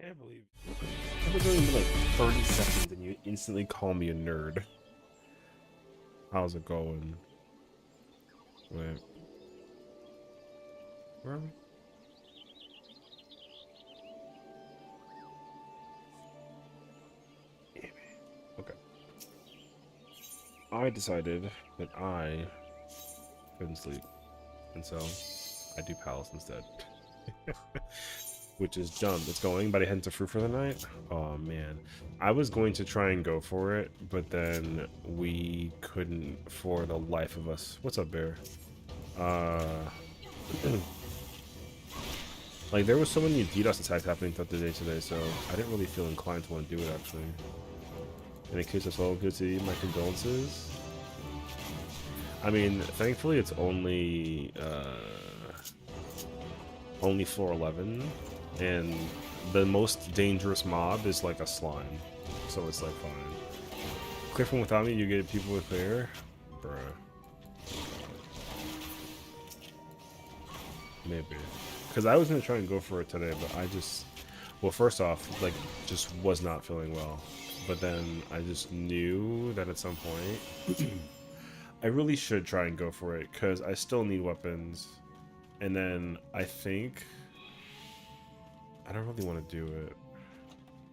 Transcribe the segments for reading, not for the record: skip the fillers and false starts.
Can't believe I've been doing like 30 seconds and you instantly call me a nerd. How's it going? Wait, where are we? Okay. I decided that I couldn't sleep, and so I do Palace instead. Which is dumb. It's going, but I head to fruit for the night. Oh man, I was going to try and go for it, but then we couldn't for the life of us. What's up, Bear? Uh, like there was so many DDoS attacks happening throughout the day today, so I didn't really feel inclined to want to do it actually. And in case of solo POTD, my condolences. I mean, thankfully it's only floor 11, and the most dangerous mob is like a slime, so it's like fine. Clear from without me, you get people with clear, bruh. Maybe, because I was gonna try and go for it today, but I just, well, first off, like, just was not feeling well, but then I just knew that at some point, I really should try and go for it because I still need weapons, and then I think. I don't really want to do it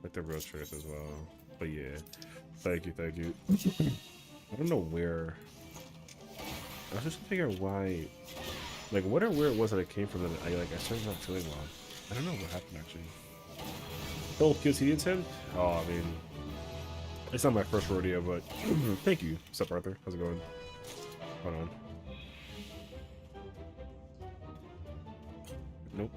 like the real truth as well, but yeah, thank you, thank you. I don't know where. I was just trying to figure out why, like, what or where it was that I came from that I started not feeling well. I don't know what happened actually. The old QC intent? Oh, I mean, it's not my first rodeo, but thank you. What's up, Arthur? How's it going? Hold on. Nope.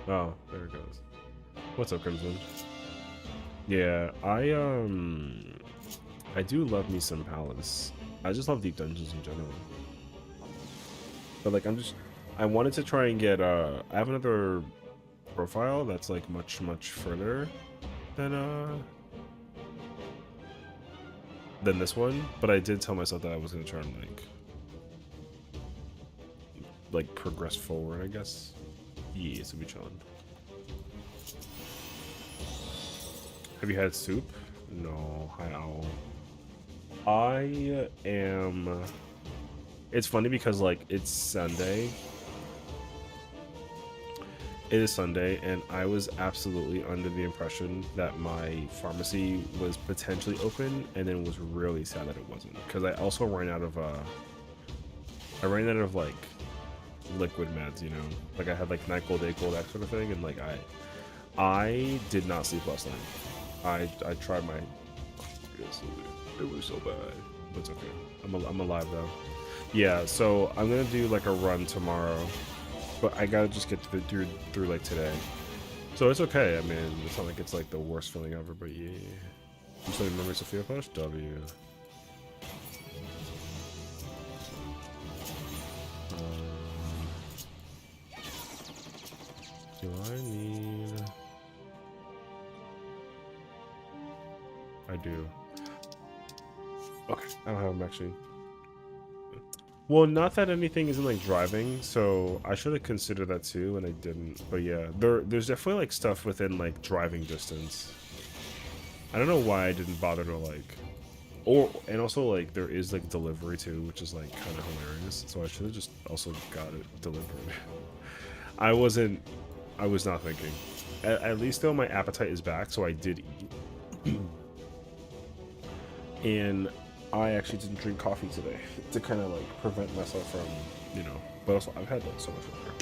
Oh, there it goes. What's up, Crimson? Yeah, I do love me some Palace. I just love deep dungeons in general. But like I wanted to try and get I have another profile that's like much further than this one, but I did tell myself that I was gonna try and like progress forward, I guess. Yeah, so be chilling. Have you had soup? No, hi owl. I am. It's funny because like it's Sunday. It is Sunday, and I was absolutely under the impression that my pharmacy was potentially open, and then was really sad that it wasn't. Because I also ran out of like liquid meds, you know, like I had like night cold, day cold, that sort of thing, and like I did not sleep last night. I tried my, it was so bad, but it's okay. I'm alive though. Yeah, so I'm gonna do like a run tomorrow, but I gotta just get through like today. So it's okay. I mean, it's not like it's like the worst feeling ever, but yeah. You still remember Sophia Push? W. Do I need? I do. Okay, I don't have them actually. Well, not that anything isn't like driving, so I should have considered that too, and I didn't. But yeah, there's definitely like stuff within like driving distance. I don't know why I didn't bother to like, and also like there is like delivery too, which is like kind of hilarious. So I should have just also got it delivered. I was not thinking. At least though, my appetite is back, so I did eat. And I actually didn't drink coffee today to kind of like prevent myself from, you know. But also, I've had like so much water.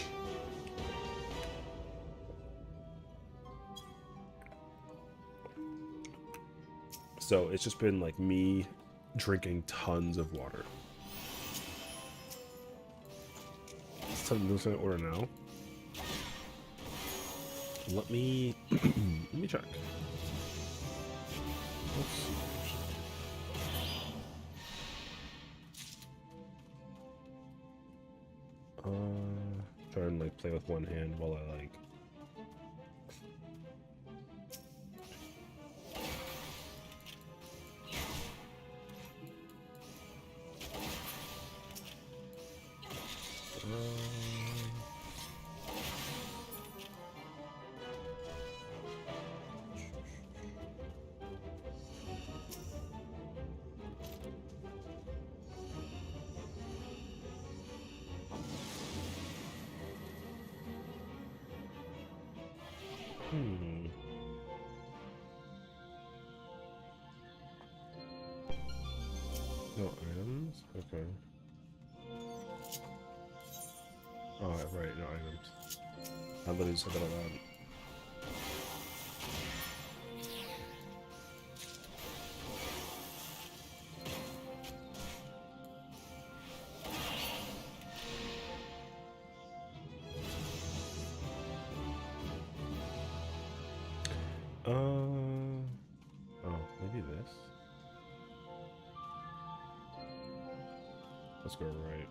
So it's just been like me drinking tons of water. Something to order now. Let me let me check. Let's see. Try and like play with one hand while I like. No items? Okay. Oh, right, no items. I literally said that out loud. Oh, maybe this? Let's go right.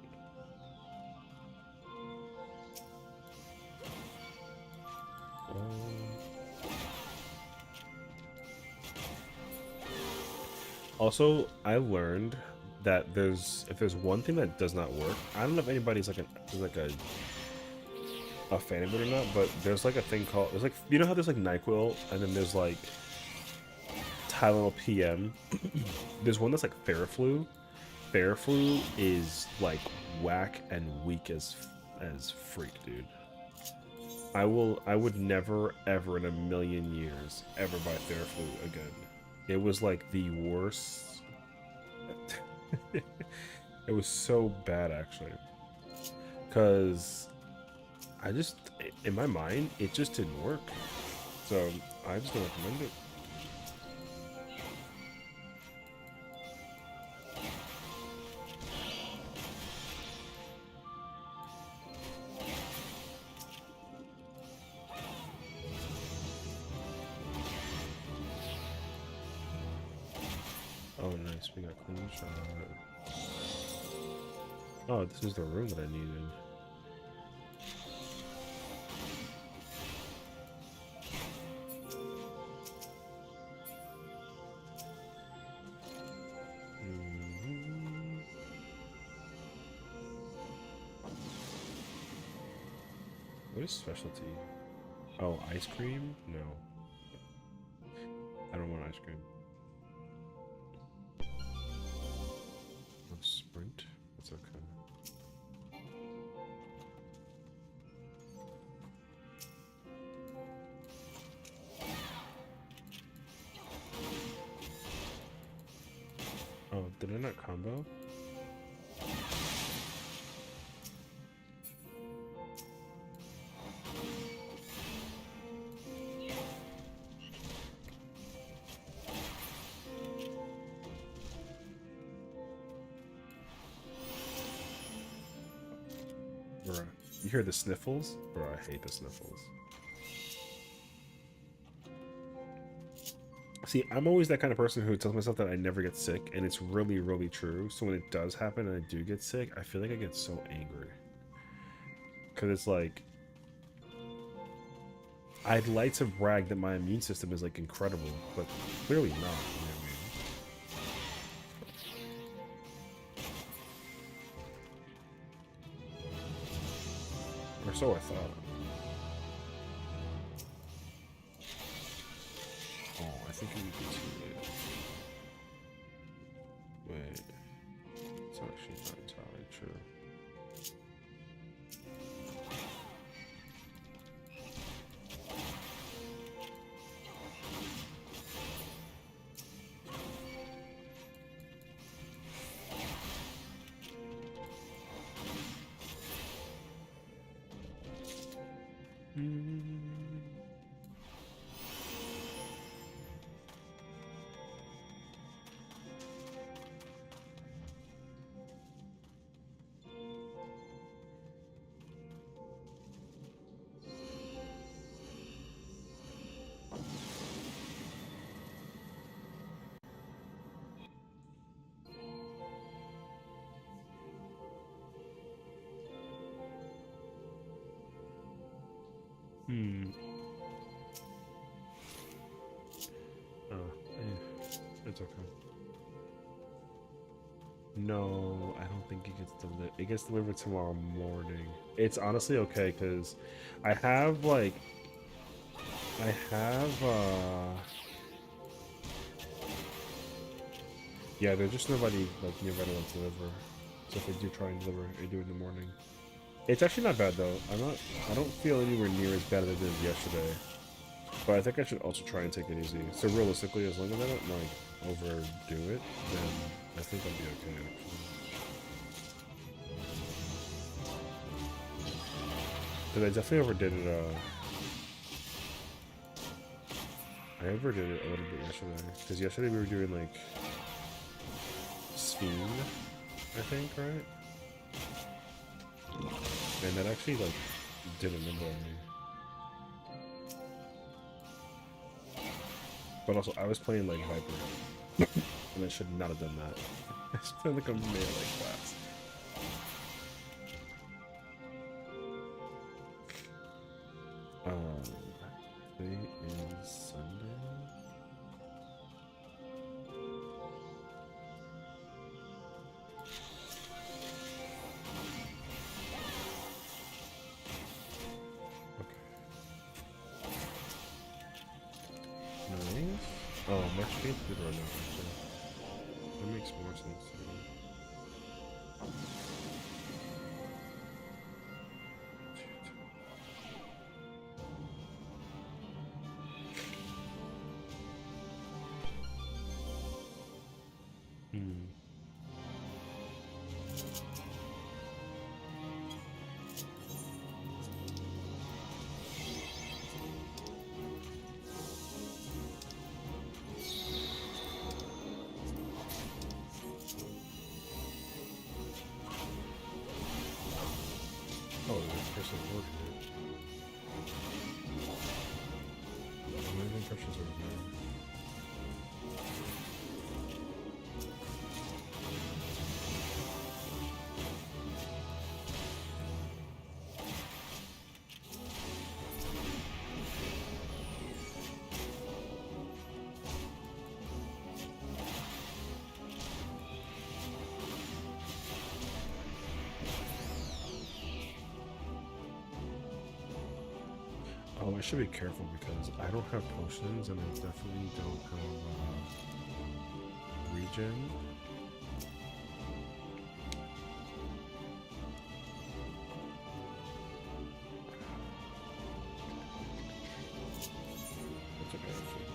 Also, I learned that if there's one thing that does not work, I don't know if anybody's like a fan of it or not, but there's like a thing called, there's like, you know how there's like NyQuil and then there's like Tylenol PM. There's one that's like Theraflu. Theraflu is like whack and weak as freak, dude. I would never ever in a million years ever buy Theraflu again. It was like the worst. It was so bad actually. Cause I just, in my mind, it just didn't work. So I just don't recommend it. Oh, nice. We got clean shot. Oh, this is the room that I needed. What is specialty? Oh, ice cream? No. I don't want ice cream. Oh, sprint? That's okay. Oh, did I not combo? Bruh. You hear the sniffles? Bro, I hate the sniffles. See, I'm always that kind of person who tells myself that I never get sick, and it's really, really true. So when it does happen and I do get sick, I feel like I get so angry. Because it's like, I'd like to brag that my immune system is like incredible, but clearly not. You know what I mean? Or so I thought. Oh, I think it would be too late. Wait. It's actually not entirely true. Oh, it's okay. No, I don't think it gets delivered. It gets delivered tomorrow morning. It's honestly okay because I have like I have yeah, there's just nobody like nearby to want to deliver. So if they do try and deliver, they do it in the morning. It's actually not bad though. I don't feel anywhere near as bad as I did yesterday. But I think I should also try and take it easy. So realistically, as long as I don't like overdo it, then I think I'll be okay actually. Because I definitely overdid it, I overdid it a little bit yesterday. Because yesterday we were doing like Steam, I think, right? And that actually like did a number on me. But also, I was playing like Viper, and I should not have done that. I was playing like a melee class. Today is Sunday. Okay. Nice. Oh, March 8th did run out, actually. That makes more sense to me. Hmm. Oh, this person working it. How many impressions over there? Oh, I should be careful because I don't have potions and I definitely don't have regen. That's okay, actually.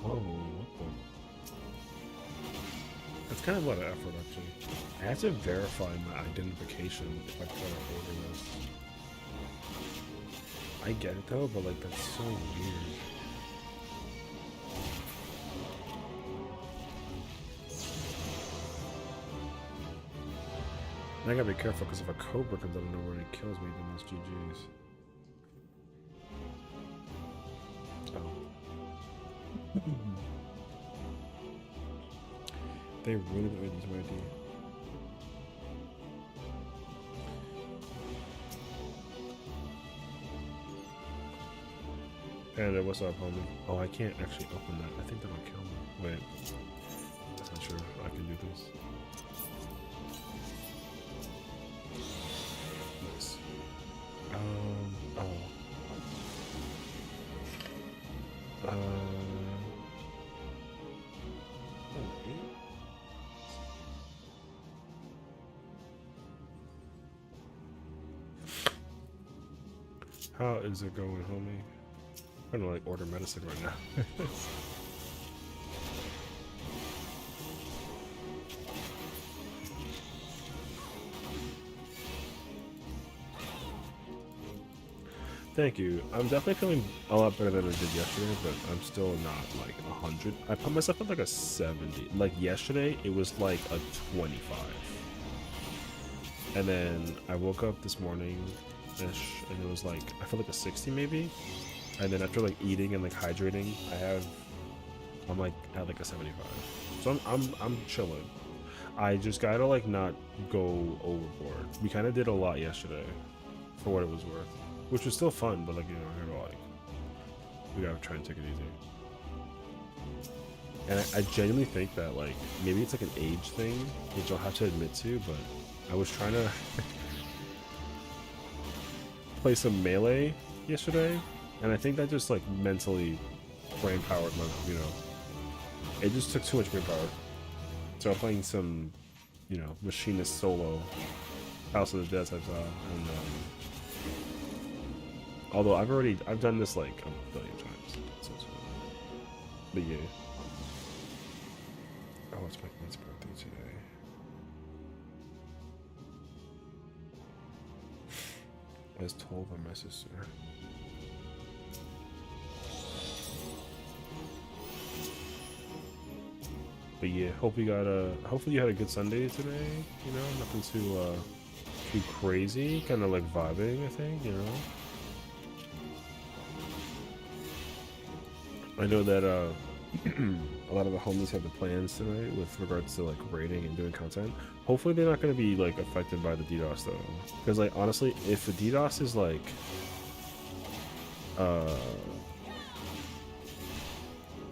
Oh, what the? That's kind of a lot of effort, actually. I have to verify my identification if I try to order this. I get it though, but like that's so weird. And I gotta be careful because if a cobra comes out of nowhere and it kills me, then that's GG's. Oh. They really put me into my ID. Panda, what's up, homie? Oh, I can't actually open that. I think that'll kill me. Wait. I'm not sure I can do this. Nice. Oh. How is it going, homie? I'm gonna like order medicine right now. Thank you. I'm definitely feeling a lot better than I did yesterday, but I'm still not like 100. I put myself at like a 70. Like yesterday, it was like a 25. And then I woke up this morning-ish, and it was like, I felt like a 60 maybe. And then after like eating and like hydrating, I'm like at like a 75. So I'm chilling. I just gotta like not go overboard. We kind of did a lot yesterday for what it was worth, which was still fun, but like, you know, we gotta try and take it easy. And I genuinely think that like maybe it's like an age thing, which I'll have to admit to, but I was trying to play some Melee yesterday, and I think that just like mentally brain powered my, you know, it just took too much brain power. So I'm playing some, you know, Machinist solo, House of the Dead type style, and although I've done this like a billion times, so, but yeah. Oh, it's my aunt's birthday today. I was told by my sister. But yeah, hopefully you had a good Sunday today. You know, nothing too crazy. Kind of like vibing, I think. You know. I know that a lot of the homies have the plans tonight with regards to like raiding and doing content. Hopefully they're not going to be like affected by the DDoS though, because like honestly, if the DDoS is like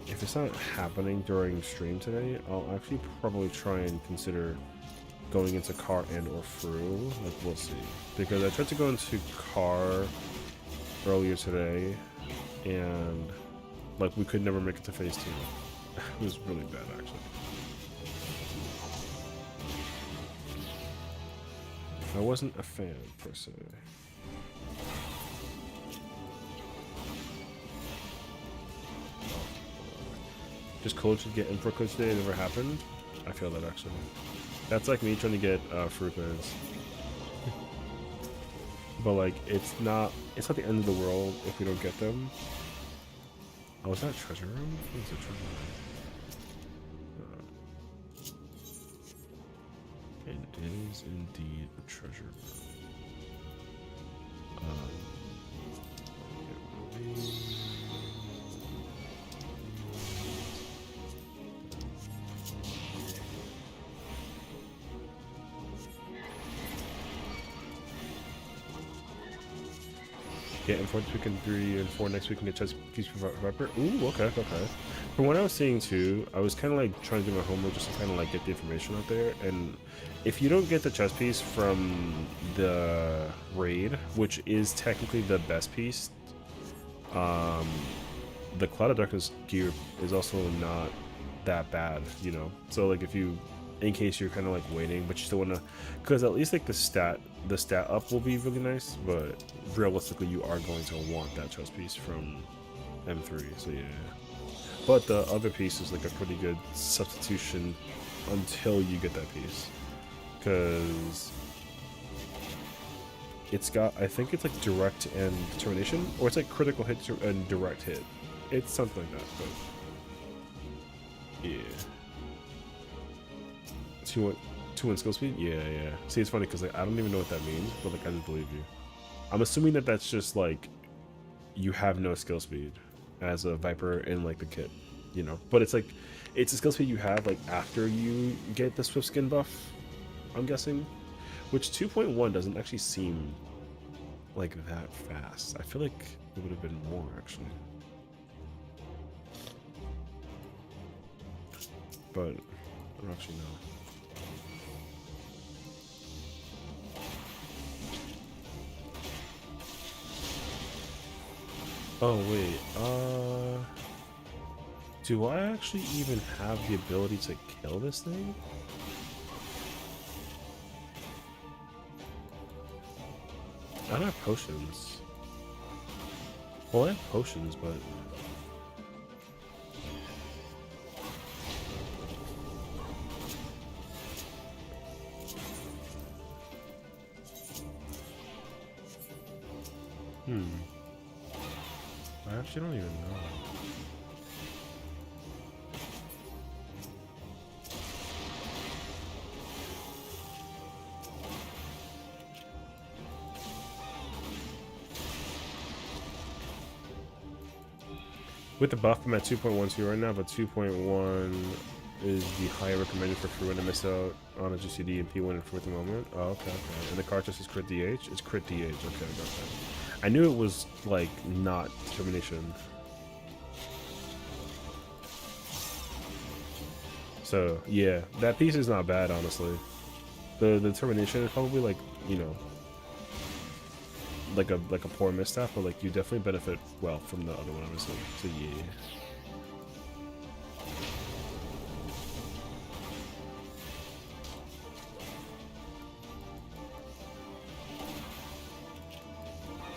if it's not happening during stream today, I'll actually probably try and consider going into car and or through. Like we'll see, because I tried to go into car earlier today, and like we could never make it to phase 2. It was really bad actually. I wasn't a fan per se. Just coach to get info coach today, it never happened. I feel that actually. That's like me trying to get fruit quiz. But like it's not the end of the world if we don't get them. Oh, is that a treasure room? What is a treasure room? It is indeed a treasure room. Yeah, and 4 this week and 3 and 4 next week and get chess piece for Viper. Ooh, okay. From what I was seeing too, I was kind of like trying to do my homework just to kind of like get the information out there. And if you don't get the chess piece from the raid, which is technically the best piece, the Cloud of Darkness gear is also not that bad, you know. So like if you, in case you're kind of like waiting, but you still want to, because at least like the stat up will be really nice, but realistically you are going to want that chest piece from M3, so yeah. But the other piece is like a pretty good substitution until you get that piece, because it's got, I think it's like direct and determination, or it's like critical hit and direct hit. It's something like that, but yeah. 2-1 skill speed? Yeah. See, it's funny because like, I don't even know what that means, but like I just believe you. I'm assuming that that's just like you have no skill speed as a Viper in like the kit, you know. But it's like it's a skill speed you have like after you get the Swift Skin buff, I'm guessing. Which 2.1 doesn't actually seem like that fast. I feel like it would have been more actually. But I don't actually know. Oh wait, do I actually even have the ability to kill this thing? I don't have potions. Well, I have potions, but I actually don't even know. With the buff, I'm at 2.12 right now, but 2.1 is the higher recommended for free when I miss out on a GCD and P1 for the moment. Oh, okay, okay. And the card just is crit DH? It's crit DH. Okay, I got that. I knew it was, like, not determination. So, yeah, that piece is not bad, honestly. The determination is probably, like, you know, like a poor misstep, but like you definitely benefit well from the other one, obviously. So yeah.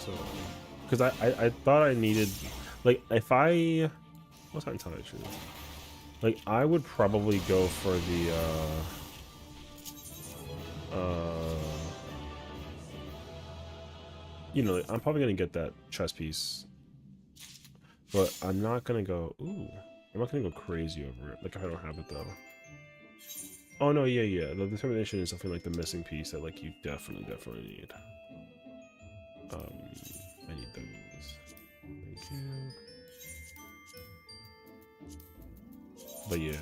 So, because I thought I needed, like, if I, what's that entirely true? Like, I would probably go for the you know, I'm probably gonna get that chess piece, but I'm not gonna go. Ooh, I'm not gonna go crazy over it. Like, if I don't have it though. Oh no, yeah, yeah. The determination is something like the missing piece that like you definitely need. I need those. Thank you. But yeah,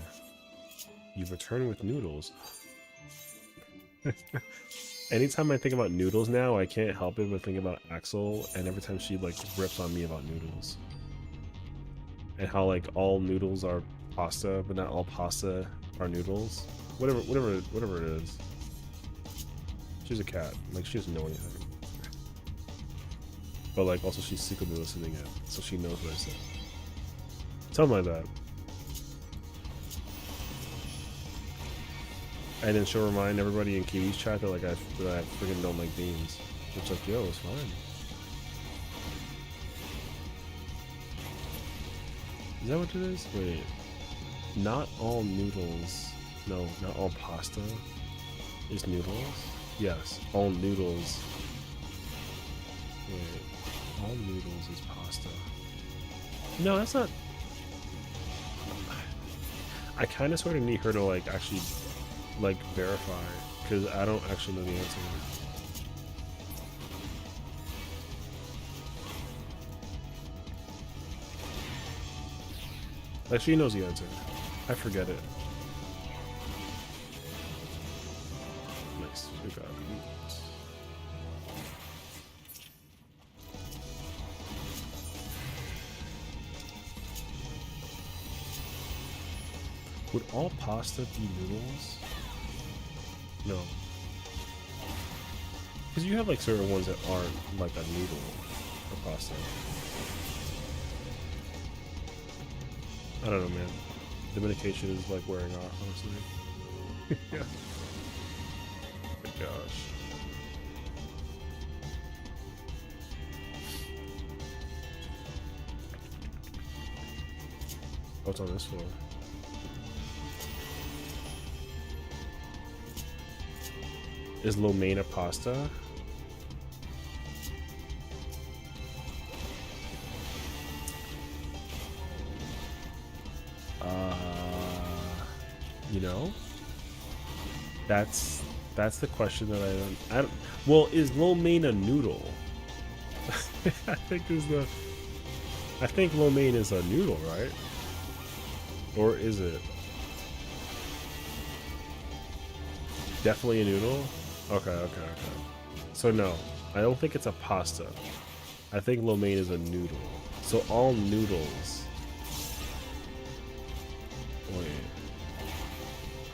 you've returned with noodles. Anytime I think about noodles now, I can't help it but think about Axel, and every time she like rips on me about noodles. And how like all noodles are pasta, but not all pasta are noodles. Whatever it is. She's a cat. Like, she doesn't know anything. But like also she's secretly listening in, so she knows what I said. Something like that. And then she'll remind everybody in Kiwi's chat that like I freaking don't like beans. It's like, yo, it's fine. Is that what it is? Wait. Not all noodles. No, not all pasta is noodles. Yes, all noodles. Wait. All noodles is pasta. No, that's not. I kind of sort of need her to like actually like verify, because I don't actually know the answer. Like, she knows the answer. I forget it. Nice. Good job. Would all pasta be noodles? No. Because you have like certain ones that aren't like a noodle for pasta. I don't know, man. The medication is like wearing off, honestly. Yeah. Oh my gosh. What's on this floor? Is lo mein a pasta? You know, that's the question that I don't. Well, is lo mein a noodle? I think lo mein is a noodle, right? Or is it definitely a noodle? Okay. So no, I don't think it's a pasta. I think lo mein is a noodle. So all noodles. Wait.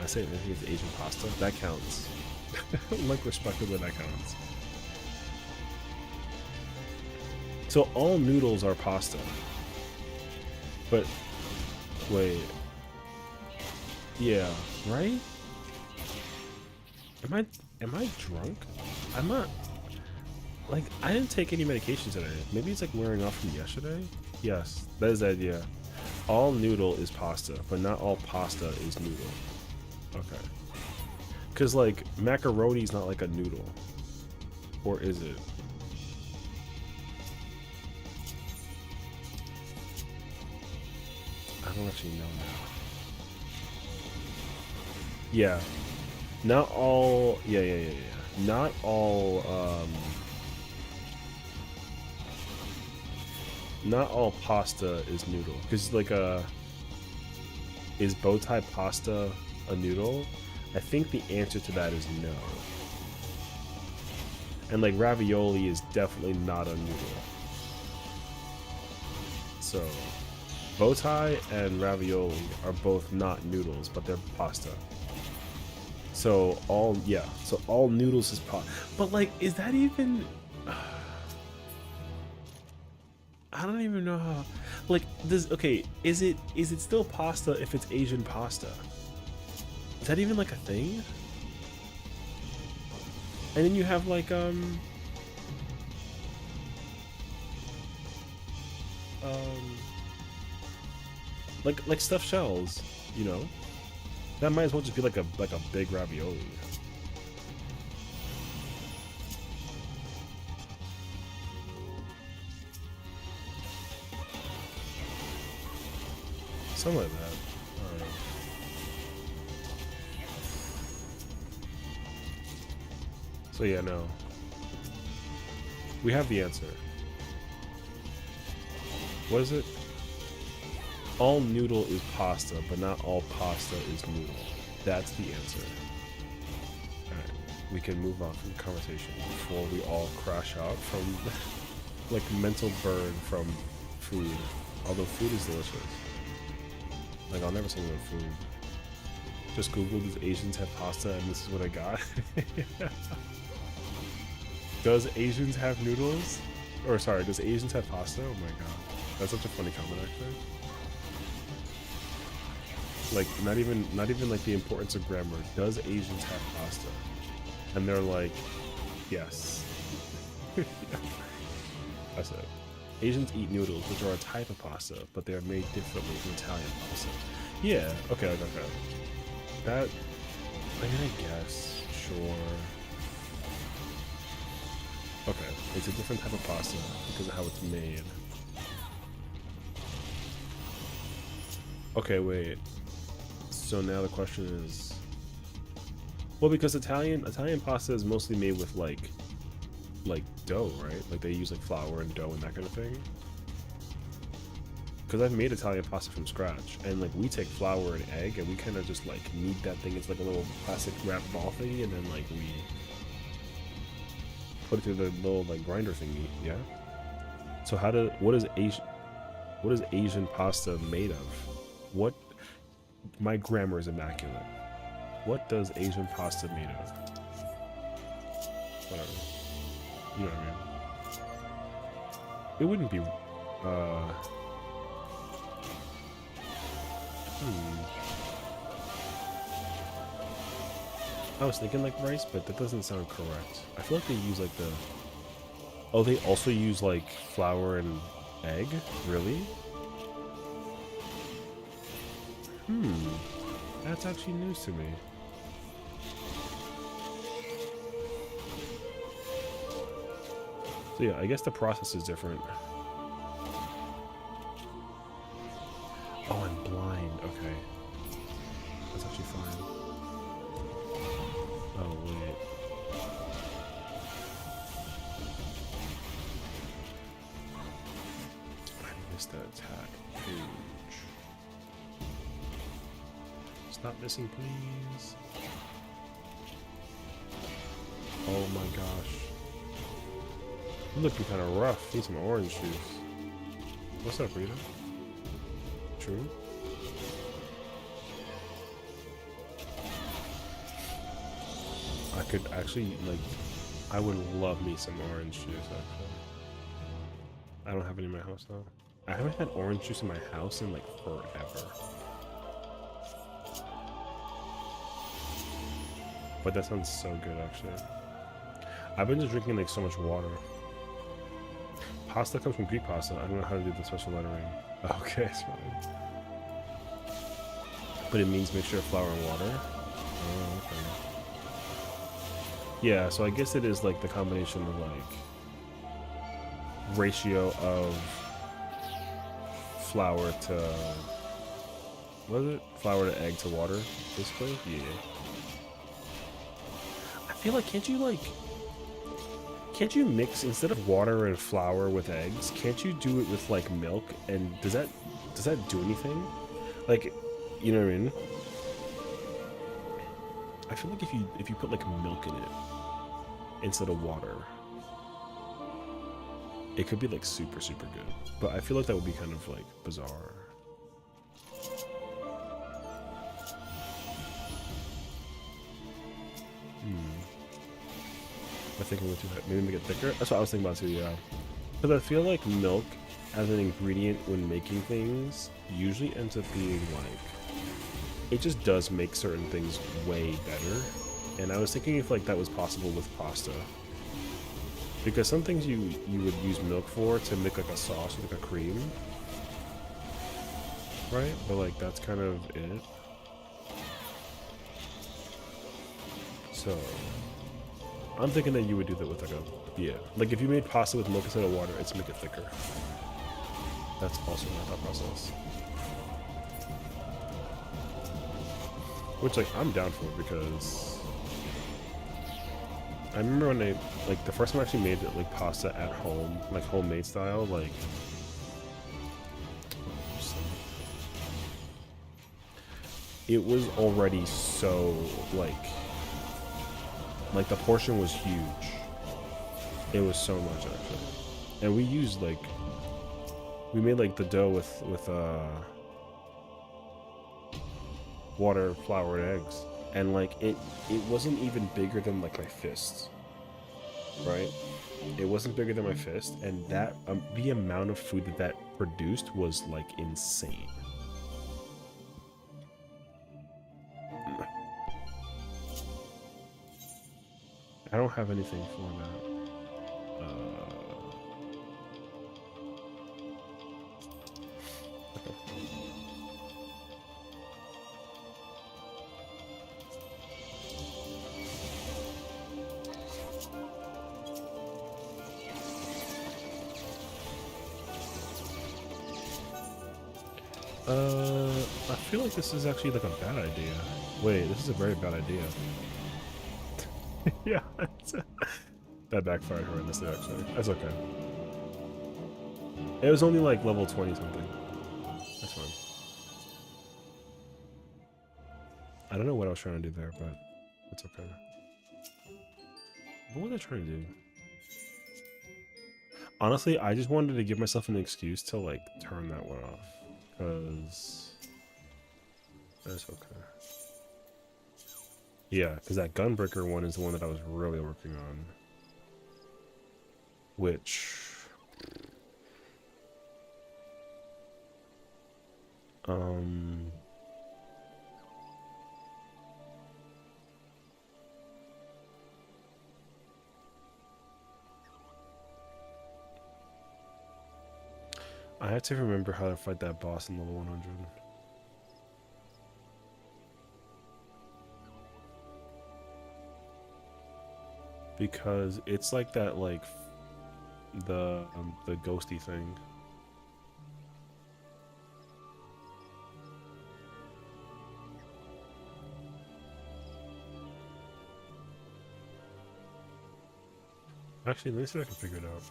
I say I think it's Asian pasta. That counts. Like, respectively, that counts. So all noodles are pasta. But wait. Yeah, right? Am I drunk? I'm not. Like, I didn't take any medication today. Maybe it's like wearing off from yesterday? Yes, that is the idea. All noodle is pasta, but not all pasta is noodle. Okay. Because, like, macaroni is not like a noodle. Or is it? I don't actually know now. Yeah. Not all, yeah. Not all, not all pasta is noodle. Because, like, is bow tie pasta a noodle? I think the answer to that is no. And, like, ravioli is definitely not a noodle. So, bow tie and ravioli are both not noodles, but they're pasta. So all noodles is pasta. But like, is that even? I don't even know how. Like, is it still pasta if it's Asian pasta? Is that even like a thing? And then you have like like stuffed shells, you know? That might as well just be like a big ravioli. Something like that. Alright. So yeah, no. We have the answer. What is it? All noodle is pasta, but not all pasta is noodle. That's the answer. Alright, we can move on from the conversation before we all crash out from like mental burn from food. Although food is delicious. Like, I'll never say no to food. Just Google, does Asians have pasta, and this is what I got. Does Asians have noodles? Or sorry, does Asians have pasta? Oh my god. That's such a funny comment, actually. Like, not even like the importance of grammar. Does Asians have pasta? And they're like, yes. That's it. Asians eat noodles, which are a type of pasta, but they are made differently from Italian pasta. Yeah, okay. That, I mean, I guess, sure. Okay, it's a different type of pasta because of how it's made. Okay, wait. So now the question is, well, because Italian pasta is mostly made with like dough, right? Like they use like flour and dough and that kind of thing. Because I've made Italian pasta from scratch, and like we take flour and egg and we kind of just like knead that thing. It's like a little plastic wrap ball thingy, and then like we put it through the little like grinder thingy. Yeah. So what is Asian pasta made of? What? My grammar is immaculate. What does Asian pasta made of? Whatever. You know what I mean? It wouldn't be, I was thinking like rice, but that doesn't sound correct. I feel like they use like oh, they also use like flour and egg? Really? That's actually news to me. So yeah, I guess the process is different. Oh, I'm blind. Okay. That's actually fine. Oh, wait. I missed that attack page. Stop missing, please. Oh my gosh. You're looking kind of rough. Need some orange juice. What's up, Rita? True. I could actually, like, I would love me some orange juice, actually. I don't have any in my house, though. I haven't had orange juice in my house in, like, forever. But that sounds so good, actually. I've been just drinking, like, so much water. Pasta comes from Greek pasta. I don't know how to do the special lettering. Okay, it's fine. But it means mixture of flour and water. Oh, okay. Yeah, so I guess it is like the combination of like ratio of flour to Was it flour to egg to water, basically? Yeah. I feel like can't you mix instead of water and flour with eggs? Can't you do it with like milk? And does that do anything? Like, you know what I mean? I feel like if you put like milk in it instead of water, it could be like super good. But I feel like that would be kind of like bizarre. I think I'm going to maybe make it thicker. That's what I was thinking about too. Yeah, because I feel like milk as an ingredient when making things usually ends up being like, it just does make certain things way better. And I was thinking if like that was possible with pasta, because some things you would use milk for to make like a sauce with like a cream, right? But like that's kind of it. So I'm thinking that you would do that with like a, yeah, like if you made pasta with milk instead of water, it's make it thicker. That's also my thought process. Which like I'm down for, because I remember when I like the first time I actually made like pasta at home, like homemade style, like it was already so like the portion was huge. It was so much actually, and we used like we made like the dough with water, flour, and eggs, and like it wasn't even bigger than like my fist, right? It wasn't bigger than my fist, and that the amount of food that produced was like insane. I don't have anything for that. I feel like this is actually like a bad idea. Wait, this is a very bad idea. Yeah, that backfired horrendously actually. That's okay. It was only like level 20 something. That's fine. I don't know what I was trying to do there, but it's okay. What was I trying to do? Honestly, I just wanted to give myself an excuse to like turn that one off, because that's okay. Yeah, because that gunbreaker one is the one that I was really working on, which I have to remember how to fight that boss in level 100. Because it's like that, like the ghosty thing. Actually, let me see if I can figure it out.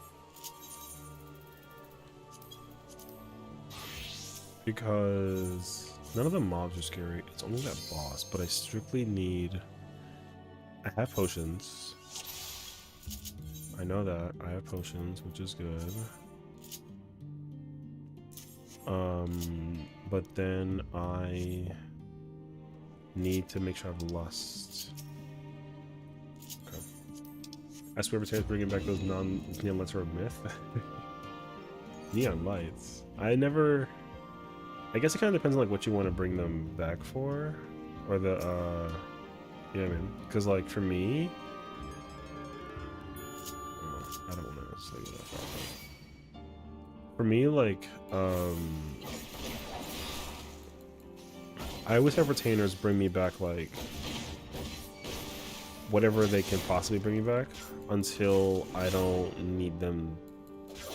Because none of the mobs are scary. It's only that boss, but I strictly need... I have potions. I know that. I have potions, which is good. But then I need to make sure I have lust. Okay. I swear Britannia's bringing back those neon lights are a myth. Neon lights. I never... I guess it kind of depends on like what you want to bring them back for, or the you know what I mean? Because like for me, I don't want to say that far. For me, like I always have retainers bring me back like whatever they can possibly bring me back until I don't need them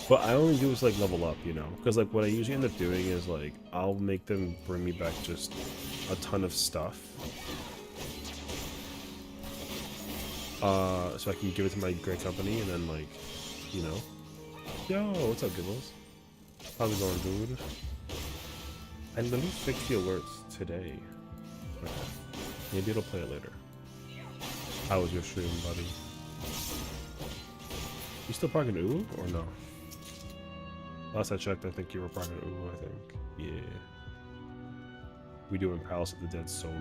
But I only do is like level up, you know, because like what I usually end up doing is like I'll make them bring me back just a ton of stuff, so I can give it to my great company, and then like, you know, yo, what's up, Gibbles? How's it going, dude? I literally fixed the alerts today. Okay. Maybe it'll play it later. How was your stream, buddy? You still parking Uwu or no? Last I checked, I think you were parking Uwu, I think. Yeah. We doing Palace of the Dead solo.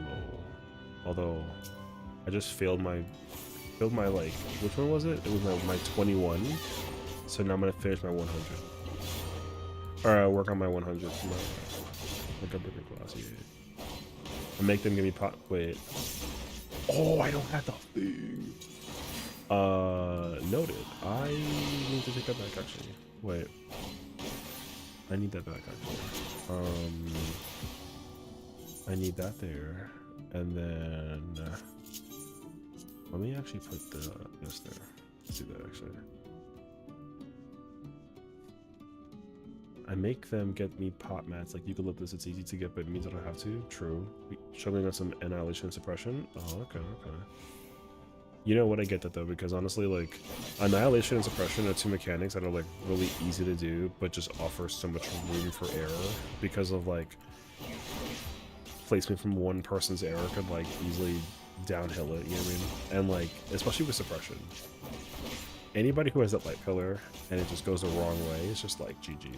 Although, I just failed my like, which one was it? It was my 21. So now I'm gonna finish my 100. Or work on my 100 for my bigger class, yeah. And make them give me pot, wait. Oh, I don't have the thing. Noted. I need to take that back, actually. Wait. I need that back, actually. I need that there. And then... let me actually put this there. Let's do that, actually. I make them get me pot mats like eucalyptus. It's easy to get, but it means I don't have to. True. Struggling on some annihilation and suppression. Oh, okay, okay. You know what? I get that though, because honestly, like, annihilation and suppression are two mechanics that are like really easy to do, but just offer so much room for error because of like placement from one person's error could like easily downhill it. You know what I mean? And like, especially with suppression. Anybody who has that light pillar and it just goes the wrong way, it's just like GG.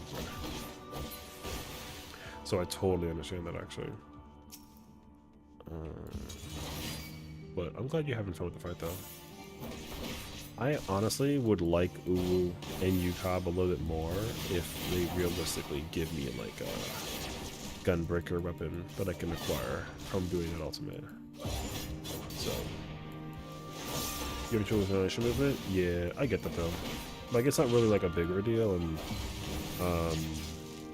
So I totally understand that, actually. But I'm glad you're having fun with the fight, though. I honestly would like Uwu and Yukab a little bit more if they realistically give me like a gunbreaker weapon that I can acquire from doing an ultimate. So. You have trouble with annihilation movement? Yeah, I get that though. Like, it's not really like a bigger deal, and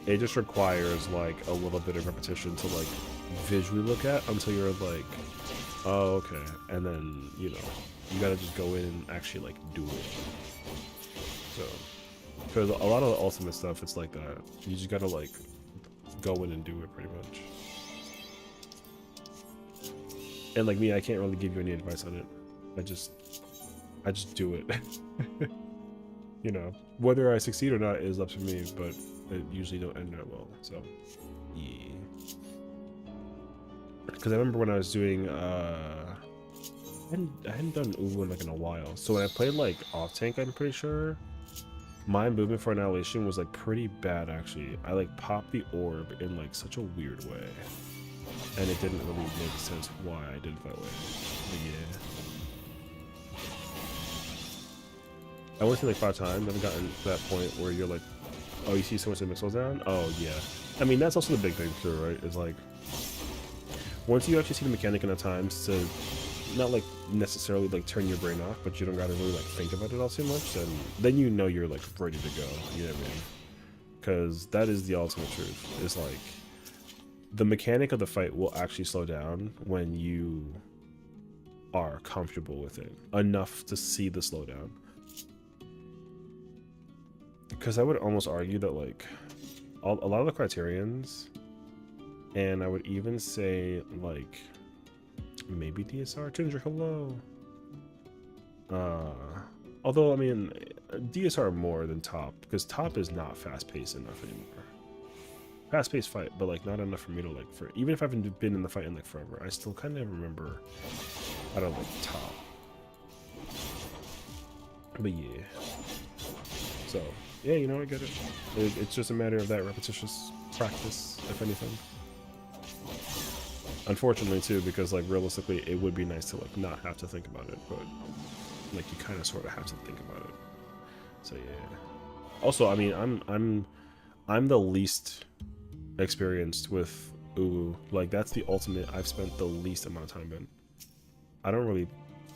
it just requires like a little bit of repetition to like visually look at until you're like, oh, okay, and then, you know, you gotta just go in and actually like do it. So, because a lot of the ultimate stuff, it's like that. You just gotta like go in and do it pretty much. And like me, I can't really give you any advice on it. I just do it. You know, whether I succeed or not is up to me, but it usually don't end that well. So, yeah. Because I remember when I was doing, I hadn't done Uwu like in a while. So when I played like off tank, I'm pretty sure my movement for annihilation was like pretty bad actually. I like popped the orb in like such a weird way, and it didn't really make sense why I did it that way. But yeah. I went through like 5 times. I've gotten to that point where you're like, oh, you see so much of the missiles down? Oh, yeah. I mean, that's also the big thing too, right? It's like, once you actually see the mechanic enough times to not like necessarily like turn your brain off, but you don't gotta really like think about it all too much, then you know you're like ready to go. You know what I mean? Because that is the ultimate truth. It's like, the mechanic of the fight will actually slow down when you are comfortable with it enough to see the slowdown. Because I would almost argue that like a lot of the criterions, and I would even say like maybe DSR. Ginger, hello. Although I mean DSR more than top, because top is not fast-paced enough anymore. Fast-paced fight, but like not enough for me to like, for even if I haven't been in the fight in like forever, I still kind of remember I don't like top. But yeah. So yeah, you know, I get it. It's just a matter of that repetitious practice, if anything. Unfortunately, too, because like realistically, it would be nice to like not have to think about it, but like you kind of sort of have to think about it. So yeah. Also, I mean, I'm the least experienced with Uwu. Like that's the ultimate I've spent the least amount of time in. I don't really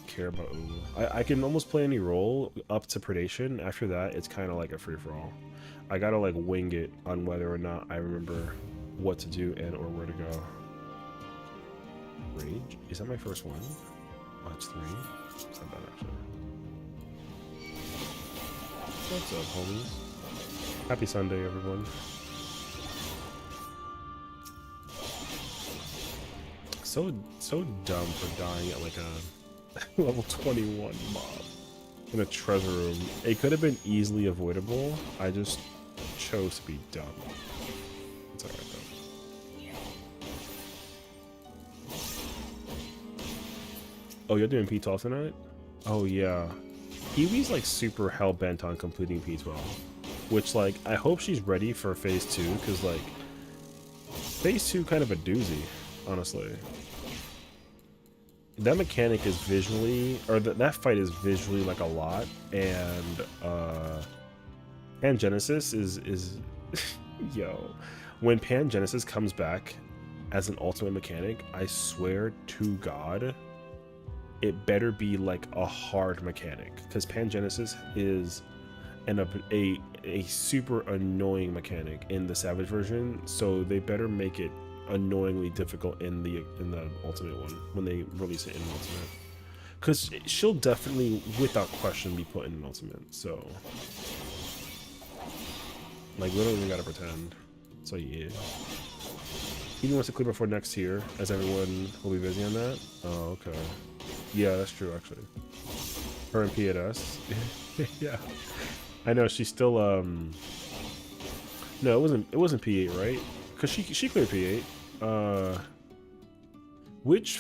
care about Uwu. I can almost play any role up to predation. After that, it's kind of like a free-for-all. I gotta like wing it on whether or not I remember what to do and or where to go. Rage? Is that my first one? Oh, it's 3. It's not bad actually. What's up, homies? Happy Sunday, everyone. So dumb for dying at like a level 21 mob in a treasure room. It could have been easily avoidable. I just chose to be dumb. It's alright though. Oh, you're doing P12 tonight? Oh yeah. Kiwi's like super hell bent on completing P12, which like I hope she's ready for phase 2, because like phase 2 kind of a doozy, honestly. That mechanic is visually, or that fight is visually like a lot, and Pangenesis is yo, when Pangenesis comes back as an ultimate mechanic, I swear to God, it better be like a hard mechanic, because Pangenesis is a super annoying mechanic in the Savage version, so they better make it annoyingly difficult in the ultimate one when they release it in ultimate, because she'll definitely without question be put in an ultimate. So like we don't even gotta pretend. So yeah, he wants to clear before next tier, as everyone will be busy on that. Oh okay, yeah, that's true actually. Her and POTD. Yeah, I know she's still no, it wasn't P8, right? Because she cleared P8. Which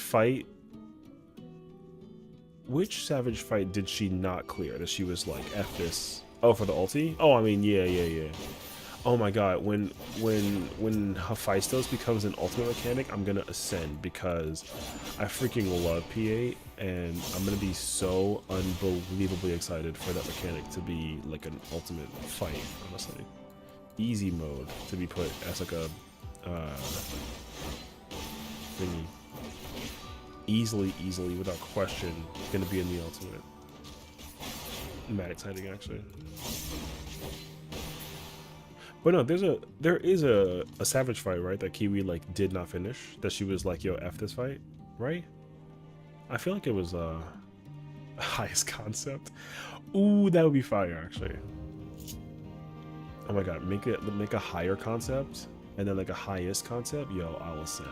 Savage fight did she not clear that she was like, F this? Oh, for the ulti? Oh, I mean, yeah. Oh my god, when Hephaestus becomes an ultimate mechanic, I'm gonna ascend, because I freaking love P8, and I'm gonna be so unbelievably excited for that mechanic to be like an ultimate fight, honestly. Easy mode to be put as like a thingy. Easily, without question, gonna be in the ultimate. Mad exciting, actually. But no, there is a Savage fight, right, that Kiwi like did not finish, that she was like, yo, F this fight, right? I feel like it was highest concept. Ooh, that would be fire, actually. Oh my god, make a higher concept and then like a highest concept. Yo, I'll ascend.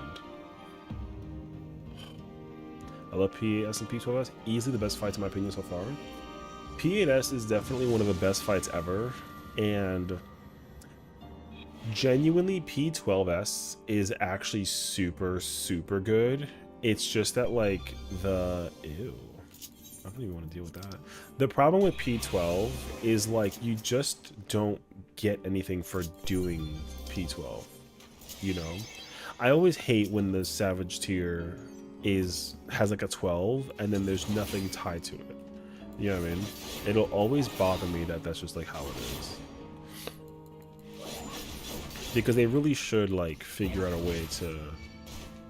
I love P8S and P12S. Easily the best fights in my opinion so far. P8S is definitely one of the best fights ever, and genuinely P12S is actually super good. It's just that like ew, I don't even want to deal with that. The problem with P12 is like you just don't get anything for doing P12, you know? I always hate when the Savage tier has like a 12 and then there's nothing tied to it. You know what I mean? It'll always bother me that that's just like how it is. Because they really should like figure out a way to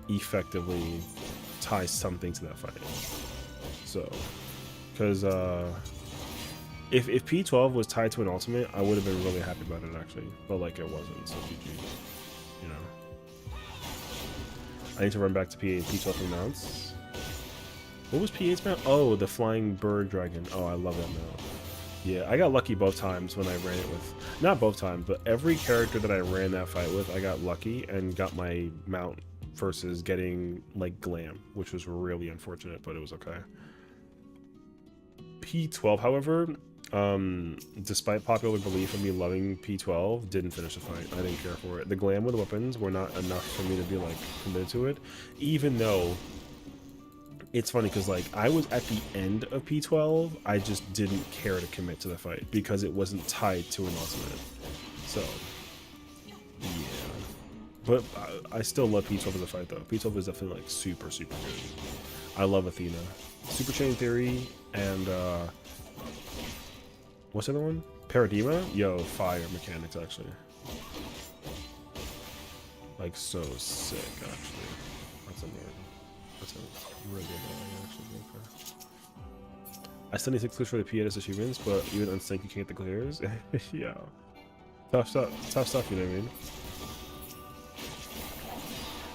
effectively tie something to that fight. So, because if P12 was tied to an ultimate, I would have been really happy about it actually, but like it wasn't. So GG, you know. I need to run back to P8 and P12 mounts. What was P8's mount? Oh, the flying bird dragon. Oh, I love that mount. Yeah, I got lucky both times when I ran it with, not both times, but every character that I ran that fight with, I got lucky and got my mount versus getting like glam, which was really unfortunate, but it was okay. P12, however, despite popular belief of me loving P12, didn't finish the fight. I didn't care for it. The glam with weapons were not enough for me to be like committed to it, even though it's funny because like I was at the end of P12, I just didn't care to commit to the fight because it wasn't tied to an ultimate. So yeah, but I still love P12 as a fight though. P12 is definitely like super good. I love Athena, Super Chain Theory, and what's the other one? Paradigma? Yo, fire mechanics actually. Like so sick actually. That's amazing. That's a really good one, actually. Okay. I still need 6 clears for the POTD achievements, but even on sync you can't get the clears. Yeah. Tough stuff, you know what I mean?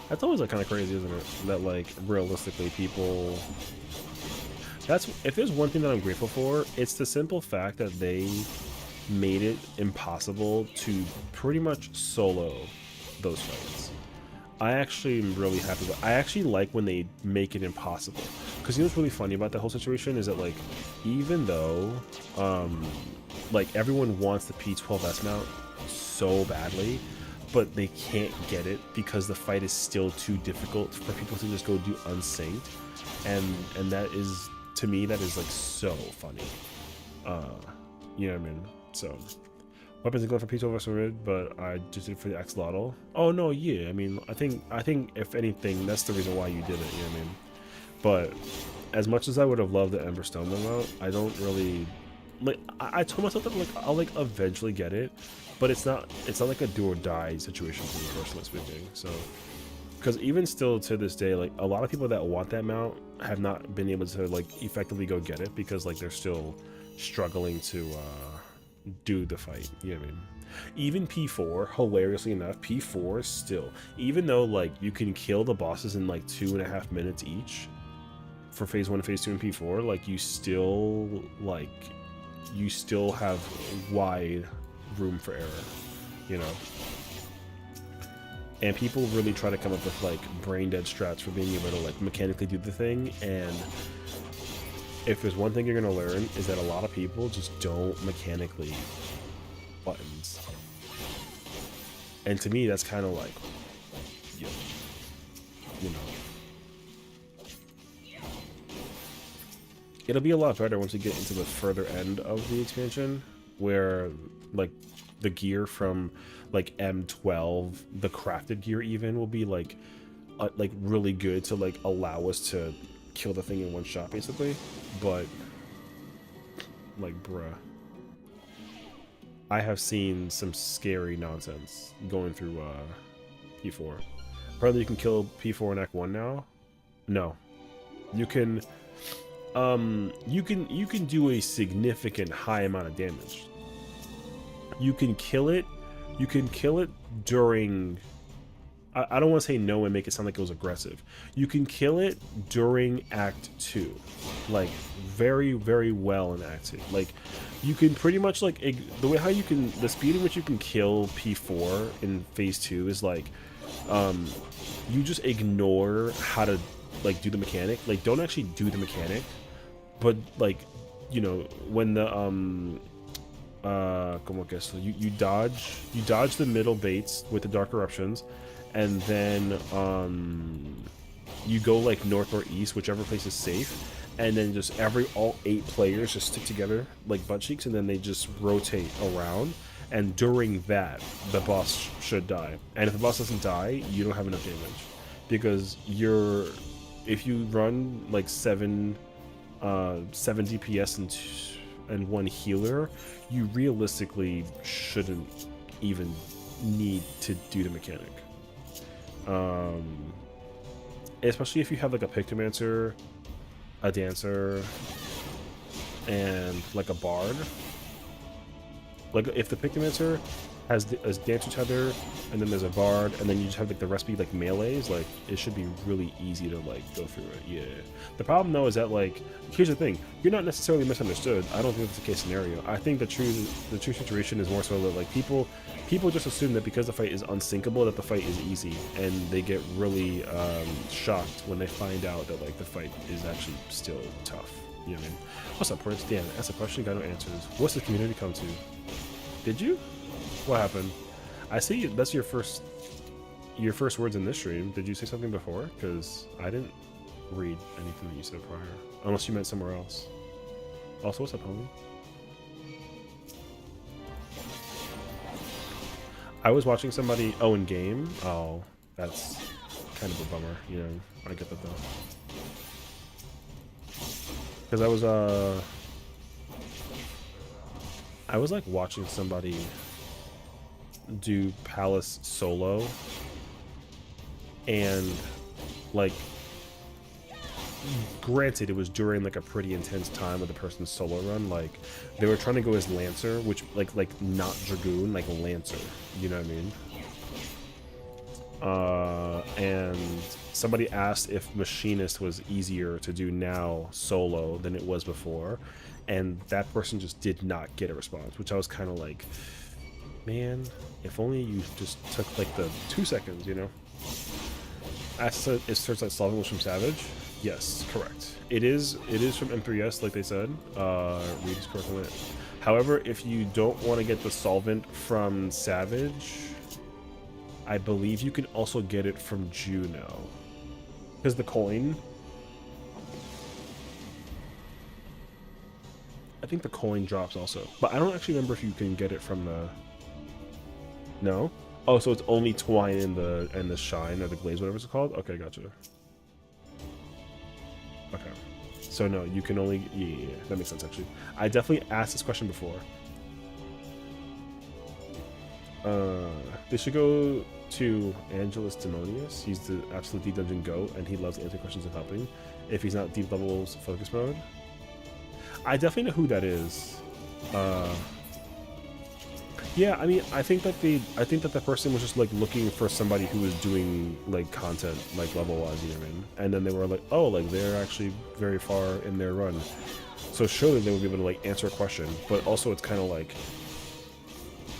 That's always like kind of crazy, isn't it? That like realistically people, if there's one thing that I'm grateful for, it's the simple fact that they made it impossible to pretty much solo those fights. I actually am really happy with. I actually like when they make it impossible, because you know what's really funny about that whole situation is that, like, even though like everyone wants the P12S mount so badly, but they can't get it because the fight is still too difficult for people to just go do unsynced, and that is, to me, that is like so funny. You know what I mean? So weapons and glove for P12S were rid, but I just did it for the axolotl. Oh no, yeah. I mean, I think if anything, that's the reason why you did it. You know what I mean? But as much as I would have loved the Ember Stone mount, I don't really like. I told myself that, like, I'll like eventually get it, but it's not like a do or die situation for me, personally speaking. So, because even still to this day, like, a lot of people that want that mount have not been able to like effectively go get it because like they're still struggling to do the fight. You know what I mean? Even P4, hilariously enough, P4 still, even though like you can kill the bosses in like 2.5 minutes each for phase 1, phase 2, and P4, like you still have wide room for error, you know. And people really try to come up with like brain dead strats for being able to like mechanically do the thing, and if there's one thing you're gonna learn is that a lot of people just don't mechanically buttons. And to me, that's kind of like, you know, it'll be a lot better once we get into the further end of the expansion, where like the gear from like M12, the crafted gear even, will be like really good to like allow us to kill the thing in one shot, basically. But like, bruh, I have seen some scary nonsense going through P4. Apparently you can kill P4 in Act 1 now. No, you can you can do a significant high amount of damage. You can kill it during, I don't want to say no and make it sound like it was aggressive. You can kill it during Act 2, like very, very well in Act 2. Like, you can pretty much like, the way how you can, the speed in which you can kill P4 in phase 2 is like, you just ignore how to like do the mechanic. Like, don't actually do the mechanic, but like, you know, when the como que so you dodge the middle baits with the dark eruptions, and then you go like north or east, whichever place is safe, and then just all 8 players just stick together like butt cheeks, and then they just rotate around, and during that the boss should die. And if the boss doesn't die, you don't have enough damage, because if you run like 7 DPS and 1 healer, you realistically shouldn't even need to do the mechanic. Especially if you have like a Pictomancer, a Dancer, and like a Bard. Like, if the Pictomancer has a Dancer tether, and then there's a Bard, and then you just have like the recipe like melees, like it should be really easy to like go through it. Yeah. The problem though is that, like, here's the thing: you're not necessarily misunderstood. I don't think that's the case scenario. I think the true situation is more so that like people just assume that because the fight is unsinkable, that the fight is easy, and they get really shocked when they find out that like the fight is actually still tough. You know what I mean? What's up, Prince? Damn, that's a question, got no answers. What's the community come to? Did you? What happened? I see that's your first words in this stream. Did you say something before? Because I didn't read anything that you said prior, unless you meant somewhere else. Also, what's up, homie? I was watching somebody. Oh, in game. Oh, that's kind of a bummer. You know, I get that though. Because I was like watching somebody do Palace solo, and like, granted, it was during like a pretty intense time of the person's solo run. Like, they were trying to go as Lancer, which like not Dragoon, like Lancer, you know what I mean? And somebody asked if Machinist was easier to do now solo than it was before, and that person just did not get a response, which I was kind of like, man, if only you just took like the 2 seconds, you know. Asked if Searchlight Solving was from Savage. Yes, correct. It is from M3S, like they said. Reed is correct on it. However, if you don't want to get the solvent from Savage, I believe you can also get it from Juno. Because the coin... I think the coin drops also. But I don't actually remember if you can get it from the... No? Oh, so it's only Twine and the Shine, or the Glaze, whatever it's called? Okay, gotcha. Okay. So no, you can only... Yeah, that makes sense, actually. I definitely asked this question before. They should go to Angelus Demonius. He's the absolute deep dungeon goat, and he loves answering questions and helping. If he's not deep levels focus mode, I definitely know who that is. Yeah, I mean, I think that the person was just like looking for somebody who was doing like content like level wise, you know what I mean? And then they were like, oh, like they're actually very far in their run, so surely they would be able to like answer a question. But also, it's kind of like,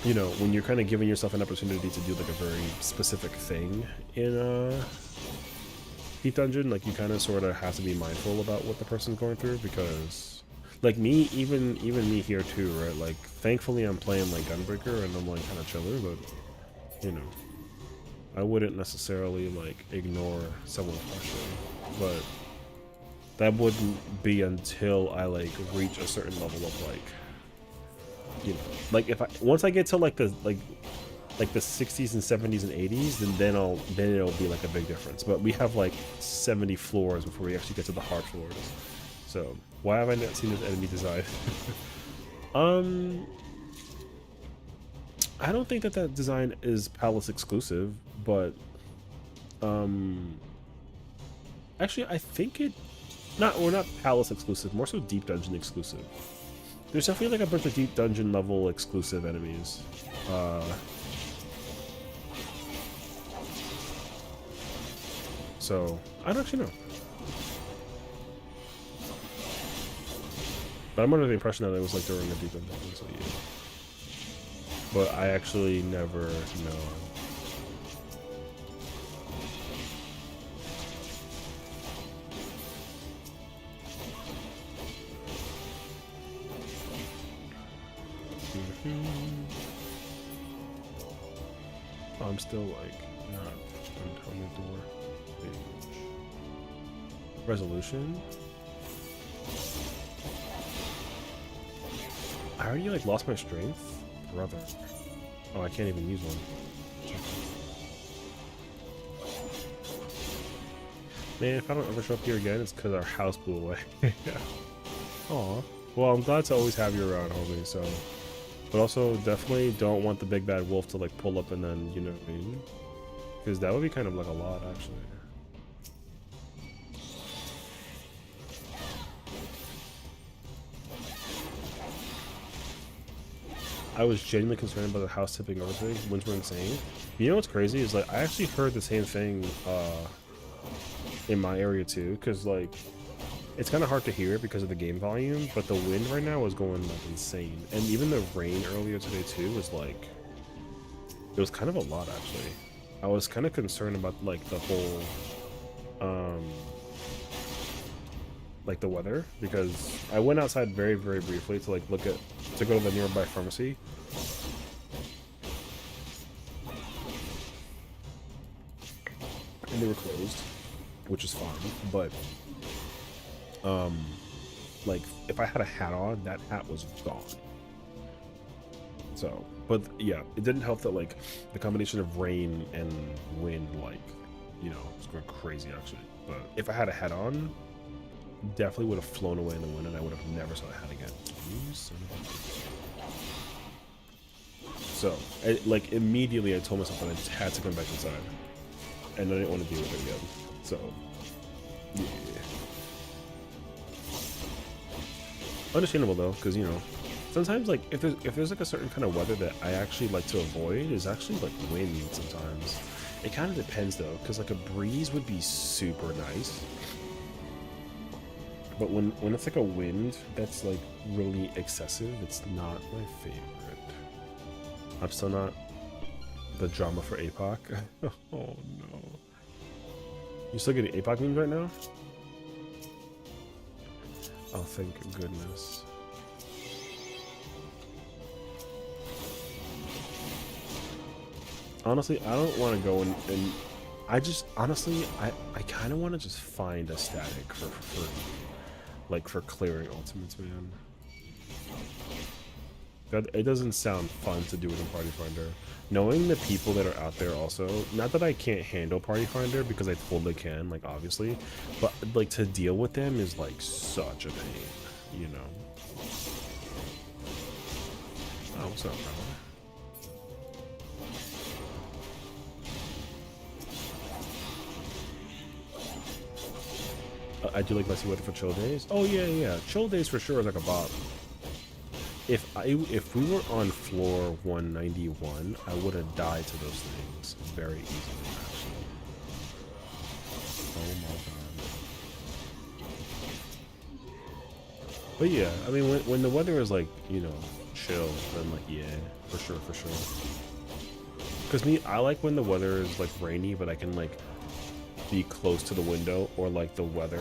you know, when you're kind of giving yourself an opportunity to do like a very specific thing in Deep Dungeon, like you kind of sort of have to be mindful about what the person's going through, because like me, even me here too, right? Like thankfully I'm playing like Gunbreaker and I'm like kind of chiller, but you know, I wouldn't necessarily like ignore someone's question, but that wouldn't be until I like reach a certain level of like, you know, like if once I get to like the 60s and 70s and 80s, then it'll be like a big difference. But we have like 70 floors before we actually get to the hard floors. So why have I not seen this enemy design? I don't think that design is Palace exclusive, but actually I think it not Palace exclusive, more so Deep Dungeon exclusive. There's definitely like a bunch of Deep Dungeon level exclusive enemies. So I don't actually know. But I'm under the impression that it was like during a Deep Dungeon, so yeah. But I actually never know. Oh, I'm still like not on the door page. Resolution. I already like lost my strength, brother. Oh, I can't even use one. Man, if I don't ever show up here again, it's because our house blew away. Aw. Well, I'm glad to always have you around, homie. So, but also definitely don't want the big bad wolf to like pull up and then, you know what I mean? Because that would be kind of like a lot, actually. I was genuinely concerned about the house tipping over today. Winds were insane. You know what's crazy is like I actually heard the same thing in my area too, because like it's kind of hard to hear it because of the game volume, but the wind right now was going like insane, and even the rain earlier today too was like, it was kind of a lot actually. I was kind of concerned about like the whole like the weather, because I went outside very briefly to like go to the nearby pharmacy, and they were closed, which is fine, but like if I had a hat on, that hat was gone. So, but yeah, it didn't help that like the combination of rain and wind, like, you know, it's going crazy actually. But if I had a hat on, definitely would have flown away in the wind, and I would have never saw the hat again. So, like immediately I told myself that I just had to come back inside, and I didn't want to deal with it again. So, yeah. Understandable though, because you know, sometimes like if there's like a certain kind of weather that I actually like to avoid is actually like wind sometimes. It kind of depends though, because like a breeze would be super nice. But when it's like a wind that's like really excessive, it's not my favorite. I'm still not the drama for APOC. Oh no. You still getting APOC memes right now? Oh, thank goodness. Honestly, I don't want to go and I just honestly I kind of want to just find a static for like for clearing ultimates, man. That it doesn't sound fun to do it in Party Finder. Knowing the people that are out there also, not that I can't handle Party Finder because I totally can, like obviously, but like to deal with them is like such a pain, you know. Oh, what's up, bro? I do like messy weather for chill days. Oh yeah, yeah, chill days for sure is like a bop. If we were on floor 191, I would have died to those things very easily. Actually. Oh my god. But yeah, I mean, when the weather is like, you know, chill, then like yeah, for sure, for sure. Because me, I like when the weather is like rainy, but I can like be close to the window or like the weather,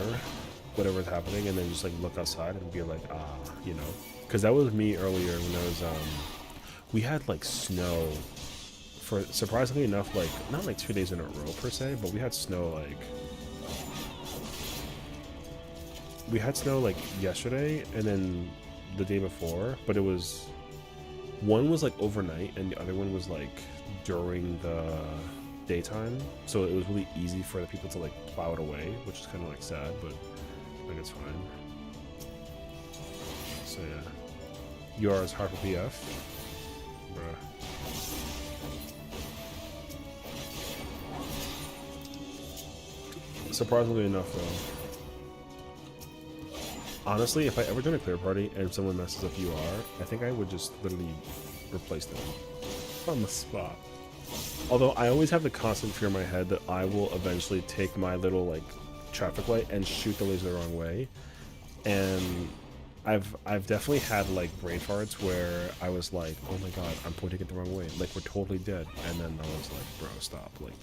whatever's happening, and then just like look outside and be like, ah, you know. Because that was me earlier when I was we had like snow for surprisingly enough, like not like 2 days in a row per se, but we had snow like yesterday and then the day before, but it was one was like overnight and the other one was like during the daytime, so it was really easy for the people to like plow it away, which is kind of like sad, but like it's fine. So yeah, yours hard for PF, bruh. Surprisingly enough, though, honestly, if I ever join a clear party and someone messes up UR, I think I would just literally replace them on the spot. Although I always have the constant fear in my head that I will eventually take my little like traffic light and shoot the laser the wrong way, and I've definitely had like brain farts where I was like, oh my god, I'm pointing it the wrong way, like we're totally dead, and then I was like, bro, stop, like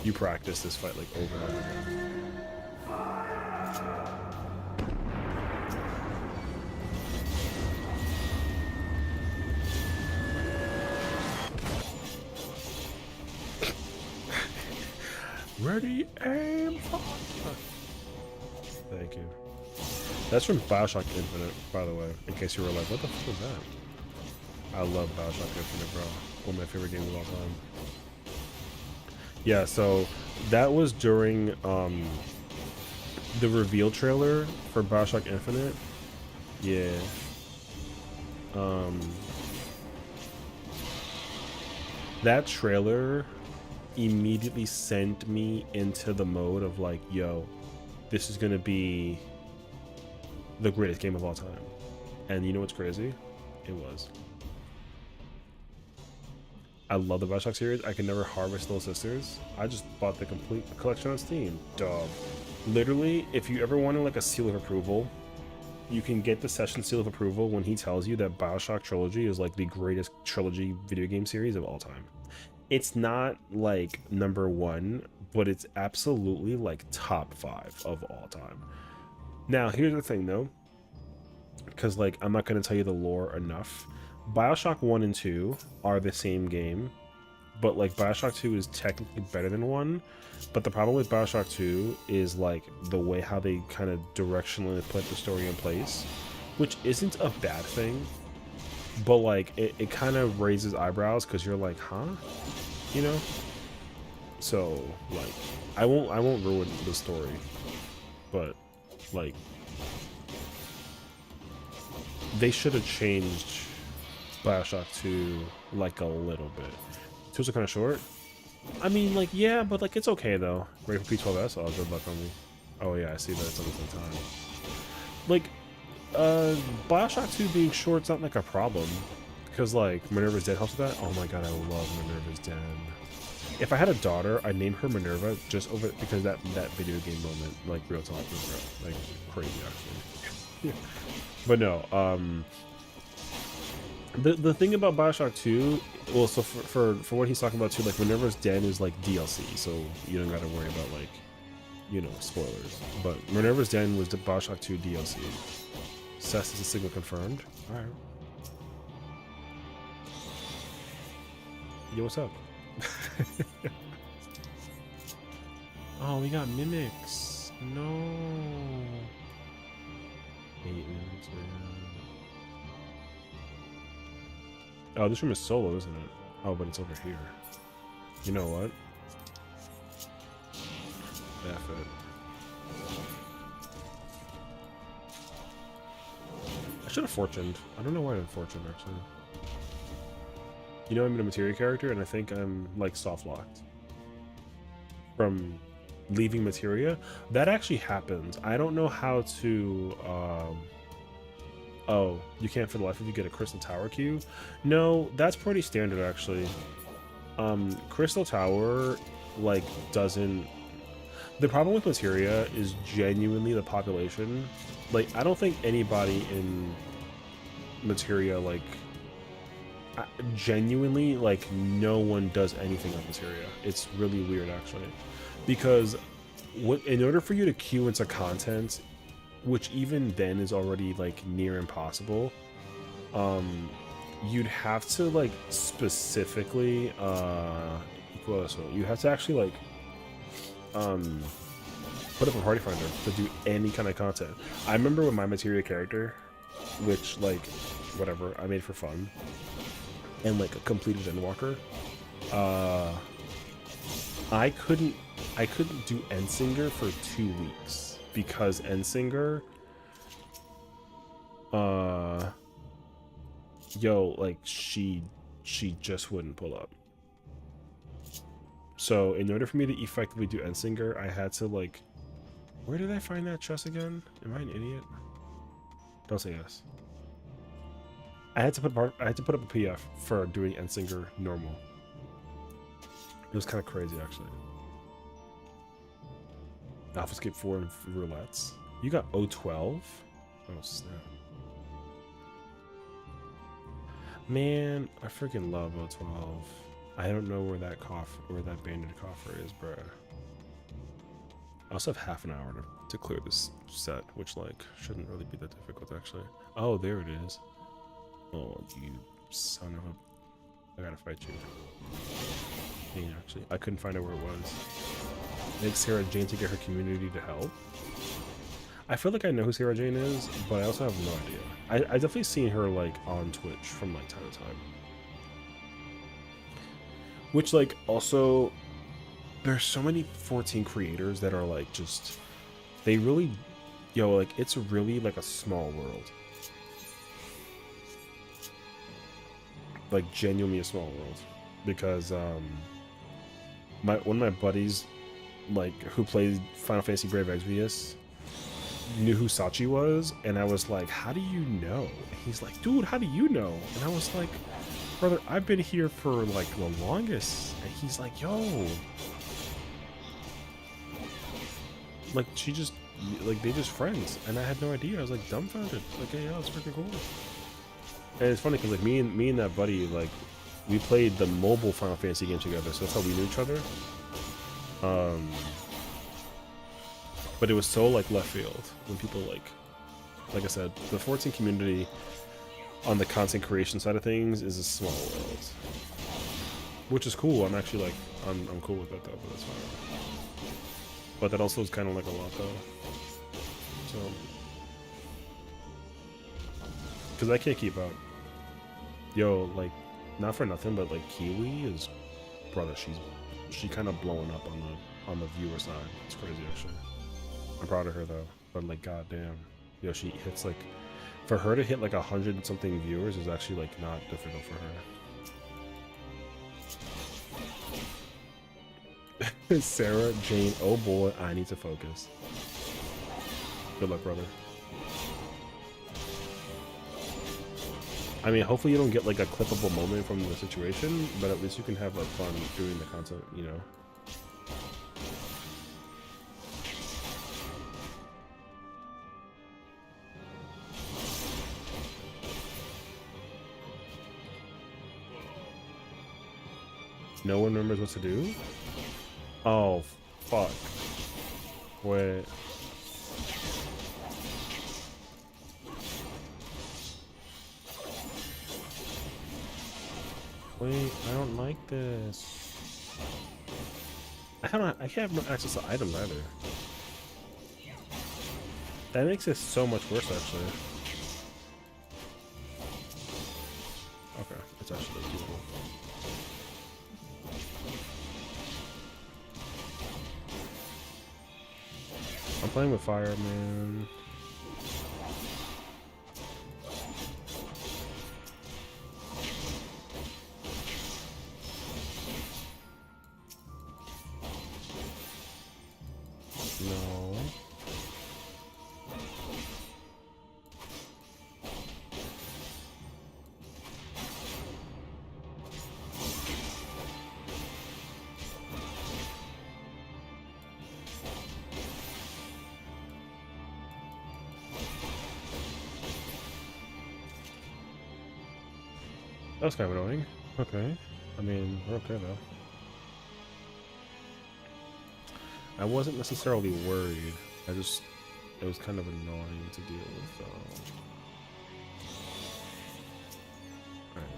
you practice this fight like over and over again. Ready, aim, fire. Thank you. That's from Bioshock Infinite, by the way, in case you were like, what the fuck was that? I love Bioshock Infinite, bro. One of my favorite games of all time. Yeah, so that was during the reveal trailer for Bioshock Infinite. Yeah. That trailer immediately sent me into the mode of like, yo, this is gonna be the greatest game of all time. And you know what's crazy? It was. I love the Bioshock series. I can never harvest Little Sisters. I just bought the complete collection on Steam. Dog. Literally, if you ever wanted like a seal of approval, you can get the Session seal of approval when he tells you that Bioshock Trilogy is like the greatest trilogy video game series of all time. It's not like #1, but it's absolutely like top 5 of all time. Now, here's the thing though, because like I'm not going to tell you the lore enough. Bioshock 1 and 2 are the same game, but like Bioshock 2 is technically better than 1. But the problem with Bioshock 2 is like the way how they kind of directionally put the story in place, which isn't a bad thing, but like it kind of raises eyebrows because you're like, huh, you know. So like I won't ruin the story, but like they should have changed Bioshock 2 like a little bit. 2's kind of short. I mean, like, yeah, but like it's okay though. Ready for P12S? Oh, good luck on me. Oh yeah, I see that it's on the same time. Like, Bioshock 2 being short's not like a problem, because like Minerva's Den helps with that. Oh my god, I love Minerva's Den. If I had a daughter, I'd name her Minerva just over because that video game moment, like real talk, bro, like crazy actually. Yeah. But no, the thing about Bioshock 2, well, so for what he's talking about too, like Minerva's Den is like DLC, so you don't gotta worry about like, you know, spoilers. But Minerva's Den was the Bioshock 2 DLC. Sesh is a signal confirmed. All right. Yo, what's up? Oh, we got mimics. No. 8 mimics, man. Oh, this room is solo, isn't it? Oh, but it's over here. You know what? F it. I should have fortuned. I don't know why I'm fortuned, actually. You know, I'm in a materia character, and I think I'm, like, soft-locked. From leaving materia. That actually happens. I don't know how to, oh, you can't for the life of you get a Crystal Tower queue? No, that's pretty standard, actually. Crystal Tower, like, doesn't... The problem with materia is genuinely the population. Like, I don't think anybody in materia, like, genuinely, like, no one does anything on materia. It's really weird, actually. Because in order for you to queue into content, which even then is already, like, near impossible, you'd have to, like, specifically, you have to actually, like, put up a party finder to do any kind of content. I remember with my materia character, which, like, whatever, I made for fun, and, like, a completed Endwalker, I couldn't do Endsinger for 2 weeks because Endsinger, like, she just wouldn't pull up. So in order for me to effectively do Endsinger, I had to, like, where did I find that chest again? Am I an idiot? Don't say yes. I had to put up a PF for doing Endsinger normal. It was kind of crazy, actually. Alphascape 4 and roulettes. You got 012? Oh, snap. Man, I freaking love 012. I don't know where that banded coffer is, bruh. I also have half an hour to clear this set, which, like, shouldn't really be that difficult, actually. Oh, there it is. Oh, you son of a... I gotta fight you. Yeah, actually, I couldn't find out where it was. Make Sarah Jane to get her community to help. I feel like I know who Sarah Jane is, but I also have no idea. I definitely seen her, like, on Twitch from, like, time to time. Which, like, also, there's so many 14 creators that are, like, just, they really, like, it's really, like, a small world. Like, genuinely a small world. Because, one of my buddies, like, who played Final Fantasy Brave Exvius, knew who Sachi was, and I was like, how do you know? And he's like, dude, how do you know? And I was like, brother, I've been here for, like, the longest. And he's like, yo, like, she just, like, they just friends. And I had no idea. I was like dumbfounded. Like, hey, yeah, it's freaking cool. And it's funny because, like, me and that buddy, like, we played the mobile Final Fantasy game together, so that's how we knew each other. But it was so, like, left field when people, like I said, the 14 community on the content creation side of things is a small world, which is cool. I'm actually, like, I'm cool with that though, but that's fine. But that also is kind of like a lot though, so because I can't keep up. Yo, like, not for nothing, but, like, Kiwi is, brother, she kind of blowing up on the viewer side. It's crazy, actually. I'm proud of her though, but, like, goddamn, yo, she hits, like, for her to hit, like, 100 and something viewers is actually, like, not difficult for her. Sarah Jane, oh boy, I need to focus. Good luck, brother. I mean, hopefully you don't get like a clippable moment from the situation, but at least you can have like fun doing the content, you know. No one remembers what to do? Oh, fuck. Wait. Wait, I don't like this. I can't have no access to items either. That makes it so much worse, actually. Okay, it's actually doable. I'm playing with fire, man. No. That was kind of annoying. Okay. I mean, we're okay though. I wasn't necessarily worried. It was kind of annoying to deal with though. Alright.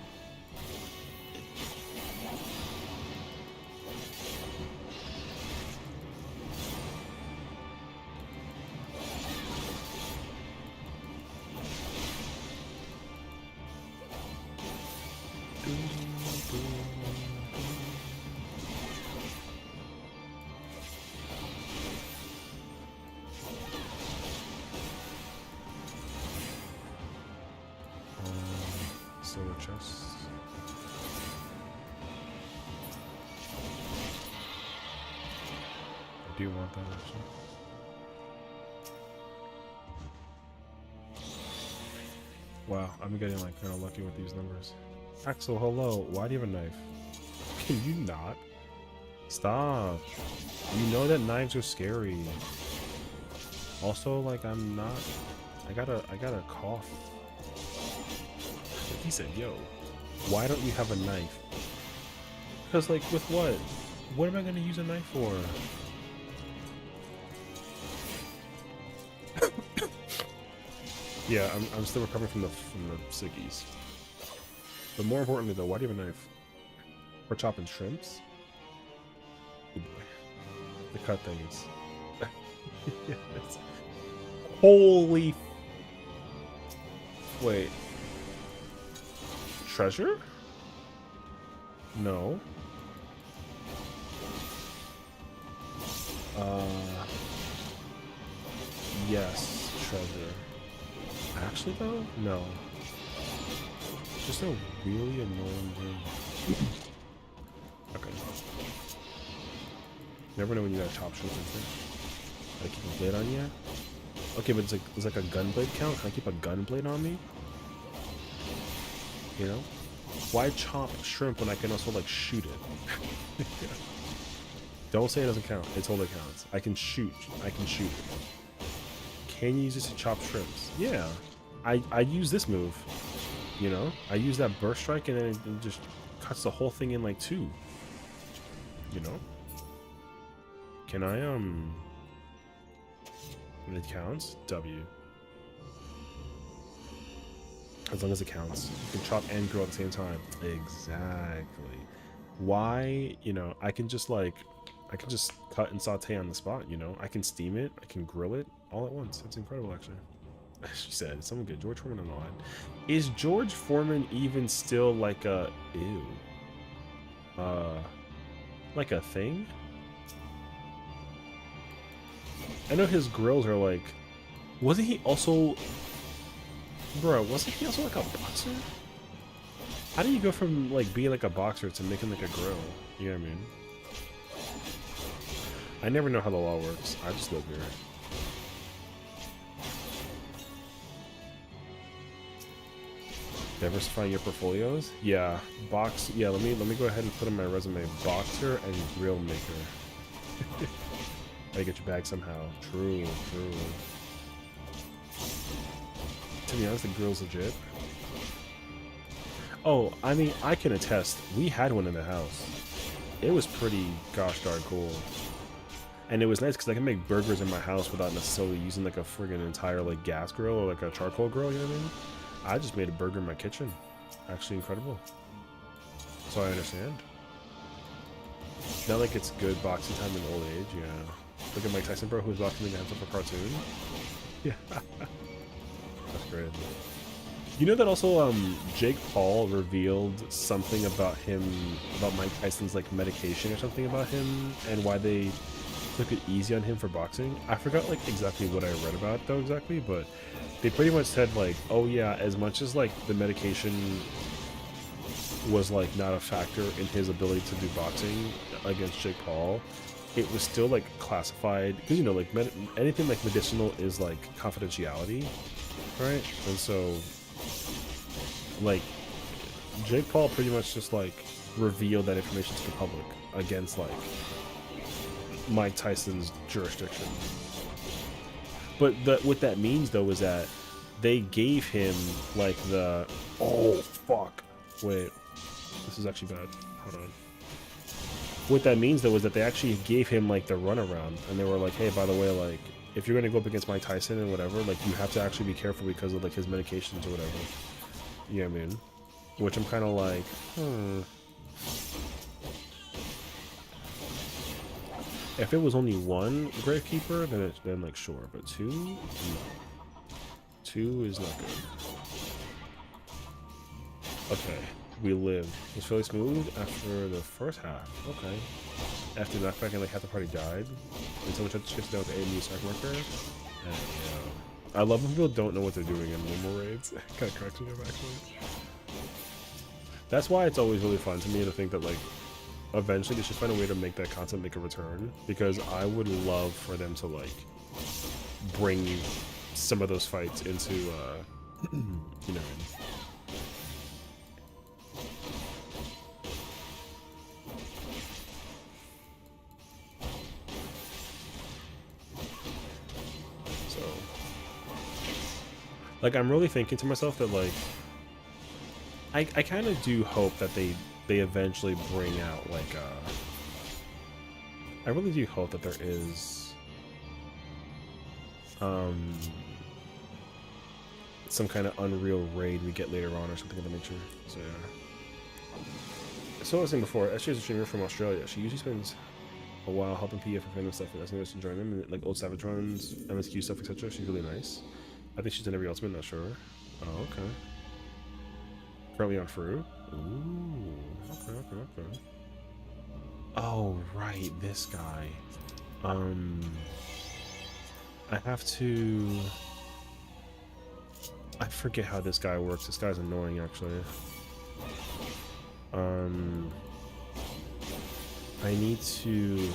Silver chest. I do want that actually. Wow, I'm getting like kind of lucky with these numbers. Axel, hello. Why do you have a knife? Can you not? Stop. You know that knives are scary. Also, like I'm not. I got a cough. He said, yo, why don't you have a knife? Because, like, with what? What am I going to use a knife for? Yeah, I'm still recovering from the sickies. But more importantly, though, why do you have a knife? For chopping shrimps? Oh boy. To cut things. Yes. Holy... Wait. Treasure? No. Yes, treasure. Actually, though? No. Just a really annoying room. Okay. Never know when you gotta chop shrimp and thing. Gotta keep a blade on you? Okay, but it's like a gun blade count? Can I keep a gun blade on me? You know? Why chop shrimp when I can also, like, shoot it? Yeah. Don't say it doesn't count. It totally counts. I can shoot. I can shoot it. Can you use this to chop shrimps? Yeah. I use this move. You know? I use that burst strike and then it just cuts the whole thing in, like, two. You know? Can I, It counts? W. As long as it counts. You can chop and grill at the same time. Exactly. Why, you know, I can just cut and saute on the spot, you know? I can steam it, I can grill it all at once. It's incredible, actually. She said, someone get George Foreman on the line. Is George Foreman even still like a, ew, like a thing? I know his grills are like, wasn't he also, bro, wasn't he also like a boxer? How do you go from like being like a boxer to making like a grill? You know what I mean? I never know how the law works. I just live here. Diversify your portfolios. Yeah, box. Yeah, let me go ahead and put in my resume: boxer and grill maker. Gotta get your bag somehow. True, true. To be honest, the grill's legit. Oh, I mean, I can attest. We had one in the house. It was pretty gosh darn cool. And it was nice because I can make burgers in my house without necessarily using like a friggin' entire like gas grill or like a charcoal grill, you know what I mean? I just made a burger in my kitchen. Actually incredible. So I understand. Not like it's good boxing time in old age, yeah. Look at Mike Tyson, bro, who's boxing the hands up a cartoon. Yeah. That's great. You know that also Jake Paul revealed something about him, about Mike Tyson's like medication or something about him and why they took it easy on him for boxing. I forgot like exactly what I read about though exactly, but they pretty much said like, oh yeah, as much as like the medication was like not a factor in his ability to do boxing against Jake Paul, it was still like classified because you know like anything like medicinal is like confidentiality, right? And so like Jake Paul pretty much just like revealed that information to the public against like Mike Tyson's jurisdiction. But what that means though is that they gave him like the fuck. Wait. This is actually bad. Hold on. What that means though is that they actually gave him like the runaround and they were like, hey, by the way, like if you're gonna go up against Mike Tyson and whatever, like you have to actually be careful because of like his medications or whatever. You know what I mean? Which I'm kinda like, If it was only one gravekeeper, then like sure, but two? No. Two is not good. Okay, we lived. It was fairly smooth after the first half. Okay. After knockback and like half the party died. Until we tried to chase down with the AMU sack marker. And yeah. I love when people don't know what they're doing in normal raids. Kinda cracks me up actually. That's why it's always really fun to me to think that like eventually they should find a way to make that content make a return, because I would love for them to like bring some of those fights into you know. So like I'm really thinking to myself that like I kind of do hope that they eventually bring out like I really do hope that there is some kind of Unreal raid we get later on or something of the nature. So yeah. So I was saying before, SJ is a streamer from Australia. She usually spends a while helping PF and fandom stuff, and I think to join them and like old Savage runs, MSQ stuff, etc. She's really nice. I think she's in every ultimate, not sure. Oh, okay. Currently on Fruit. Ooh, okay. Oh, right, this guy. I have to... I forget how this guy works. This guy's annoying, actually. I need to...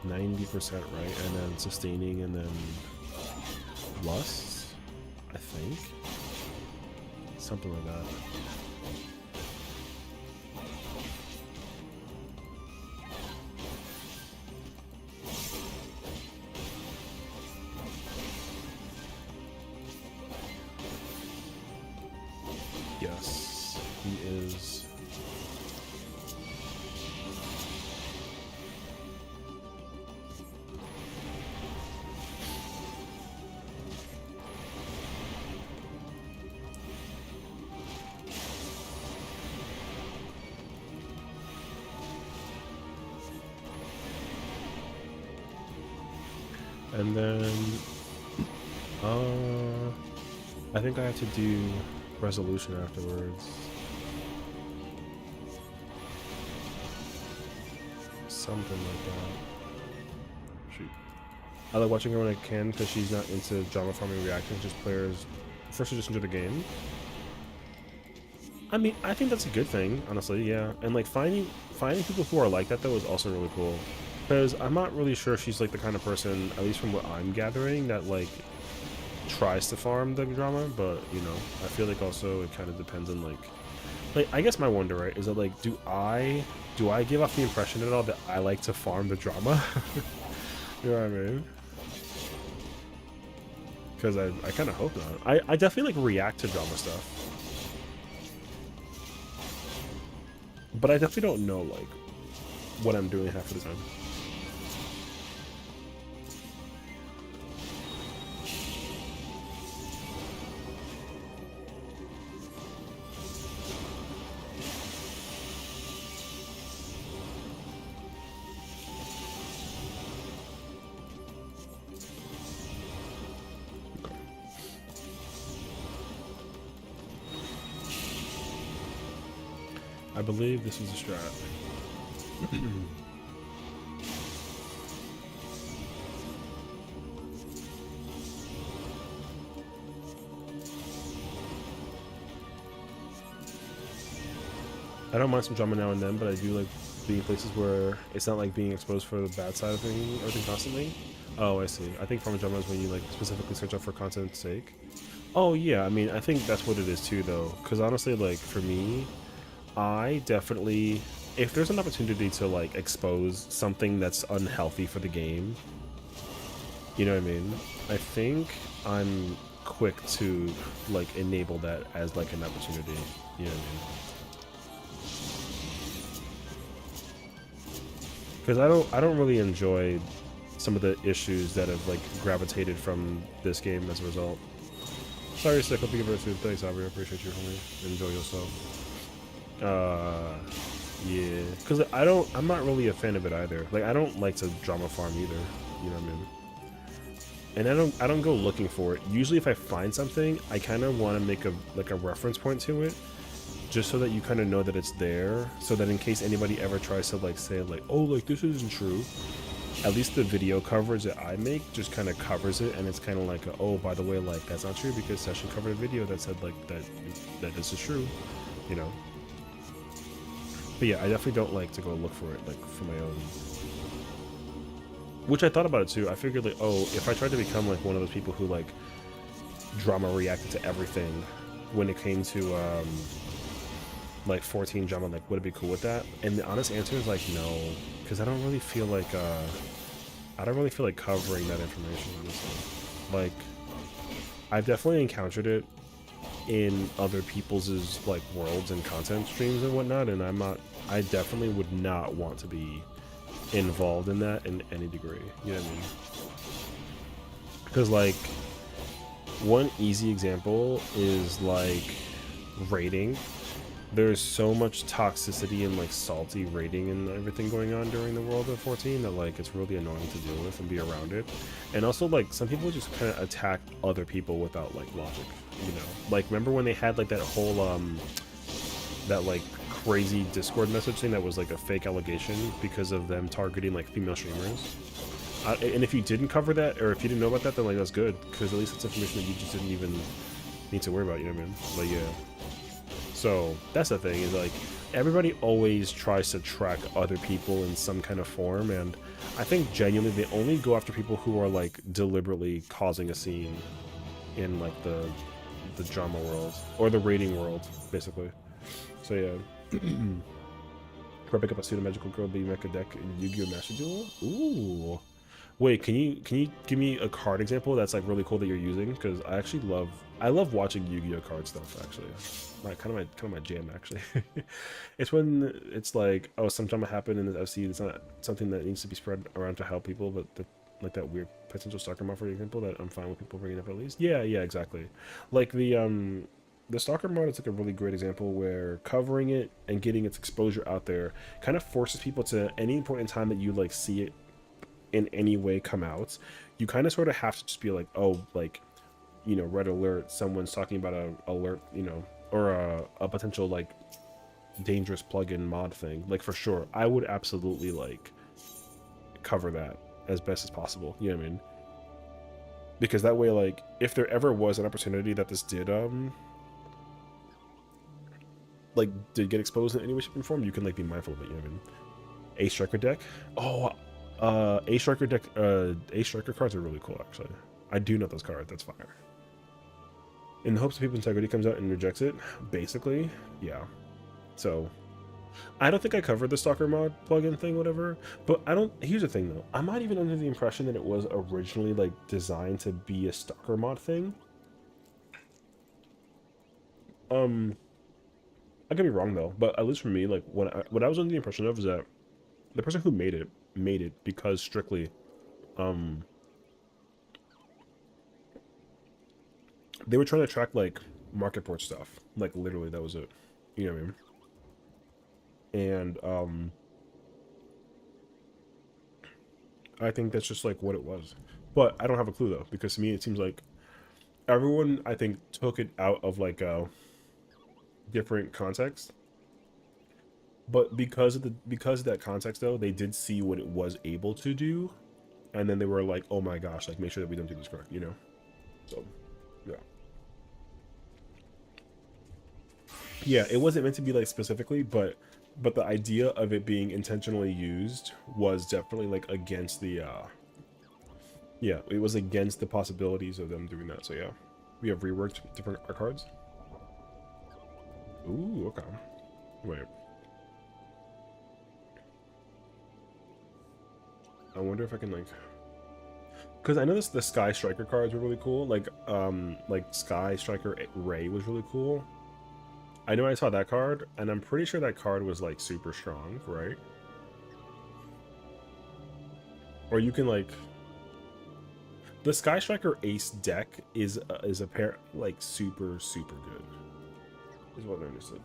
90% right, and then sustaining, and then lust, I think. Something like that. Yes, he is. And then, I think I have to do resolution afterwards. Something like that. Shoot. I like watching her when I can because she's not into drama farming reactions, just players first just enjoy the game. I mean, I think that's a good thing, honestly, yeah. And like finding people who are like that though is also really cool. Because I'm not really sure she's like the kind of person, at least from what I'm gathering, that like tries to farm the drama, but you know, I feel like also it kind of depends on like I guess my wonder, right, is that like do I give off the impression at all that I like to farm the drama? You know what I mean? Because I kind of hope not. I definitely like react to drama stuff, but I definitely don't know like what I'm doing half of the time. I believe this is a strat. I don't mind some drama now and then, but I do like being in places where it's not like being exposed for the bad side of everything constantly. Oh, I see. I think farm drama is when you like specifically search out for content's sake. Oh yeah, I mean, I think that's what it is too, though. Because honestly, like for me, I definitely, if there's an opportunity to like expose something that's unhealthy for the game, you know what I mean? I think I'm quick to like enable that as like an opportunity. You know what I mean? Because I don't really enjoy some of the issues that have like gravitated from this game as a result. Sorry, Sick. Hope you give it to. Thanks, Aubrey. I appreciate you, homie. Enjoy yourself. Yeah. Because I'm not really a fan of it either. Like, I don't like to drama farm either. You know what I mean? And I don't go looking for it. Usually, if I find something, I kind of want to make a reference point to it, just so that you kind of know that it's there, so that in case anybody ever tries to like say like, oh, like this isn't true, at least the video coverage that I make just kind of covers it, and it's kind of like, oh, by the way, like that's not true because Session covered a video that said like that this is true, you know. But yeah, I definitely don't like to go look for it like for my own. Which I thought about it too. I figured like, oh, if I tried to become like one of those people who like drama reacted to everything when it came to like 14 drama, like would it be cool with that? And the honest answer is like no, because I don't really feel like covering that information, honestly. Like I've definitely encountered it in other people's like worlds and content streams and whatnot, and I definitely would not want to be involved in that in any degree, you know what I mean? Because like one easy example is like rating. There's so much toxicity and like salty rating and everything going on during the world of 14 that like it's really annoying to deal with and be around it. And also like some people just kind of attack other people without like logic, you know? Like remember when they had like that whole that like crazy Discord message thing that was like a fake allegation because of them targeting like female streamers? And if you didn't cover that, or if you didn't know about that, then like that's good, because at least it's information that you just didn't even need to worry about, you know what I mean? But yeah. So that's the thing, is like everybody always tries to track other people in some kind of form, and I think genuinely they only go after people who are like deliberately causing a scene in like the drama world or the rating world, basically. So yeah. Or pick up a pseudo magical girl, be mecha deck in Yu-Gi-Oh! Master Duel. Ooh. Wait, can you give me a card example that's like really cool that you're using? Because I love watching Yu-Gi-Oh! Card stuff, actually. Kind of my jam, actually. It's when it's like, oh, some drama happened in the FC. It's not something that needs to be spread around to help people, but like that weird potential stalker mod, for example, that I'm fine with people bringing up at least. Yeah, exactly. Like the stalker mod is like a really great example where covering it and getting its exposure out there kind of forces people to, any point in time that you like see it in any way come out, you kind of sort of have to just be like, oh, like, you know, red alert, someone's talking about a alert, you know, or a potential like dangerous plugin mod thing. Like for sure, I would absolutely like cover that as best as possible, you know what I mean? Because that way, like, if there ever was an opportunity that this did get exposed in any way, shape, and form, you can like be mindful of it, you know what I mean? A striker deck. Oh, A striker deck. A striker cards are really cool, actually. I do know those cards. That's fire. in the hopes that people's integrity comes out and rejects it. Basically, yeah. So I don't think I covered the stalker mod plugin thing, whatever. But I don't. Here's the thing though. I'm not even under the impression that it was originally like designed to be a stalker mod thing. I could be wrong though, but at least for me, like what I was under the impression of is that the person who made it because strictly, um, they were trying to track like market port stuff. Like literally, that was it. You know what I mean? And I think that's just like what it was. But I don't have a clue though, because to me it seems like everyone I think took it out of like a different context. But because of that context though, they did see what it was able to do, and then they were like, "Oh my gosh, like make sure that we don't do this correct," you know? So, yeah. Yeah, it wasn't meant to be like specifically, but the idea of it being intentionally used was definitely like against the yeah, it was against the possibilities of them doing that. So yeah. We have reworked different art cards. Ooh, okay. Wait. I wonder if I can like, because I know the Sky Striker cards were really cool. Like Sky Striker Ray was really cool. I know I saw that card, and I'm pretty sure that card was like super strong, right? Or you can like, the Sky Striker Ace deck is a pair like super good. Is what I understood.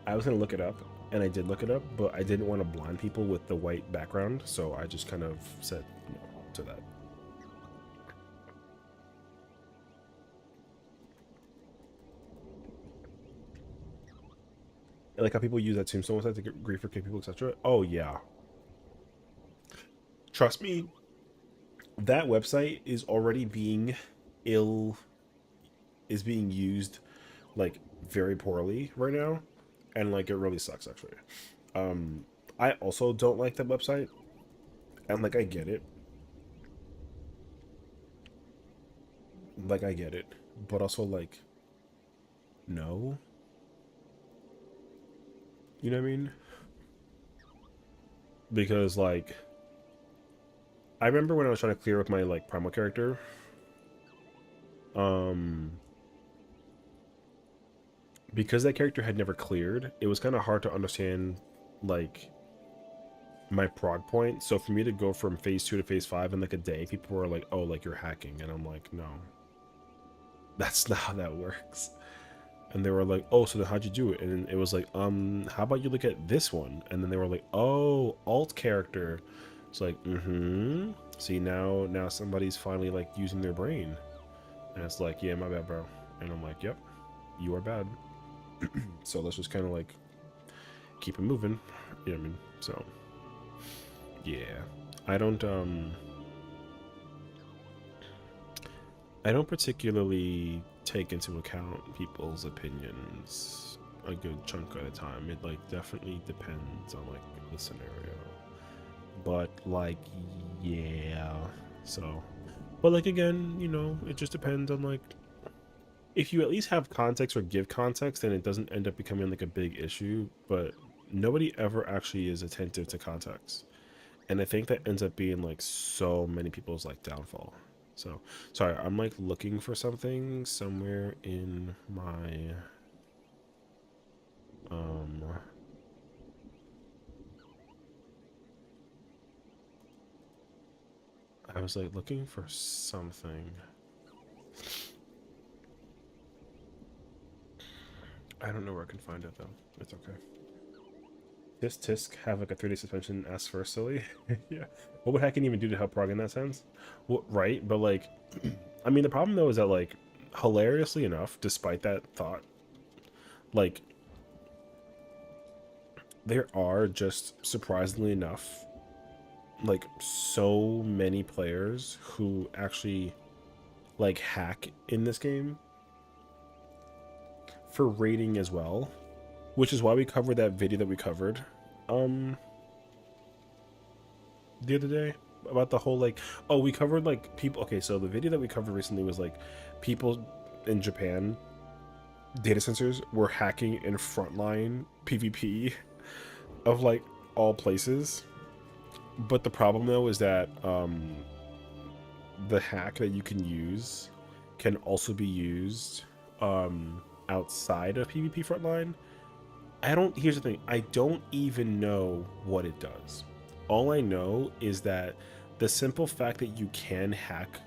I was gonna look it up, and I did look it up, but I didn't want to blind people with the white background, so I just kind of said no to that. Like how people use that tombstone website to get grief for people, etc. Oh yeah, trust me, that website is already being ill is being used like very poorly right now, and like it really sucks actually. I also don't like that website, and like I get it, but also like no, you know what I mean? Because like I remember when I was trying to clear with my like primal character, um because that character had never cleared, it was kind of hard to understand like my prog point. So for me to go from phase 2 to phase 5 in like a day, people were like, "Oh, like you're hacking," and I'm like, "No, that's not how that works." And they were like, "Oh, so then how'd you do it?" And it was like, how about you look at this one?" And then they were like, "Oh, alt character." It's like, mm-hmm. See, now somebody's finally like using their brain, and it's like, "Yeah, my bad, bro." And I'm like, "Yep, you are bad." So let's just kind of like keep it moving. You know what I mean? So yeah, I don't I don't particularly take into account people's opinions a good chunk of the time. It like definitely depends on like the scenario. But like yeah. So but like again, you know, it just depends on like if you at least have context or give context, then it doesn't end up becoming like a big issue, but nobody ever actually is attentive to context. And I think that ends up being like so many people's like downfall. So sorry, I'm like looking for something somewhere in my um I was like looking for something. I don't know where I can find it though. It's okay. Does Tisk have like a 3-day suspension? Ask first, silly. Yeah. What would hacking even do to help prog in that sense? Well, right, but like, I mean, the problem though is that like, hilariously enough, despite that thought, like, there are just surprisingly enough, like, so many players who actually like hack in this game for raiding as well, which is why we covered that video that we covered. Um, the other day about the whole like, oh, we covered like people. Okay, so the video that we covered recently was like people in Japan, data centers were hacking in frontline PvP of like all places. But the problem though is that the hack that you can use can also be used outside of PvP frontline. Here's the thing, I don't even know what it does. All I know is that the simple fact that you can hack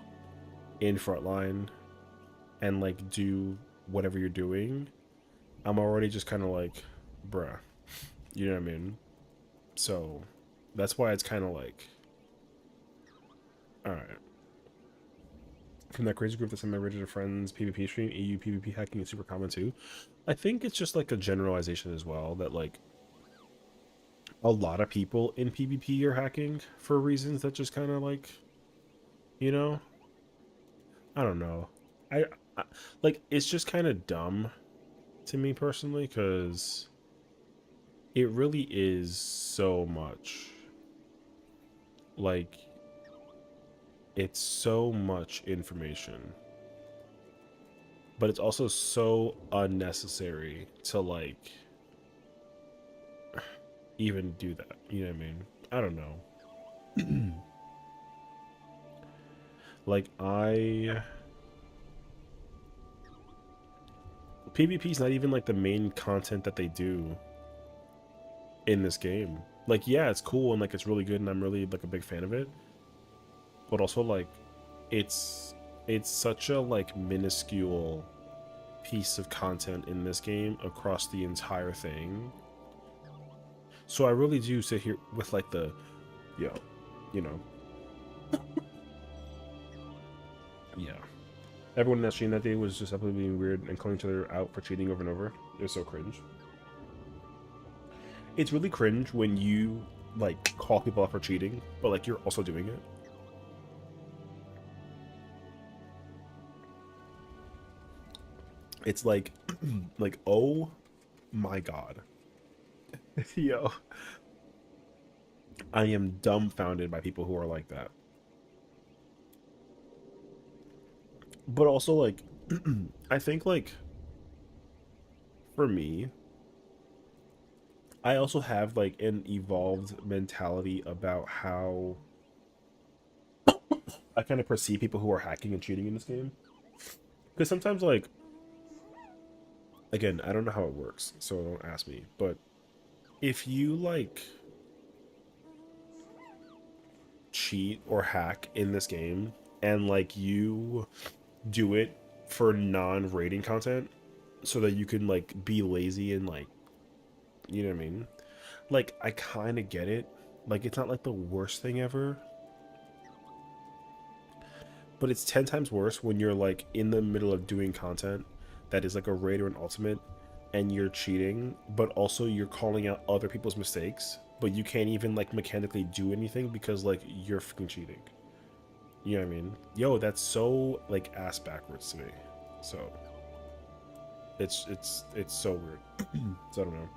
in frontline and like do whatever you're doing, I'm already just kind of like, bruh, you know what I mean? So that's why it's kind of like, all right. From that crazy group that's in my Reddit friends PvP stream, EU PvP hacking is super common too. I think it's just like a generalization as well that like a lot of people in PvP are hacking for reasons that just kind of like, you know, I don't know. I, I like it's just kind of dumb to me personally because it really is so much. Like it's so much information, but it's also so unnecessary to like even do that. You know what I mean? I don't know. Like PvP is not even like the main content that they do in this game. Like yeah, it's cool and like it's really good and I'm really like a big fan of it. But also like it's such a like minuscule piece of content in this game across the entire thing. So I really do sit here with like the yo, you know. Yeah. Everyone in that stream that day was just absolutely being weird and calling each other out for cheating over and over. It was so cringe. It's really cringe when you like call people out for cheating, but like you're also doing it. It's like like oh my god. Yo. I am dumbfounded by people who are like that. But also like I think like for me, I also have like an evolved mentality about how I kind of perceive people who are hacking and cheating in this game. Because sometimes like again, I don't know how it works, so don't ask me, but if you like cheat or hack in this game and like you do it for non-rating content so that you can like be lazy and like you know what I mean? Like I kind of get it. Like it's not like the worst thing ever, but it's 10 times worse when you're like in the middle of doing content that is like a raid or an ultimate and you're cheating, but also you're calling out other people's mistakes, but you can't even like mechanically do anything because like you're freaking cheating. You know what I mean? Yo, that's so like ass backwards to me. So it's so weird. So I don't know.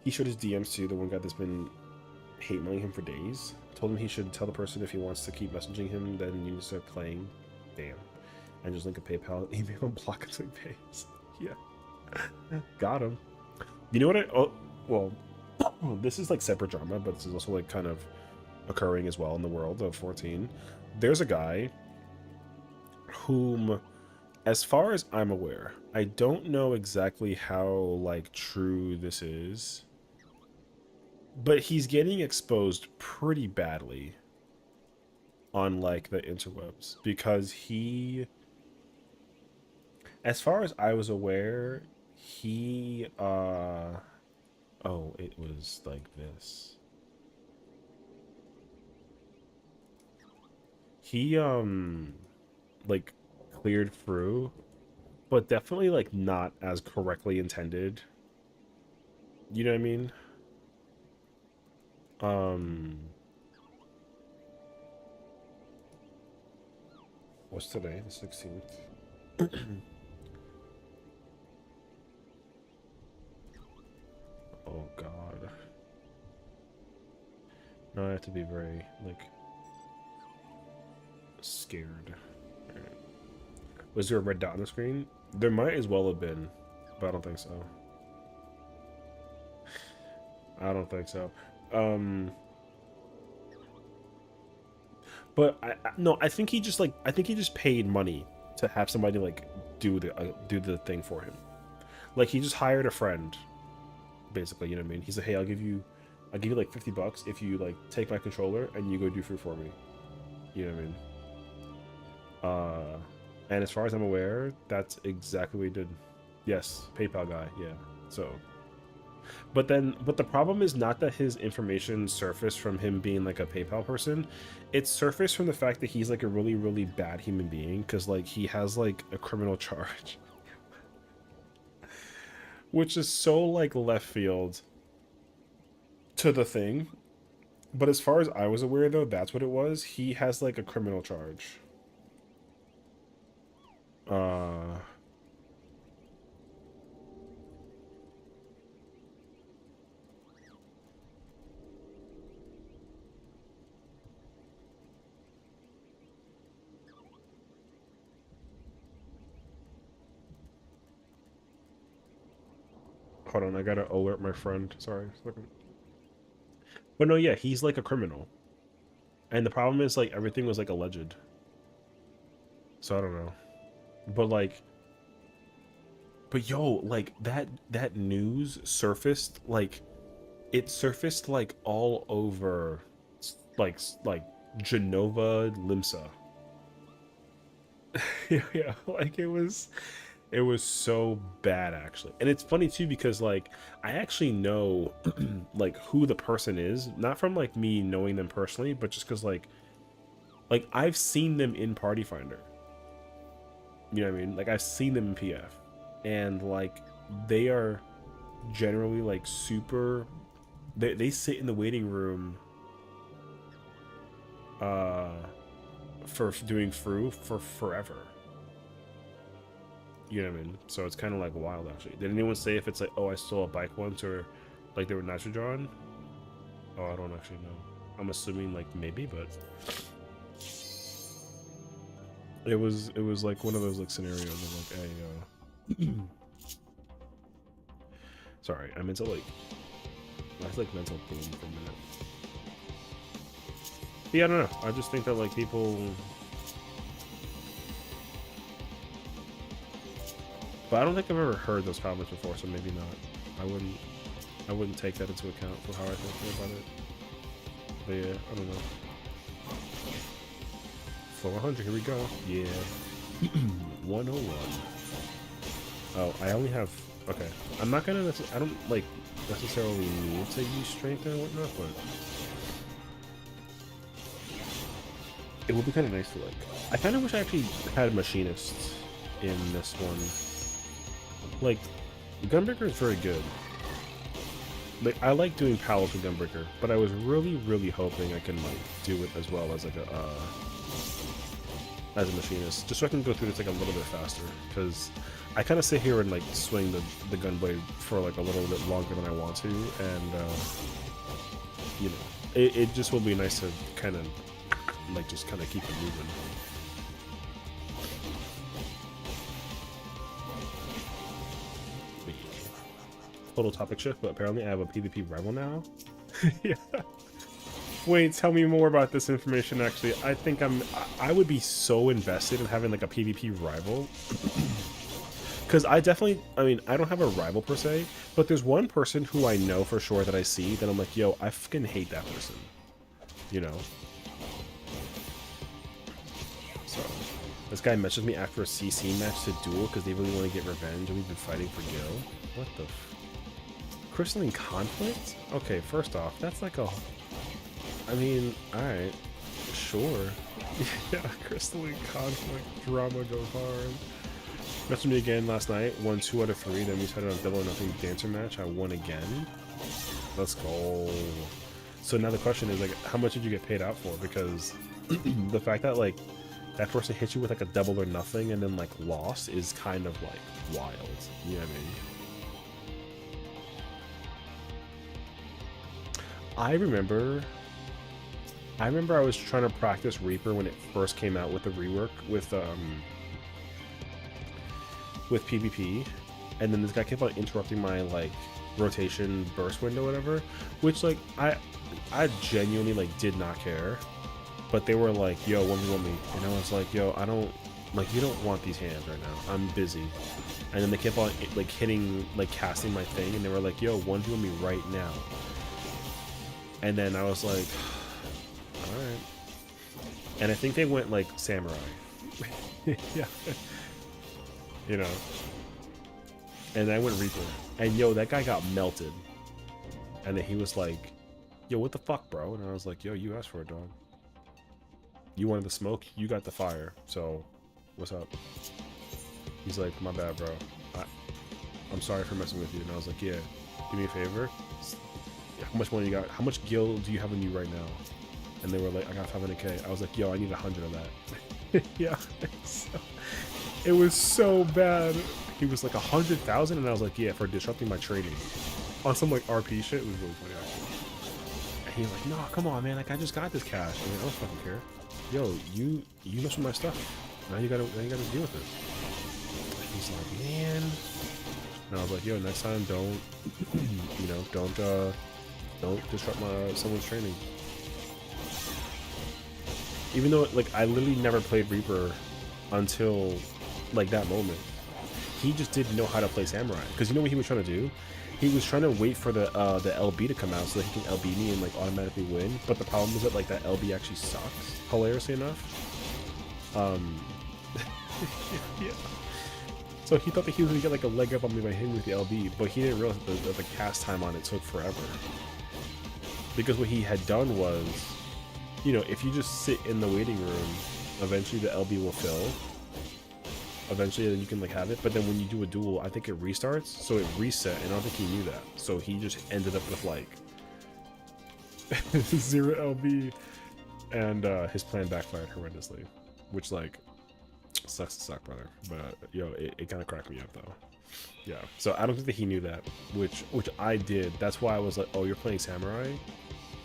He showed his DMs to the one guy that's been hate mailing him for days. Told him he should tell the person if he wants to keep messaging him, then you need to start playing. Damn. And just link a PayPal, email, and block until he pays. Yeah. Got him. You know what well, this is like separate drama, but this is also like kind of occurring as well in the world of 14. There's a guy whom, as far as I'm aware, I don't know exactly how like true this is, but he's getting exposed pretty badly on like the interwebs because he, as far as I was aware, he oh, it was like this. He like cleared through, but definitely like not as correctly intended. You know what I mean? Um what's today? The 16th. Oh god. No, I have to be very like scared. Right. Was there a red dot on the screen? There might as well have been, but I don't think so. I don't think so. But no, I think he just I think he just paid money to have somebody like do the thing for him. Like he just hired a friend, basically. You know what I mean? He's like, hey, I'll give you like $50 if you like take my controller and you go do food for me. You know what I mean? And as far as I'm aware, that's exactly what he did. Yes, PayPal guy. Yeah. So. But the problem is not that his information surfaced from him being like a PayPal person. It surfaced from the fact that he's like a really, really bad human being because like he has like a criminal charge, which is so like left field to the thing. But as far as I was aware, though, that's what it was. He has like a criminal charge. Hold on, I gotta alert my friend. Sorry. But no, yeah, he's like a criminal. And the problem is like everything was like alleged. So I don't know. But like but yo, like that news surfaced like it surfaced like all over like Genova, Limsa. Yeah, like it was so bad actually. And it's funny too because like I actually know like who the person is, not from like me knowing them personally, but just because like I've seen them in Party Finder. You know what I mean? Like I've seen them in PF. And like they are generally like super they sit in the waiting room for doing Fru for forever. You know what I mean? So it's kind of like wild, actually. Did anyone say if it's like, oh, I stole a bike once, or like they were nitrogen? Oh, I don't actually know. I'm assuming like maybe, but it was like one of those like scenarios of like a. Sorry, I meant to like. That's like mental boom for a minute. But yeah, I don't know. I just think that like people. But I don't think I've ever heard those comments before, so maybe not. I wouldn't take that into account for how I feel about it. But yeah, I don't know. Floor 100, here we go. Yeah. 101. Oh, I only have... Okay. I'm not gonna... I don't, like, necessarily need to use strength and whatnot, but... It would be kind of nice to, like... I kind of wish I actually had machinists in this one. Like, Gunbreaker is very good. Like, I like doing Palace with Gunbreaker, but I was really, really hoping I can, like, do it as well as, like, as a machinist, just so I can go through this, like, a little bit faster, because I kind of sit here and, like, swing the gunblade for, like, a little bit longer than I want to, and, you know, it just will be nice to kind of, like, just kind of keep it moving. Total topic shift, but apparently I have a PvP rival now. Yeah. Wait, tell me more about this information. Actually, I think I would be so invested in having like a PvP rival. Because I mean, I don't have a rival per se, but there's one person who I know for sure that I see that I'm like, yo, I fucking hate that person. You know? So, this guy messaged me after a CC match to duel because they really want to get revenge and we've been fighting for Gil. What the f... Crystalline conflict? Okay, first off, that's like a... I mean, alright. Sure. Yeah, crystalline conflict. Drama goes hard. Messaged me again last night. Won 2 out of 3. Then we started on a double or nothing dancer match. I won again. Let's go. So now the question is, like, how much did you get paid out for? Because the fact that, like, that person hit you with, like, a double or nothing and then, like, lost is kind of, like, wild. You know what I mean? I remember I was trying to practice Reaper when it first came out with the rework with with PvP, and then this guy kept on interrupting my like rotation burst window, whatever. Which like I genuinely like did not care, but they were like, "Yo, 1v1 me," and I was like, "Yo, I don't like you don't want these hands right now. I'm busy." And then they kept on like hitting, like casting my thing, and they were like, "Yo, 1v1 me right now." And then I was like, "All right." And I think they went like samurai. Yeah. You know. And I went Reaper. And yo, that guy got melted. And then he was like, "Yo, what the fuck, bro?" And I was like, "Yo, you asked for it, dog. You wanted the smoke, you got the fire. So, what's up?" He's like, "My bad, bro. I'm sorry for messing with you." And I was like, "Yeah, do me a favor. How much money you got? How much gil do you have in you right now?" And they were like, "I got 500k. I was like, "Yo, I need 100 of that." Yeah. So, it was so bad. He was like 100,000, and I was like, "Yeah, for disrupting my trading." On some like RP shit. It was really funny actually. And he was like, "No, come on, man. Like I just got this cash." I mean, I don't fucking care. Yo, you mess with my stuff. Now you gotta deal with it. And he's like, "Man." And I was like, "Yo, next time don't you know, don't disrupt someone's training." Even though like I literally never played Reaper until like that moment. He just didn't know how to play Samurai. Because you know what he was trying to do? He was trying to wait for the LB to come out so that he can LB me and like automatically win. But the problem is that like that LB actually sucks, hilariously enough. Yeah. So he thought that he was gonna get like a leg up on me by hitting with the LB, but he didn't realize that the cast time on it took forever. Because what he had done was, you know, if you just sit in the waiting room, eventually the LB will fill. Eventually, then you can like have it. But then when you do a duel, I think it restarts, so it reset, and I don't think he knew that. So he just ended up with like 0 LB, and his plan backfired horrendously, which like sucks to suck, brother. But yo, it kind of cracked me up though. Yeah. So I don't think that he knew that, which I did. That's why I was like, "Oh, you're playing Samurai?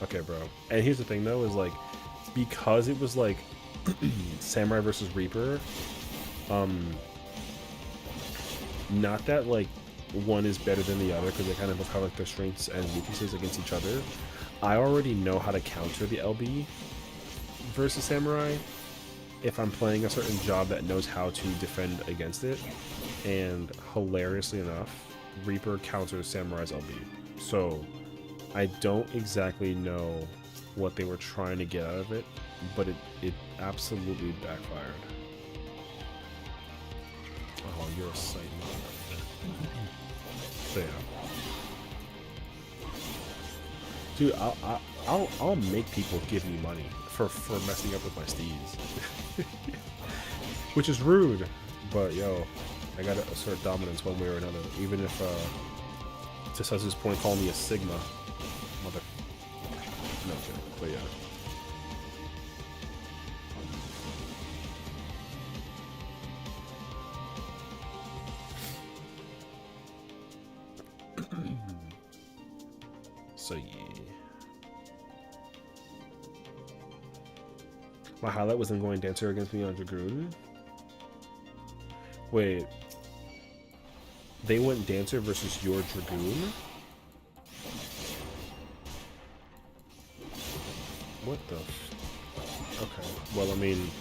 Okay, bro." And here's the thing though, is like because it was like Samurai versus Reaper. Not that like one is better than the other, because they kind of both have like their strengths and weaknesses against each other. I already know how to counter the LB versus Samurai if I'm playing a certain job that knows how to defend against it. And hilariously enough, Reaper counters Samurai's LB. So I don't exactly know what they were trying to get out of it, but it absolutely backfired. Oh, you're a sight. So yeah, dude, I'll make people give me money for messing up with my steeds, which is rude. But yo, I gotta assert dominance one way or another, even if to Sez's point, call me a Sigma, mother. No, okay. But yeah. So yeah, my highlight was them going Dancer against me on Dragoon. Wait, they went Dancer versus your Dragoon? What the okay, well, I mean,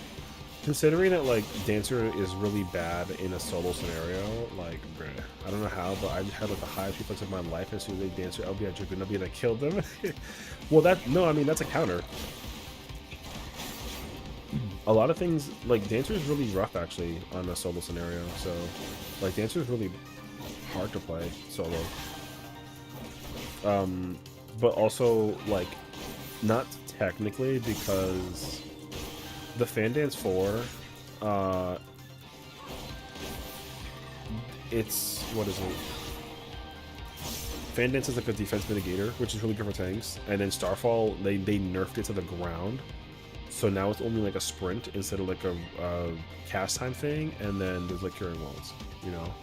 considering that like Dancer is really bad in a solo scenario, like bruh, I don't know how, but I just had like the highest reflex of my life as soon as they Dancer LB at Dragoon LB and I killed them. Well, I mean that's a counter. A lot of things like Dancer is really rough actually on a solo scenario, so like Dancer is really hard to play solo. But also like not technically, because the Fan Dance 4, it's, what is it? Fan Dance is like a defense mitigator, which is really good for tanks. And then Starfall, they nerfed it to the ground. So now it's only like a sprint instead of like a cast time thing. And then there's like curing walls, you know?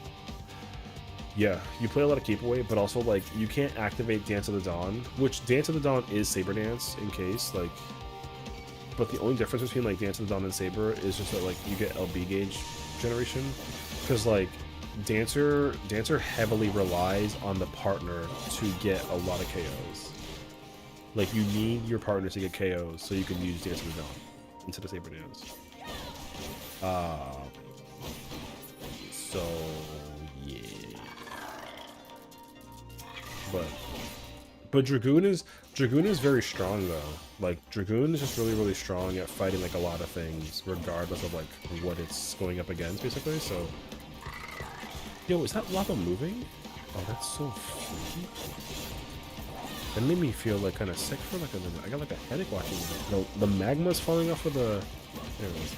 Yeah, you play a lot of keep away, but also like you can't activate Dance of the Dawn, which Dance of the Dawn is Saber Dance in case, like, but the only difference between like Dance of the Dawn and Saber is just that like you get LB gauge generation, because like Dancer heavily relies on the partner to get a lot of KOs. Like, you need your partner to get KOs so you can use Dancer to Dawn instead of Saber Dance. So yeah. But Dragoon is very strong though. Like, Dragoon is just really strong at fighting like a lot of things, regardless of like what it's going up against, basically. So, yo, is that lava moving? Oh, that's so freaky. That made me feel like kind of sick for like a minute. I got like a headache watching it. The magma's falling off of the. Anyways.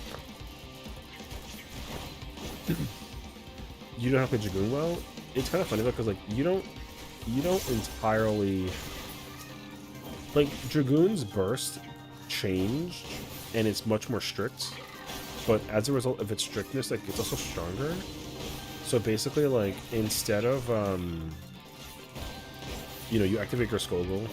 You don't have to play Dragoon well. It's kind of funny though, because like you don't entirely like Dragoon's burst changed and it's much more strict, but as a result of its strictness, like it's also stronger. So basically, like instead of you know, you activate your Skogul,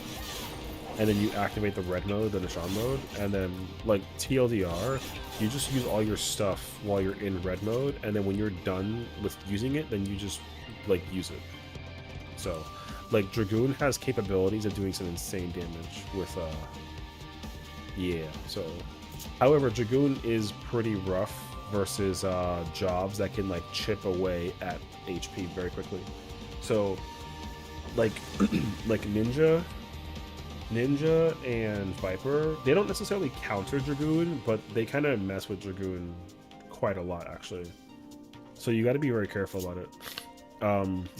and then you activate the red mode, the Nishan mode, and then like TLDR, you just use all your stuff while you're in red mode, and then when you're done with using it, then you just like use it. So like Dragoon has capabilities of doing some insane damage with yeah. So however, Dragoon is pretty rough versus jobs that can like chip away at HP very quickly. So like like Ninja and Viper, they don't necessarily counter Dragoon, but they kind of mess with Dragoon quite a lot actually. So you got to be very careful about it.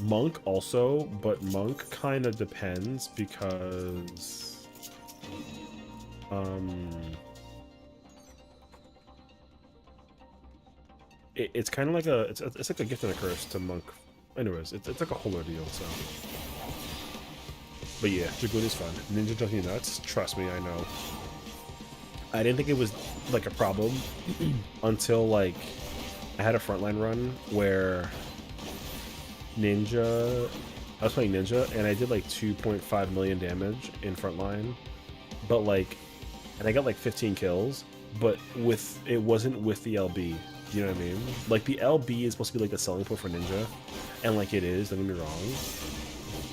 Monk also, but Monk kind of depends because it's kind of like it's like a gift and a curse to Monk. Anyways, it's like a whole ordeal. So, but yeah, Dragoon is fun. Ninja drives me nuts. Trust me, I know. I didn't think it was like a problem until like I had a frontline run where I was playing Ninja and I did like 2.5 million damage in frontline, but like, and I got like 15 kills, but it wasn't with the LB. You know what I mean? Like the LB is supposed to be like the selling point for Ninja, and like it is, don't get me wrong,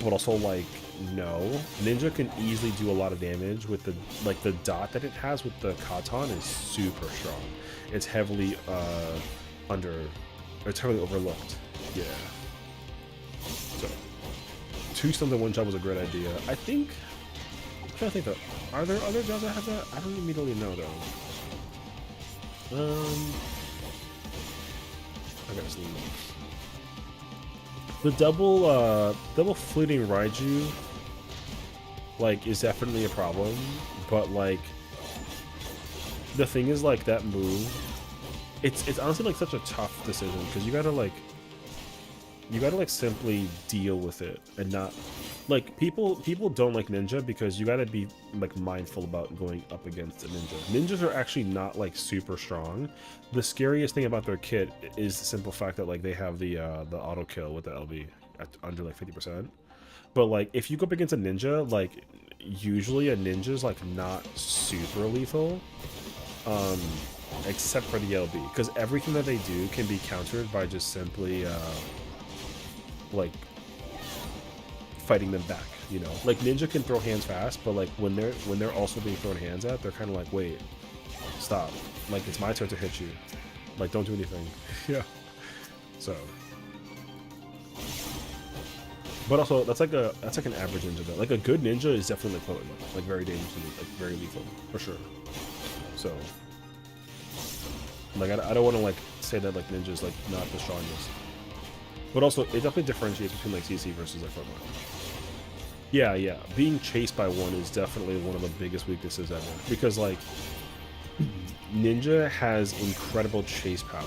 but also like no, Ninja can easily do a lot of damage with the like the dot that it has with the Katan is super strong. It's heavily it's heavily overlooked. Yeah. So 2 stun to 1 job was a great idea. I think I'm trying to think though. Are there other jobs that have that? I don't immediately know though. I gotta see. The double fleeting Raiju like is definitely a problem, but like the thing is like that move, it's honestly like such a tough decision because you gotta like simply deal with it and not like people don't like Ninja because you gotta be like mindful about going up against a Ninja. Ninjas are actually not like super strong. The scariest thing about their kit is the simple fact that like they have the auto kill with the LB at under like 50%. But like if you go up against a Ninja, like usually a Ninja's like not super lethal, except for the LB, because everything that they do can be countered by just simply like fighting them back, you know. Like Ninja can throw hands fast, but like when they're also being thrown hands at, they're kind of like, wait, stop, like it's my turn to hit you, like don't do anything. Yeah. So, but also that's like an average ninja though. Like a good ninja is definitely like potent, like very dangerous and like very lethal for sure. So like I don't want to like say that like ninja is like not the strongest. But also, it definitely differentiates between like CC versus like frontline. Yeah, being chased by one is definitely one of the biggest weaknesses ever. Because like, Ninja has incredible chase power.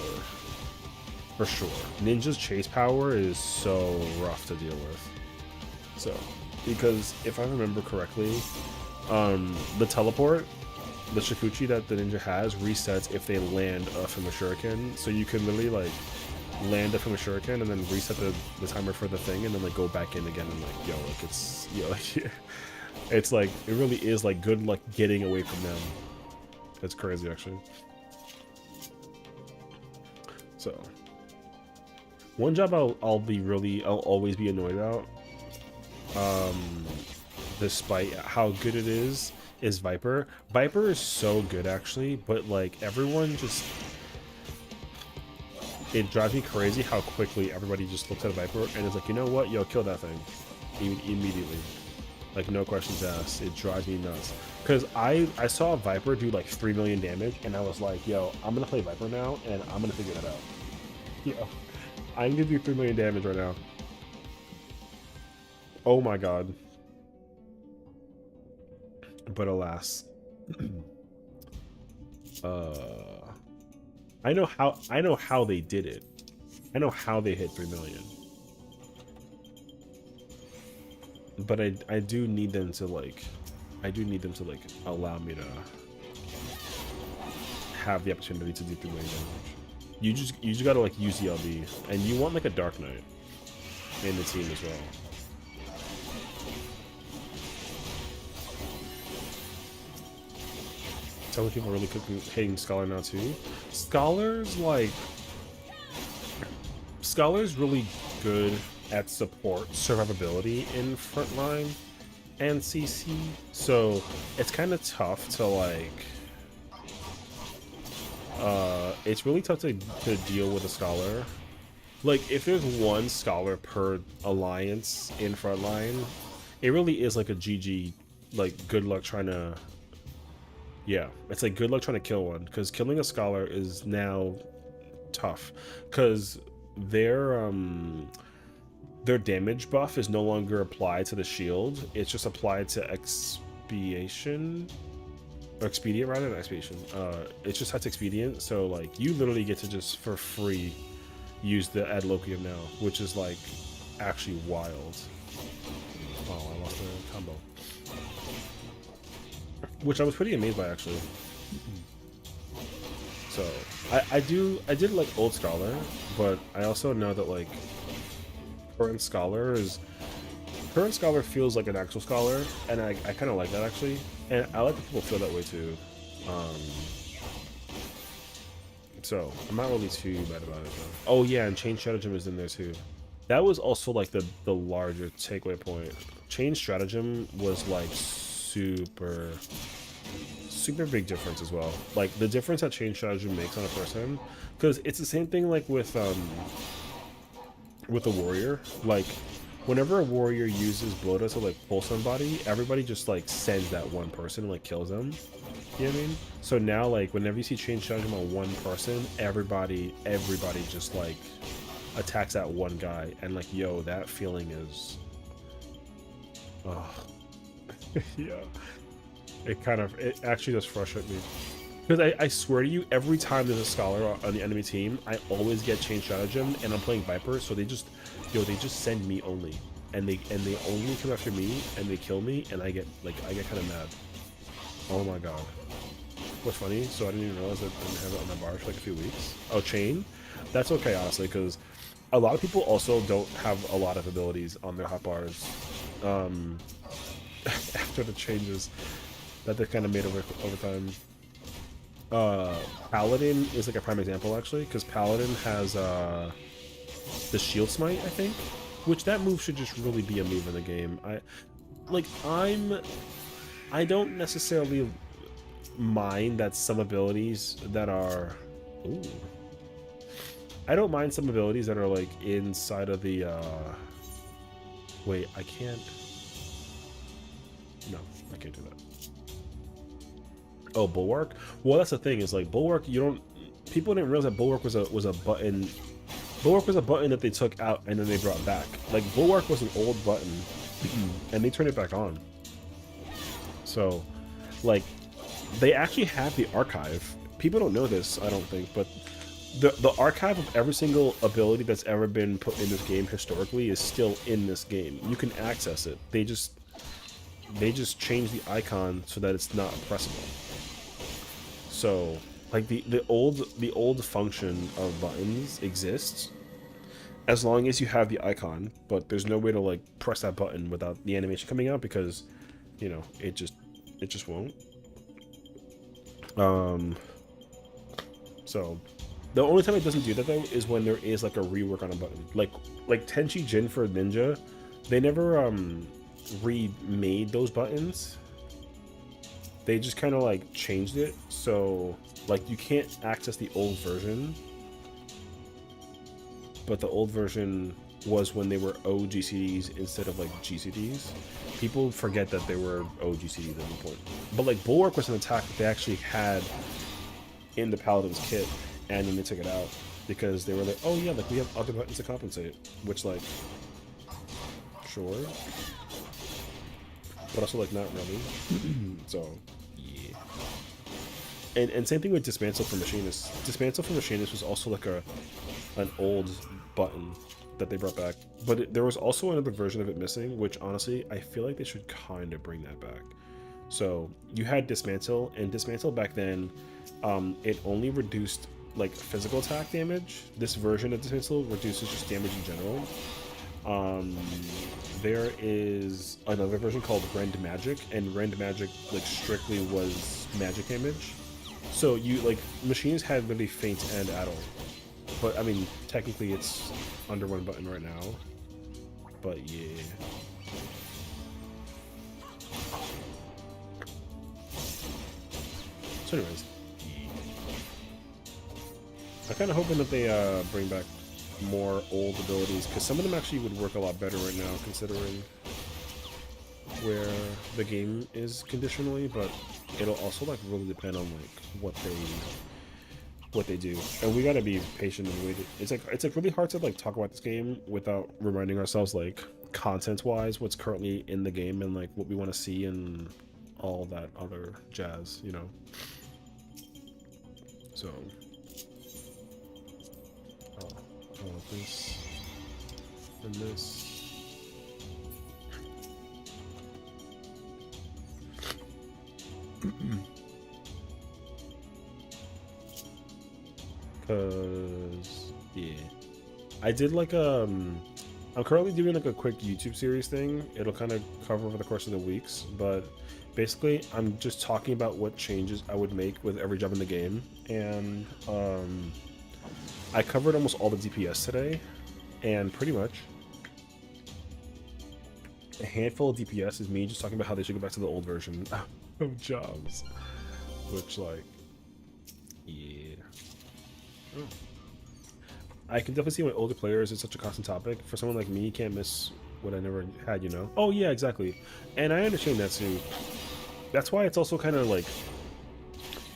For sure. Ninja's chase power is so rough to deal with. So, because if I remember correctly, the teleport, the Shikuchi that the Ninja has, resets if they land from a shuriken. So you can literally like, land it from a shuriken and then reset the timer for the thing and then like go back in again and like yo, like it's like it's like it really is like good like getting away from them. It's crazy actually. So One job I'll always be annoyed about, despite how good it is Viper. Viper is so good actually, but like everyone just, it drives me crazy how quickly everybody just looks at a Viper and is like, you know what, yo, kill that thing immediately, like no questions asked. It drives me nuts because I saw a Viper do like 3 million damage and I was like, yo, I'm gonna play Viper now and I'm gonna figure that out. Yo, I'm gonna do 3 million damage right now. Oh my god. But alas. I know how they did it. I know how they hit 3 million. But I do need them to like allow me to have the opportunity to do 3 million damage. You just gotta like use the LB, and you want like a Dark Knight in the team as well. Some people really hating Scholar now too. Scholar's really good at support survivability in frontline and CC, so it's kind of tough to like. It's really tough to deal with a Scholar. Like if there's one Scholar per alliance in frontline, it really is like a GG. Like good luck trying to. Yeah, it's like good luck trying to kill one, because killing a Scholar is now tough, because their damage buff is no longer applied to the shield. It's just applied to expiation, or expedient rather than expiation. It's just has expedient, so like you literally get to just for free use the ad loquium now, which is like actually wild. Oh, I lost the combo. Which I was pretty amazed by actually. So I did like old Scholar, but I also know that like current Scholar feels like an actual Scholar, and I kind of like that actually, and I like that people feel that way too. So I'm not really too bad about it though. Oh yeah, and Chain Stratagem is in there too. That was also like the larger takeaway point. Chain Stratagem was like super big difference as well. Like the difference that Chain Stratagem makes on a person, because it's the same thing like with a warrior. Like whenever a warrior uses Bloda to like pull somebody, everybody just like sends that one person and like kills them. You know what I mean? So now like whenever you see Chain Stratagem on one person, everybody just like attacks that one guy, and like yo, that feeling is yeah, it actually does frustrate me, because I swear to you, every time there's a Scholar on the enemy team, I always get Chain Stratagem, and I'm playing Viper, so they just send me only, and they only come after me, and they kill me, and I get kind of mad. Oh my god. What's funny? So I didn't even realize I didn't have it on my bar for like a few weeks. Oh, Chain? That's okay, honestly, because a lot of people also don't have a lot of abilities on their hotbars. After the changes that they kind of made over time. Paladin is like a prime example actually, because Paladin has the Shield Smite, I think, which that move should just really be a move in the game. I don't necessarily mind that some abilities that are I don't mind some abilities that are like inside of the wait, I can't. No, I can't do that. Oh, Bulwark? Well, that's the thing, is like Bulwark, people didn't realize that Bulwark was a button. Bulwark was a button that they took out and then they brought back. Like Bulwark was an old button and they turned it back on. So like they actually have the archive. People don't know this, I don't think, but the archive of every single ability that's ever been put in this game historically is still in this game. You can access it. They just changed the icon so that it's not pressable. So like the old function of buttons exists as long as you have the icon, but there's no way to like press that button without the animation coming out, because you know it just won't. So The only time it doesn't do that though is when there is like a rework on a button. Like Tenchi Jin for Ninja, they never remade those buttons. They just kind of like changed it, so like you can't access the old version. But the old version was when they were OGCDs instead of like GCDs. People forget that they were OGCDs at one point. But like Bulwark was an attack that they actually had in the Paladin's kit, and then they took it out because they were like, oh yeah, like we have other buttons to compensate, which like, sure, but also like not really. So yeah. And same thing with Dismantle for Machinist. Dismantle for Machinist was also like an old button that they brought back, but there was also another version of it missing, which honestly I feel like they should kind of bring that back. So you had Dismantle, and Dismantle back then, it only reduced like physical attack damage. This version of Dismantle reduces just damage in general. There is another version called Rend Magic, and Rend Magic like strictly was magic damage. So you like machines had really feint and addle, but I mean technically it's under one button right now. But yeah. So anyways, I'm kind of hoping that they bring back more old abilities, because some of them actually would work a lot better right now considering where the game is conditionally, but it'll also like really depend on like what they do, and we gotta be patient and wait. It's like really hard to like talk about this game without reminding ourselves like content wise what's currently in the game and like what we want to see and all that other jazz, you know. So this and this. Cause yeah, I did like I'm currently doing like a quick YouTube series thing. It'll kind of cover over the course of the weeks, but basically I'm just talking about what changes I would make with every job in the game, and I covered almost all the DPS today, and pretty much a handful of DPS is me just talking about how they should go back to the old version of jobs, which like, yeah. Oh. I can definitely see why older players is such a constant topic. For someone like me, you can't miss what I never had, you know? Oh yeah, exactly. And I understand that too. That's why it's also kind of like,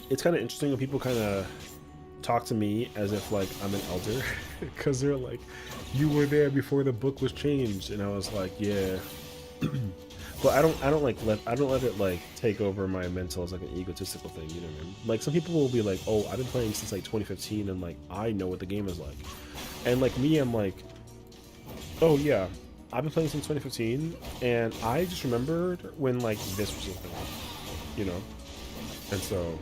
it's kind of interesting when people kind of talk to me as if like I'm an elder, because they're like, you were there before the book was changed, and I was like, yeah. But I don't let it like take over my mental as like an egotistical thing, you know what I mean? Like some people will be like, oh, I've been playing since like 2015 and like I know what the game is like, and like me, I'm like, oh yeah, I've been playing since 2015 and I just remembered when like this was a thing, you know. And so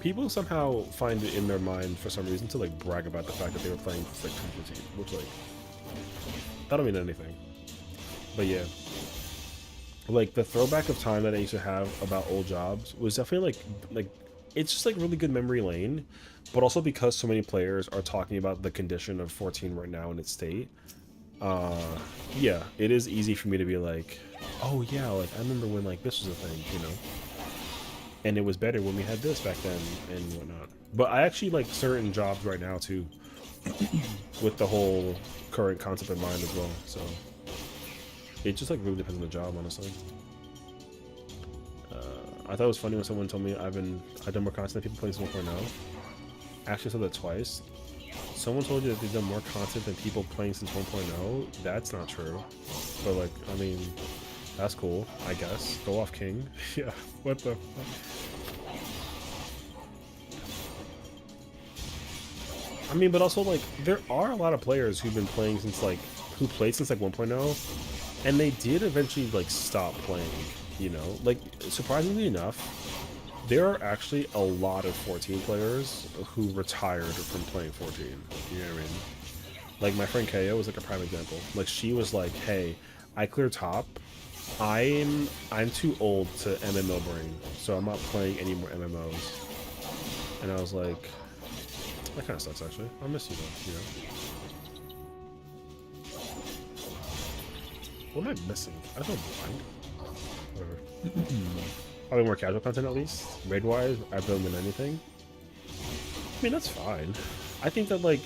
people somehow find it in their mind for some reason to like brag about the fact that they were playing since like 2015, which like, that don't mean anything. But yeah, like the throwback of time that I used to have about old jobs was definitely like it's just like really good memory lane, but also because so many players are talking about the condition of 14 right now in its state, yeah, it is easy for me to be like, oh yeah, like I remember when like this was a thing, you know, and it was better when we had this back then and whatnot. But I actually like certain jobs right now too, with the whole current concept in mind as well, so it just like really depends on the job, honestly. I thought it was funny when someone told me I've done more content than people playing since 1.0. Actually, I said that twice. Someone told you that they've done more content than people playing since 1.0. That's not true. But like, I mean, that's cool, I guess. Go off, King. Yeah. What the fuck? I mean, but also like, there are a lot of players who've been playing since like, who played since like 1.0, and they did eventually like stop playing, you know. Like surprisingly enough, there are actually a lot of 14 players who retired from playing 14, you know what I mean? Like my friend KO was like a prime example. Like she was like, hey, I clear top, I'm too old to MMO brain, so I'm not playing any more MMOs. And I was like, That kind of sucks, actually. I'll miss you, though, you know? What am I missing? I don't mind. Whatever. Probably more casual content, at least. Raid-wise, I've done than anything. I mean, that's fine. I think that, like...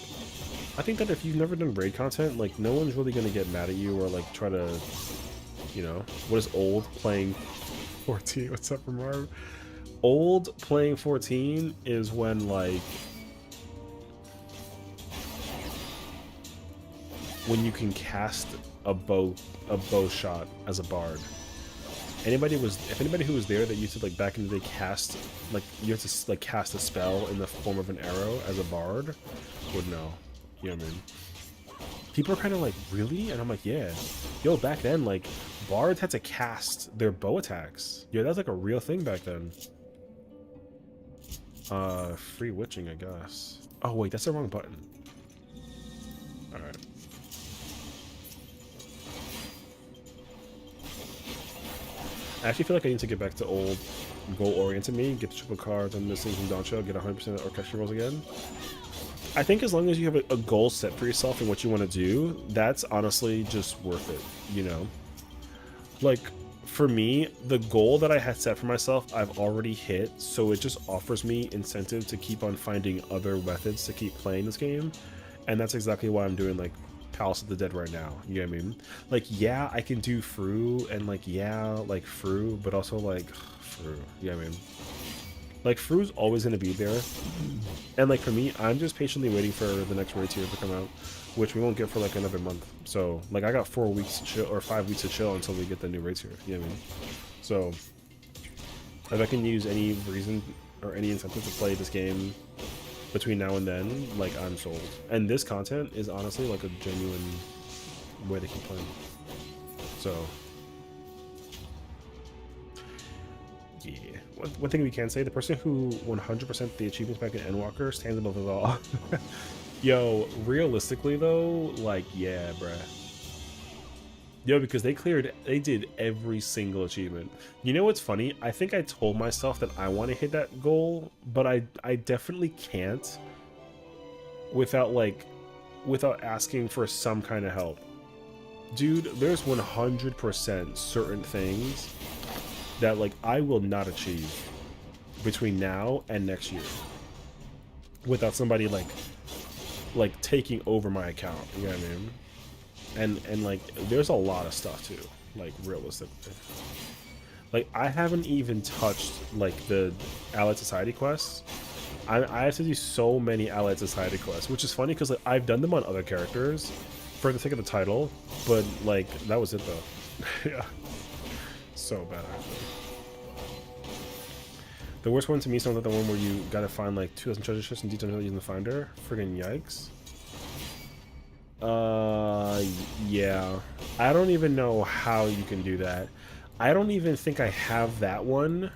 I think that if you've never done raid content, like, no one's really gonna get mad at you or, like, try to... You know? What is old playing 14? What's up, Marv? Old playing 14 is when, like... when you can cast a bow shot as a bard. If anybody who was there that used to, like, back in the day cast, like, you have to, like, cast a spell in the form of an arrow as a bard, would know. You know what I mean? People are kind of like, really? And I'm like, yeah. Yo, back then, like, bards had to cast their bow attacks. Yeah, that's like a real thing back then. Free witching, I guess. Oh, wait, that's the wrong button. Alright. I actually feel like I need to get back to old goal-oriented me, get the triple cards I'm missing from Doncho, get 100% orchestra rolls again. I think as long as you have a goal set for yourself and what you want to do, that's honestly just worth it, you know? Like, for me, the goal that I had set for myself, I've already hit, so it just offers me incentive to keep on finding other methods to keep playing this game, and that's exactly why I'm doing, like, Palace of the Dead right now, you know what I mean? Like, yeah, I can do Fru, and, like, yeah, like, Fru, but also, like, Fru, you know what I mean? Like, Fru's always going to be there. And, like, for me, I'm just patiently waiting for the next raid tier to come out, which we won't get for, like, another month. So, like, I got 4 weeks to chill, or 5 weeks to chill until we get the new raid tier. You know what I mean? So, if I can use any reason or any incentive to play this game between now and then, like, I'm sold. And this content is honestly, like, a genuine way to keep playing. So... yeah. One thing we can say, the person who 100% the achievements back in Endwalker stands above us all. Yo, realistically though, like, yeah, bruh. Yo, because they did every single achievement. You know what's funny? I think I told myself that I want to hit that goal, but I definitely can't without asking for some kind of help. Dude, there's 100% certain things that, like, I will not achieve between now and next year without somebody like taking over my account, you know what I mean? And like, there's a lot of stuff too, like, realistically. Like, I haven't even touched, like, the Allied Society quests. I have to do so many Allied Society quests, which is funny because, like, I've done them on other characters for the sake of the title, but, like, that was it though. Yeah. So bad, actually. The worst one to me sounds like the one where you gotta find like 2,000 treasure chests and detail using the finder. Friggin' yikes. Yeah. I don't even know how you can do that. I don't even think I have that one.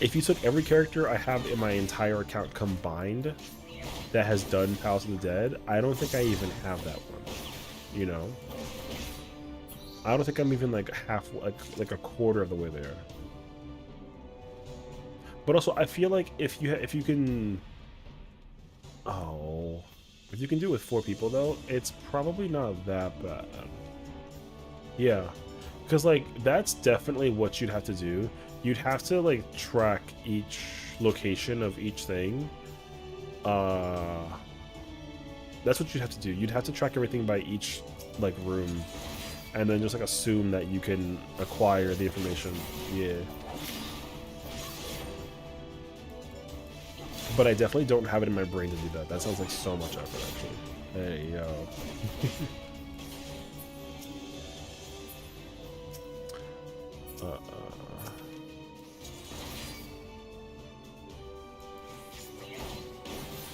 If you took every character I have in my entire account combined that has done Palace of the Dead, I don't think I even have that one. You know? I don't think I'm even like half, like a quarter of the way there. But also, I feel like if you can do it with 4 people though, it's probably not that bad. Yeah, because like that's definitely what you'd have to do. You'd have to like track each location of each thing. That's what you'd have to do. You'd have to track everything by each like room, and then just like assume that you can acquire the information. Yeah. But I definitely don't have it in my brain to do that. That sounds like so much effort, actually. Hey, yo.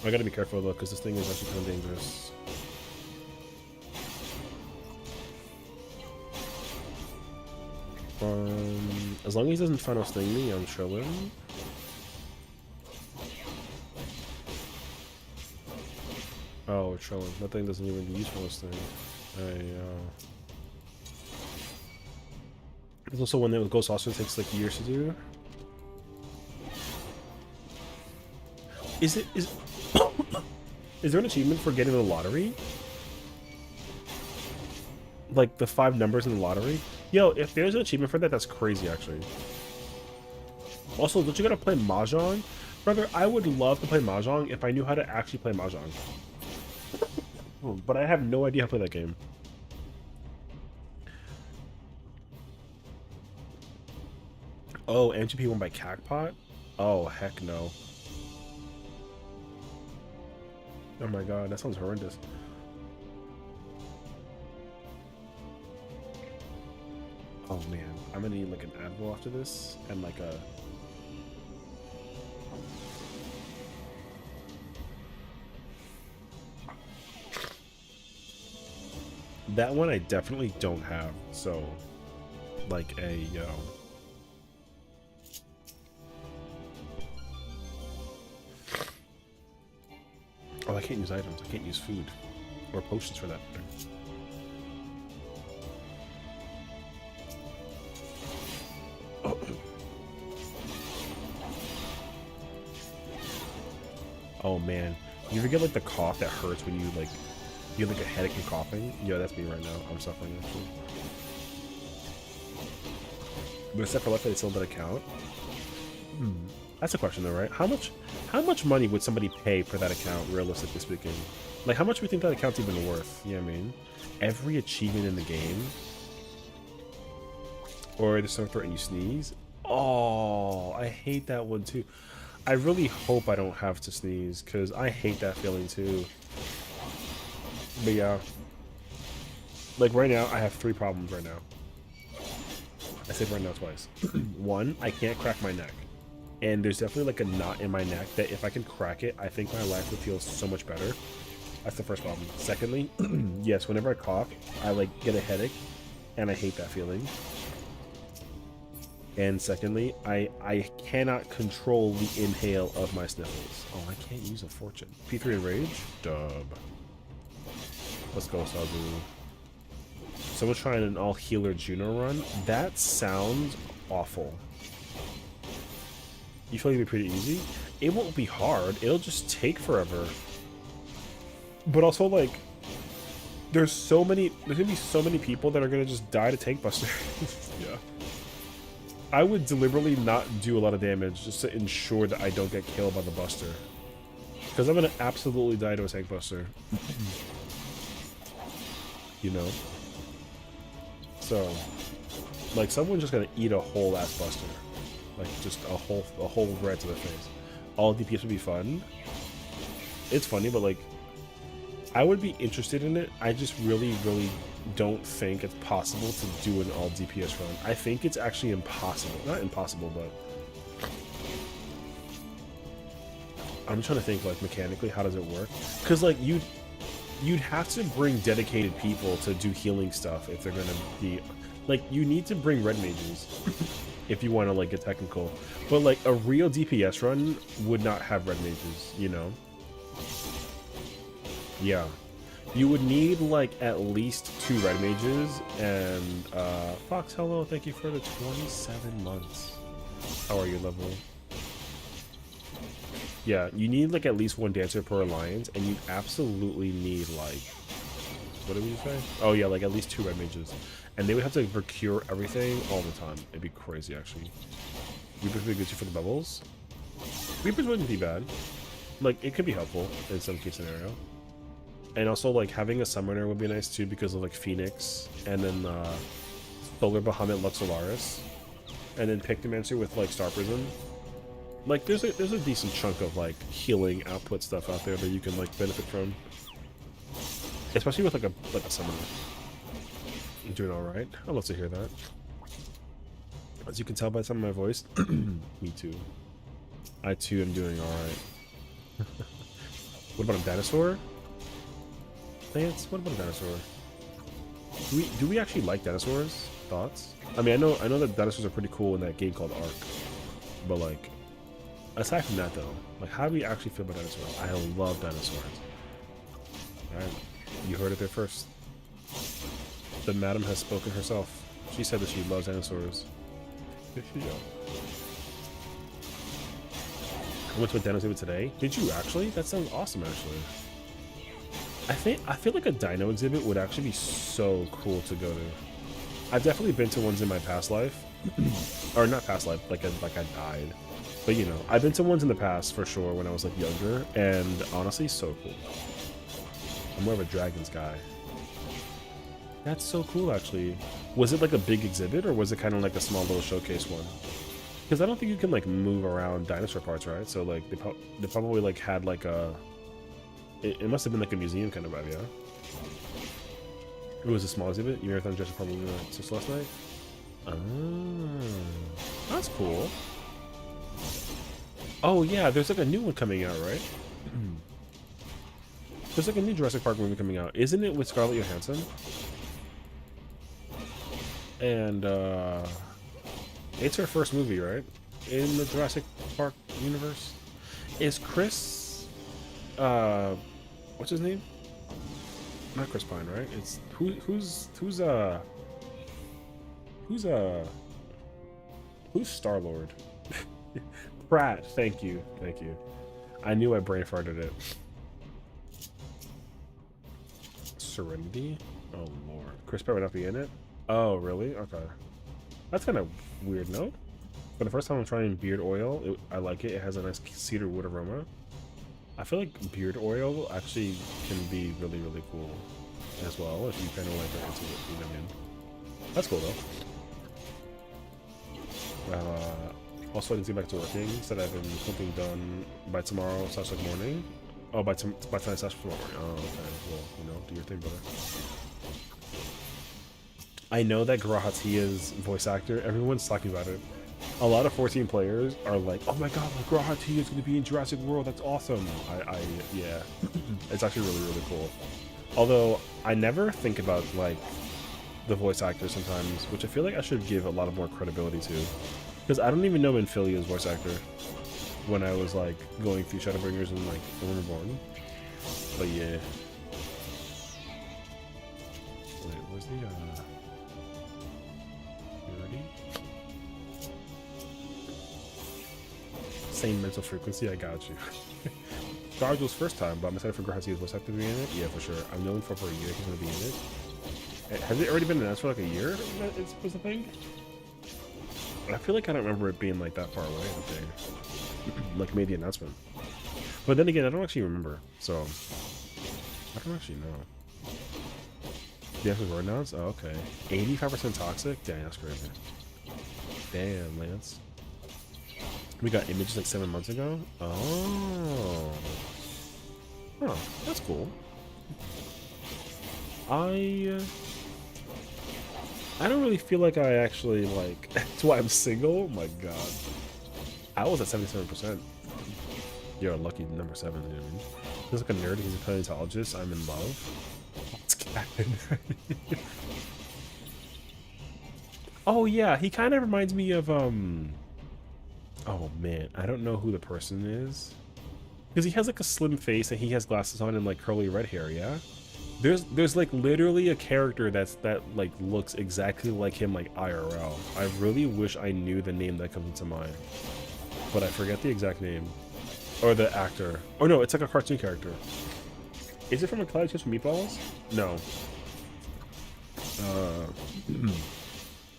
I gotta be careful, though, because this thing is actually kind of dangerous. As long as he doesn't final sting me, I'm chilling. Oh, chilling. That thing doesn't even use final sting. There's also one that with Ghost also takes like years to do. Is it is is there an achievement for getting the lottery? Like the 5 numbers in the lottery? Yo, if there's an achievement for that, that's crazy actually. Also, don't you gotta play Mahjong? Brother, I would love to play Mahjong if I knew how to actually play Mahjong. But I have no idea how to play that game. Oh, MGP won by Cacpot? Oh, heck no. Oh my god, that sounds horrendous. Oh man, I'm gonna need like an Advil after this, and like a... That one I definitely don't have, so... Like a, Oh, I can't use items, I can't use food. Or potions for that matter. Oh man, you ever get like the cough that hurts when you like you have like a headache and coughing? Yeah, that's me right now. I'm suffering actually. But except for left, they still did account. That's a question though, right? How much money would somebody pay for that account, realistically speaking? Like, how much do we think that account's even worth? You know what I mean? Every achievement in the game, or the sore throat and you sneeze. Oh, I hate that one too. I really hope I don't have to sneeze, because I hate that feeling too. But yeah. Like right now, I have 3 problems right now. I said right now twice. 1, I can't crack my neck. And there's definitely like a knot in my neck that if I can crack it, I think my life would feel so much better. That's the first problem. Secondly, yes, whenever I cough, I like get a headache, and I hate that feeling. And secondly, I cannot control the inhale of my sniffles. Oh, I can't use a fortune. P3 and Rage? Dub. Let's go, Sazu. Someone's trying an all-healer Juno run? That sounds awful. You feel like it'll be pretty easy? It won't be hard. It'll just take forever. But also, like, there's gonna be so many people that are gonna just die to Tank Buster. Yeah. I would deliberately not do a lot of damage just to ensure that I don't get killed by the Buster. Because I'm gonna absolutely die to a Tank Buster. You know? So, like, someone's just gonna eat a whole ass Buster. Like, just a whole red to the face. All DPS would be fun. It's funny, but like, I would be interested in it. I just really don't think it's possible to do an all DPS run. I think it's actually impossible. Not impossible, but I'm trying to think, like, mechanically, how does it work? Because like you'd have to bring dedicated people to do healing stuff if they're gonna be like, you need to bring red mages if you want to like get technical. But like a real DPS run would not have red mages, you know? Yeah. You would need like at least 2 red mages, and Fox, hello, thank you for the 27 months. How are you, level? Yeah, you need like at least 1 dancer per alliance, and you absolutely need like, what did we say? Oh yeah, like at least 2 red mages. And they would have to procure everything all the time. It'd be crazy actually. Reapers would be good for the bubbles. Reapers wouldn't be bad. Like, it could be helpful in some case scenario. And also, like, having a summoner would be nice too, because of like Phoenix, and then Solar Bahamut Luxolaris, and then Pictomancer with like Star Prism. Like, there's a decent chunk of like healing output stuff out there that you can like benefit from, especially with like a summoner. I'm doing all right. I'd love to hear that. As you can tell by some of my voice, me too. I too am doing all right. What about a dinosaur? Lance, what about a dinosaur? Do we actually like dinosaurs? Thoughts? I mean, I know that dinosaurs are pretty cool in that game called Ark, but like, aside from that though, like, how do we actually feel about dinosaurs? I love dinosaurs. All right, you heard it there first. The madam has spoken herself. She said that she loves dinosaurs. Here she go. I went to a dino exhibit today. Did you actually? That sounds awesome, actually. I feel like a dino exhibit would actually be so cool to go to. I've definitely been to ones in my past life, or not past life, like I died. But you know, I've been to ones in the past for sure when I was like younger, and honestly, so cool. I'm more of a dragons guy. That's so cool, actually. Was it like a big exhibit, or was it kind of like a small little showcase one? Because I don't think you can like move around dinosaur parts, right? So like they probably like had like a. It must have been like a museum kind of vibe, yeah. It was a small exhibit. You marathon just probably since last night. Oh, that's cool. Oh yeah, there's like a new one coming out, right? There's like a new Jurassic Park movie coming out, isn't it, with Scarlett Johansson? And it's her first movie, right? In the Jurassic Park universe. Is Chris what's his name? Not Chris Pine, right? It's who's Star-Lord? Pratt, thank you. I knew I brain farted it. Serenity? Oh lord. Chris Pratt would not be in it? Oh really? Okay. That's kind of weird, no? For the first time I'm trying beard oil, I like it. It has a nice cedar wood aroma. I feel like beard oil actually can be really, really cool as well if you kind of like are into it, you know what I mean? That's cool though. Also, I didn't get back to working. Said I've been something done by tomorrow / like morning. Oh, by tonight / tomorrow morning. Oh, okay. Well, you know, do your thing, brother. I know that Garahatia's voice actor. Everyone's talking about it. A lot of 14 players are like, "Oh my god, like Garahatia is going to be in Jurassic World. That's awesome." Yeah, it's actually really, really cool. Although I never think about like the voice actors sometimes, which I feel like I should give a lot of more credibility to. Because I don't even know Infilia's voice actor when I was like going through Shadowbringers and like When Reborn. But yeah. Wait, where's the purity? Same mental frequency, I got you. Gargoyle's first time, but I'm excited for Garhatia's voice actor to be in it. Yeah, for sure. I'm knowing for a year he's gonna be in it. Has it already been announced for like a year? It was a thing? I feel like I don't remember it being like that far away that they like made the announcement. But then again, I don't actually remember, so I don't actually know. The episodes were announced? Oh, okay. 85% toxic? Dang, that's crazy. Damn, Lance. We got images like 7 months ago? Oh. Oh, that's cool. I don't really feel like I actually, like, that's why I'm single. Oh my god. I was at 77%. You're a lucky number 7, you know what I mean? He's like a nerd, he's a paleontologist, I'm in love. What's happening? Oh yeah, he kind of reminds me of, oh man, I don't know who the person is. Because he has like a slim face and he has glasses on and like curly red hair, yeah? There's like literally a character that like looks exactly like him, like IRL. I really wish I knew the name that comes into mind, but I forget the exact name or the actor. Oh no, it's like a cartoon character. Is it from a Cloud Chase from Meatballs? No.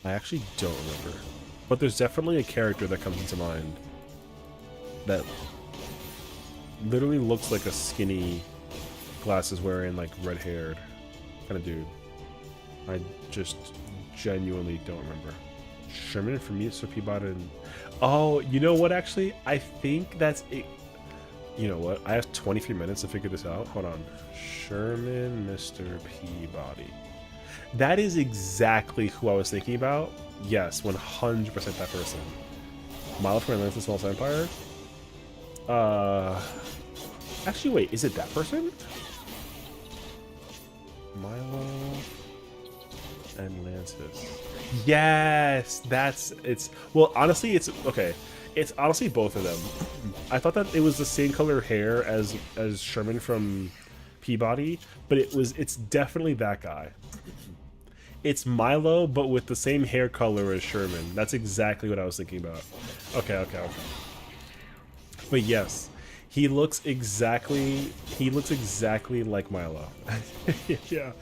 I actually don't remember, but there's definitely a character that comes into mind that literally looks like a skinny, glasses wearing, like red haired kind of dude. I just genuinely don't remember. Sherman for me, so Peabody. And oh, you know what? Actually, I think that's it. You know what? I have 23 minutes to figure this out. Hold on. Sherman, Mr. Peabody. That is exactly who I was thinking about. Yes, 100% that person. Milo from Atlantis Small Empire. Actually, wait, is it that person? Milo and Lantis. Yes, well, honestly, it's okay. It's honestly both of them. I thought that it was the same color hair as Sherman from Peabody, but it's definitely that guy. It's Milo, but with the same hair color as Sherman. That's exactly what I was thinking about. Okay. But yes, he looks exactly like Milo. Yeah.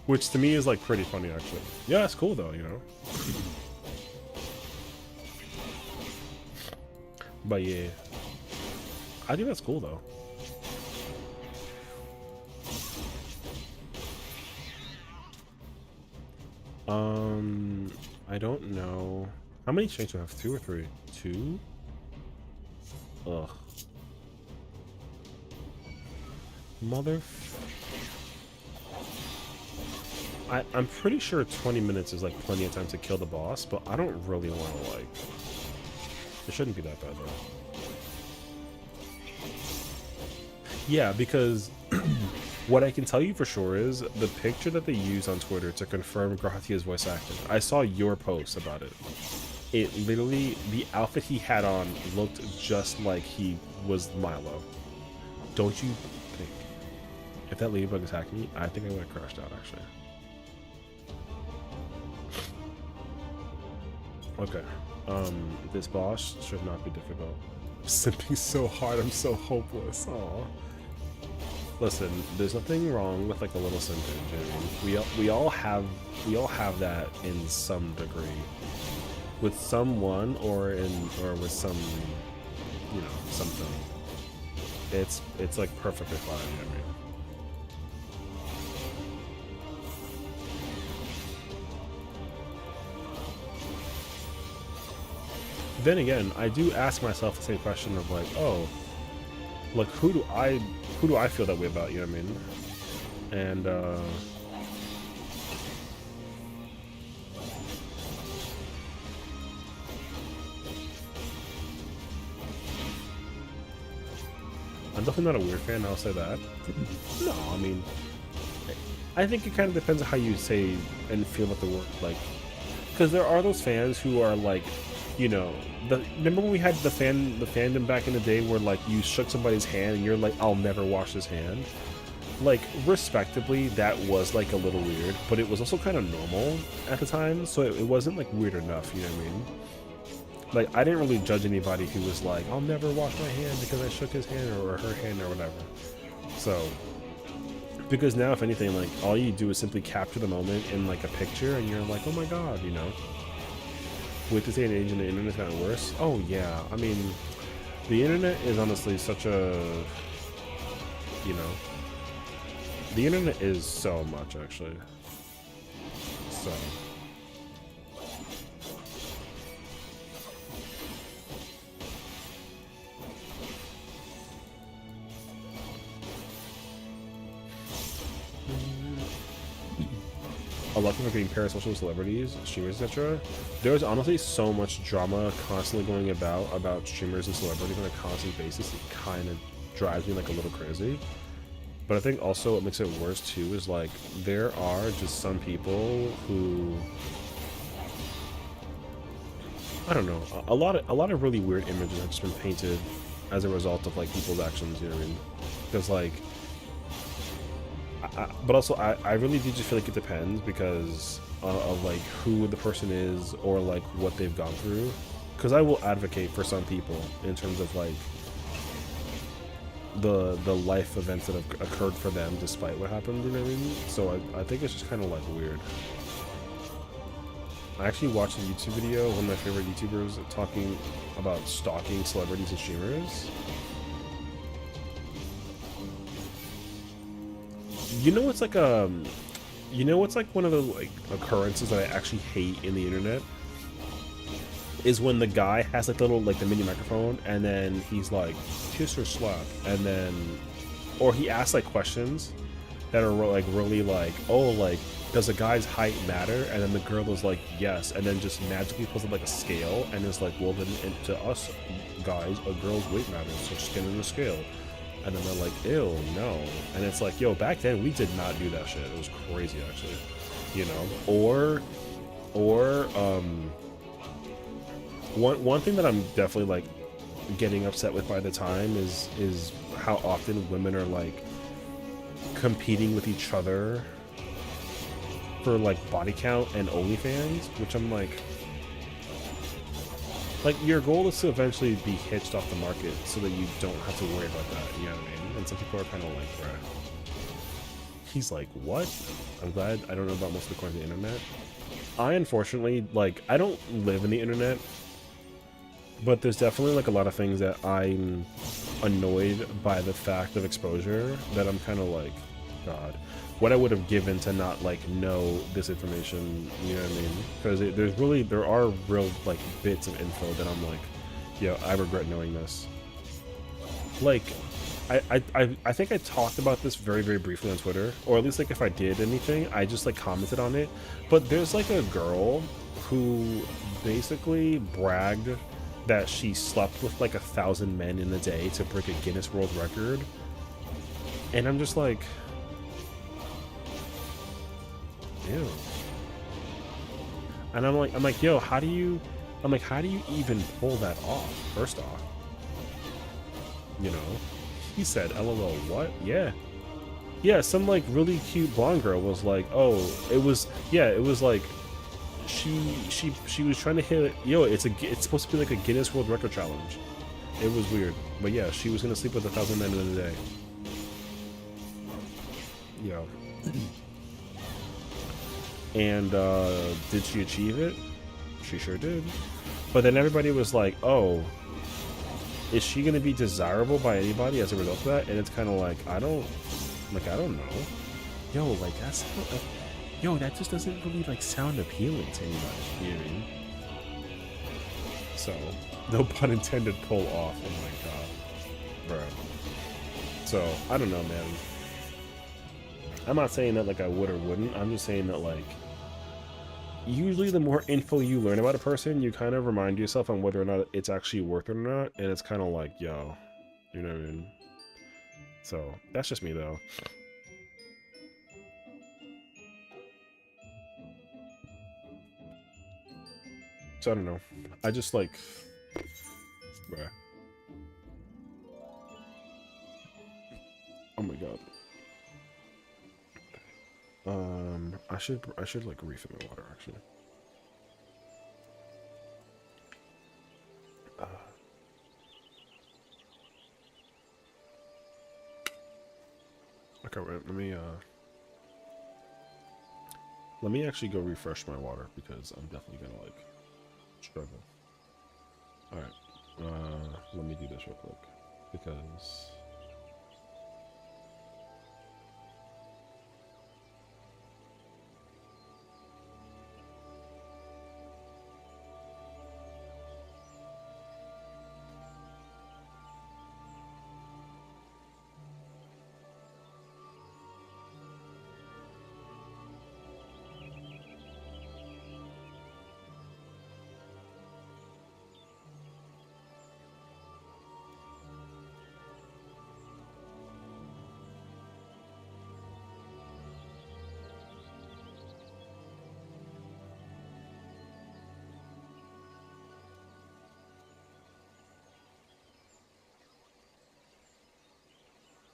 Which to me is like pretty funny actually. Yeah, it's cool though, you know. But yeah. I think that's cool though. I don't know. How many chains do I have? 2 or 3? 2? Ugh. Mother. I'm pretty sure 20 minutes is like plenty of time to kill the boss, but I don't really want to like. It shouldn't be that bad though. Yeah, because what I can tell you for sure is the picture that they use on Twitter to confirm Gratia's voice acting. I saw your post about it. It literally, the outfit he had on looked just like he was Milo. Don't you think? If that ladybug attacked me, I think I would have crashed out actually. Okay. This boss should not be difficult. I'm simping so hard, I'm so hopeless. Aw. Listen, there's nothing wrong with like a little simping, you know? We all have that in some degree. With someone or with some, you know, something. It's like perfectly fine, you know what I mean? Then again, I do ask myself the same question of like, oh, like who do I feel that way about, you know what I mean? And I'm definitely not a weird fan, I'll say that. No, I mean, I think it kind of depends on how you say and feel about the word, like, because there are those fans who are like, you know, remember when we had the fandom back in the day where like you shook somebody's hand and you're like, I'll never wash his hand. Like, respectably, that was like a little weird, but it was also kind of normal at the time, so it wasn't like weird enough, you know what I mean? Like, I didn't really judge anybody who was like, I'll never wash my hand because I shook his hand or her hand or whatever. So, because now, if anything, like, all you do is simply capture the moment in like a picture and you're like, oh my god, you know? With this day and age and the internet's gotten worse. Oh yeah, I mean, the internet is honestly such a, you know, the internet is so much actually. So. A lot of people are being parasocial celebrities, streamers, etc. There's honestly so much drama constantly going about streamers and celebrities on a constant basis. It kind of drives me like a little crazy. But I think also what makes it worse too is like there are just some people who, I don't know, a lot of really weird images have just been painted as a result of like people's actions. You know what I mean? Because like. But also, I really do just feel like it depends because of like who the person is or like what they've gone through. Because I will advocate for some people in terms of like the life events that have occurred for them despite what happened. You know what I mean? So I think it's just kind of like weird. I actually watched a YouTube video, one of my favorite YouTubers talking about stalking celebrities and streamers. You know what's like you know what's like one of the like occurrences that I actually hate in the internet is when the guy has like little like the mini microphone and then he's like kiss or slap and then or he asks like questions that are like really like, oh, like does a guy's height matter, and then the girl is like yes, and then just magically pulls up like a scale and is like, well then to us guys a girl's weight matters, so skin in the scale. And then they're like, ew, no. And it's like, yo, back then we did not do that shit. It was crazy, actually. You know? Or one thing that I'm definitely like getting upset with by the time is how often women are like competing with each other for like body count and OnlyFans, which I'm like, Like, your goal is to eventually be hitched off the market so that you don't have to worry about that, you know what I mean? And some people are kind of like, bruh. He's like, what? I'm glad I don't know about most of the coins on the internet. I, unfortunately, like, I don't live in the internet, but there's definitely, like, a lot of things that I'm annoyed by the fact of exposure that I'm kind of like, God, what I would have given to not, like, know this information, you know what I mean? Because there are real, like, bits of info that I'm like, yo, I regret knowing this. Like, I think I talked about this very, very briefly on Twitter, or at least, like, if I did anything, I just, like, commented on it. But there's, like, a girl who basically bragged that she slept with, like, 1,000 men in a day to break a Guinness World Record. And I'm just like, ew. And I'm like, yo, how do you even pull that off, first off? You know? He said, LOL, what? Yeah. Yeah, some, like, really cute blonde girl was like, oh, it was like, she was trying to hit, yo, it's supposed to be like a Guinness World Record challenge. It was weird. But yeah, she was gonna sleep with 1,000 men in a day. Yeah. And, did she achieve it? She sure did. But then everybody was like, oh, is she gonna be desirable by anybody as a result of that? And it's kind of like, I don't know. Yo, like, yo, that just doesn't really, like, sound appealing to anybody, you know what I mean? So, no pun intended, pull off. Oh my god. Bro. So, I don't know, man. I'm not saying that, like, I would or wouldn't. I'm just saying that, like, usually the more info you learn about a person, you kind of remind yourself on whether or not it's actually worth it or not. And it's kind of like, yo, you know what I mean? So, that's just me, though. So I don't know. I just like, bruh. Oh my god. I should like refill my water actually. Okay, wait, let me actually go refresh my water because I'm definitely gonna like struggle. All right, let me do this real quick because.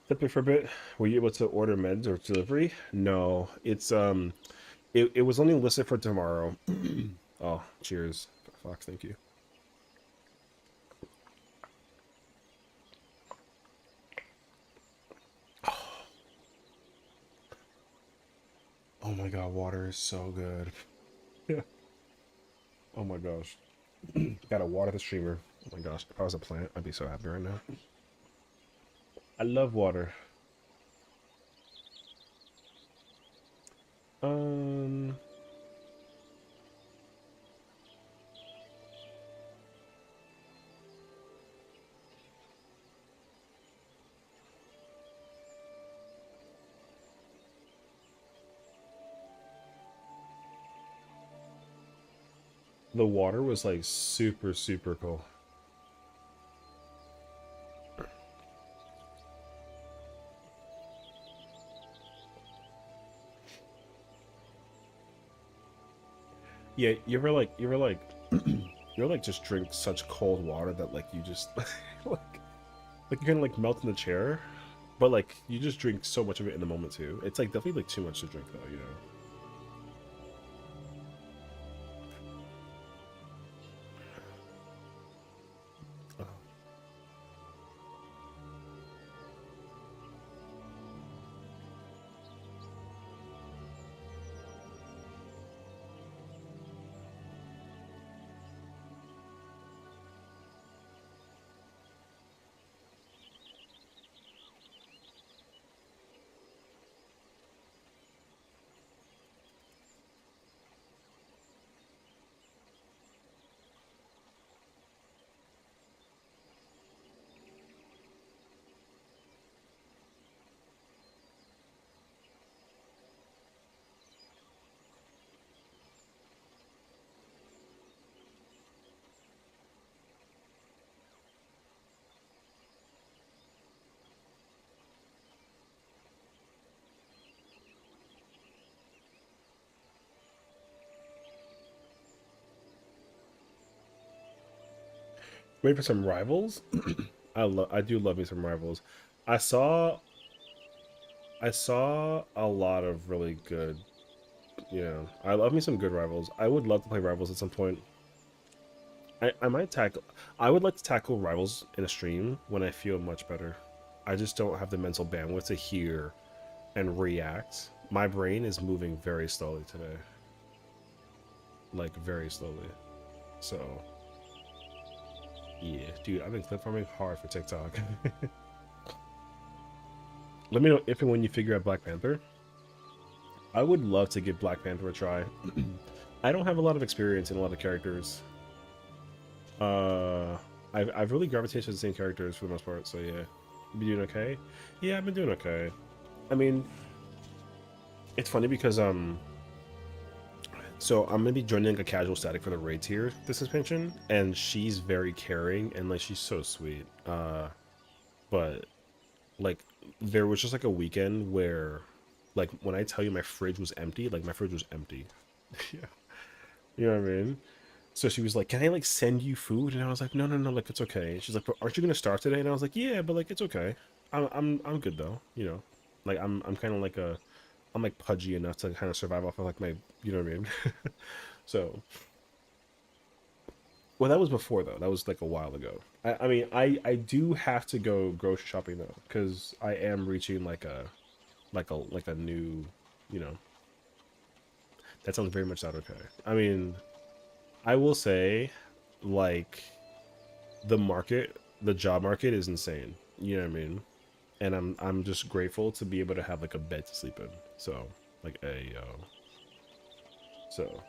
Stepping for a bit. Were you able to order meds or delivery? No, it's it was only listed for tomorrow. Oh, cheers, Fox. Thank you. Oh my god, water is so good. Yeah. Oh my gosh. Gotta water the streamer. Oh my gosh. If I was a plant, I'd be so happy right now. I love water. Um, the water was like super, super cool. Yeah, you ever like, you ever like just drink such cold water that like you just like you kind of like melt in the chair, but like you just drink so much of it in the moment too. It's like definitely like too much to drink though, you know. Wait for some rivals. I do love me some rivals. I saw I saw a lot of really good. Yeah, I love me some good rivals. I would love to play rivals at some point. I might tackle. I would like to tackle rivals in a stream when I feel much better. I just don't have the mental bandwidth to hear and react. My brain is moving very slowly today, like very slowly. So yeah, dude, I've been clip farming hard for TikTok. Let me know if and when you figure out Black Panther. I would love to give Black Panther a try. I don't have a lot of experience in a lot of characters. Uh, I've really gravitated to the same characters for the most part. So yeah, you been doing okay? Yeah, I've been doing okay. I mean, it's funny because so I'm gonna be joining like a casual static for the raids here this expansion, and she's very caring and like she's so sweet. But like there was just like a weekend where, like when I tell you my fridge was empty, like my fridge was empty. Yeah, you know what I mean? So she was like, "Can I like send you food?" And I was like, "No, no, no, like it's okay." And she's like, "But aren't you gonna starve today?" And I was like, "Yeah, but like it's okay. I'm good though. You know, like I'm kind of like I'm like pudgy enough to kind of survive off of like my, you know what I mean." So, well, that was before though. That was like a while ago. I mean, I do have to go grocery shopping though, because I am reaching like a new, you know. That sounds very much not okay. I mean, I will say, like the job market is insane. You know what I mean? And I'm just grateful to be able to have like a bed to sleep in. So like a so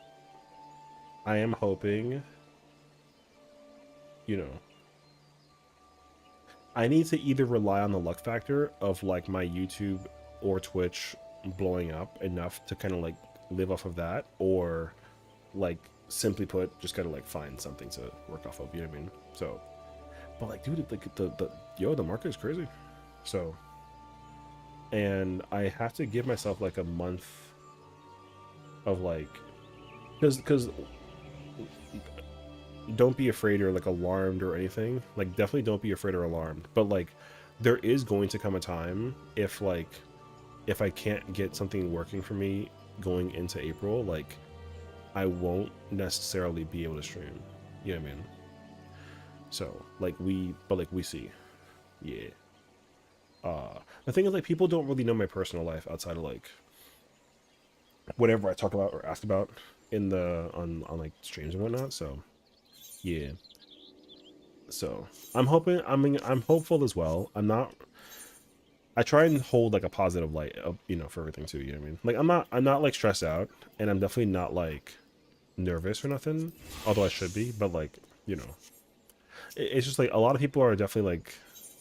I am hoping, you know, I need to either rely on the luck factor of like my YouTube or Twitch blowing up enough to kind of like live off of that, or like simply put, just gotta like find something to work off of. You know what I mean? So, but like, dude, like the market is crazy. So, and I have to give myself like a month of like, because don't be afraid or like alarmed or anything. Like definitely don't be afraid or alarmed. But like there is going to come a time if like if I can't get something working for me going into April, like I won't necessarily be able to stream. You know what I mean? So like we see. Yeah. The thing is like people don't really know my personal life outside of like whatever I talk about or ask about in the on like streams and whatnot. So yeah. So I'm hoping. I mean, I'm hopeful as well. I'm not. I try and hold like a positive light, you know, for everything too. You know what I mean? Like I'm not. I'm not like stressed out, and I'm definitely not like nervous or nothing. Although I should be, but like you know, it's just like a lot of people are definitely like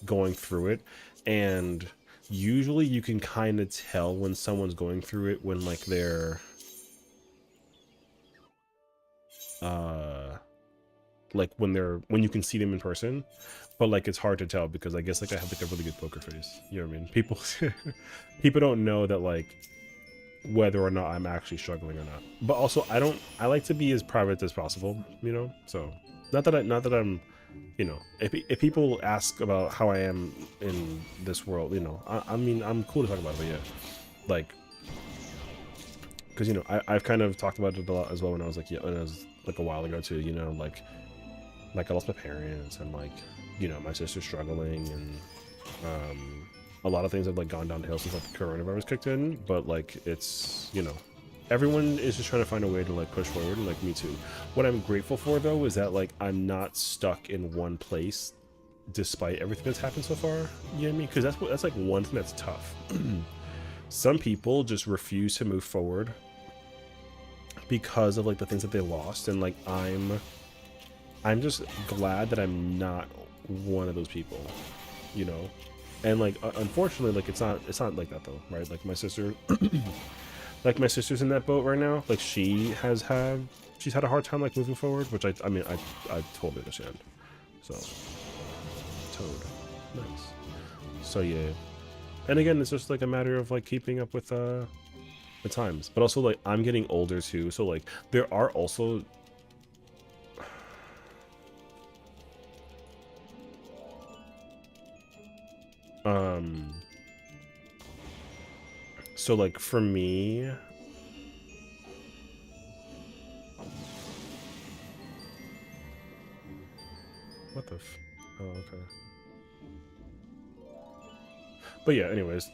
going through it, and usually you can kind of tell when someone's going through it when like they're uh like when you can see them in person, but like it's hard to tell because I guess like I have like a really good poker face. You know what I mean? People people don't know that like whether or not I'm actually struggling or not. But also I like to be as private as possible, you know? So not that I'm, you know, if people ask about how I am in this world, you know, I mean I'm cool to talk about it, but yeah. Like because you know, I've kind of talked about it a lot as well when I was like, yeah, when I was like a while ago too, you know, like I lost my parents and like, you know, my sister's struggling and a lot of things have like gone downhill since like the coronavirus kicked in, but like it's, you know, everyone is just trying to find a way to like push forward, and like me too. What I'm grateful for though is that like I'm not stuck in one place despite everything that's happened so far. You know what I mean? Because that's like one thing that's tough. Some people just refuse to move forward because of like the things that they lost, and like I'm just glad that I'm not one of those people, you know. And like unfortunately, like it's not like that though, right? Like my sister, like my sister's in that boat right now. Like she's had a hard time like moving forward, which I mean I totally understand. So Toad, nice. So yeah, and again, it's just like a matter of like keeping up with the times, but also like I'm getting older too, so like there are also Um, so like for me, what the oh, okay. But yeah, anyways,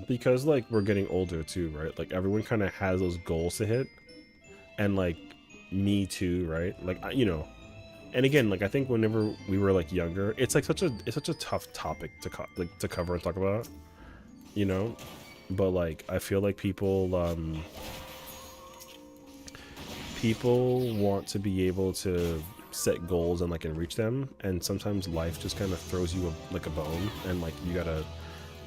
because like we're getting older too, right? Like everyone kind of has those goals to hit, and like me too, right? Like you know, and again, like I think whenever we were like younger, it's like such a tough topic to to cover and talk about, you know. But like I feel like people want to be able to set goals and like and reach them, and sometimes life just kind of throws you like a bone, and like you gotta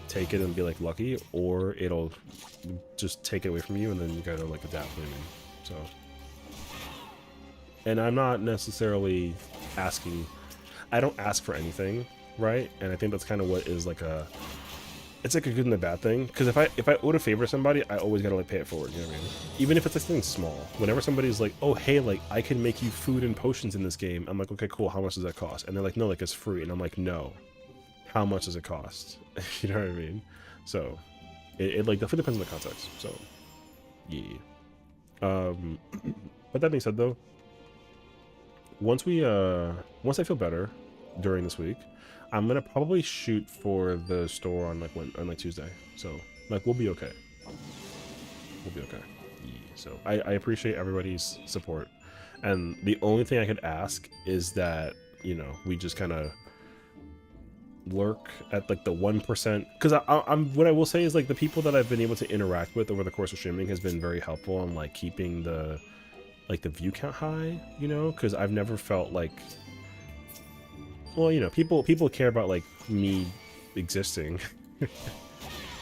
take it and be like lucky, or it'll just take it away from you, and then you gotta like adapt. You know what I mean? So, and I'm not necessarily asking. I don't ask for anything, right? And I think that's kind of what is like a. It's like a good and a bad thing, because if I owe a favor to somebody, I always gotta like pay it forward. You know what I mean? Even if it's like something small. Whenever somebody's like, "Oh hey, like I can make you food and potions in this game," I'm like, "Okay, cool. How much does that cost?" And they're like, "No, like it's free," and I'm like, "No. How much does it cost?" You know what I mean? So it like definitely depends on the context. So yeah. Um, but that being said, though, once once I feel better during this week, I'm gonna probably shoot for the store on like on like Tuesday. So like we'll be okay. We'll be okay. Yeah. So I appreciate everybody's support, and the only thing I could ask is that you know we just kind of lurk at like the 1%, because I'm what I will say is like the people that I've been able to interact with over the course of streaming has been very helpful on like keeping the view count high, you know, because I've never felt like, well, you know, people care about like me existing.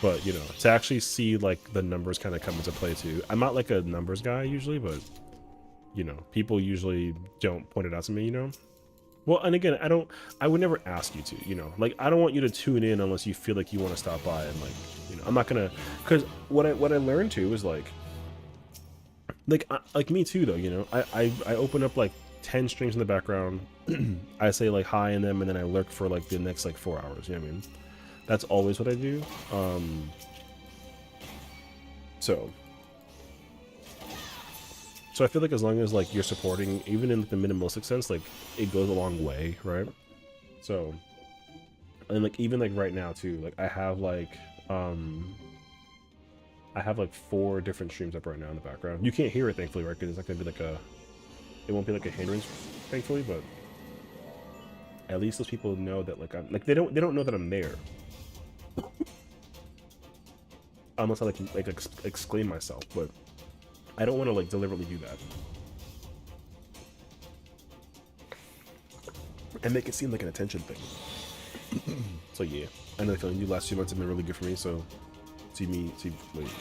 But you know, to actually see like the numbers kind of come into play too. I'm not like a numbers guy usually, but you know, people usually don't point it out to me, you know. Well, and again, I would never ask you to, you know, like I don't want you to tune in unless you feel like you want to stop by, and like, you know, I'm not gonna, because what I learned too is like like me too though, you know, I open up like 10 streams in the background, I say like hi in them, and then I lurk for like the next like 4 hours, you know what I mean? That's always what I do. So I feel like as long as like you're supporting, even in the minimalistic sense, like it goes a long way, right? So, and like even like right now too, like I have like 4 different streams up right now in the background. You can't hear it thankfully, right? Because it's not gonna be like it won't be like a hindrance, thankfully. But at least those people know that like I'm like they don't know that I'm there, unless I like exclaim myself. But I don't want to like deliberately do that and make it seem like an attention thing. So yeah, I know the feeling. The last 2 months have been really good for me. So wait,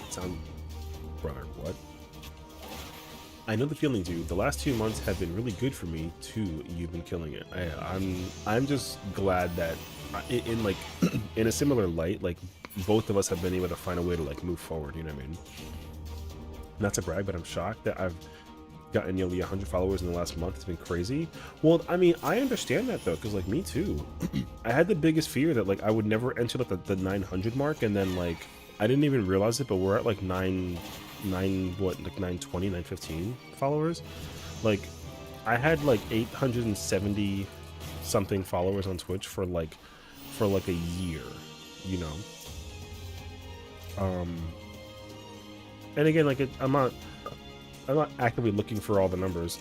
sound brother, what? I know the feeling, dude. The last 2 months have been really good for me too. You've been killing it. I'm just glad that in like in a similar light, like both of us have been able to find a way to like move forward. You know what I mean? Not to brag, but I'm shocked that I've gotten nearly 100 followers in the last month. It's been crazy. Well, I mean, I understand that though, because like me too. I had the biggest fear that like I would never enter like the 900 mark, and then like I didn't even realize it, but we're at like 920, 915 followers. Like I had like 870 something followers on Twitch for like a year, you know. And again, like I'm not actively looking for all the numbers,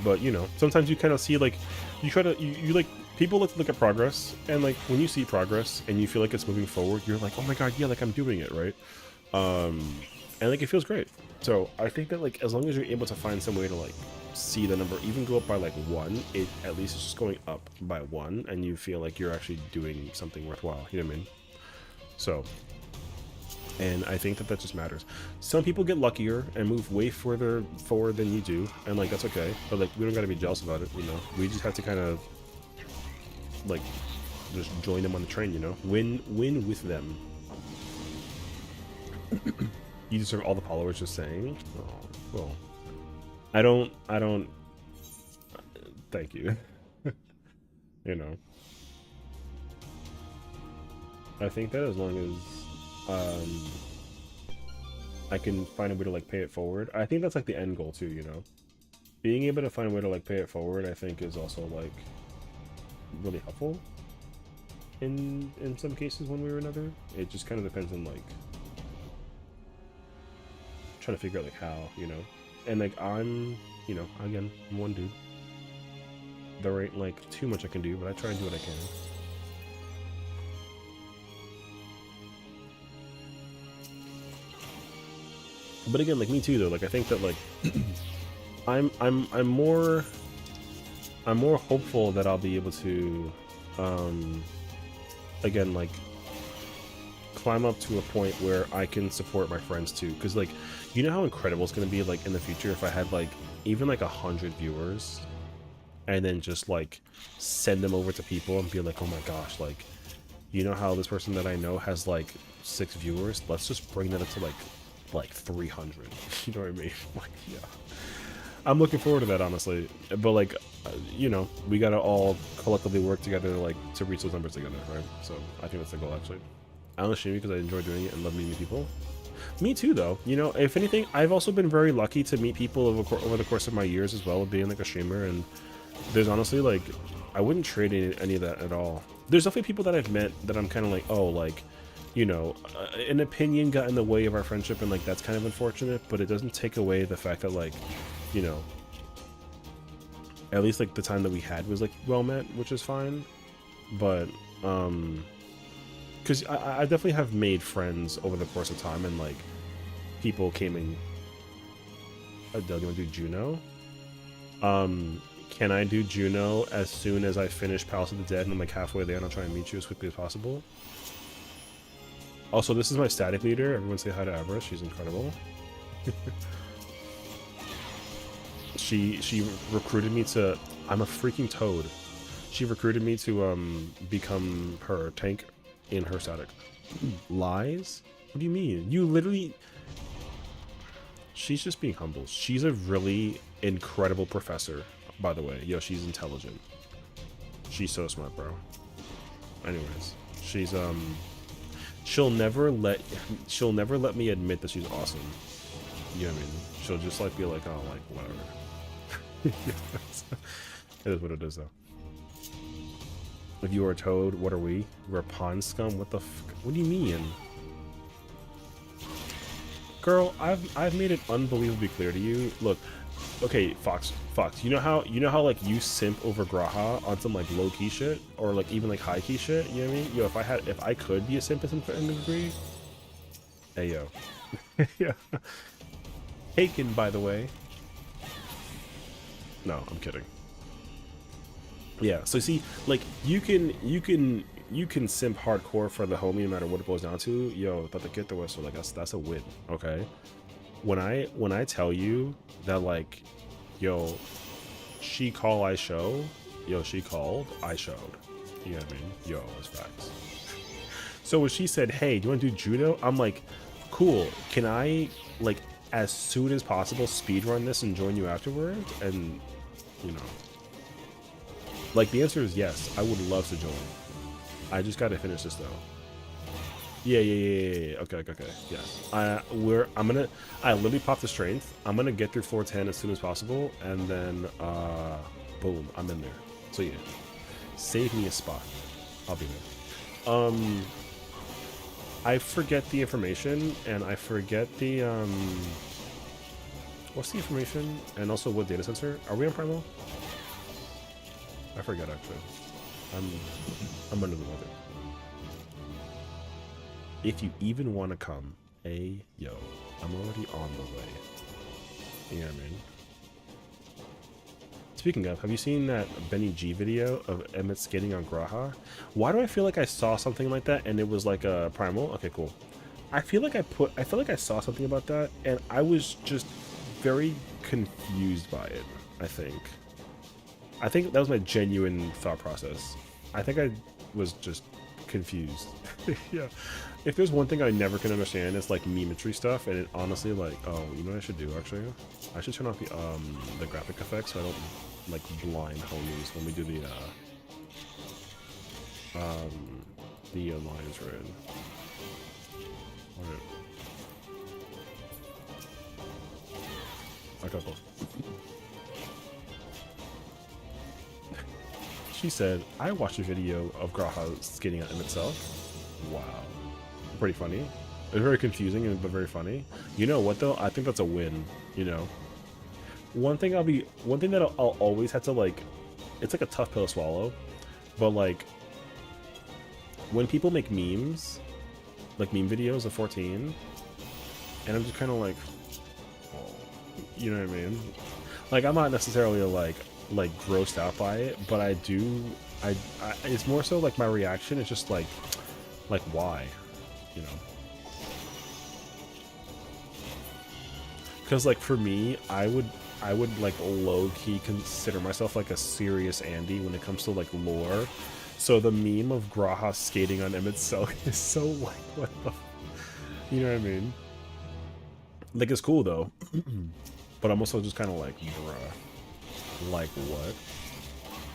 but you know, sometimes you kind of see like you try to you like people look at progress, and like when you see progress and you feel like it's moving forward, you're like, oh my god, yeah, like I'm doing it right, and like it feels great. So I think that like as long as you're able to find some way to like see the number even go up by like 1, it at least is just going up by 1, and you feel like you're actually doing something worthwhile. You know what I mean? So. And I think that just matters. Some people get luckier and move way further forward than you do, and like that's okay. But like we don't gotta be jealous about it, you know. We just have to kind of like just join them on the train, you know. Win with them. You deserve all the followers. Just saying. Oh, well, I don't. Thank you. You know. I think that as long as I can find a way to like pay it forward, I think that's like the end goal too, you know. Being able to find a way to like pay it forward, I think is also like really helpful in some cases one way or another. It just kind of depends on like trying to figure out like how, you know. And like I'm, you know, again, I'm one dude. There ain't like too much I can do, but I try and do what I can. But again, like me too though, like I think that like I'm more hopeful that I'll be able to again like climb up to a point where I can support my friends too, because like you know how incredible it's gonna be like in the future if I had like even like 100 viewers and then just like send them over to people and be like, oh my gosh, like you know how this person that I know has like 6 viewers, let's just bring that up to like 300. You know what I mean? Like, yeah, I'm looking forward to that honestly, but like you know, we gotta all collectively work together like to reach those numbers together, right? So I think that's the goal actually. I only stream because I enjoy doing it and love meeting people. Me too though, you know, if anything I've also been very lucky to meet people over the course of my years as well of being like a streamer, and there's honestly like I wouldn't trade any of that at all. There's definitely people that I've met that I'm kind of like, oh, like, you know, an opinion got in the way of our friendship, and like that's kind of unfortunate, but it doesn't take away the fact that like, you know, at least like the time that we had was like well met, which is fine. But because I definitely have made friends over the course of time, and like people came in. Adele, you want to do Juno? Can I do Juno as soon as I finish Palace of the Dead and I'm like halfway there, and I'll try and meet you as quickly as possible? Also, this is my static leader. Everyone say hi to Avra. She's incredible. She recruited me to... I'm a freaking toad. She recruited me to become her tank in her static. Lies? What do you mean? You literally... She's just being humble. She's a really incredible professor, by the way. Yo, she's intelligent. She's so smart, bro. Anyways, she's she'll never let me admit that she's awesome. You know what I mean? She'll just like be like, oh, like whatever. It is what it is, though. If you are a toad, what are we? We're pond scum. What the? What do you mean? Girl, I've made it unbelievably clear to you. Look, okay, Fox, you know how like you simp over Graha on some like low key shit or like even like high key shit. You know what I mean? Yo, if I could be a simp to some degree, hey yo, yeah. Taken, by the way. No, I'm kidding. Yeah, so see, like you can simp hardcore for the homie no matter what it boils down to. Yo, but the get the whistle, like that's a win, okay? When I tell you that like, yo, she call I show, yo, she called, I showed. You know what I mean? Yo, it's facts. So when she said, hey, do you want to do judo? I'm like, cool. Can I like as soon as possible speedrun this and join you afterward? And you know, like the answer is yes. I would love to join. I just gotta finish this though. Yeah. Okay. Yes. I literally popped the strength. I'm gonna get through 410 as soon as possible, and then boom, I'm in there. So yeah, save me a spot. I'll be there. I forget the information, and I forget the what's the information, and also what data sensor are we on Primal? I forget actually. I'm under the weather. If you even want to come, hey yo, I'm already on the way. You know what I mean? Speaking of, have you seen that Benny G video of Emmett skating on Graha? Why do I feel like I saw something like that and it was like a Primal? Okay, cool. I feel like I saw something about that and I was just very confused by it, I think that was my genuine thought process. I think I was just confused. Yeah. If there's one thing I never can understand, it's like memetry stuff, and it honestly like, oh, you know what I should do actually? I should turn off the graphic effects so I don't like blind homies when we do the The Alliance raid. Alright. Okay, cool. She said, I watched a video of Graha skating on itself. Wow. Pretty funny. It was very confusing, but very funny. You know what though? I think that's a win, you know? One thing that I'll always have to like, it's like a tough pill to swallow, but like, when people make memes, like meme videos of 14, and I'm just kind of like, oh, you know what I mean? Like, I'm not necessarily like grossed out by it, but I it's more so like my reaction is just like why, you know? Because like for me, I would like low-key consider myself like a serious Andy when it comes to like lore. So the meme of Graha skating on Emmett's cell is so like, what the you know what I mean? Like, it's cool though. But I'm also just kind of like, bruh, like what?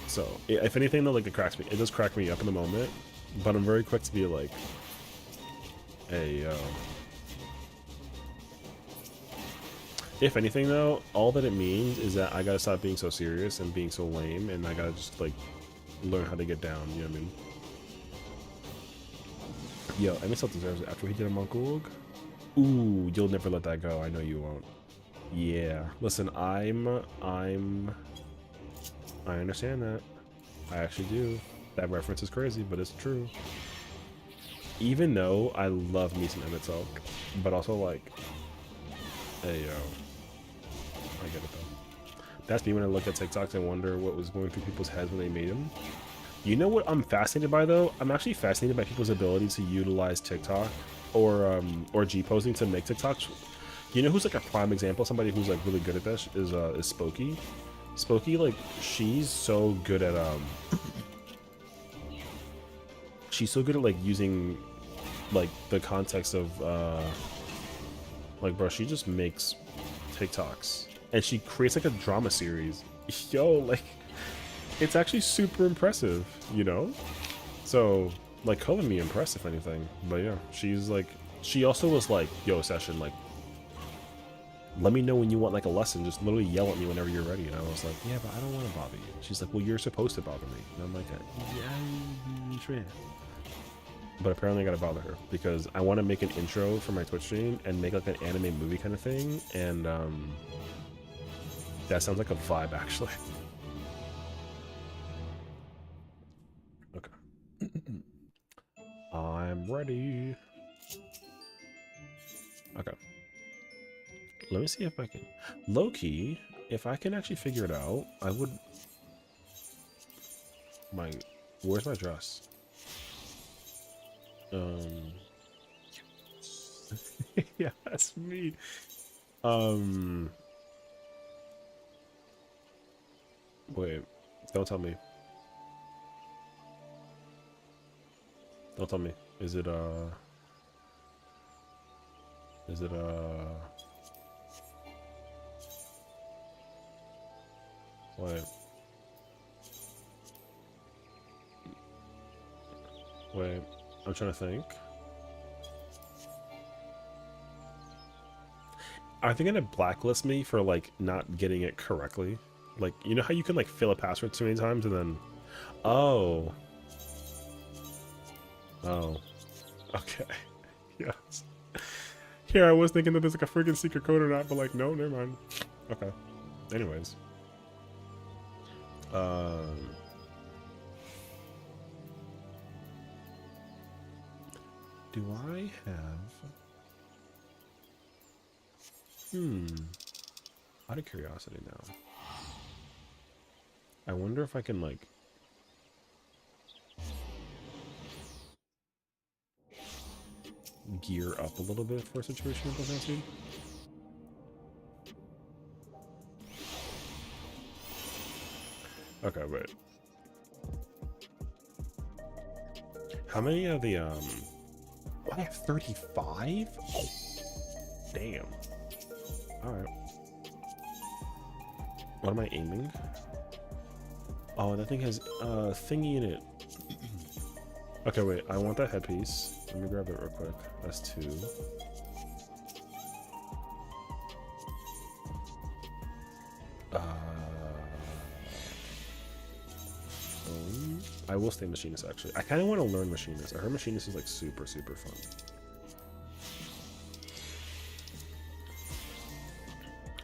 So if anything though, like it does crack me up in the moment, but I'm very quick to be like, hey, if anything though, all that it means is that I gotta stop being so serious and being so lame, and I gotta just like learn how to get down, you know what I mean? Yo, Emmett still deserves it after he did a Monkulog. Ooh, you'll never let that go. I know you won't. Yeah. Listen, I understand that. I actually do. That reference is crazy, but it's true. Even though I love me some Emmett Silk, but also like, hey yo, I get it though. That's me when I look at TikToks and wonder what was going through people's heads when they made them. You know what I'm fascinated by though? I'm actually fascinated by people's ability to utilize TikTok or G-posing to make TikToks. You know who's like a prime example? Somebody who's like really good at this is Spokey. Spokey, like, she's so good at she's so good at like using like the context of like, bro, she just makes TikToks and she creates like a drama series. Yo, like, it's actually super impressive, you know? So like, calling me impressed if anything. But yeah, she's like, she also was like, yo, Session, like, let me know when you want like a lesson, just literally yell at me whenever you're ready. And I was like, yeah, but I don't want to bother you. She's like, well, you're supposed to bother me. And I'm like, yeah, sure. But apparently I gotta bother her because I want to make an intro for my Twitch stream and make like an anime movie kind of thing. And that sounds like a vibe actually. Okay. I'm ready. Okay. Let me see if I can... Low-key, if I can actually figure it out, I would... Where's my dress? Yeah, that's me. Wait. Don't tell me. Don't tell me. Is it, Wait. Wait. I'm trying to think. Are they gonna blacklist me for, like, not getting it correctly? Like, you know how you can, like, fill a password too many times and then... Oh. Oh. Okay. Yes. Here I was thinking that there's, like, a freaking secret code or not, but, like, no, never mind. Okay. Anyways. Do I have... Out of curiosity now. I wonder if I can, like... gear up a little bit for a situation like that, dude. Okay, wait. How many of the, I have 35? Oh, damn. Alright. What am I aiming? Oh, that thing has, thingy in it. Okay, wait. I want that headpiece. Let me grab it real quick. That's 2. I will stay machinist actually. I kind of want to learn machinist. I heard machinist is like super fun.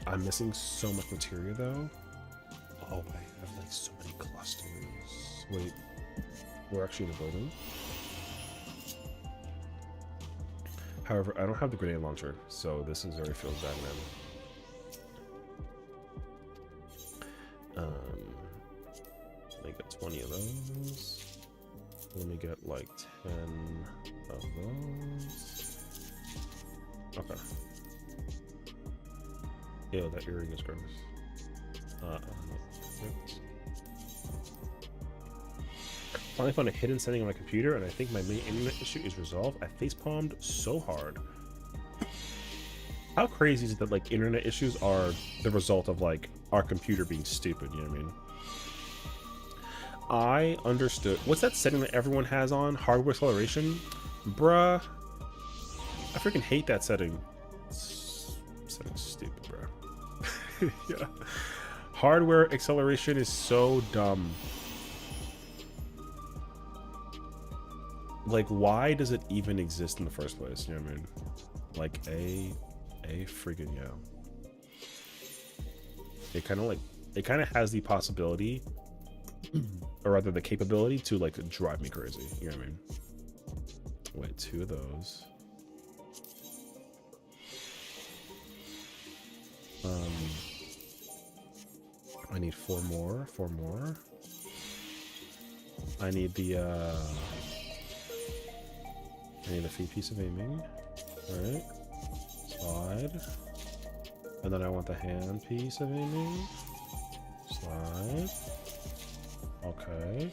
I'm missing so much material though. Oh, I have like so many clusters. Wait, we're actually in a building. However, I don't have the grenade launcher, so this is very feels bad, man. Let me get 20 of those. Let me get like 10 of those. Okay. Ew, that earring is gross. Finally found a hidden setting on my computer, and I think my main internet issue is resolved. I facepalmed so hard. How crazy is it that like internet issues are the result of like our computer being stupid? You know what I mean? I understood. What's that setting that everyone has on? Hardware acceleration? Bruh. I freaking hate that setting. Setting's stupid, bruh. Yeah. Hardware acceleration is so dumb. Like, why does it even exist in the first place? You know what I mean? Like, a friggin' yeah. It kind of has the possibility, or rather the capability to like drive me crazy. You know what I mean? Wait, 2 of those. I need 4 more. I need the feed piece of aiming. Alright. Slide. And then I want the hand piece of aiming. Slide. Okay.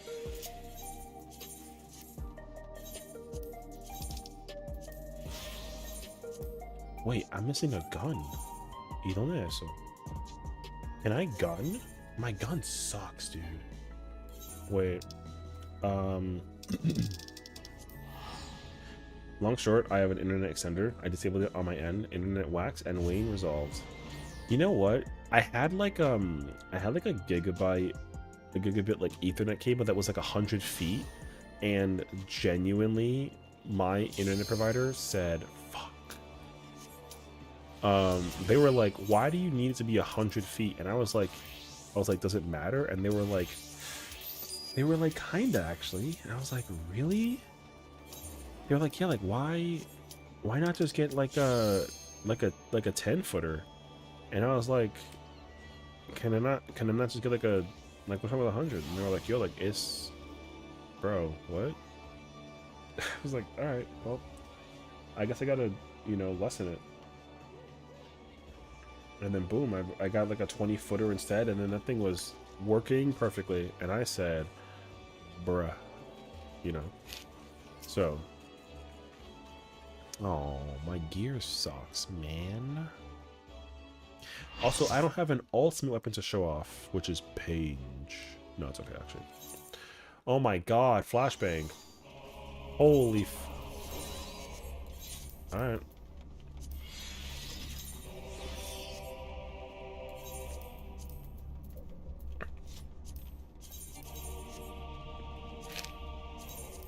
Wait, I'm missing a gun. You don't know so. Can I gun? My gun sucks, dude. Wait. Long short, I have an internet extender. I disabled it on my end. Internet wax and wane resolved. You know what? I had like a gigabit like Ethernet cable that was like 100 feet, and genuinely, my internet provider said, "Fuck." They were like, "Why do you need it to be 100 feet?" And I was like, "Does it matter?" And they were like, "Kinda actually." And I was like, "Really?" They were like, "Yeah, like why not just get like a 10-footer?" And I was like, can I not just get like what's wrong with 100? And they were like, "Yo, like it's, bro, what?" I was like, "All right, well, I guess I gotta, lessen it." And then boom, I got like a 20-footer instead, and then that thing was working perfectly. And I said, "Bruh," So, oh, my gear sucks, man. Also, I don't have an ultimate weapon to show off, which is Page. No, it's okay, actually. Oh my god, flashbang. Holy Alright.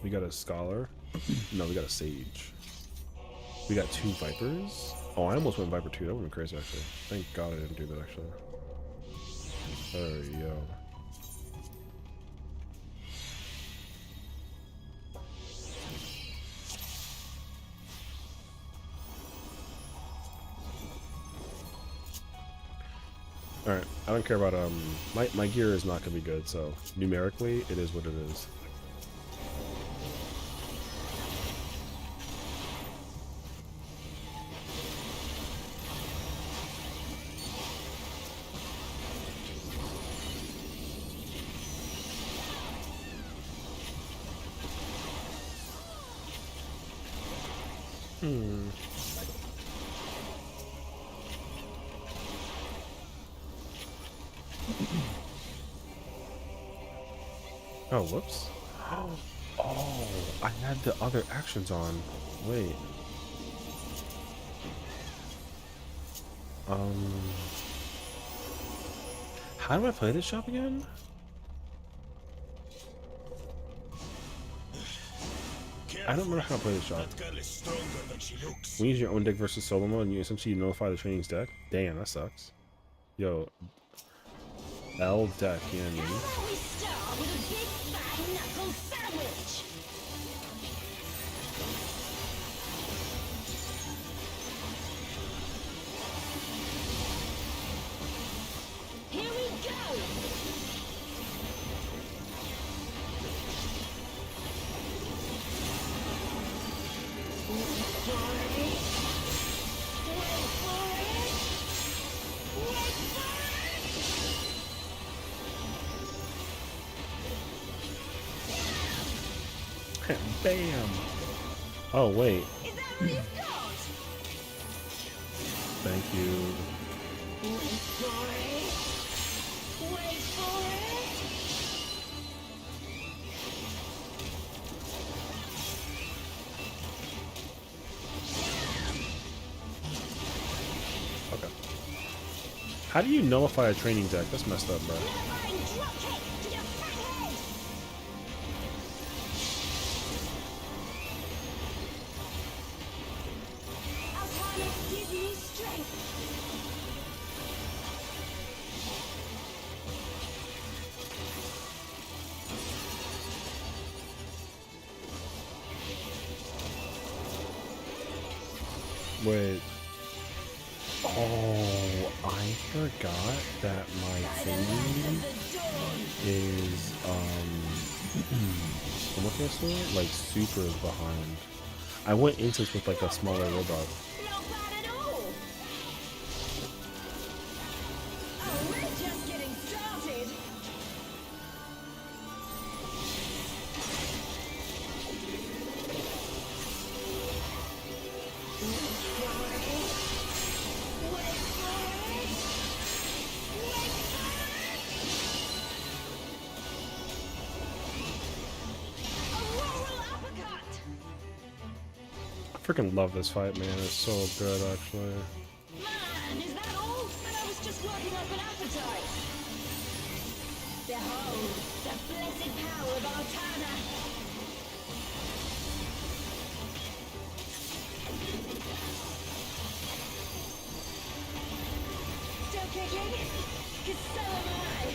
We got a Scholar. No, we got a Sage. We got 2 Vipers. Oh, I almost went Viper 2. That would have been crazy, actually. Thank God I didn't do that, actually. There we go. Alright, I don't care about, my gear is not gonna be good, so numerically, it is what it is. Oh, whoops. Oh, I had the other actions on. Wait. Um, how do I play this shop again? I don't remember how to play this shop. That girl is stronger than she looks. When you use your own deck versus solo mode, and you essentially notify the training's deck. Damn, that sucks. Yo, L deck, you know what I mean? How about we start with a big fat knuckle sandwich? Here we go! Wait for it! Wait for it! Wait for it! Bam! Oh, wait. Is that all you've got? Thank you. Wait for it! Wait for it! Okay. How do you nullify a training deck? That's messed up, bro. Nullifying dropkick to your fat head! Alchemic, give me strength! Wait. Oh, I forgot that my thing is, what can I say? Like, super behind. I went into this with, like, a smaller robot. Not bad at all! Oh, we're just getting started! Wait for it! Wait for it! Wait for it! Auroral uppercut! I freaking love this fight, man. It's so good, actually. Man, is that all? And I was just working up an appetite. Behold, the blessed power of Arcana. Still kicking? 'Cause so am I.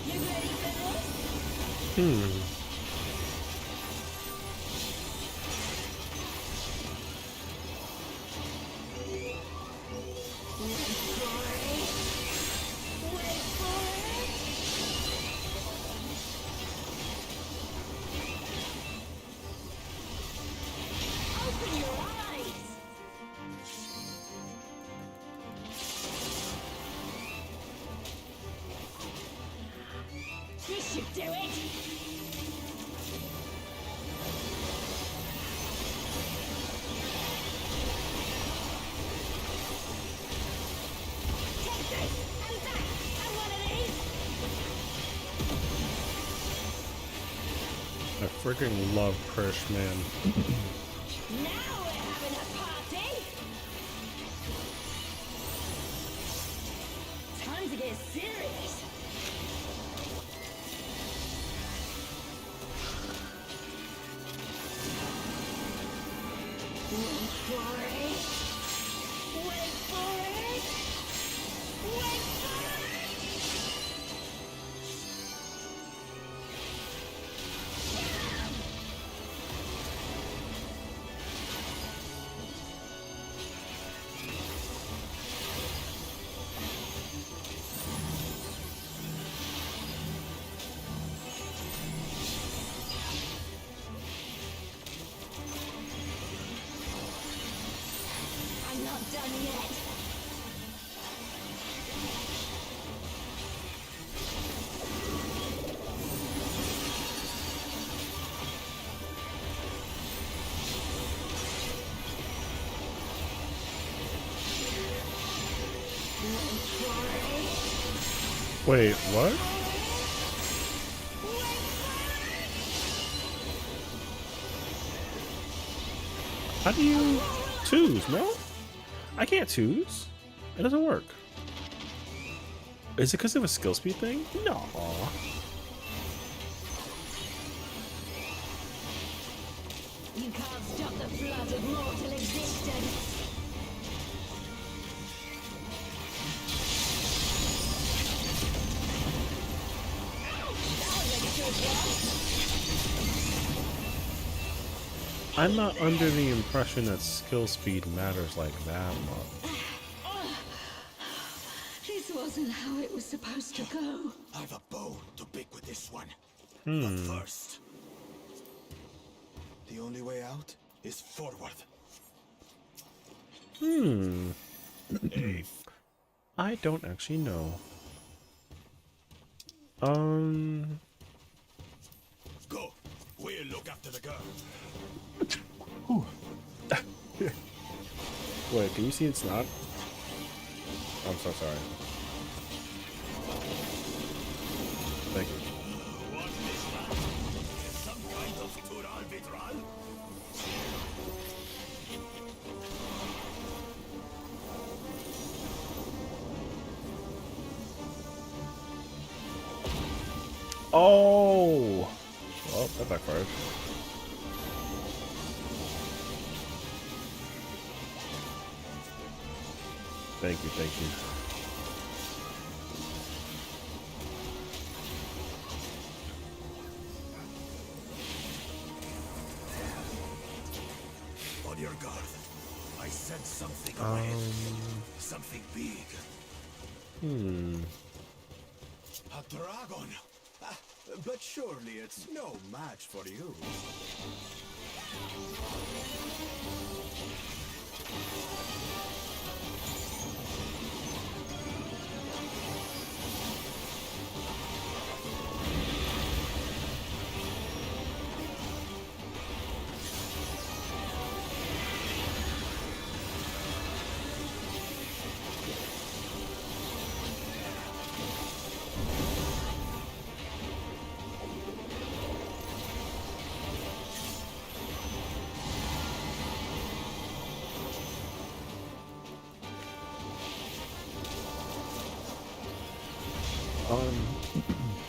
You ready for this? Wait for it. Wait for it. Open your eyes. This should do it. Take this and that and one of these. I freaking love Krish, man. Now we're having a party. Time to get serious. Wait for it. Wait for it. Wait for it. I'm not done yet. Wait, what? How do you twos? No, I can't twos. It doesn't work. Is it because of a skill speed thing? No. You can't stop the flood of mortal existence. I'm not under the impression that skill speed matters like that much. This wasn't how it was supposed to go. I've a bone to pick with this one. Hmm. But first, the only way out is forward. Hey, I don't actually know. go. We'll look after the girl. Wait, can you see it's not? I'm so sorry. Thank you. What is that? Some kind of tural vitral? Oh! Well, that backfired. Thank you, thank you. On your guard. I sense something ahead. Something big. A dragon. Ah, but surely it's no match for you.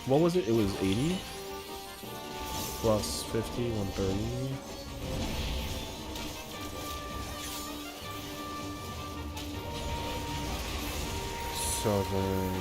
What was it? It was 80 plus 50, 130. So then...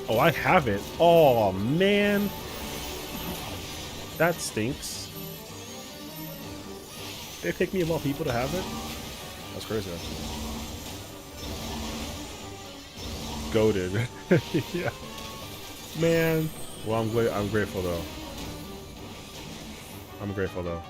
Oh, I have it. Oh, man. That stinks. They pick me of all people to have it? That's crazy. Goated. Yeah. Man. Well, I'm grateful, though. I'm grateful, though.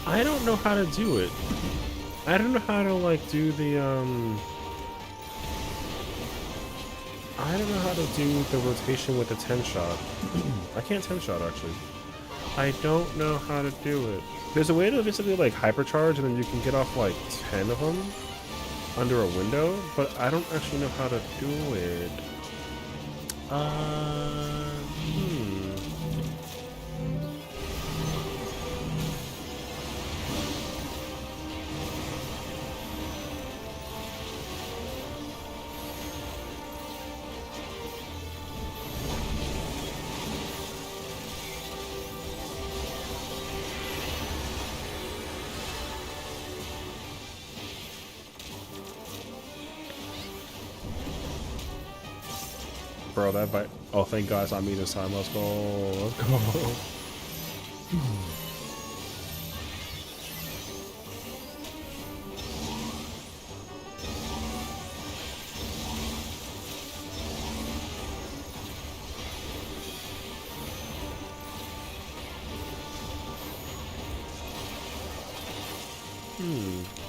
I don't know how to do it. I don't know how to, like, do the, I don't know how to do the rotation with the 10 shot. I can't 10 shot, actually. I don't know how to do it. There's a way to basically, like, hypercharge, and then you can get off, like, 10 of them under a window, but I don't actually know how to do it. Bro, that bite. Oh, thank God it's not me this time. Let's go. Let's go.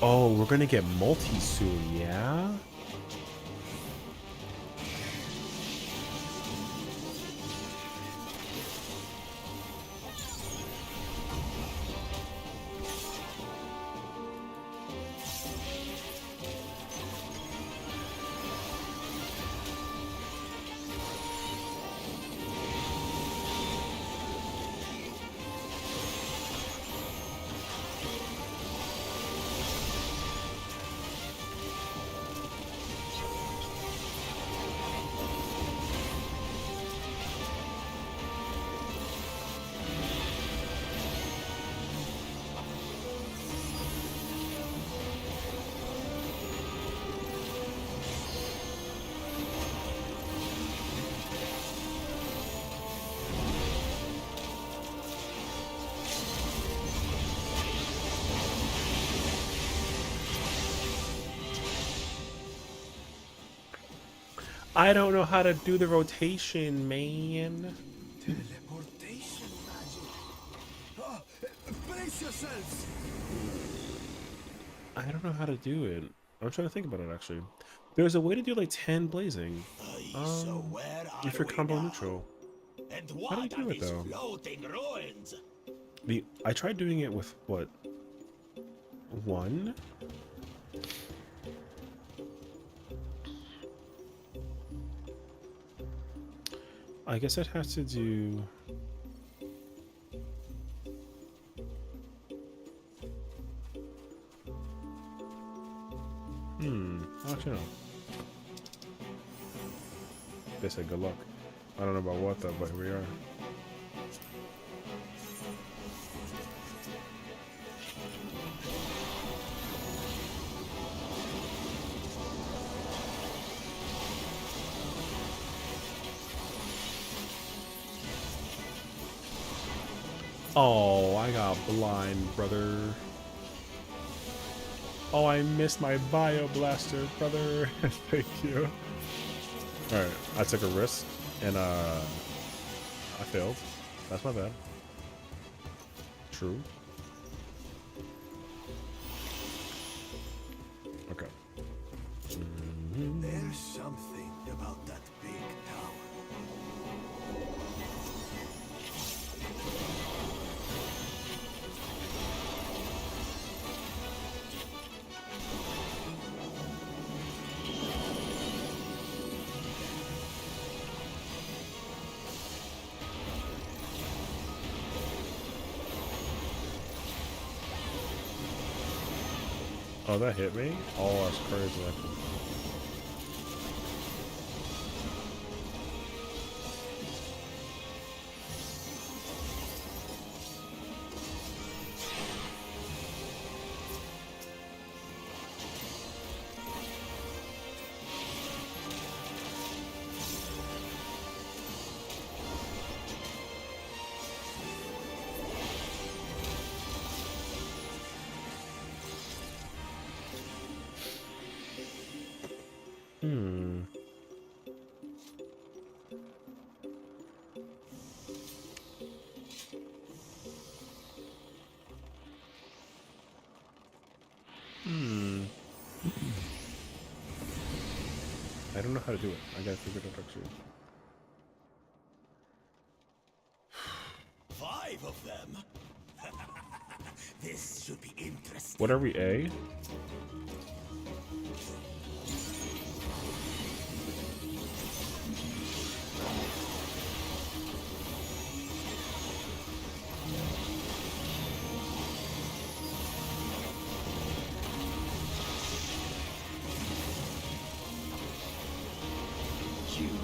Oh, we're gonna get multi soon, yeah? I don't know how to do the rotation, man. Teleportation magic. Ah, brace yourselves. I don't know how to do it. I'm trying to think about it, actually. There's a way to do like 10 blazing. So where are If you're we combo now? neutral. And How do you what do are it, these though? floating ruins? I tried doing it with, what? 1? I guess I'd have to do... Actually, no. They said good luck. I don't know about what though, but here we are. Oh, I got blind, brother. Oh, I missed my bio blaster, brother. Thank you. Alright, I took a risk and I failed. That's my bad. True. Okay. There's something about that big tower. Oh, that hit me? Oh, that's crazy. I don't know how to do it. I gotta figure it out actually. 5 of them. This should be interesting. What are we, A?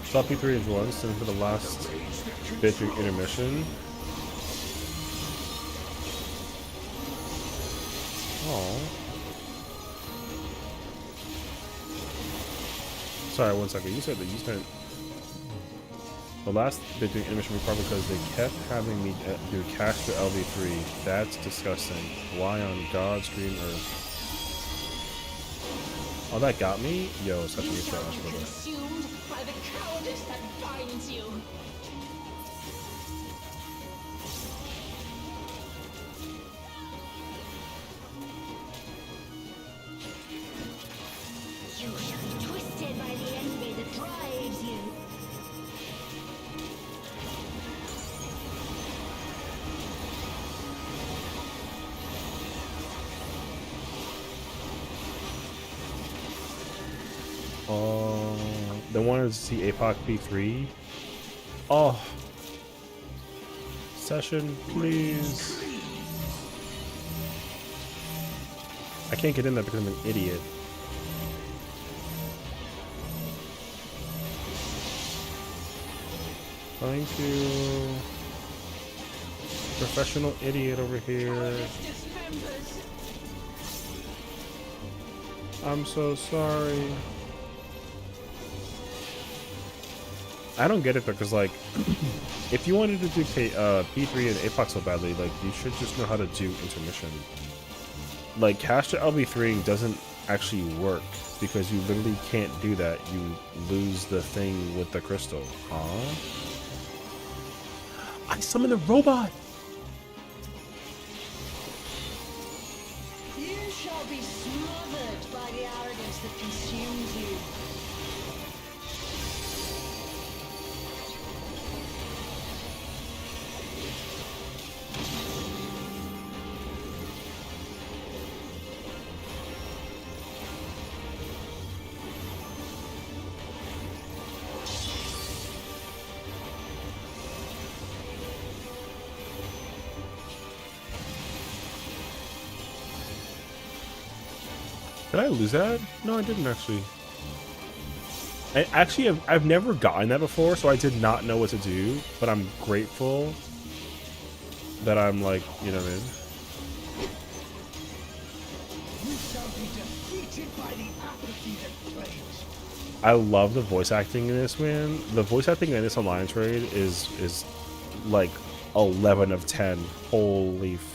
Stop P3 is 1, send for the last bit through intermission. Oh. Sorry, 1 second. You said that you spent The last bit doing intermission required because they kept having me do cash to LV3. That's disgusting. Why on God's green earth? Oh, that got me? Yo, such a You good shall trash, be brother. consumed by the cowardice that binds you. You shall be twisted by the envy that drives you. They wanted to see APOC P3. Oh. Session, please. I can't get in there because I'm an idiot. Thank you. Professional idiot over here. I'm so sorry. I don't get it though, because like, if you wanted to do P3 and APOC so badly, like, you should just know how to do intermission. Like, cash to LB3 doesn't actually work, because you literally can't do that. You lose the thing with the crystal. Huh? I summoned a robot! You shall be smothered by the arrogance that consumes you. Did I lose that? No, I didn't actually. I've never gotten that before, so I did not know what to do, but I'm grateful that I'm like, you know what I mean? You shall be defeated by the apathy that plagues. I love the voice acting in this, man. The voice acting in this Alliance raid is like 11 of 10. Holy f.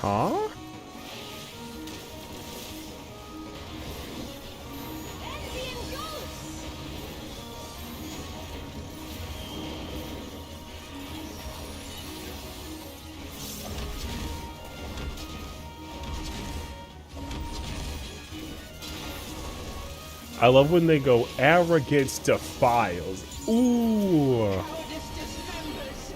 Huh? I love when they go arrogance defiles. Ooh. Cowardice dismembers.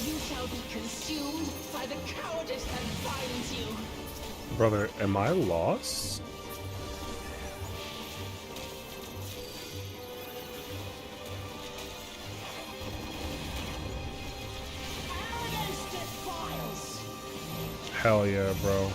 You shall be consumed by the cowardice that binds you. Brother, am I lost? Arrogance defiles. Hell yeah, bro.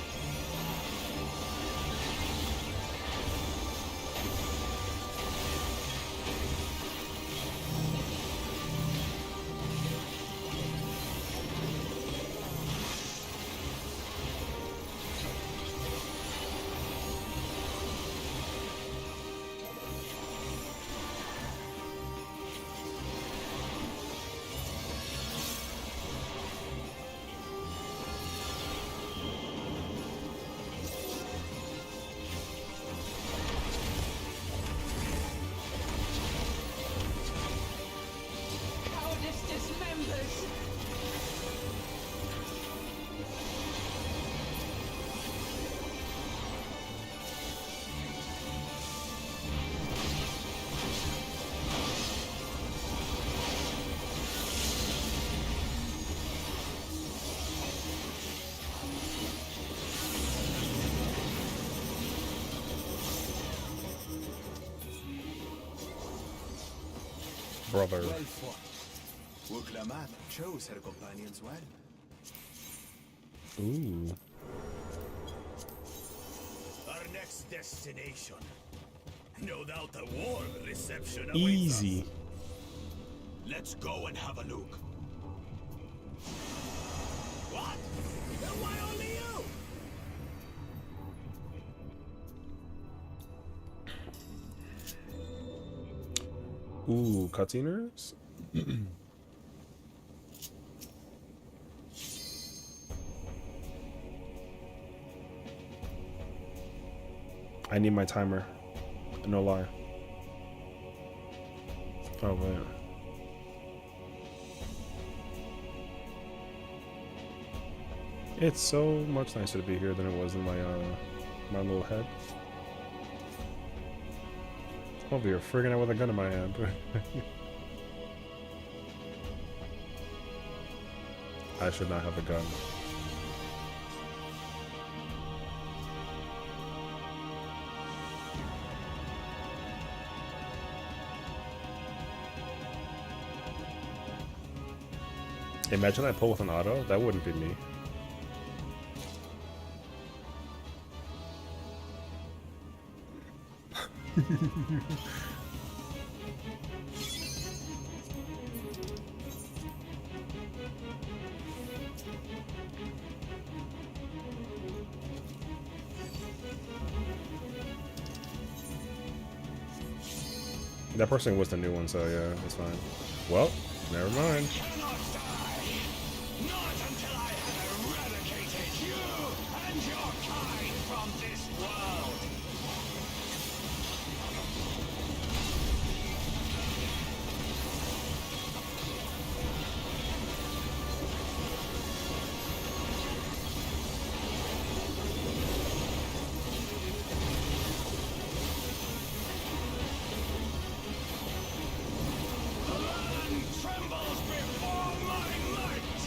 Brother. Well fought. Wuklamat chose her companions well. Ooh. Our next destination. No doubt a warm reception awaits Easy. us. Let's go and have a look. What? Then why only you? Ooh, cutsceners? I need my timer. No lie. Oh man. It's so much nicer to be here than it was in my my little head. Over here, friggin' out with a gun in my hand. I should not have a gun. Imagine I pull with an auto. That wouldn't be me. That person was the new one, so yeah, that's fine. Well, never mind. Cannot die! Not until I have eradicated you and your kind from this world! The land trembles before my might!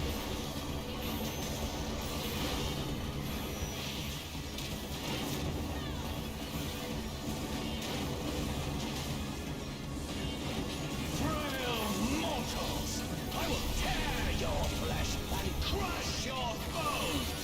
Frail mortals! I will tear your flesh and crush your bones!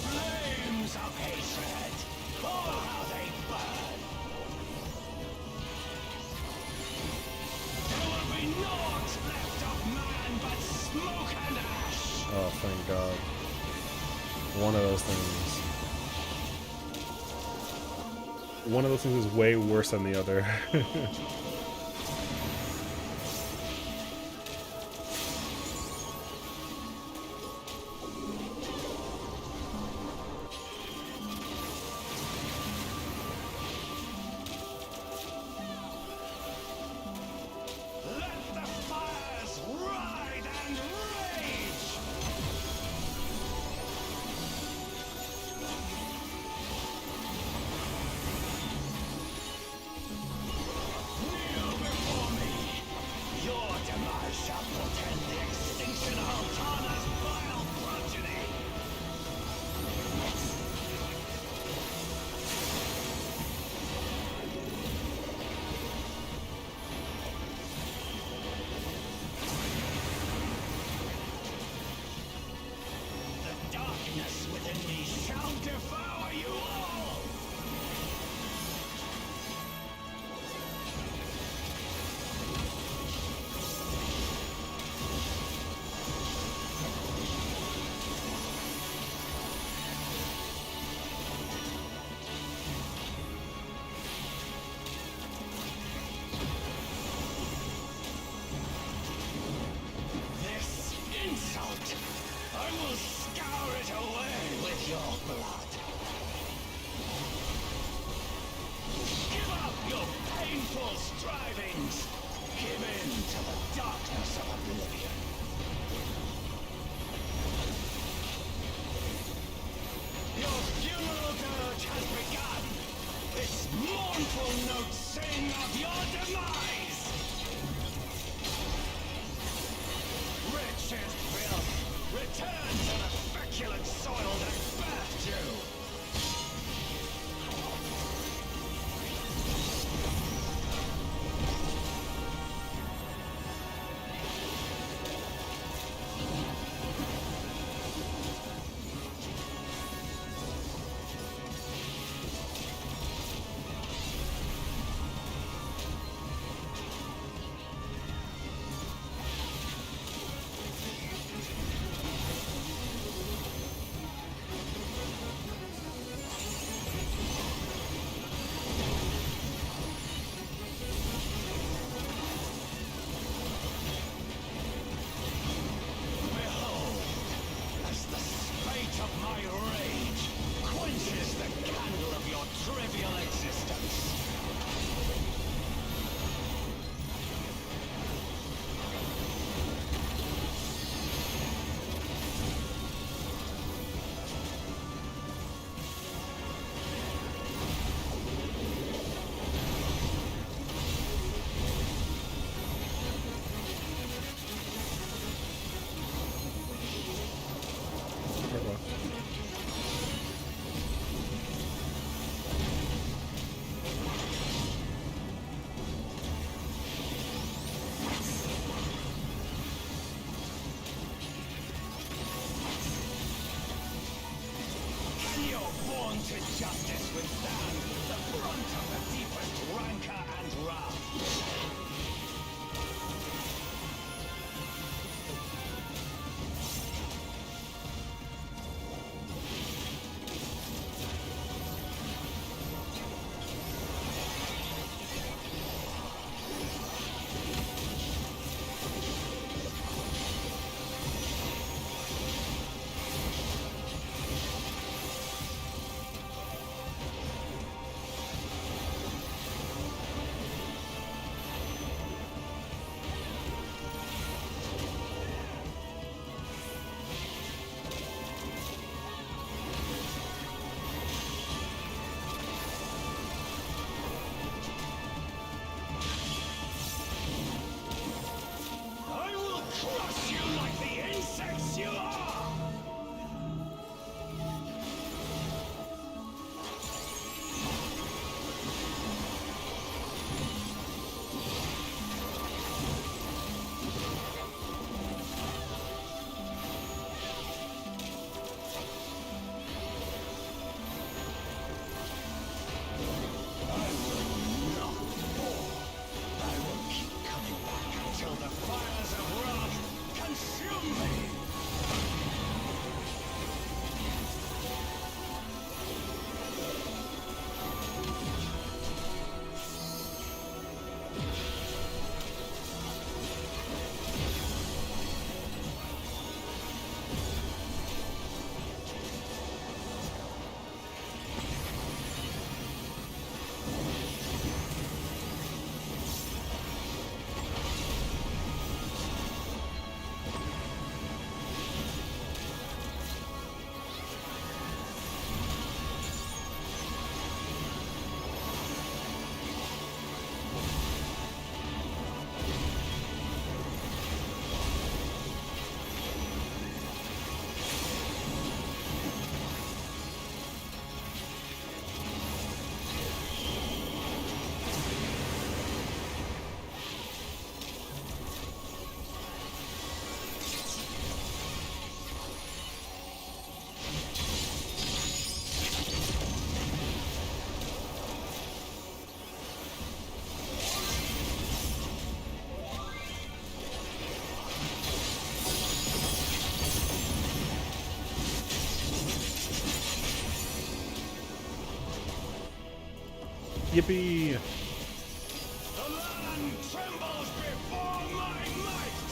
Flames of hatred! Oh, how they burn! There will be naught left of man but smoke and ash! Oh, thank God. One of those things. One of those things is way worse than the other. Let the fires ride and rage! strivings. Give in to the darkness of oblivion. Your funeral dirge has begun. Its mournful notes sing of your demise. Wretched filth, return to the feculent soil that birthed you. To justice withstand the brunt of the deepest rancor and wrath. Crush you like the insects you are! Yippee! The land trembles before my might!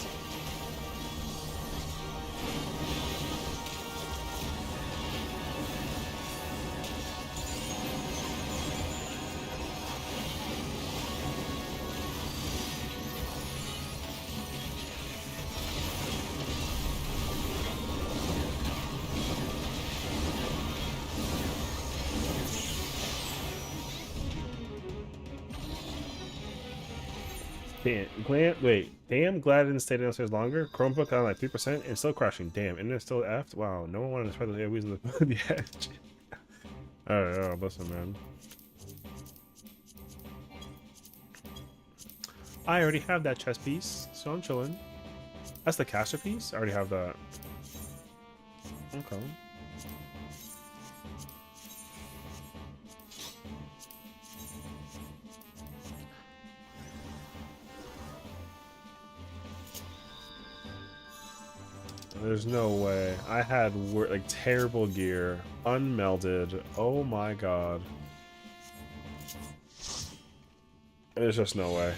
Damn, glad I didn't stay downstairs longer. Chromebook on like 3% and still crashing. Damn, internet still effed. Wow, no one wanted to spread the airways in the edge. Alright, oh, listen, man. I already have that chess piece, so I'm chilling. That's the caster piece? I already have that. Okay. There's no way. I had like terrible gear, unmelded. Oh my god. There's just no way.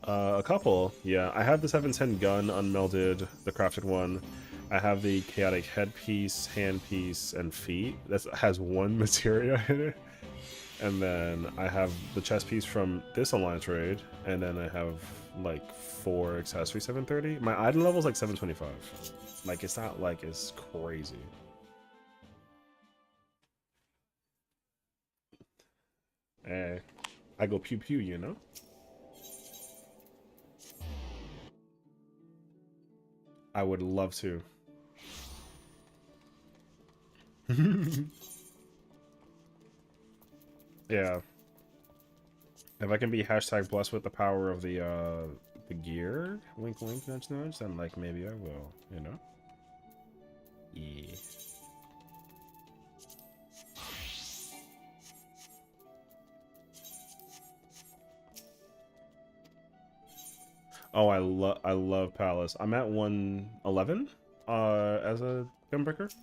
A couple, yeah. I have the 710 gun unmelded, the crafted one. I have the chaotic headpiece, handpiece, and feet. That has one materia in it. And then I have the chest piece from this alliance raid, and then I have like 4 accessory 730. My item level is like 725. Like it's not like it's crazy. Eh, I go pew pew, you know. I would love to. Yeah. If I can be hashtag blessed with the power of the gear, wink wink nudge nudge, then like maybe I will, you know? Yeah. Oh, I love Palace. I'm at 111 as a gunbreaker.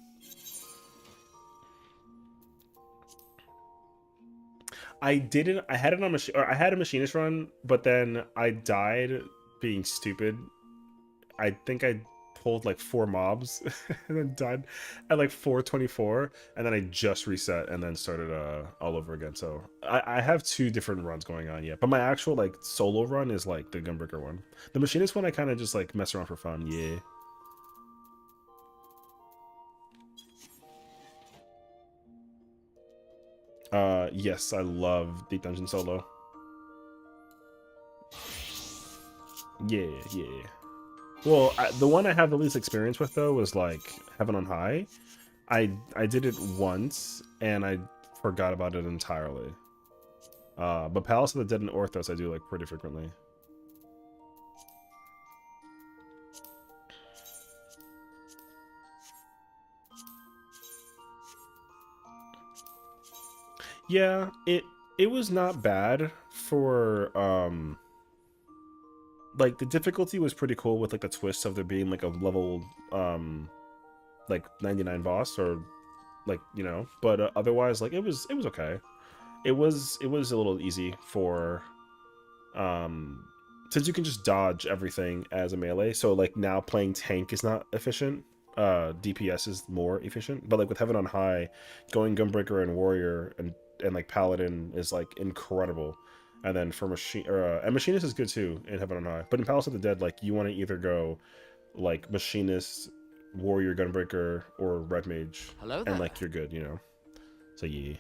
I didn't. I had it on machine. I had a machinist run, but then I died being stupid. I think I pulled like 4 mobs and then died at like 424, and then I just reset and then started all over again. So I have 2 different runs going on yet, but my actual like solo run is like the gunbreaker one. The machinist one I kind of just like mess around for fun. Yeah. Yes, I love Deep Dungeon solo. Yeah, yeah. Well, the one I have the least experience with though was like Heaven on High. I did it once and I forgot about it entirely. But Palace of the Dead and Orthos I do like pretty frequently. Yeah, it was not bad for like the difficulty was pretty cool with like the twist of there being like a level like 99 boss or like, you know, but otherwise like it was okay. It was a little easy for since you can just dodge everything as a melee, so like now playing tank is not efficient. DPS is more efficient, but like with Heaven on High, going Gunbreaker and Warrior and like Paladin is like incredible. And then for and Machinist is good too in Heaven on High. But in Palace of the Dead, like you want to either go like Machinist, Warrior, Gunbreaker, or Red Mage. Hello there. And like you're good, you know. So yeah.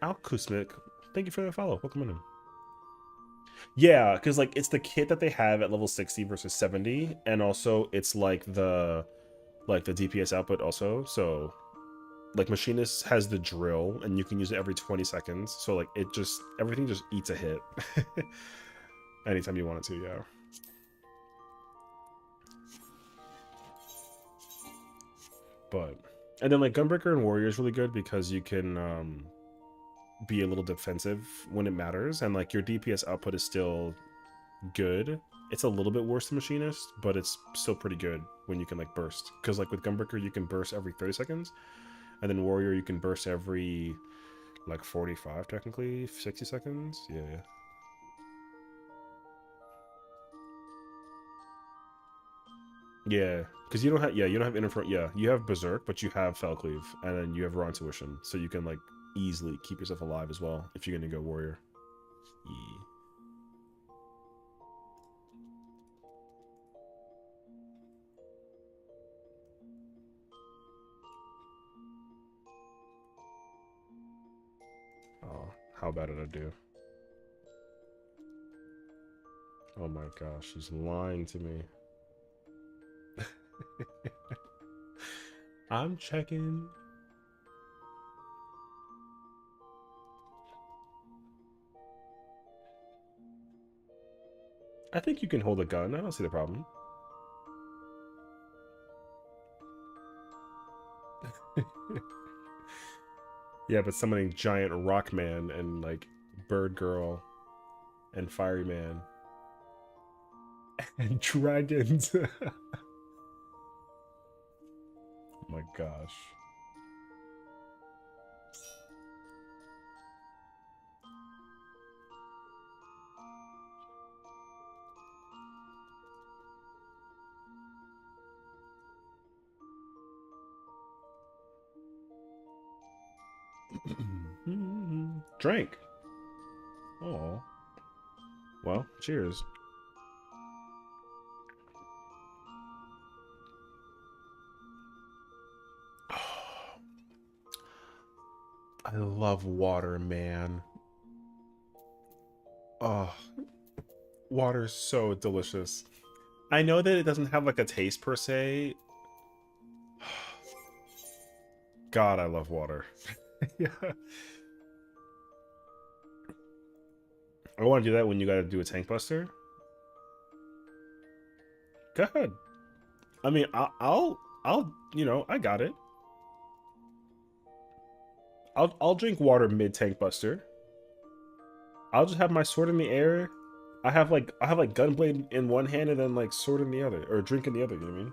Al Kusmik, thank you for the follow. Welcome in. Yeah, because like it's the kit that they have at level 60 versus 70, and also it's like the DPS output also. So like Machinist has the drill and you can use it every 20 seconds. So like it just everything just eats a hit. Anytime you want it to, yeah. But and then like Gunbreaker and Warrior is really good because you can be a little defensive when it matters, and like your DPS output is still good. It's a little bit worse than Machinist, but it's still pretty good when you can like burst, because like with Gunbreaker you can burst every 30 seconds, and then Warrior you can burst every like 45 technically, 60 seconds. Yeah. Yeah, because you don't have Interfront. Yeah, you have Berserk, but you have Fellcleave, and then you have Raw Intuition, so you can like easily keep yourself alive as well if you're gonna go Warrior. Oh, how bad did I do? Oh my gosh, she's lying to me. I'm checking. I think you can hold a gun. I don't see the problem. Yeah, but summoning giant rock man and like bird girl and fiery man and dragons. Oh my gosh. Drink. Oh. Well, cheers. I love water, man. Oh, water is so delicious. I know that it doesn't have like a taste per se. God, I love water. Yeah. I want to do that when you got to do a tank buster. Go ahead. I mean, you know, I got it. I'll drink water mid tank buster. I'll just have my sword in the air. I have like gunblade in one hand and then like sword in the other, or drink in the other. You know what I mean?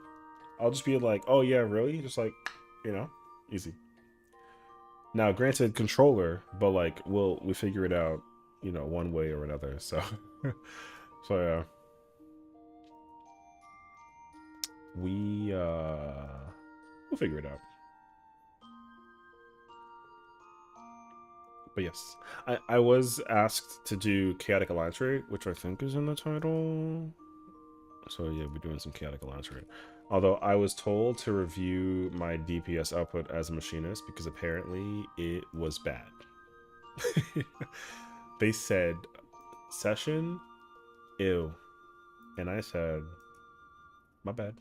I'll just be like, oh yeah, really? Just like, you know, easy. Now, granted, controller, but like we figure it out, you know, one way or another. So, so yeah, we'll figure it out. But yes, I was asked to do Chaotic Alliance Raid, which I think is in the title. So yeah, we're doing some Chaotic Alliance Raid. Although I was told to review my DPS output as a machinist because apparently it was bad. They said, session, ew. And I said, my bad.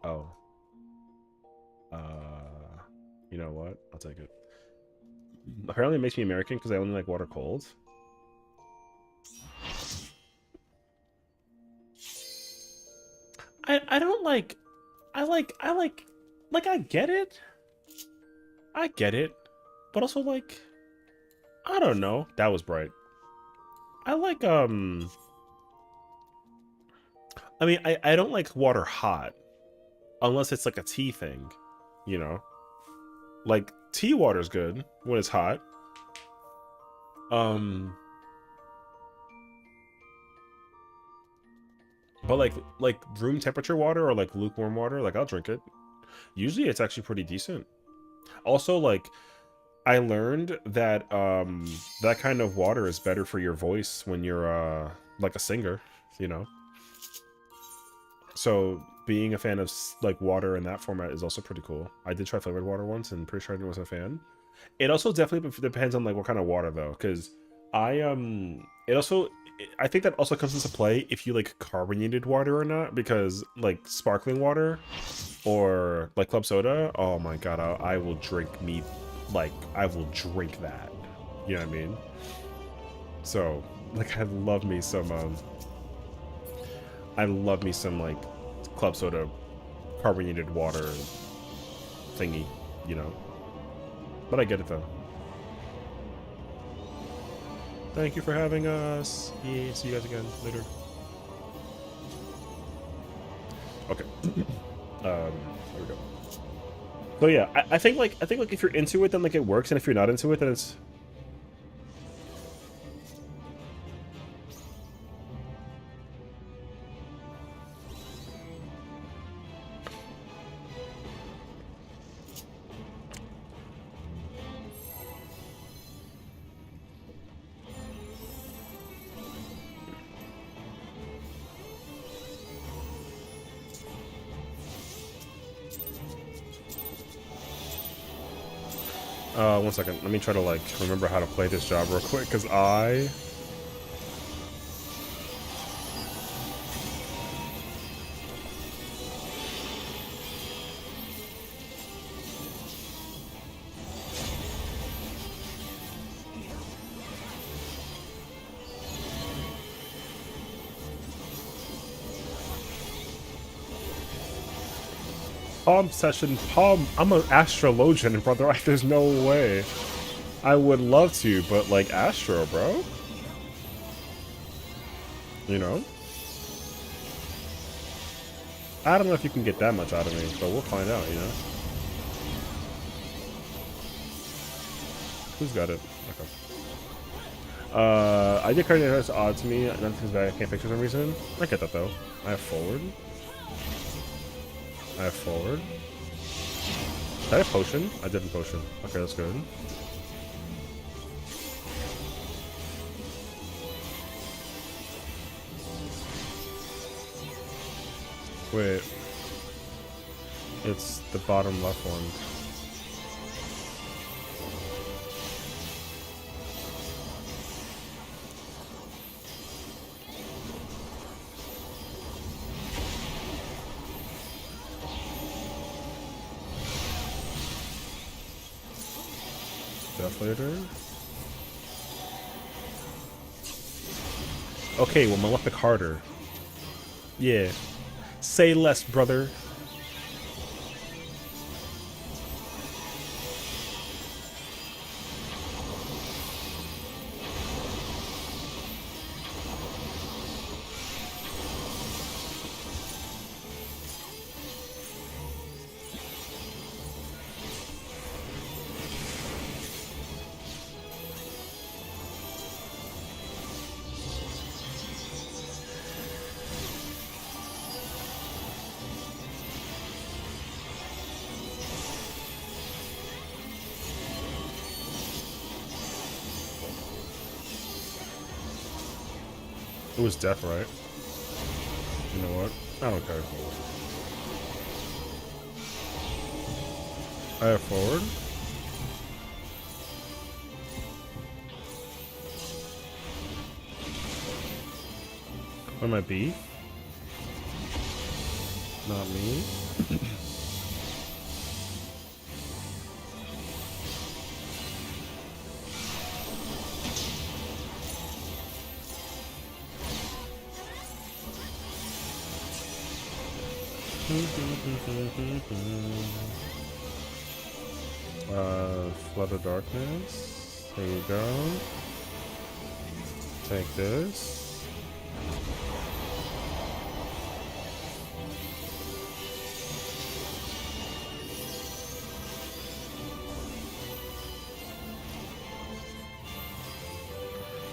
Oh. You know what? I'll take it. Apparently it makes me American because I only like water cold. I don't like I get it. I get it. But also like I don't know. That was bright. I like I mean I don't like water hot unless it's like a tea thing, you know? Like tea water's good when it's hot. But like room temperature water or like lukewarm water, like I'll drink it. Usually it's actually pretty decent. Also, like I learned that that kind of water is better for your voice when you're like a singer, you know. So being a fan of like water in that format is also pretty cool. I did try flavored water once and pretty sure I wasn't a fan. It also definitely depends on like what kind of water though, because it also I think that also comes into play if you like carbonated water or not, because like sparkling water or like club soda, oh my god, I will drink me like I will drink that. You know what I mean? So like I love me some like club soda carbonated water thingy, you know. But I get it though. Thank you for having us. Yeah, see you guys again later. Okay. There we go. So yeah, I think like if you're into it, then like it works, and if you're not into it, then it's One second. Let me try to like remember how to play this job real quick, cause I. Palm session, palm. I'm an astrologian, brother. There's no way. I would love to, but like Astro, bro. You know? I don't know if you can get that much out of me, but we'll find out, you know? Who's got it? Okay. I get credit that's odd to me. Nothing's bad. I can't fix for some reason. I get that though. I have forward. I have forward. Did I have potion? I didn't potion. Okay, that's good. Wait. It's the bottom left one. Death later. Okay, well, Malefic harder. Yeah. Say less, brother. It was death, right? You know what? I don't care. I have forward. What might be? Not me. Flood of Darkness. There you go. Take this.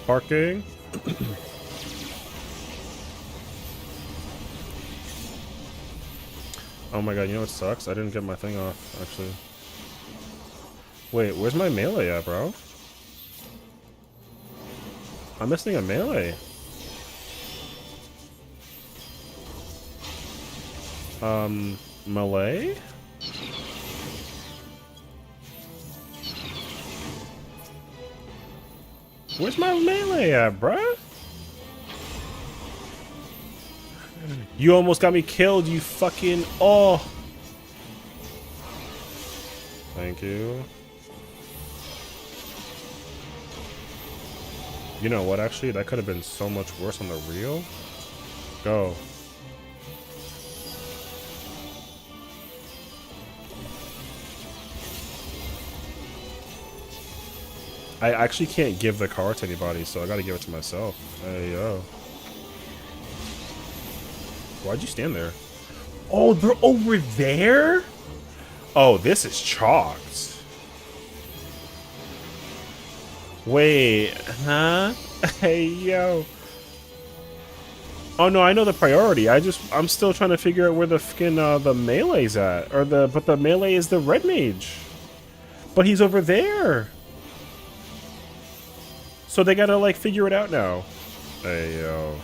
Parking. Oh my god, you know what sucks? I didn't get my thing off, actually. Wait, where's my melee at, bro? I'm missing a melee. Melee? Where's my melee at, bruh? You almost got me killed, you fucking... Oh! Thank you. You know what, actually? That could have been so much worse on the reel. Go. I actually can't give the car to anybody, so I gotta give it to myself. Hey, yo. Why'd you stand there? Oh, they're over there? Oh, this is chalked. Wait, huh? Hey, yo. Oh no, I know the priority. I'm still trying to figure out where the fucking the melee's at, but the melee is the red mage. But he's over there. So they gotta like figure it out now. Hey, yo.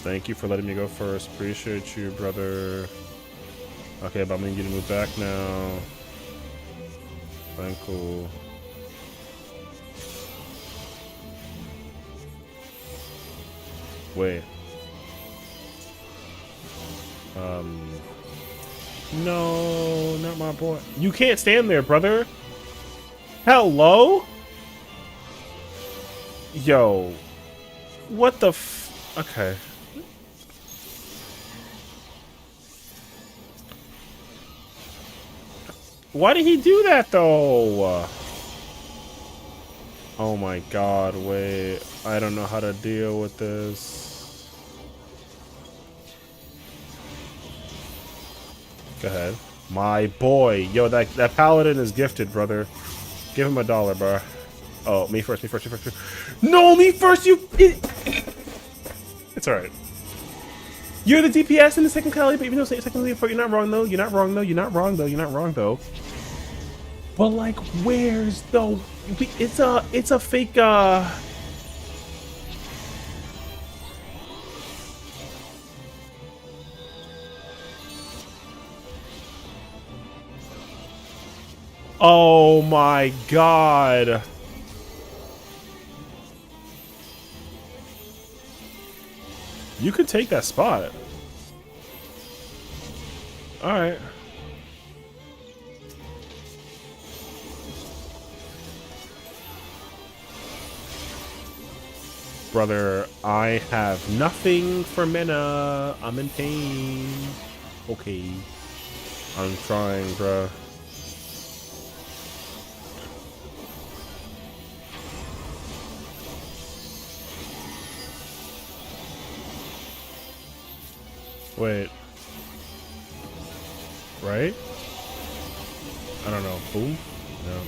Thank you for letting me go first. Appreciate you, brother. Okay, but I'm gonna need you to move back now. Fine, cool. Wait. No, not my boy. You can't stand there, brother. Hello? Yo. What the f... Okay. Why did he do that, though? Oh my god, wait. I don't know how to deal with this. Go ahead. My boy. Yo, that paladin is gifted, brother. Give him $1, bro. Oh, me first, me first, me first. No, me first, you... It's alright. You're the DPS in the second Cali, but even though second Cali, you're not wrong, though. You're not wrong, though. You're not wrong, though. You're not wrong, though. But, like, where's the... It's a fake, Oh my god. You could take that spot. Alright. Brother, I have nothing for mana. I'm in pain. Okay. I'm trying, bruh. Wait. Right? I don't know. Boom? No.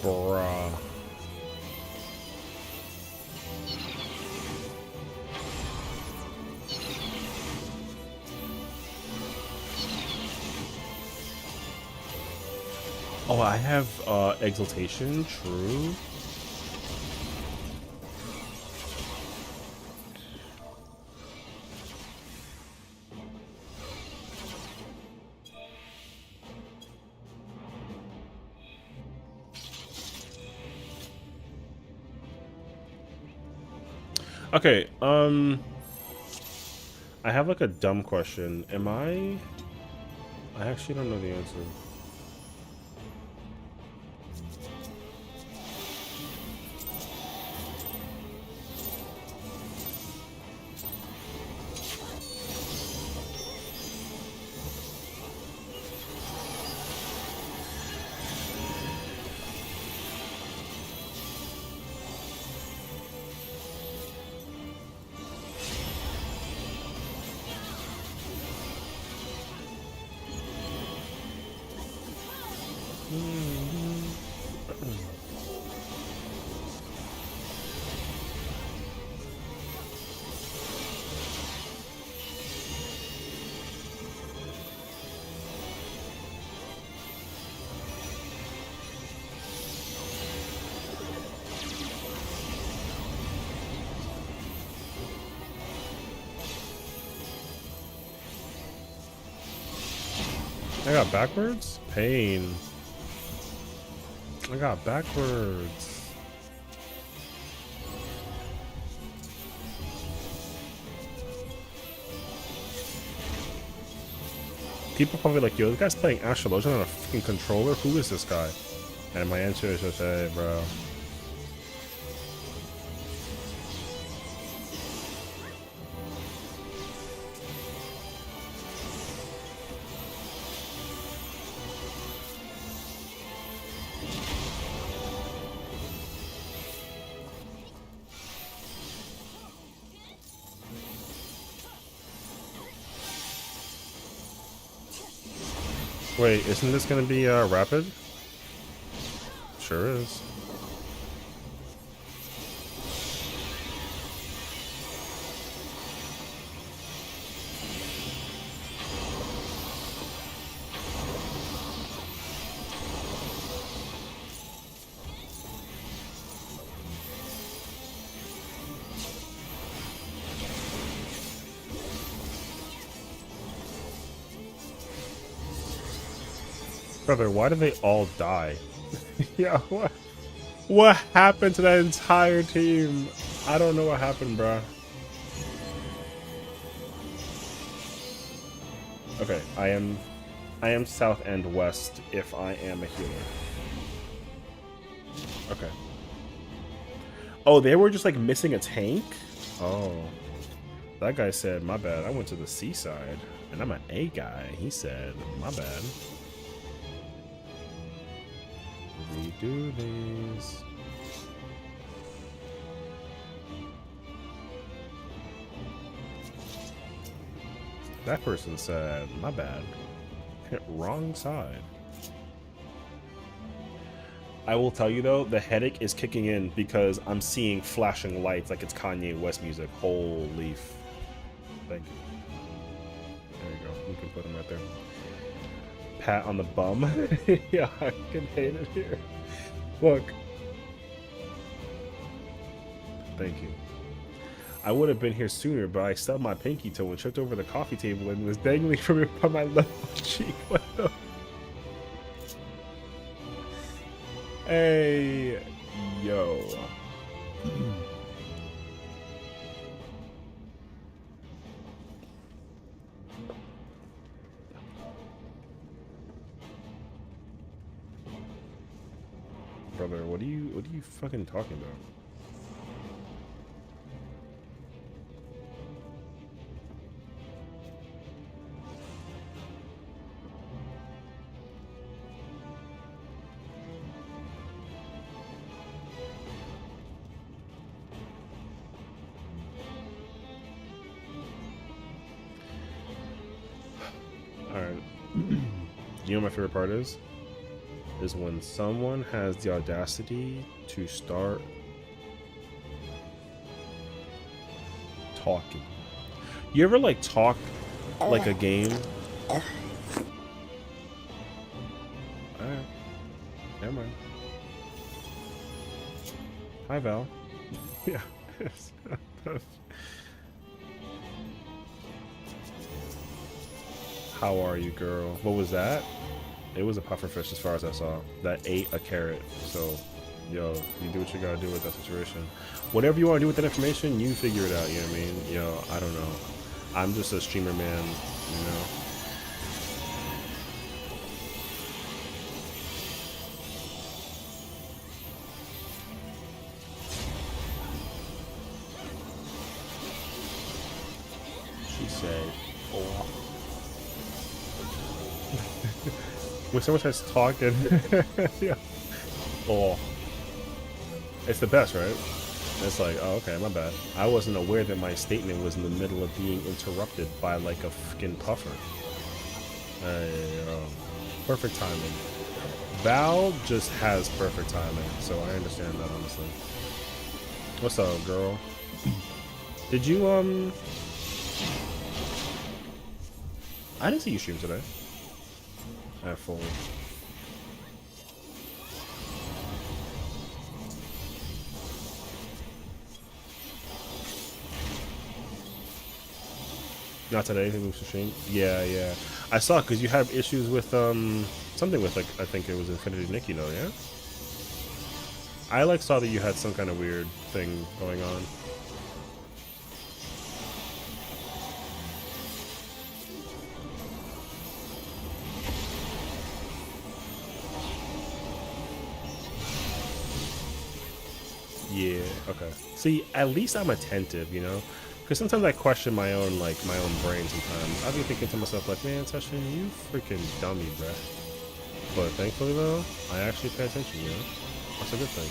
Bruh. Oh, I have exaltation, true. Okay, I have like a dumb question. I actually don't know the answer. I got backwards? Pain. I got backwards. People probably like, yo, this guy's playing Astrologian on a freaking controller? Who is this guy? And my answer is just, hey, bro. Wait, isn't this gonna be rapid? Sure is. Brother, why did they all die? Yeah, what happened to that entire team? I don't know what happened, bruh. Okay, I am south and west if I am a healer. Okay. Oh, they were just like missing a tank? Oh. That guy said, my bad, I went to the seaside. And I'm an A guy. He said, my bad. Redo these. That person said, my bad. Hit wrong side. I will tell you though, the headache is kicking in because I'm seeing flashing lights like it's Kanye West music. Holy thank you. There you go. We can put him right there. Pat on the bum. Yeah, I can hate it here. Look. Thank you. I would have been here sooner, but I stubbed my pinky toe and tripped over the coffee table and was dangling from it by my left cheek. What the? Hey, yo. Brother, what are you fucking talking about? Alright. You know what my favorite part is? Is when someone has the audacity to start talking. You ever like talk like a game? Alright. Never mind. Hi, Val. Yeah. How are you, girl? What was that? It was a pufferfish as far as I saw. That ate a carrot. So, yo, you do what you gotta do with that situation. Whatever you want to do with that information, you figure it out, you know what I mean? Yo, I don't know. I'm just a streamer, man, you know? She said, oh. When someone starts talking, yeah. Oh. It's the best, right? It's like, oh, okay, my bad. I wasn't aware that my statement was in the middle of being interrupted by like a fucking puffer. Perfect timing. Val just has perfect timing, so I understand that, honestly. What's up, girl? Did you, I didn't see you stream today. At full. Not today, anything moves to stream? Yeah. I saw it because you have issues with, something with, like, I think it was Infinity Nikki, though, yeah? I, like, saw that you had some kind of weird thing going on. Yeah, okay. See, at least I'm attentive, you know? Because sometimes I question my own, like, my own brain sometimes. I'll be thinking to myself, like, man, Session, you freaking dummy, bruh. But thankfully, though, I actually pay attention, you know? That's a good thing.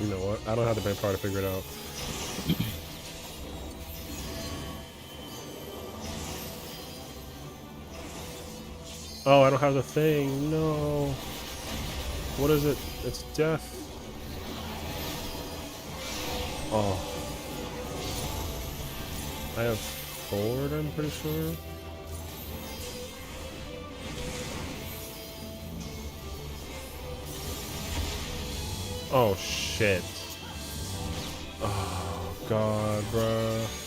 You know what? I don't have the brain power to figure it out. Oh, I don't have the thing. No. What is it? It's death. Oh. I have forward, I'm pretty sure. Oh shit. Oh god, bruh.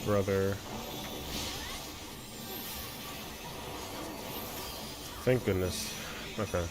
Brother. Thank goodness. Okay.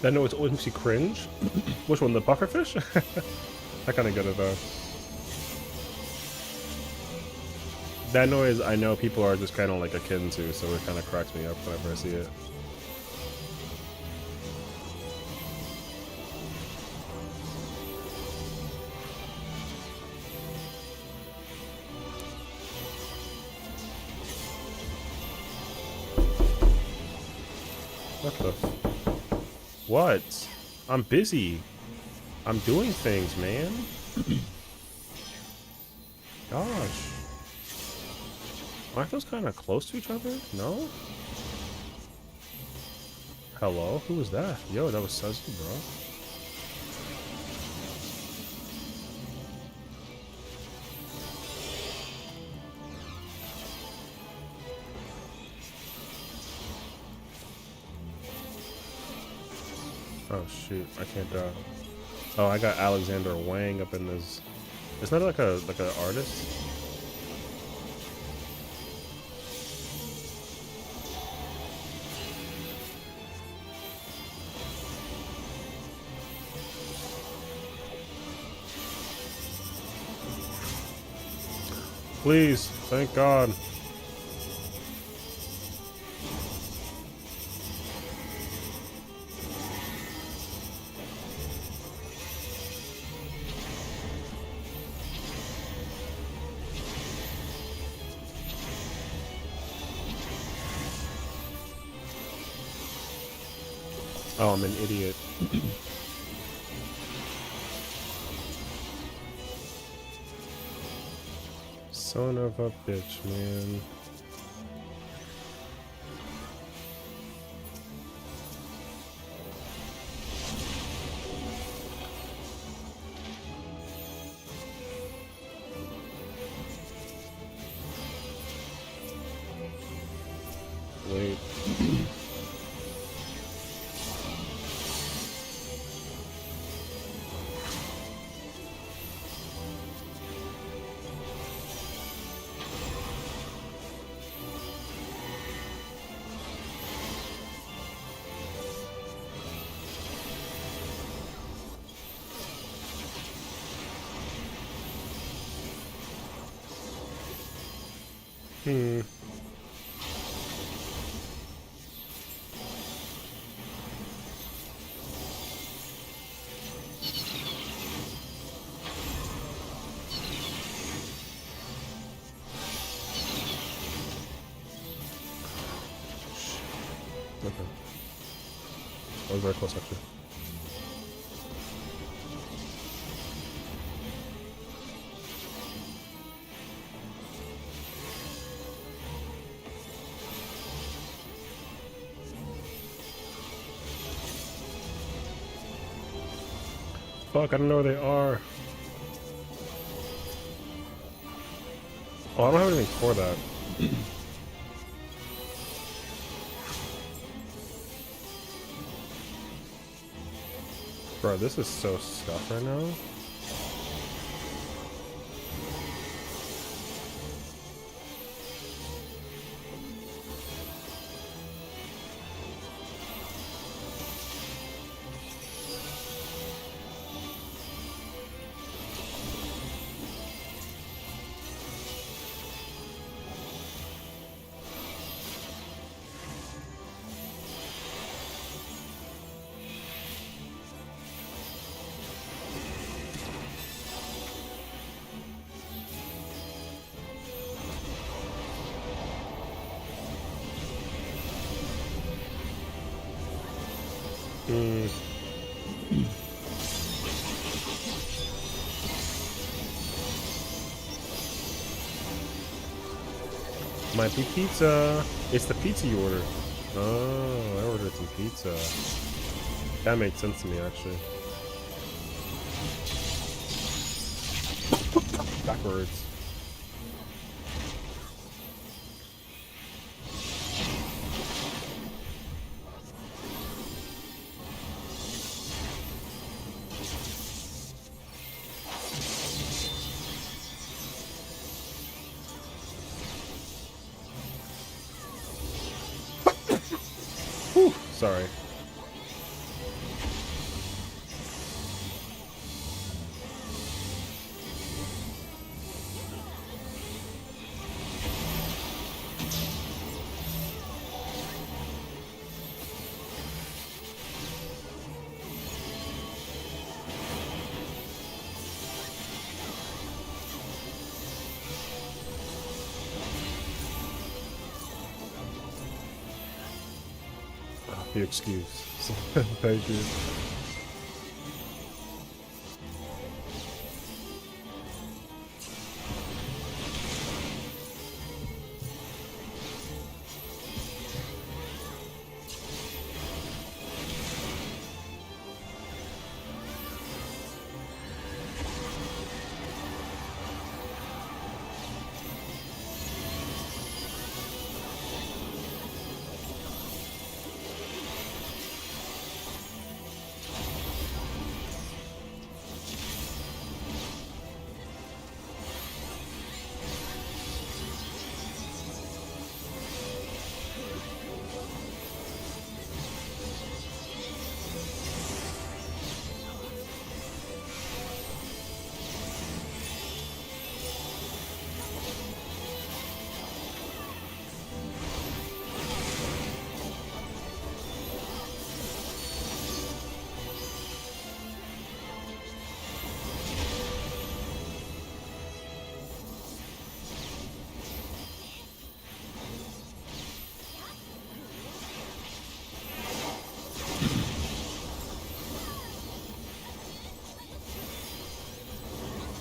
That noise always makes you cringe. Which one, the pufferfish? I kind of get it though. That noise, I know people are just kind of like akin to, so it kind of cracks me up whenever I see it. What the? What? I'm busy. I'm doing things, man. Gosh. Aren't those kind of close to each other? No? Hello? Who was that? Yo, that was Suzy, bro. Oh shoot, I can't oh, I got Alexander Wang up in this. Isn't that like a artist? Please, thank God. Oh, I'm an idiot. Son of a bitch, man. Wait. Hmm. Okay. That was very close, actually. Fuck, I don't know where they are. Oh, I don't have anything for that. Bro, this is so stuffed right now. Hmm. Might be pizza. It's the pizza you ordered. Oh, I ordered some pizza. That makes sense to me, actually. Backwards. Whew, sorry. Be excused. Thank you.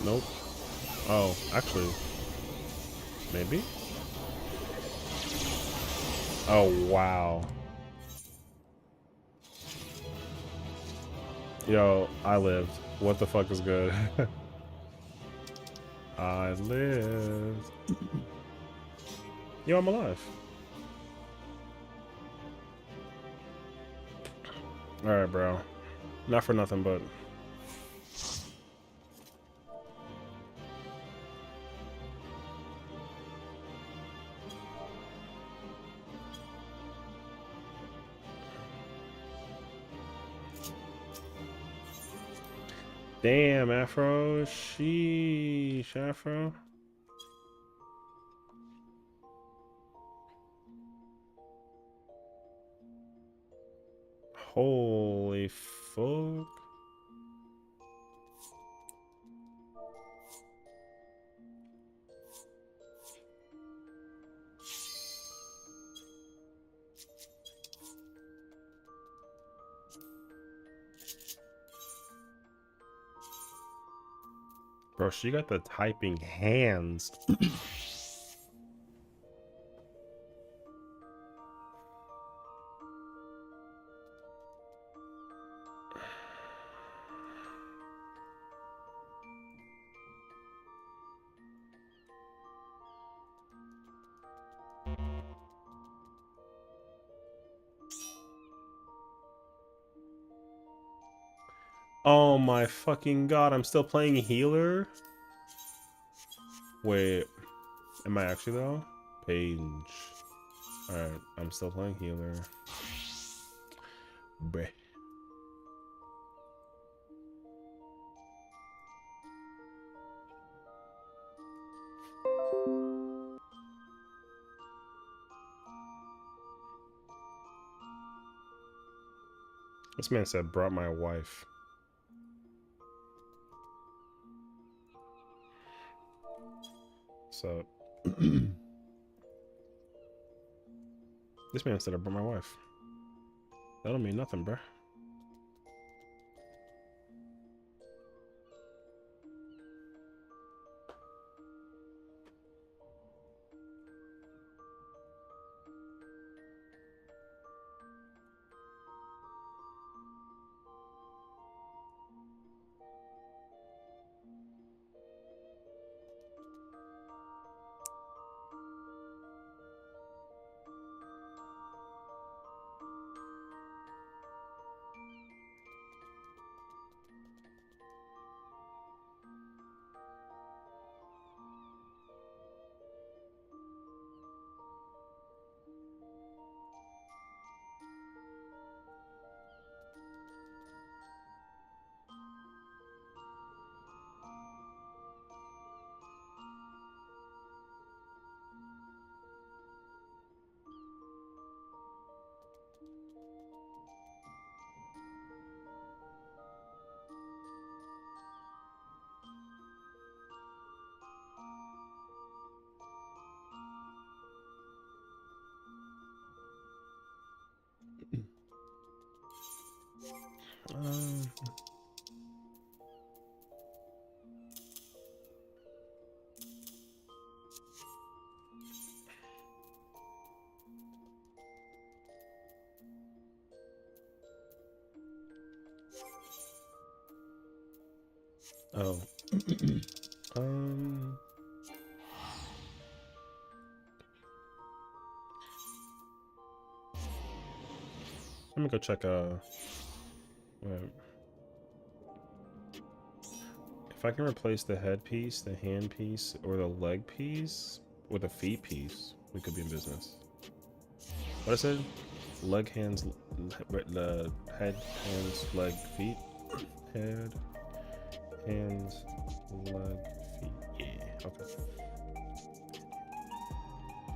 Nope. Oh, actually, maybe? Oh, wow. Yo, I lived. What the fuck is good? I lived. Yo, I'm alive. Alright, bro. Not for nothing, but... Damn, Afro. Sheesh, Afro. Holy fuck. Bro, she got the typing hands. Oh my fucking god, I'm still playing healer? Wait, am I actually though? Page. Alright, I'm still playing healer. Bleh. This man said, brought my wife. So, this man said, I brought my wife. That don't mean nothing, bruh. Um, oh. um. Let me go check. Wait. If I can replace the head piece, the hand piece, or the leg piece with a feet piece, we could be in business. What I said? Leg, hands, the head, hands, leg, feet. Head, hands, leg, feet. Yeah. Okay.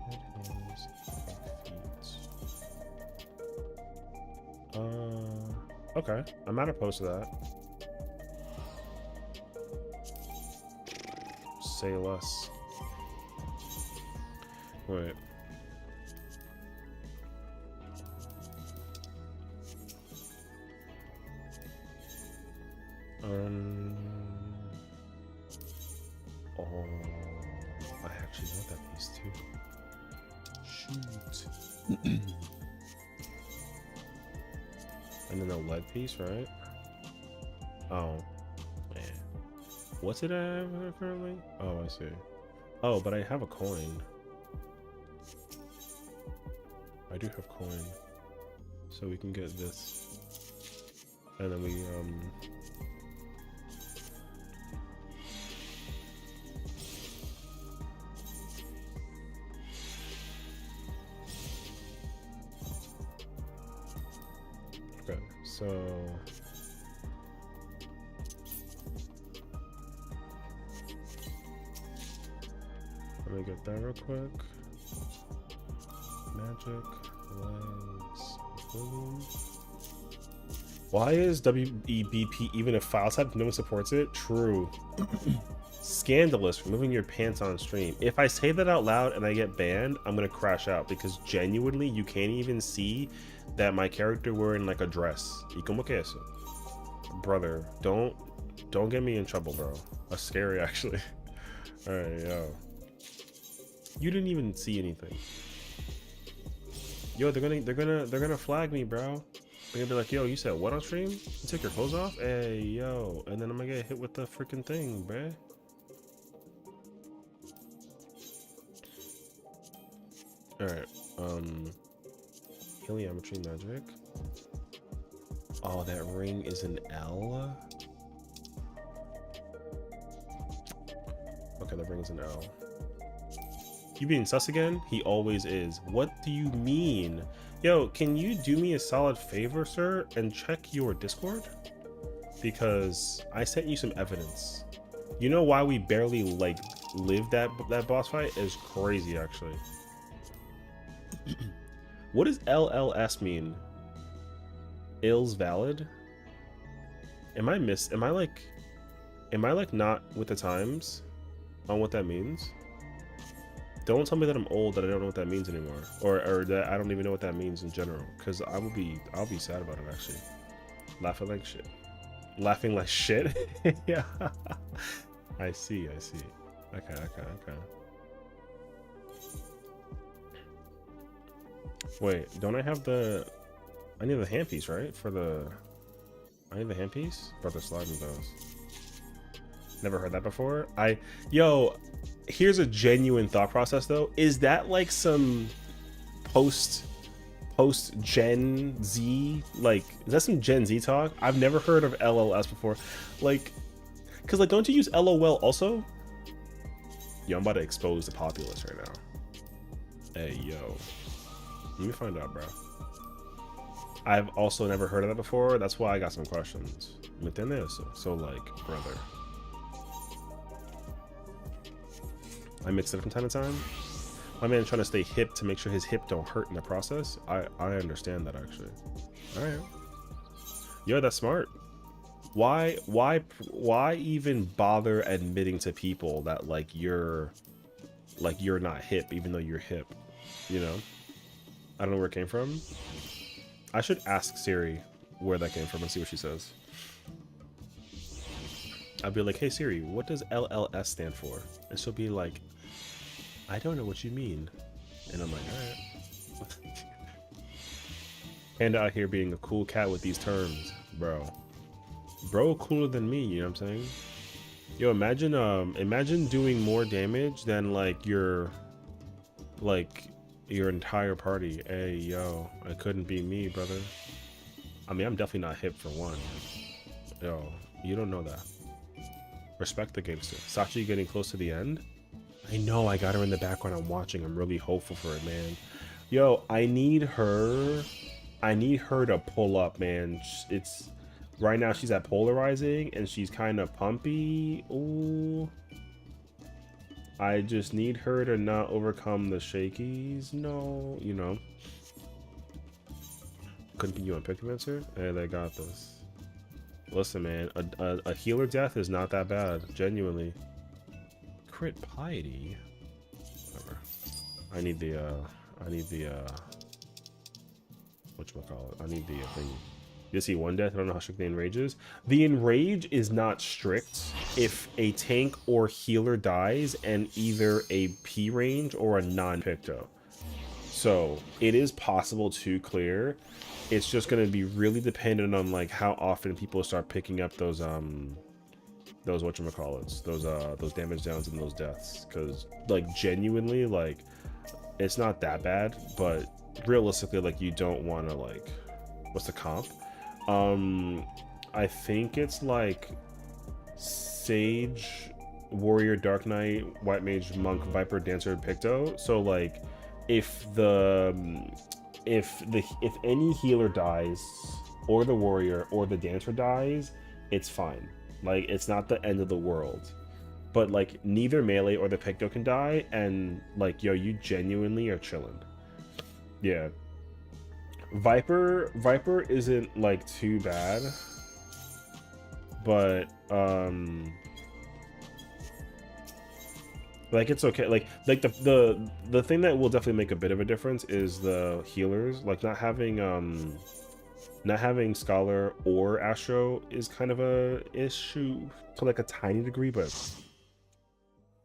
Head, hands, leg, feet. Okay. I'm not opposed to that. Say less. Wait. Oh, I actually want that piece too. Shoot. And then the leg piece, right? Oh, man. What's it I have currently? Oh, I see. Oh, but I have a coin. I do have coin. So we can get this. And then we, okay, so let me get that real quick. Magic, legs, boom. Why is WEBP even a file type? No one supports it? True. Scandalous, removing your pants on stream. If I say that out loud and I get banned, I'm gonna crash out because genuinely you can't even see that my character wearing like a dress. Y como que eso? Brother, don't get me in trouble, bro. That's scary actually. Alright, yo. You didn't even see anything. Yo, they're gonna flag me, bro. They're gonna be like, yo, you said what on stream? You took your clothes off? Hey, yo. And then I'm gonna get hit with the freaking thing, bruh. Alright, heliometry magic. Oh, that ring is an L? Okay, that brings an L. You being sus again? He always is. What do you mean? Yo, can you do me a solid favor, sir, and check your Discord? Because I sent you some evidence. You know why we barely like lived that boss fight is crazy, actually. What does LLS mean? Ills valid? Am I like not with the times on what that means? Don't tell me that I'm old, that I don't know what that means anymore, or that I don't even know what that means in general, because I'll be sad about it actually. Laughing like shit. Laughing like shit. Yeah. I see. Okay. Wait, don't I have the? I need the handpiece, right? I need the handpiece. Brother, slide me those. Never heard that before. Yo, here's a genuine thought process though. Is that like some post Gen Z, like, is that some Gen Z talk? I've never heard of LLS before. Like, cause like, don't you use LOL also? Yo, I'm about to expose the populace right now. Hey, yo. Let me find out, bro. I've also never heard of that before. That's why I got some questions. ¿Me entiendes? So like, brother. I mix it up from time to time. My man's trying to stay hip to make sure his hip don't hurt in the process. I understand that actually. All right. Yo, that's smart. Why even bother admitting to people that like you're not hip even though you're hip? You know? I don't know where it came from. I should ask Siri where that came from and see what she says. I'll be like, hey Siri, what does LLS stand for? And she'll be like, I don't know what you mean. And I'm like, all right. And out here being a cool cat with these terms, bro. Bro cooler than me, you know what I'm saying? Yo, imagine doing more damage than like your entire party. Hey, yo, it couldn't be me, brother. I mean, I'm definitely not hip for one. Yo, you don't know that. Respect the gangster. Sachi getting close to the end. I know, I got her in the background. I'm watching. I'm really hopeful for it, man. Yo, I need her to pull up, man. It's right now she's at polarizing and she's kind of pumpy. Ooh. I just need her to not overcome the shakies. No, you know. Couldn't be you on Pictomancer? Hey, they got this. Listen, man, a healer death is not that bad, genuinely. Crit piety. Whatever. I need the whatchamacallit? I need the thing. You see one death. I don't know how strict the enrage is. The enrage is not strict if a tank or healer dies and either a P range or a non-picto. So it is possible to clear. It's just going to be really dependent on like how often people start picking up those whatchamacallits, those damage downs and those deaths, because like genuinely, like, it's not that bad, but realistically, like, you don't want to, like, what's the comp? I think it's like Sage, Warrior, Dark Knight, White Mage, Monk, Viper, Dancer, Picto. So like if any healer dies, or the warrior or the dancer dies, it's fine. Like, it's not the end of the world. But like, neither melee or the Picto can die, and like, yo, you genuinely are chilling. Yeah. Viper isn't like too bad, but like, it's okay. Like the thing that will definitely make a bit of a difference is the healers. Like, not having Scholar or Astro is kind of a issue to like a tiny degree, but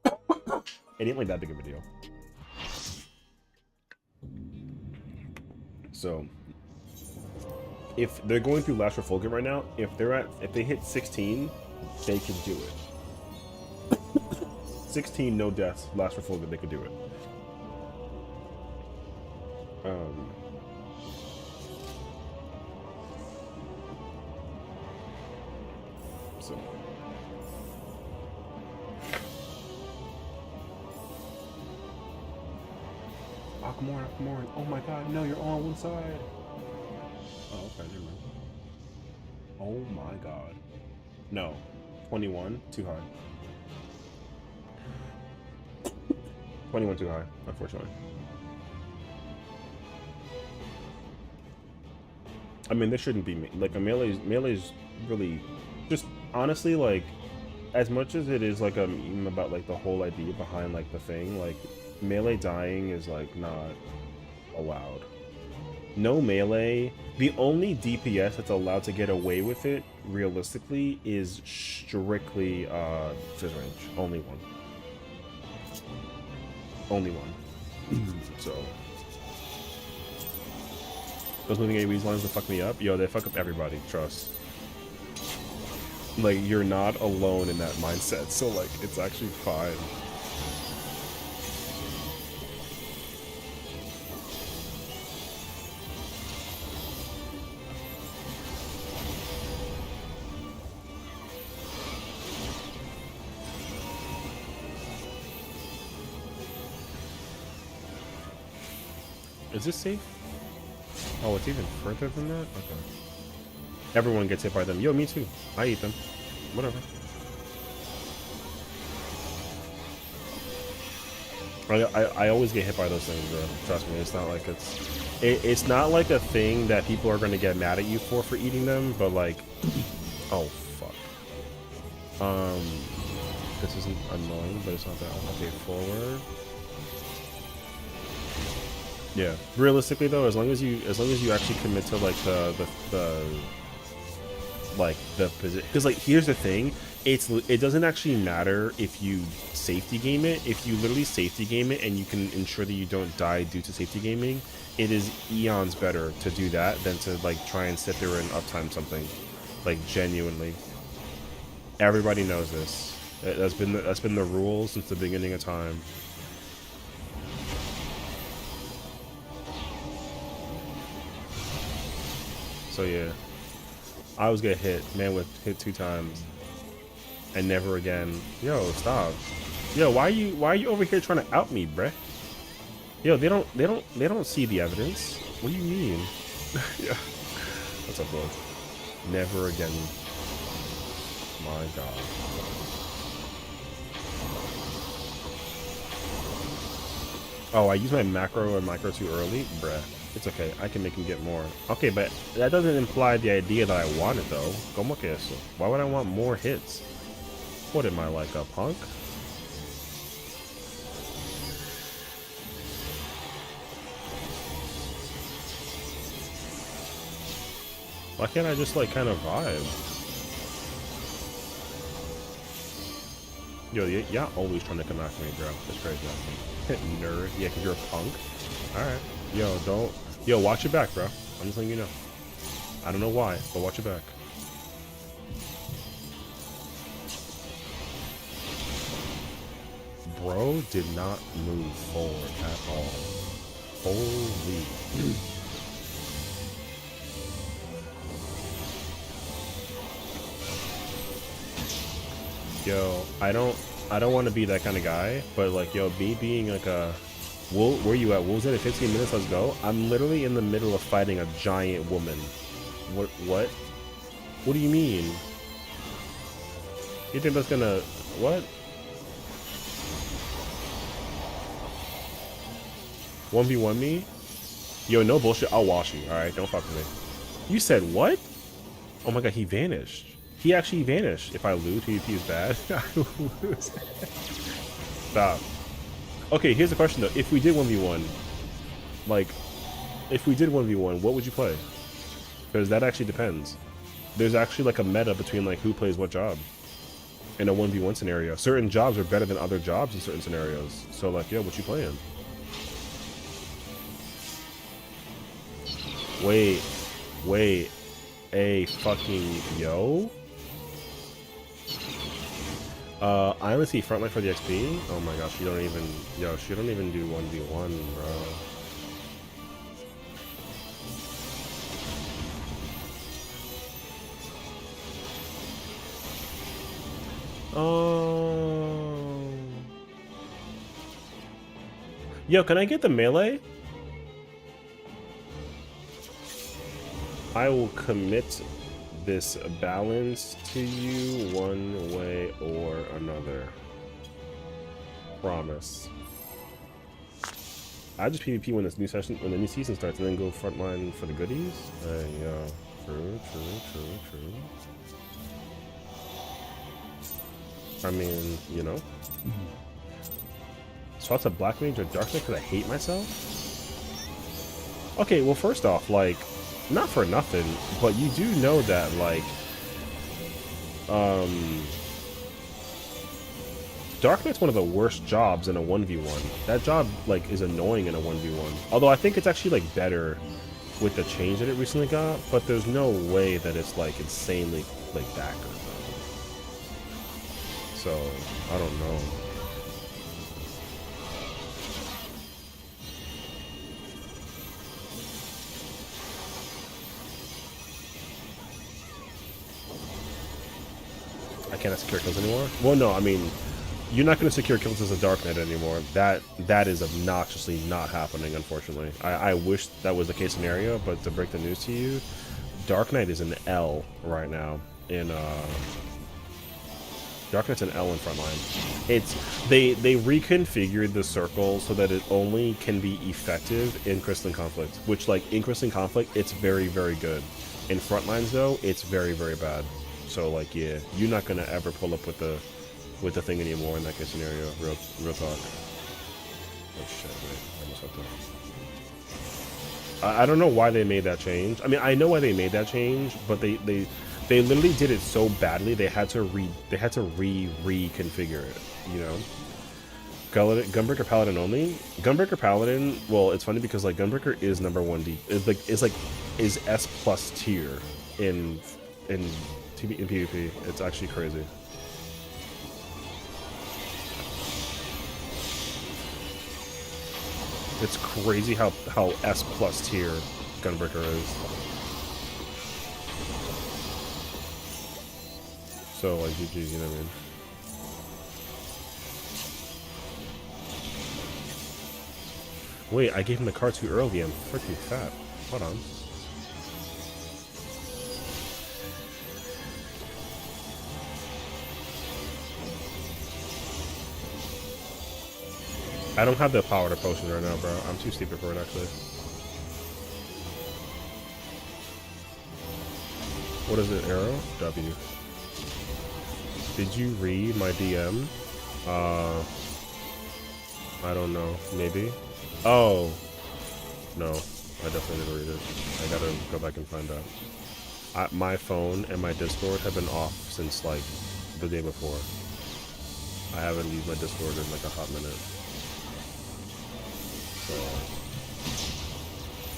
it ain't like that big of a deal. So if they're going through Last Refulgent right now, if they hit 16, they can do it. 16 no deaths, Last Refulgent, they can do it. So Akamorn, Akamorn. Oh my god, no, you're all on one side. Oh, okay, never mind. Oh my god. No. 21, too high. 21 too high, unfortunately. I mean, this shouldn't be like a melee's really just honestly like as much as it is like a meme about like the whole idea behind like the thing, like melee dying is like not allowed. No melee. The only DPS that's allowed to get away with it realistically is strictly fizz range. Only one. Only one. So those moving AoEs lines that fuck me up, yo, they fuck up everybody, trust. Like, you're not alone in that mindset, so like, it's actually fine. Is this safe? Oh, it's even further than that? Okay. Everyone gets hit by them. Yo, me too. I eat them. Whatever. I always get hit by those things, bro. Trust me. It's not like it's not like a thing that people are going to get mad at you for eating them, but like, oh, fuck. This isn't annoying, but it's not that. Okay, forward. Yeah. Realistically though, as long as you actually commit to like the position, because like here's the thing, it doesn't actually matter if you safety game it. If you literally safety game it and you can ensure that you don't die due to safety gaming, it is eons better to do that than to like try and sit there and uptime something. Like genuinely, everybody knows this. That's been the rule since the beginning of time. So yeah, I always get hit. Man with hit 2 times, and never again. Yo, stop. Yo, why are you over here trying to out me, bruh? Yo, they don't see the evidence. What do you mean? Yeah. What's up, bro? Never again. My God. Oh, I used my macro and micro too early, bruh. It's okay, I can make him get more. Okay, but that doesn't imply the idea that I want it, though. Como que eso? Why would I want more hits? What am I, like a punk? Why can't I just, like, kind of vibe? Yo, y'all always trying to come after me, bro. That's crazy. Nerd. Yeah, because you're a punk. Alright. Yo, don't. Yo, watch your back, bro. I'm just letting you know. I don't know why, but watch your back. Bro did not move forward at all. Holy. Yo, I don't want to be that kind of guy, but like, yo, me being like a where you at? Wolves at 15 minutes, let's go. I'm literally in the middle of fighting a giant woman. What? What do you mean? You think that's gonna what? 1v1 me? Yo, no bullshit. I'll wash you. Alright, don't fuck with me. You said what? Oh my god, he vanished. He actually vanished. If I lose, PvP is bad. I lose. Stop. Okay, here's the question though. If we did 1v1, like, if we did 1v1, what would you play? Because that actually depends. There's actually like a meta between like who plays what job in a 1v1 scenario. Certain jobs are better than other jobs in certain scenarios. So like, yo, what you playing? Wait, a fucking yo? I only see frontline for the XP. Oh my gosh, she don't even do 1v1, bro. Yo, can I get the melee? I will commit this balance to you one way or another. Promise. I just PvP when this new session, when the new season starts, and then go frontline for the goodies. Yeah, true. I mean, you know. Swap to Black Mage or Dark Knight because I hate myself? Okay, well, first off, like, not for nothing, but you do know that, like, Dark Knight's one of the worst jobs in a 1v1. That job, like, is annoying in a 1v1. Although I think it's actually, like, better with the change that it recently got, but there's no way that it's, like, insanely, like, back or something. So, I don't know. I can't secure kills anymore? Well, no, I mean, you're not going to secure kills as a Dark Knight anymore. That is obnoxiously not happening, unfortunately. I wish that was the case scenario, but to break the news to you, Dark Knight is an L right now in Dark Knight's an L in frontline. It's they reconfigured the circle so that it only can be effective in Crystalline Conflict, which, like, in Crystalline Conflict it's very, very good. In frontlines though, it's very, very bad. So, like, yeah, you're not gonna ever pull up with the thing anymore in that case scenario. Real talk. Oh shit! Wait, I almost have to. I don't know why they made that change. I mean, I know why they made that change, but they literally did it so badly they had to reconfigure it. You know. Gunbreaker Paladin only. Gunbreaker Paladin. Well, it's funny because, like, Gunbreaker is number 1D. Is S plus tier in PvP. It's actually crazy. It's crazy how S plus tier Gunbreaker is. So, like, GG's, you know what I mean? Wait, I gave him the card too early. I'm freaking fat. Hold on. I don't have the power to potion right now, bro. I'm too stupid for it, actually. What is it, arrow? W. Did you read my DM? I don't know. Maybe? Oh. No. I definitely didn't read it. I gotta go back and find out. My phone and my Discord have been off since, like, the day before. I haven't used my Discord in, like, a hot minute. So.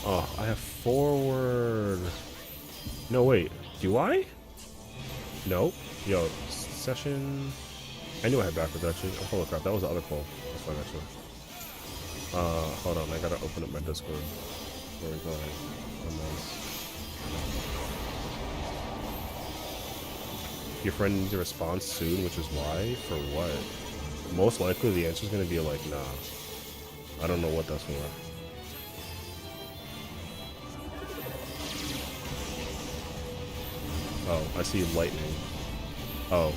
Oh, I have forward. No, wait. Do I? Nope. Yo, session. I knew I had backwards, actually. Oh, holy crap. That was the other poll. That's fine, actually. Hold on. I gotta open up my Discord. Where are we going? On this. Your friend needs a response soon, which is why? For what? Most likely the answer is gonna be like, nah. I don't know what that's for. Oh, I see lightning. Oh.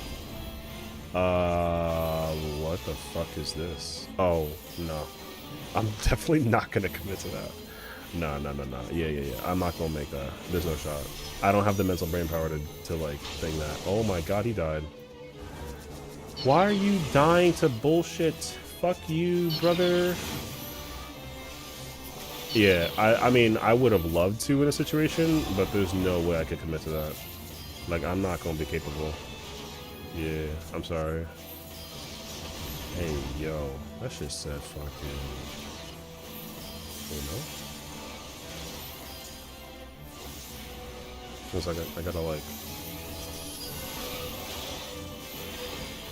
What the fuck is this? Oh, no. I'm definitely not gonna commit to that. No. Yeah. I'm not gonna make that. There's no shot. I don't have the mental brain power to like, thing that. Oh my god, he died. Why are you dying to bullshit? Fuck you, brother. Yeah, I mean, I would have loved to in a situation, but there's no way I could commit to that. Like, I'm not gonna be capable. Yeah, I'm sorry. Hey, yo, that shit said fucking... Oh, no? 1 second, I gotta, like...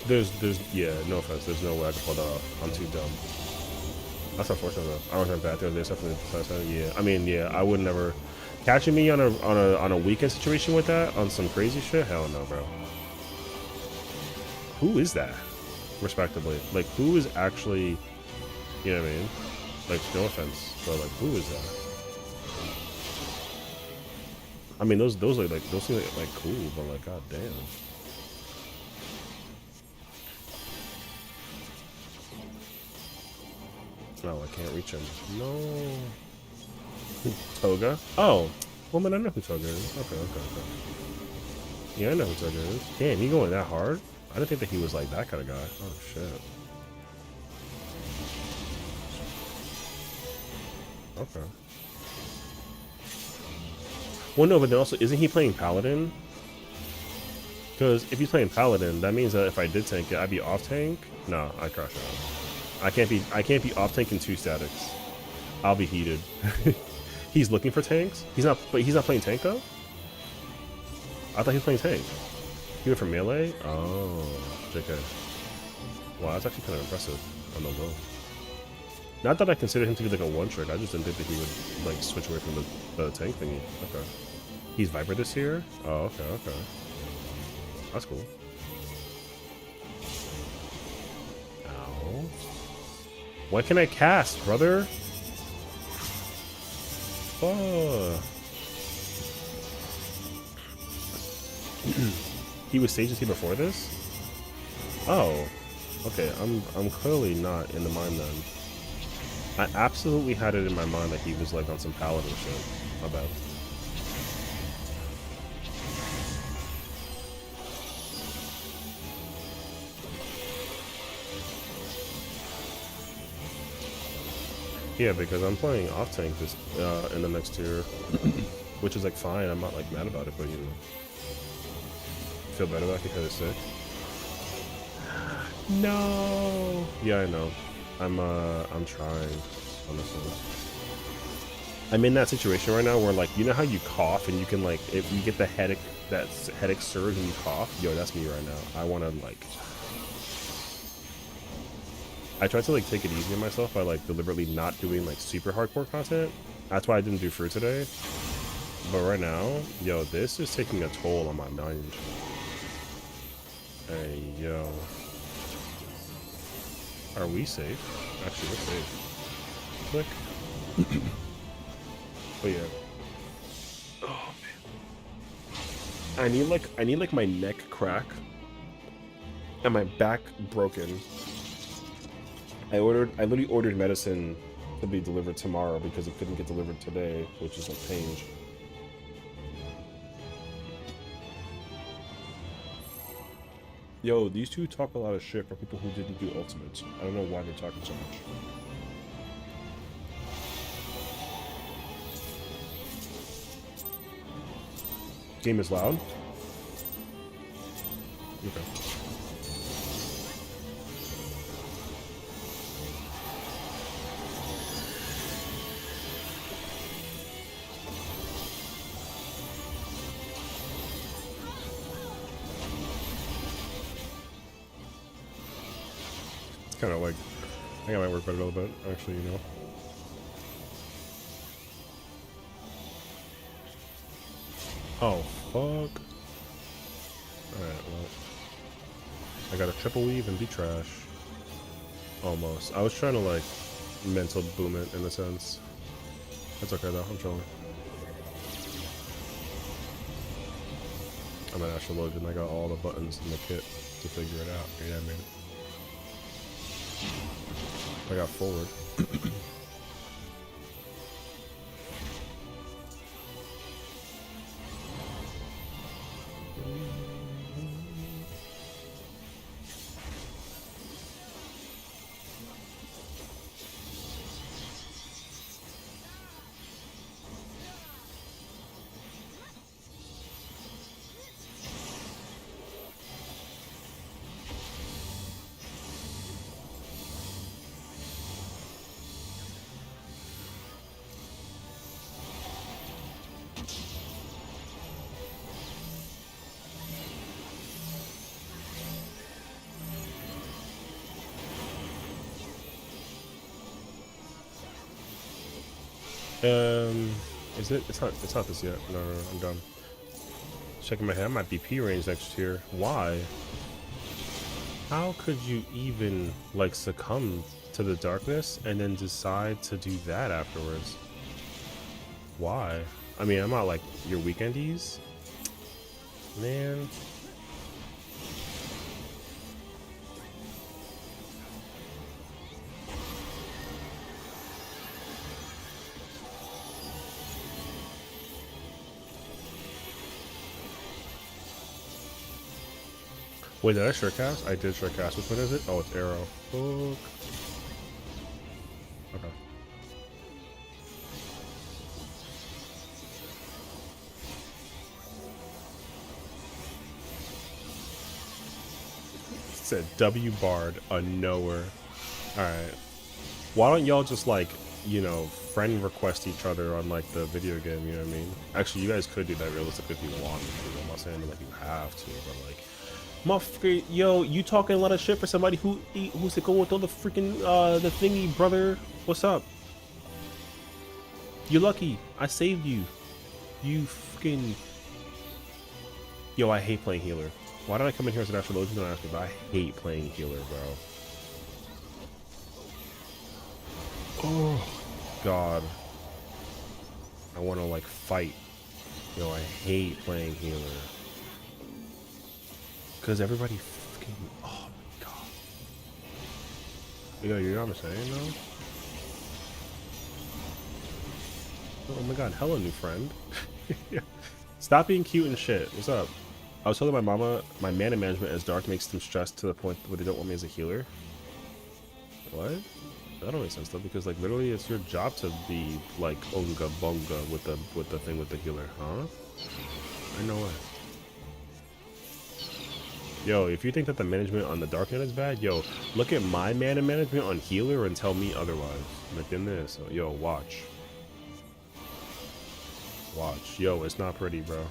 There's, yeah, no offense, there's no way I can pull that off. I'm too dumb. That's unfortunate though. I don't have that. There's definitely, yeah. I mean, yeah, I would never... Catching me on a weekend situation with that, on some crazy shit? Hell no, bro. Who is that? Respectively. Like, who is actually... You know what I mean? Like, no offense, but like, who is that? I mean, those are like those seem like cool, but like, god damn. No, I can't reach him. No. Toga? Oh, woman, I know who Toga is. Okay, okay, okay. Yeah, I know who Toga is. Damn, he going that hard? I didn't think that he was like that kind of guy. Oh shit. Okay. Well, no, but then also, isn't he playing Paladin? Because if he's playing Paladin, that means that if I did tank it, I'd be off tank. No, I crash out. I can't be off tank in 2 statics. I'll be heated. He's looking for tanks. But he's not playing tank though. I thought he was playing tank. He went for melee. Oh, JK. Wow, that's actually kind of impressive on the low. Not that I consider him to be like a one trick. I just didn't think that he would like switch away from the tank thingy. Okay. He's Viper this year. Oh, okay, okay. That's cool. Ow. What can I cast, brother? Oh. He was Sage's here before this? Oh. Okay, I'm clearly not in the mind then. I absolutely had it in my mind that he was like on some paladin shit. My bad. Yeah, because I'm playing off tank this in the next tier, which is like fine. I'm not like mad about it, but you know, feel better about it because it's sick. No. Yeah, I know. I'm trying, honestly. I'm in that situation right now where like, you know how you cough and you can like, if you get the headache, that headache surge and you cough, yo, that's me right now. I want to like, I tried to like take it easy on myself by like deliberately not doing like super hardcore content. That's why I didn't do fruit today. But right now, yo, this is taking a toll on my mind. Hey, yo. Are we safe? Actually, we're safe. Click. But yeah. Oh man. I need like my neck crack and my back broken. I literally ordered medicine to be delivered tomorrow because it couldn't get delivered today, which is like pain. Yo, these two talk a lot of shit for people who didn't do ultimates. I don't know why they're talking so much. Game is loud? Okay. It's kind of like, I think I might work better a little bit, actually, you know. Oh, fuck. Alright, well. I got a triple weave and be trash. Almost. I was trying to, like, mental boom it, in a sense. That's okay, though. I'm chilling. I'm at Astral Load, and I got all the buttons in the kit to figure it out. Yeah, I made it. I got forward. Is it? It's not this yet. No, I'm done. Checking my head. I might be P range next year. Why? How could you even like succumb to the darkness and then decide to do that afterwards? Why? I mean, I'm not like your weekendies, man. Wait, did I short cast? I did short cast. Which one is it? Oh, it's arrow. Fuck. Okay. It said W Bard, a knower. Alright. Why don't y'all just like, you know, friend request each other on like the video game, you know what I mean? Actually, you guys could do that realistically if you want. I'm not saying like you have to, but like, motherfucker, yo, you talking a lot of shit for somebody who's going with all the freaking the thingy, brother. What's up? You're lucky. I saved you. You fucking. Yo, I hate playing healer. Why did I come in here as an actual legend? Don't ask me, but I hate playing healer, bro. Oh, God. I want to, like, fight. Yo, I hate playing healer. Because everybody fucking... Oh, my God. Yo, you know what I'm saying, though? Oh, my God. Hello, new friend. Stop being cute and shit. What's up? I was telling my mama my mana management as dark makes them stressed to the point where they don't want me as a healer. What? That don't make sense though, because like literally it's your job to be like onga bonga with the thing with the healer, huh? I know it. Yo, if you think that the management on the dark net is bad, yo, look at my mana management on healer and tell me otherwise. Like in this, yo, watch. Watch. Yo, it's not pretty, bro.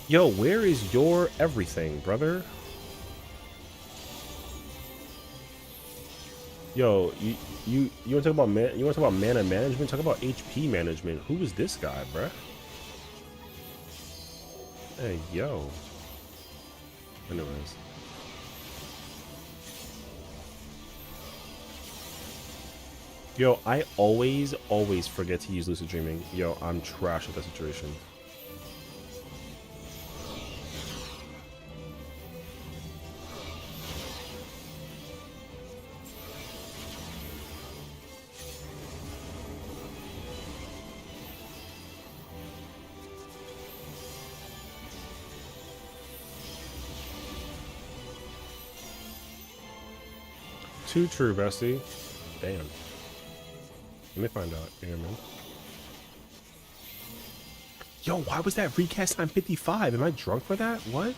Yo, where is your everything, brother? Yo, you want to talk about mana management? Talk about HP management. Who is this guy, bruh? Hey, yo. Anyways. Yo, I always forget to use lucid dreaming. Yo, I'm trash at that situation. Too true, bestie. Damn. Let me find out. Yeah, man. Yo, why was that recast time 55? Am I drunk for that? What?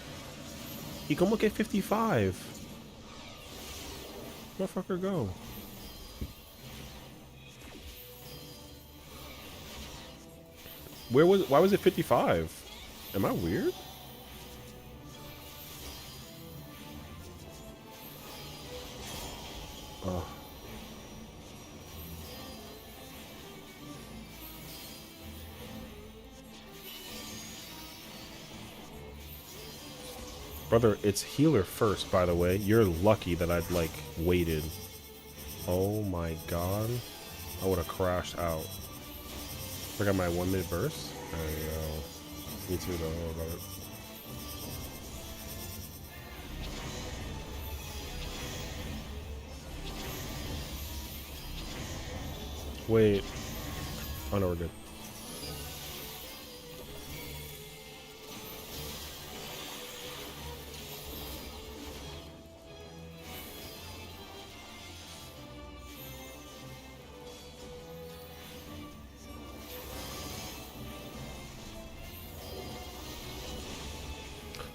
He can look at 55. Motherfucker, go. Why was it 55? Am I weird? Oh. Brother, it's healer first, by the way. You're lucky that I'd, like, waited. Oh my god. I would have crashed out. I got my 1 minute burst? There you go. Me too, don't know about it. Wait. Oh no, we're good.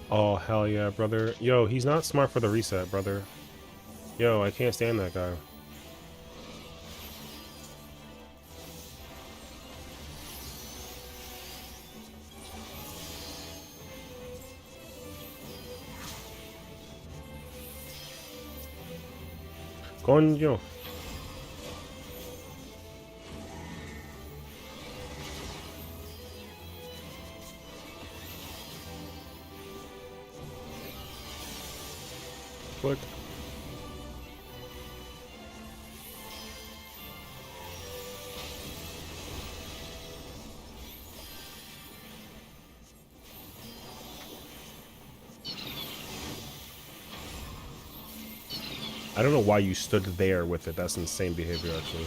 Oh, hell yeah, brother. Yo, he's not smart for the reset, brother. Yo, I can't stand that guy. Go on, yo. quick. I don't know why you stood there with it. That's insane behavior, actually.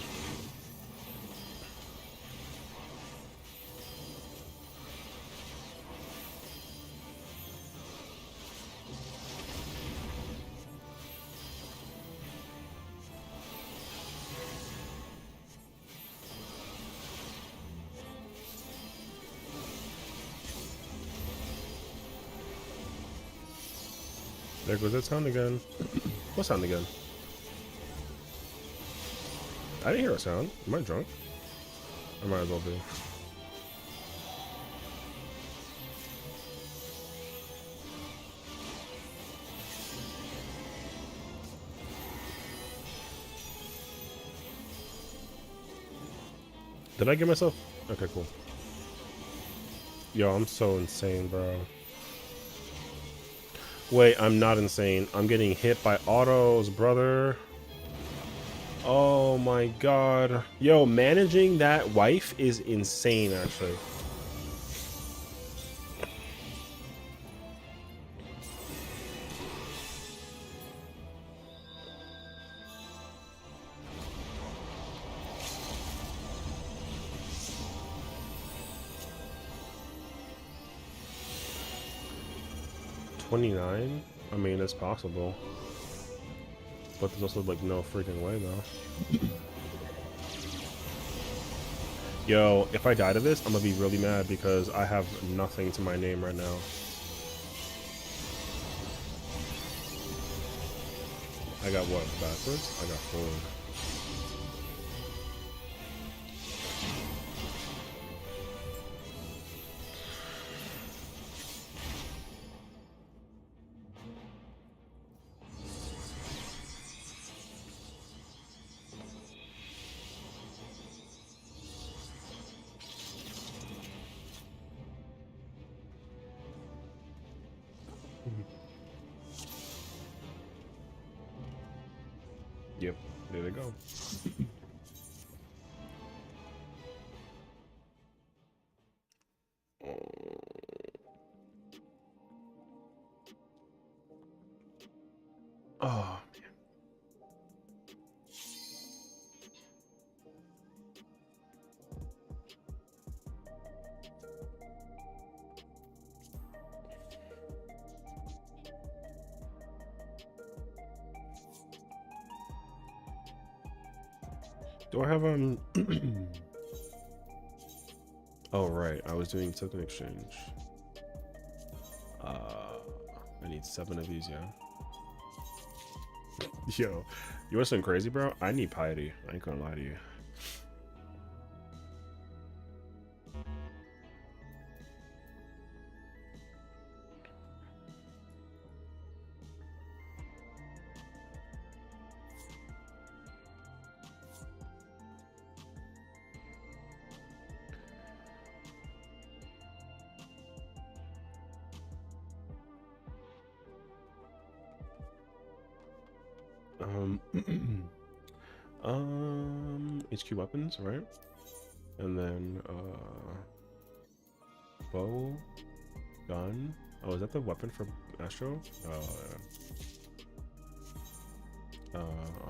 There goes that sound again. What sound again? I didn't hear a sound. Am I drunk? I might as well be. Did I get myself? Okay, cool. Yo, I'm so insane, bro. Wait, I'm not insane. I'm getting hit by autos, brother. Oh my god. Yo, managing that wife is insane, actually. $29? I mean, it's possible. But there's also, like, no freaking way, though. Yo, if I die to this, I'm gonna be really mad because I have nothing to my name right now. I got what? Backwards? I got forward. Yep, there they go. Oh, do I have oh right, I was doing token exchange. I need 7 of these, yeah. Yo, you want something crazy, bro? I need piety. I ain't gonna lie to you. HQ weapons, right? And then bow, gun. Oh, is that the weapon from Astro? Oh yeah.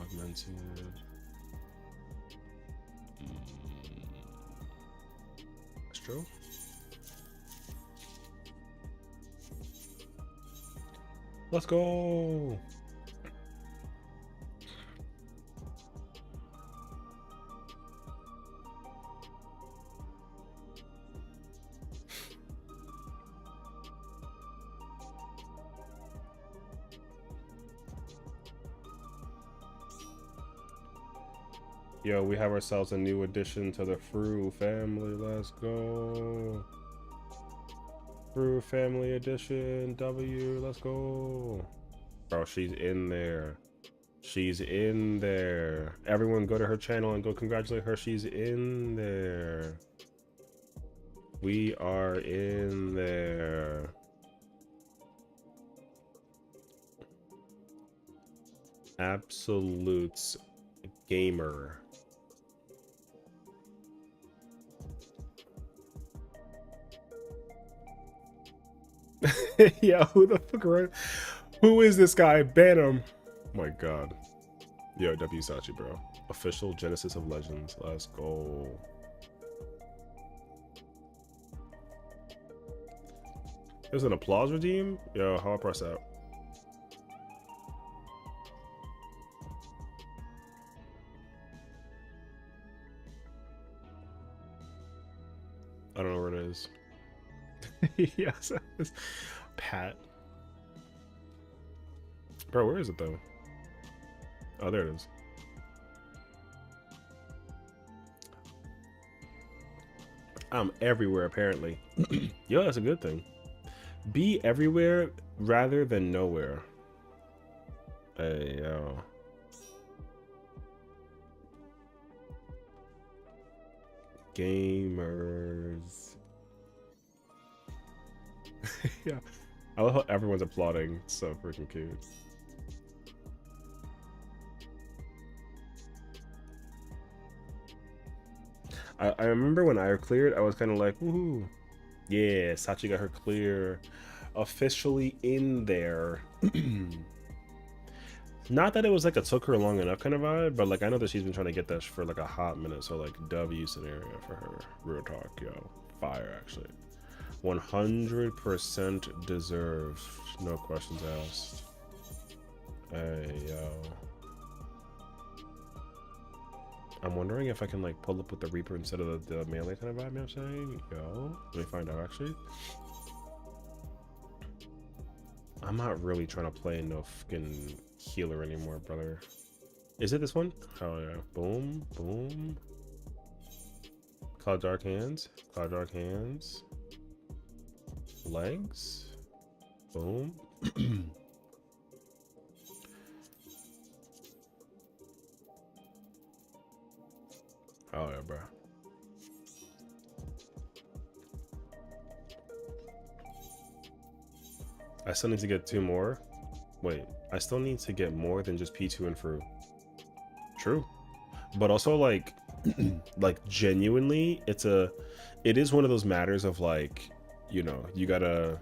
Augmented. Astro. Let's go. Yo, we have ourselves a new addition to the Fru family. Let's go. Fru family edition. W. Let's go. Bro, she's in there. She's in there. Everyone go to her channel and go congratulate her. She's in there. We are in there. Absolute gamer. Yeah, who the fuck are... Who is this guy? Ban him. Oh my god. Yo, W Sachi, bro. Official Genesis of Legends. Let's go. There's an applause redeem? Yo, how I press out? I don't know where it is. Yes, it's Pat. Bro, where is it though? Oh, there it is. I'm everywhere apparently. Yo, that's a good thing. Be everywhere rather than nowhere. Hey, yo. Gamers. Yeah. I love how everyone's applauding. It's so freaking cute. I remember when I cleared, I was kind of like, woohoo. Yeah, Sachi got her clear. Officially in there. Not that it was like a took her long enough kind of vibe, but like I know that she's been trying to get that for like a hot minute. So like W scenario for her. Real talk, yo. Fire actually. 100% deserved. No questions asked. Hey, yo. I'm wondering if I can like pull up with the Reaper instead of the melee kind of vibe, you know what I'm saying? Yo, let me find out actually. I'm not really trying to play no fucking healer anymore, brother. Is it this one? Oh yeah. Boom, boom. Cloud Dark Hands. Cloud Dark Hands. Legs. Boom. Oh yeah, bro. I still need to get 2 more. Wait, I still need to get more than just P2 and Fru. True. But also like like genuinely it is one of those matters of like, you know, you gotta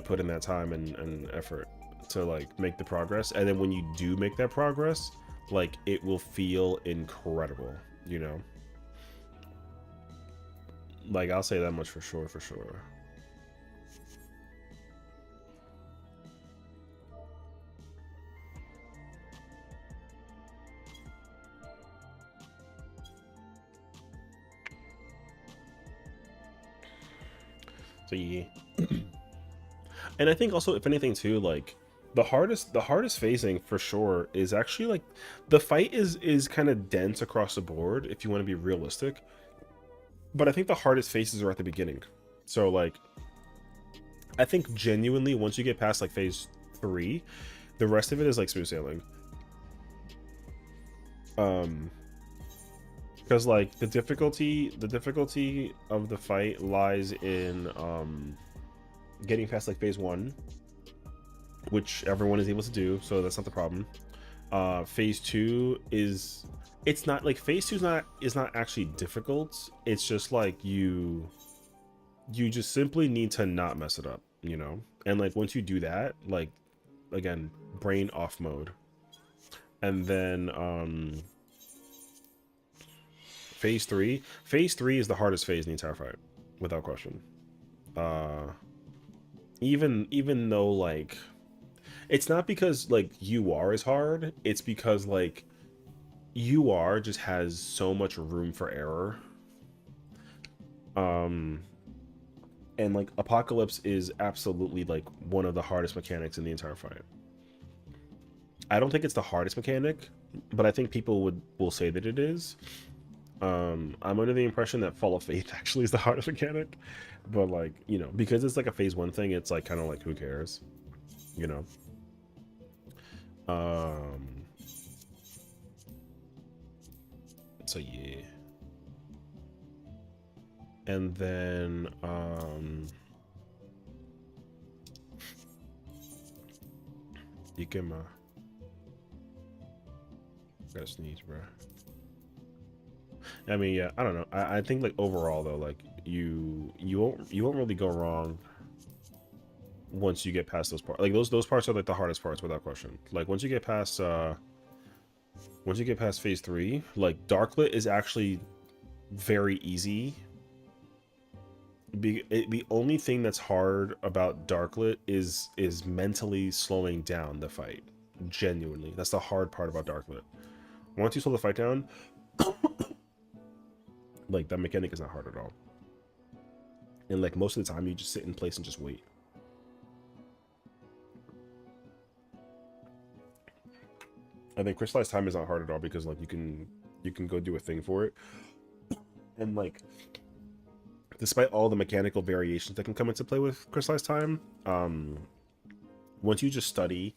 put in that time and effort to like make the progress, and then when you do make that progress, like it will feel incredible, you know. Like I'll say that much for sure. So yeah. And I think also, if anything too, like the hardest phasing for sure is actually like the fight is kind of dense across the board if you want to be realistic, but I think the hardest phases are at the beginning. So like I think genuinely once you get past like phase 3, the rest of it is like smooth sailing. Because like the difficulty of the fight lies in getting past like phase 1, which everyone is able to do, so that's not the problem. Phase 2 is, it's not like phase 2 is not actually difficult. It's just like you just simply need to not mess it up, you know. And like once you do that, like again, brain off mode, and then phase 3 is the hardest phase in the entire fight without question. Even though like it's not because like UR is hard, it's because like UR just has so much room for error. And like Apocalypse is absolutely like one of the hardest mechanics in the entire fight. I don't think it's the hardest mechanic, but I think people will say that it is. I'm under the impression that Fall of Faith actually is the hardest mechanic, but like, you know, because it's like a phase 1 thing, it's like kind of like who cares, you know. So yeah. And then Ikema. Gotta sneeze, bro. I mean, yeah, I don't know. I think like overall though, like you won't really go wrong once you get past those parts. Like those parts are like the hardest parts without question. Like once you get past phase 3, like Darklit is actually very easy. The only thing that's hard about Darklit is mentally slowing down the fight. Genuinely, that's the hard part about Darklit. Once you slow the fight down, like that mechanic is not hard at all. And like most of the time, you just sit in place and just wait. I think crystallized time is not hard at all because like you can go do a thing for it, and like despite all the mechanical variations that can come into play with crystallized time, once you just study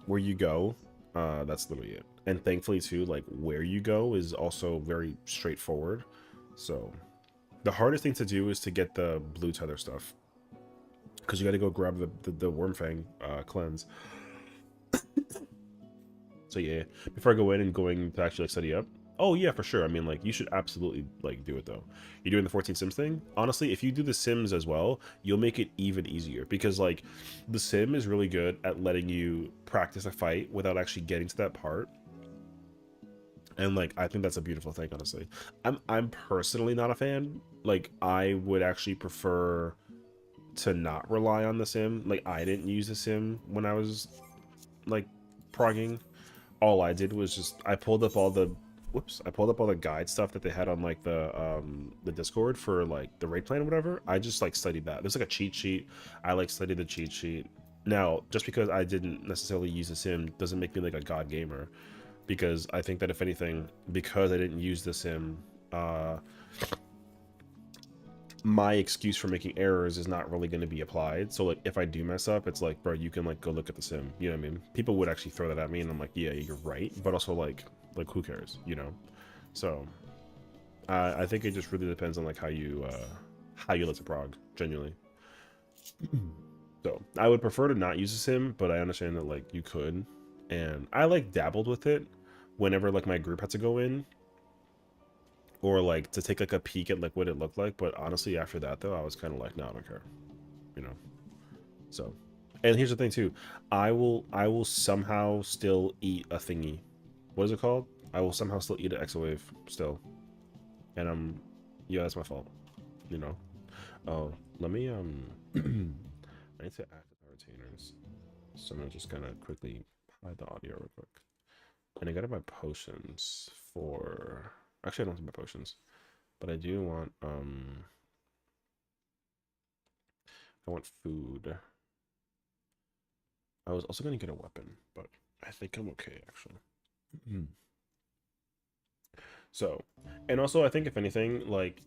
where you go, that's literally it. And thankfully too, like where you go is also very straightforward. So the hardest thing to do is to get the blue tether stuff, because you got to go grab the Wormfang cleanse. So yeah, before I go in and going to actually like study up, oh yeah, for sure. I mean, like you should absolutely like do it though. You're doing the 14 Sims thing. Honestly, if you do the Sims as well, you'll make it even easier, because like the Sim is really good at letting you practice a fight without actually getting to that part. And like I think that's a beautiful thing, honestly. I'm personally not a fan. Like I would actually prefer to not rely on the Sim. Like I didn't use the Sim when I was like progging. All I did was just I pulled up all the guide stuff that they had on like the Discord for like the raid plan or whatever. I just like studied that. There's like a cheat sheet. I like studied the cheat sheet. Now, just because I didn't necessarily use the Sim doesn't make me like a god gamer, because I think that if anything, because I didn't use the Sim, my excuse for making errors is not really going to be applied. So like if I do mess up, it's like, bro, you can like go look at the Sim, you know what I mean? People would actually throw that at me and I'm like, yeah, you're right, but also like who cares, you know? So I think it just really depends on like how you like to prog, genuinely. So I would prefer to not use a Sim, but I understand that like you could, and I like dabbled with it whenever like my group had to go in, or like to take like a peek at like what it looked like. But honestly, after that though, I was kind of like, no, I don't care, you know? So, and here's the thing too, I will somehow still eat a thingy. What is it called? I will somehow still eat an exawave still, and yeah, that's my fault, you know? Oh, let me I need to activate our retainers, so I'm gonna just kind of quickly hide the audio real quick. And I gotta buy potions for, actually I don't have to buy potions, but I do want I want food. I was also gonna get a weapon, but I think I'm okay actually. So, and also I think if anything, like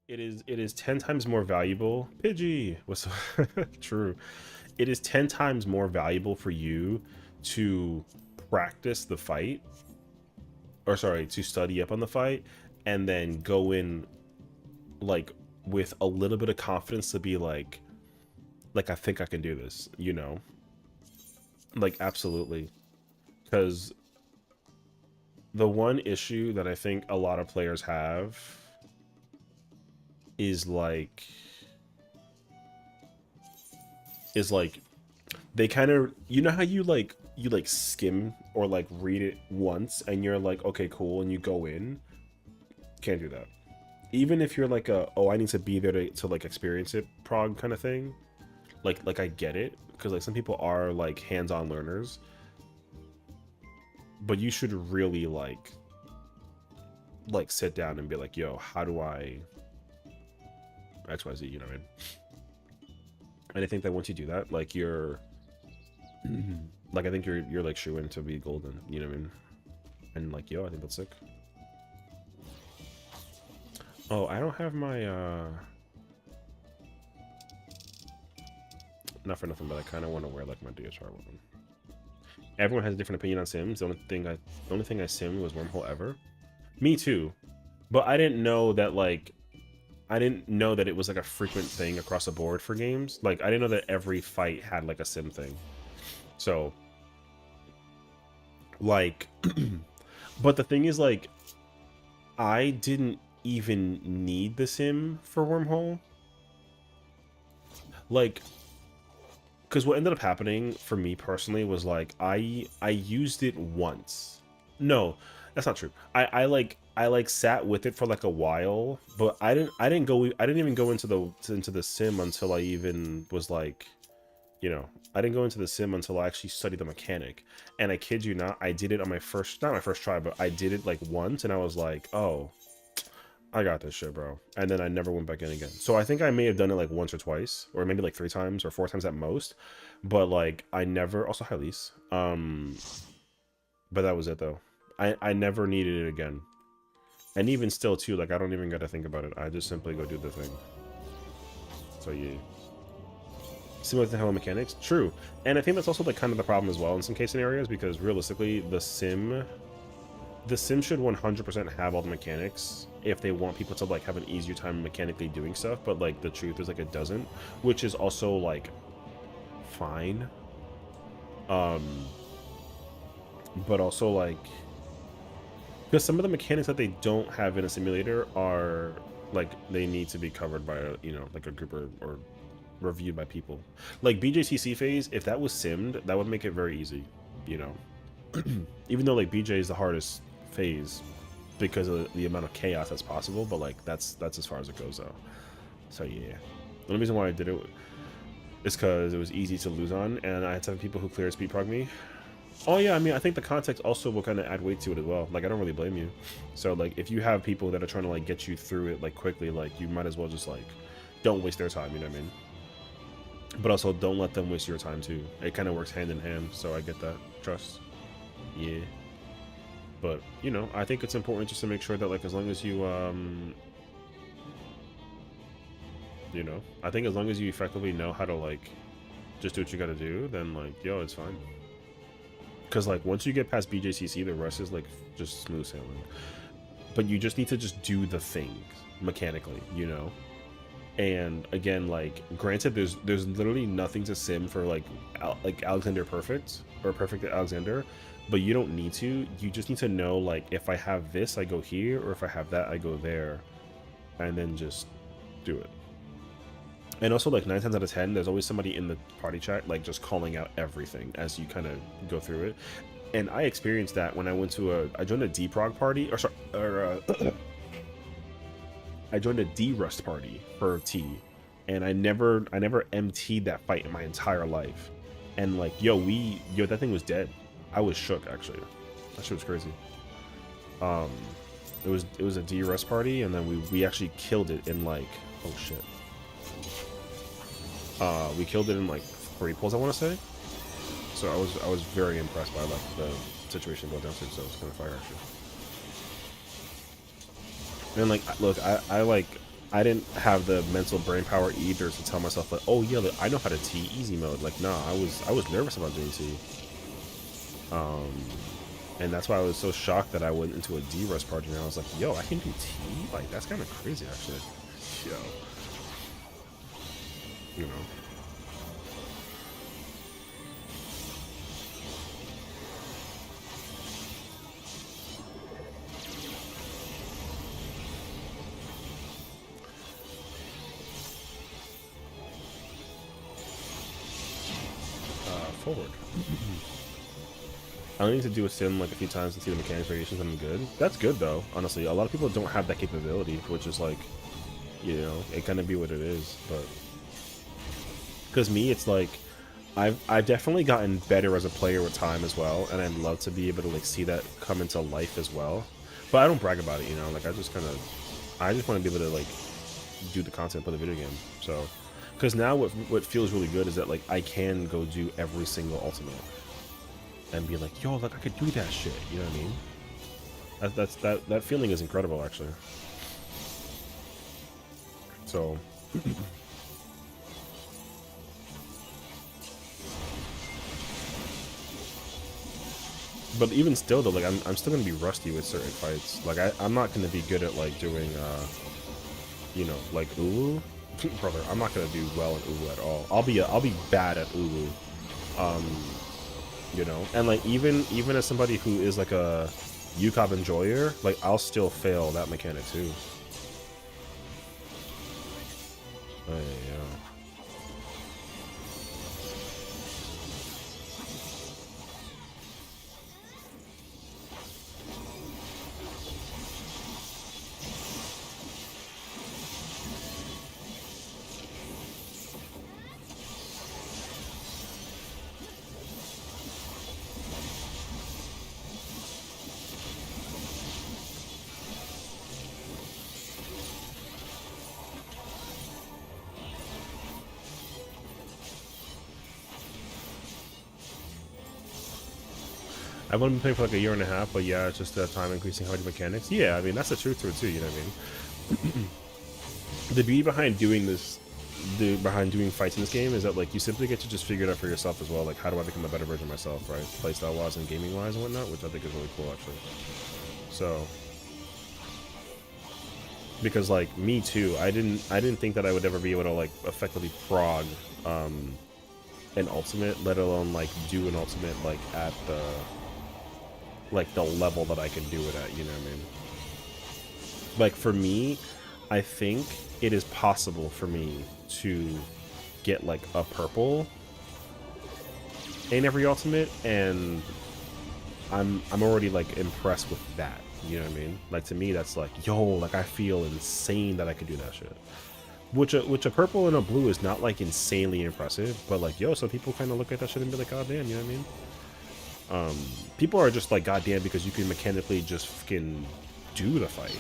it is 10 times more valuable. Pidgey was true. It is 10 times more valuable for you to practice the fight, or sorry, to study up on the fight, and then go in like with a little bit of confidence to be like I think I can do this, you know? Like absolutely. Because the one issue that I think a lot of players have is like they kind of, you know how you like skim or like read it once and you're like, okay, cool, and you go in. Can't do that. Even if you're like a, oh, I need to be there to like experience it prog kind of thing. Like I get it, because like some people are like hands-on learners, but you should really like sit down and be like, yo, how do I XYZ, you know what I mean? And I think that once you do that, like you're like, I think you're like shoo-in to be golden, you know what I mean? And like, yo, I think that's sick. Oh, I don't have my not for nothing, but I kind of want to wear like my DSR weapon. Everyone has a different opinion on Sims. The only thing I simmed was Wormhole ever. Me too, but I didn't know that it was like a frequent thing across the board for games. Like I didn't know that every fight had like a sim thing. So Like, but the thing is, like, I didn't even need the sim for Wormhole. Like, because what ended up happening for me personally was like I used it once. No, that's not true. I sat with it for like a while, but I didn't even go into the sim until I even was like, you know, I didn't go into the sim until I actually studied the mechanic. And I kid you not, I did it on my first, not my first try, but I did it like once, and I was like, oh, I got this shit, bro. And then I never went back in again. So I think I may have done it like once or twice, or maybe like 3 times or 4 times at most. But like I never, also hi Lise. But that was it though. I never needed it again. And even still too, like I don't even gotta think about it. I just simply go do the thing. So yeah. Similar to Hello Mechanics, true. And I think that's also like kind of the problem as well in some case scenarios, because realistically the sim should 100% have all the mechanics if they want people to like have an easier time mechanically doing stuff, but like the truth is like it doesn't, which is also like fine. But also like, because some of the mechanics that they don't have in a simulator are like they need to be covered by a, you know, like a group or reviewed by people. Like BJCC phase, if that was simmed, that would make it very easy, you know. Even though like BJ is the hardest phase because of the amount of chaos that's possible, but like that's as far as it goes though. So yeah, the only reason why I did it is because it was easy to lose on, and I had to have people who clear speed prog me. Oh yeah, I mean, I think the context also will kind of add weight to it as well. Like I don't really blame you. So like if you have people that are trying to like get you through it like quickly, like you might as well just like don't waste their time, you know what I mean? But also don't let them waste your time too. It kind of works hand in hand, so I get that. Trust. Yeah. But, you know, I think it's important just to make sure that, like, as long as you, you know, I think as long as you effectively know how to, like, just do what you gotta do, then, like, yo, it's fine. Because, like, once you get past BJCC, the rest is, like, just smooth sailing. But you just need to just do the things mechanically, you know? And, again, like, granted, there's literally nothing to sim for, like Alexander Perfect, or Perfect Alexander, but you don't need to. You just need to know, like, if I have this, I go here, or if I have that, I go there, and then just do it. And also, like, 9 times out of 10, there's always somebody in the party chat, like, just calling out everything as you kind of go through it. And I experienced that when I went to I joined a D-Prog party, I joined a D-Rust party for T, and I never MT'd that fight in my entire life. And, like, that thing was dead. I was shook, actually. That shit was crazy. It was a D-Rust party, and then we actually killed it in, like, oh shit. We killed it in, like, 3 pulls, I want to say. So I was very impressed by, like, the situation going downstairs, so it was kind of fire, actually. And, like, look, I didn't have the mental brain power either to tell myself, like, oh yeah, look, I know how to T easy mode. Like, nah, I was nervous about doing T. And that's why I was so shocked that I went into a D-Rust party, and I was like, yo, I can do T? Like, that's kind of crazy, actually. Yo. You know. Forward. I only need to do a sim like a few times and see the mechanics variations, and I'm good. That's good though, honestly. A lot of people don't have that capability, which is like, you know, it kind of be what it is. But because me, it's like I've definitely gotten better as a player with time as well, and I'd love to be able to like see that come into life as well. But I don't brag about it, you know. Like I just want to be able to like do the content for the video game. So. Because now what feels really good is that like I can go do every single ultimate and be like, yo, like I could do that shit. You know what I mean? That feeling is incredible, actually. So, but even still though, like I'm still gonna be rusty with certain fights. Like I'm not gonna be good at like doing you know, like Ulu. Brother, I'm not gonna do well in Ulu at all. I'll be bad at Ulu. you know. And like even as somebody who is like a UCOB enjoyer, like I'll still fail that mechanic too. Yeah. I've only been playing for like a year and a half, but yeah, it's just time increasing how many mechanics. Yeah, I mean that's the truth to it too. You know what I mean? The beauty behind doing this, behind doing fights in this game is that like you simply get to just figure it out for yourself as well. Like how do I become a better version of myself, right? Playstyle wise and gaming wise and whatnot, which I think is really cool actually. So because like me too, I didn't think that I would ever be able to like effectively prog an ultimate, let alone like do an ultimate like at the level that I can do it at, you know what I mean? Like for me, I think it is possible for me to get like a purple in every ultimate, and I'm already like impressed with that, you know what I mean? Like to me that's like, yo, like I feel insane that I could do that shit. Which a purple and a blue is not like insanely impressive, but like yo, some people kind of look at that shit and be like, god damn, you know what I mean? People are just like goddamn because you can mechanically just fucking do the fight.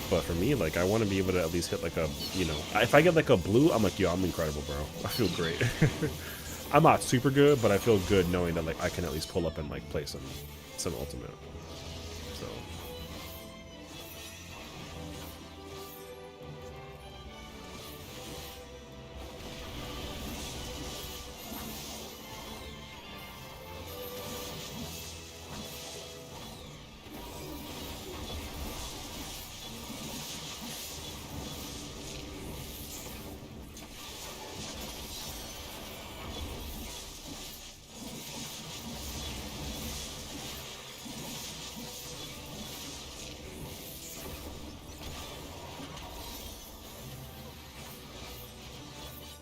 But for me, like I want to be able to at least hit like a, you know, if I get like a blue, I'm like, yo, I'm incredible, bro. I feel great. I'm not super good, but I feel good knowing that like I can at least pull up and like play some ultimate. So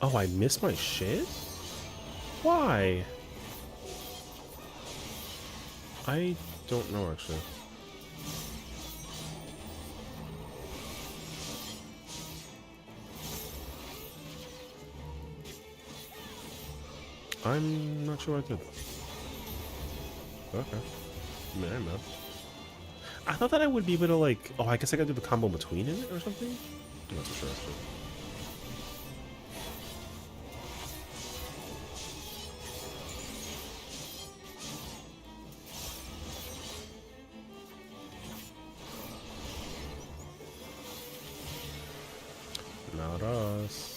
oh, I missed my shit? Why? I don't know actually. I'm not sure I did. Okay. I mean, I know. I thought that I would be able to like, oh, I guess I gotta do the combo between it or something? I'm not so sure actually. Not us.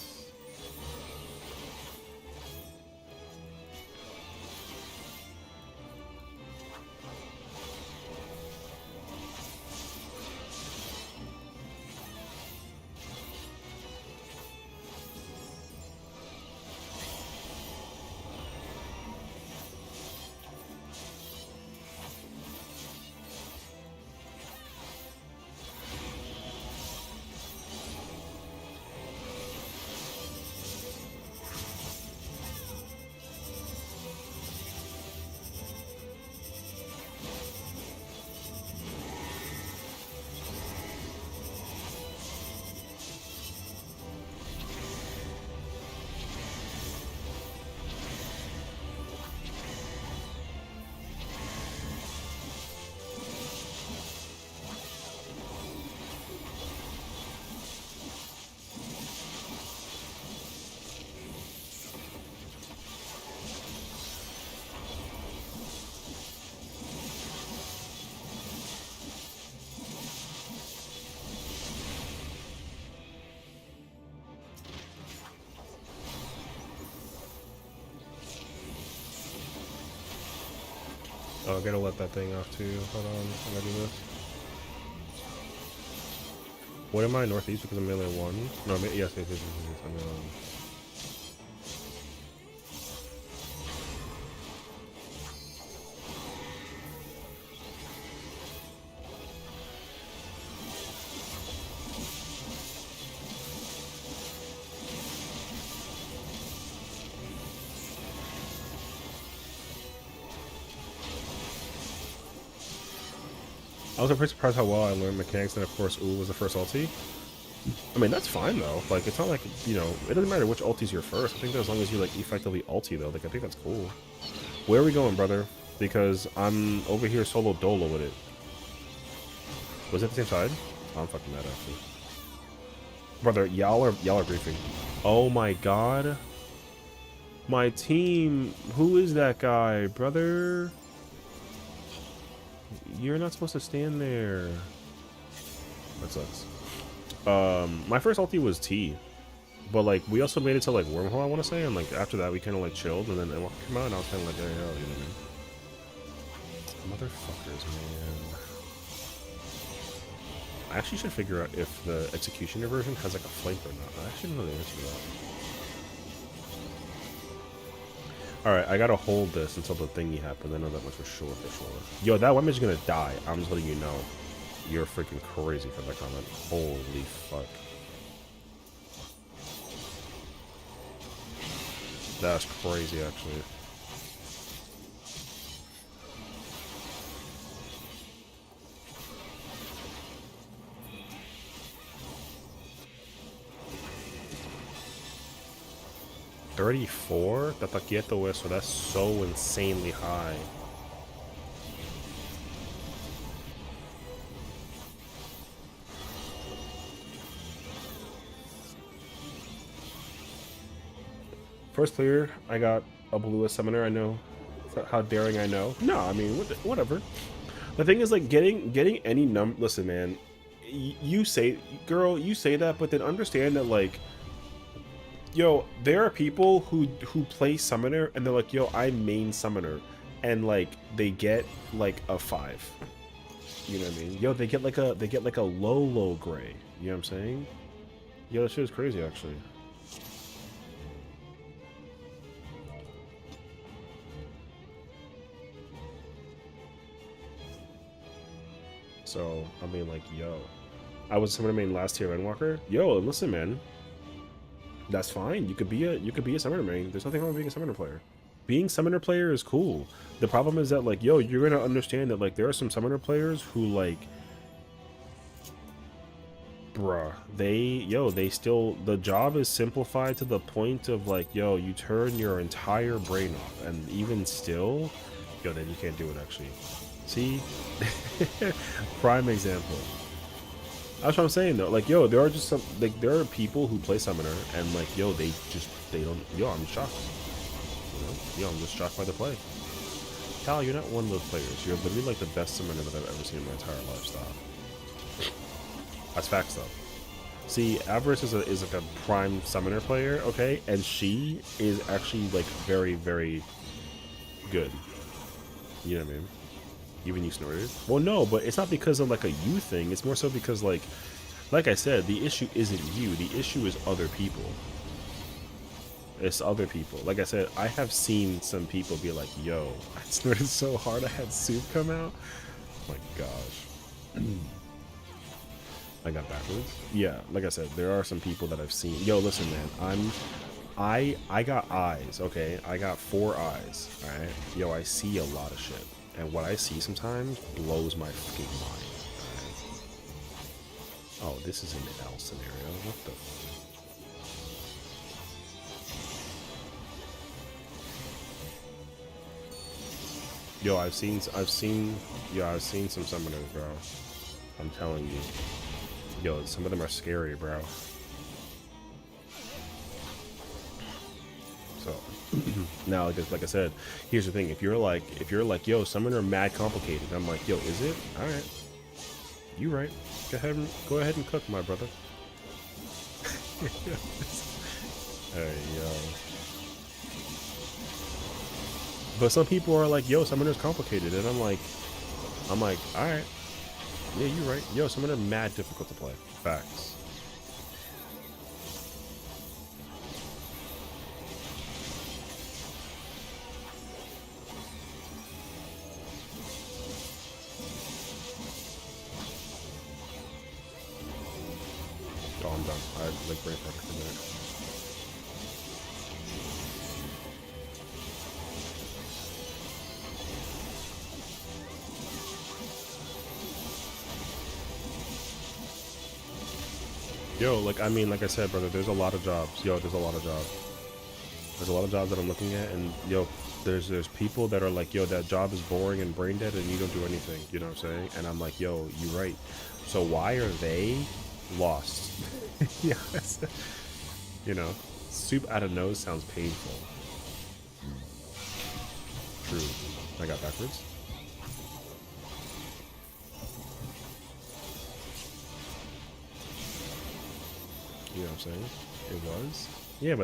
Oh, I gotta let that thing off too. Hold on, I gotta do this. What am I, northeast because I'm melee 1? No, yes, I'm melee 1. I was pretty surprised how well I learned mechanics, and of course, Ul was the first ulti. I mean, that's fine though. Like, it's not like, you know, it doesn't matter which ulti's your first. I think that as long as you like effectively ulti though, like I think that's cool. Where are we going, brother? Because I'm over here solo dolo with it. Was it the same side? Oh, I'm fucking mad actually. Brother, y'all are briefing. Oh my god. My team. Who is that guy, brother? You're not supposed to stand there. That sucks. My first ulti was T. But like we also made it to like wormhole, I wanna say, and like after that we kinda like chilled and then Endwalker came out and I was kinda like, hey, hell, you know what I mean? Motherfuckers, man. I actually should figure out if the executioner version has like a flank or not. I actually don't know the answer to that. Alright, I gotta hold this until the thingy happens. I know that much for sure, Yo, that weapon's gonna die. I'm just letting you know. You're freaking crazy for that comment. Holy fuck. That's crazy, actually. $34? Tata quieto eso. That's so insanely high. First clear, I got a blue summoner. I know how daring I know. No, I mean whatever. The thing is, like getting any number. Listen, man, you say, girl, you say that, but then understand that, like, yo, there are people who play summoner and they're like, yo, I main summoner, and like they get like a 5. You know what I mean? Yo, they get like a low gray. You know what I'm saying? Yo, that shit is crazy, actually. So, I mean, like, yo, I was summoner main last year, Endwalker. Yo, listen, man, that's fine. You could be a summoner main. There's nothing wrong with being a summoner player. Being summoner player is cool. The problem is that, like, yo, you're gonna understand that, like, there are some summoner players who, like, bruh, they still, the job is simplified to the point of, like, yo, you turn your entire brain off, and even still, yo, then you can't do it, actually. See? Prime example. That's what I'm saying though. Like, yo, there are just some, like, there are people who play summoner and like, yo, they don't, yo, I'm shocked. You know? Yo, I'm just shocked by the play. Cal, you're not one of those players. You're literally like the best summoner that I've ever seen in my entire lifestyle. That's facts though. See, Avarice is like a prime summoner player, okay? And she is actually like very, very good. You know what I mean? Even you snorted? Well, no, but it's not because of like a you thing. It's more so because like I said, the issue isn't you. The issue is other people. It's other people. Like I said, I have seen some people be like, yo, I snorted so hard I had soup come out. Oh my gosh. I got backwards. Yeah, like I said, there are some people that I've seen. Yo, listen, man, I got eyes, okay? I got 4 eyes, alright? Yo, I see a lot of shit. And what I see sometimes blows my fucking mind. Oh, this is an L scenario. What the? Yo, I've seen some summoners, bro. I'm telling you. Yo, some of them are scary, bro. So now, like I said, here's the thing: if you're like, yo, summoner mad complicated, I'm like, yo, is it? All right, you right. Go ahead and cook, my brother. Hey, yo. But some people are like, yo, summoner's complicated, and I'm like, all right, yeah, you're right. Yo, summoner mad difficult to play. Facts. Oh, I'm done. I had like brain fart for a minute. Yo, like, I mean, like I said, brother, there's a lot of jobs. Yo, there's a lot of jobs. There's a lot of jobs that I'm looking at, and yo, there's people that are like, yo, that job is boring and brain dead, and you don't do anything. You know what I'm saying? And I'm like, yo, you're right. So why are they lost? Yes. You know, soup out of nose sounds painful. True. I got backwards. You know what I'm saying? It was. Yeah,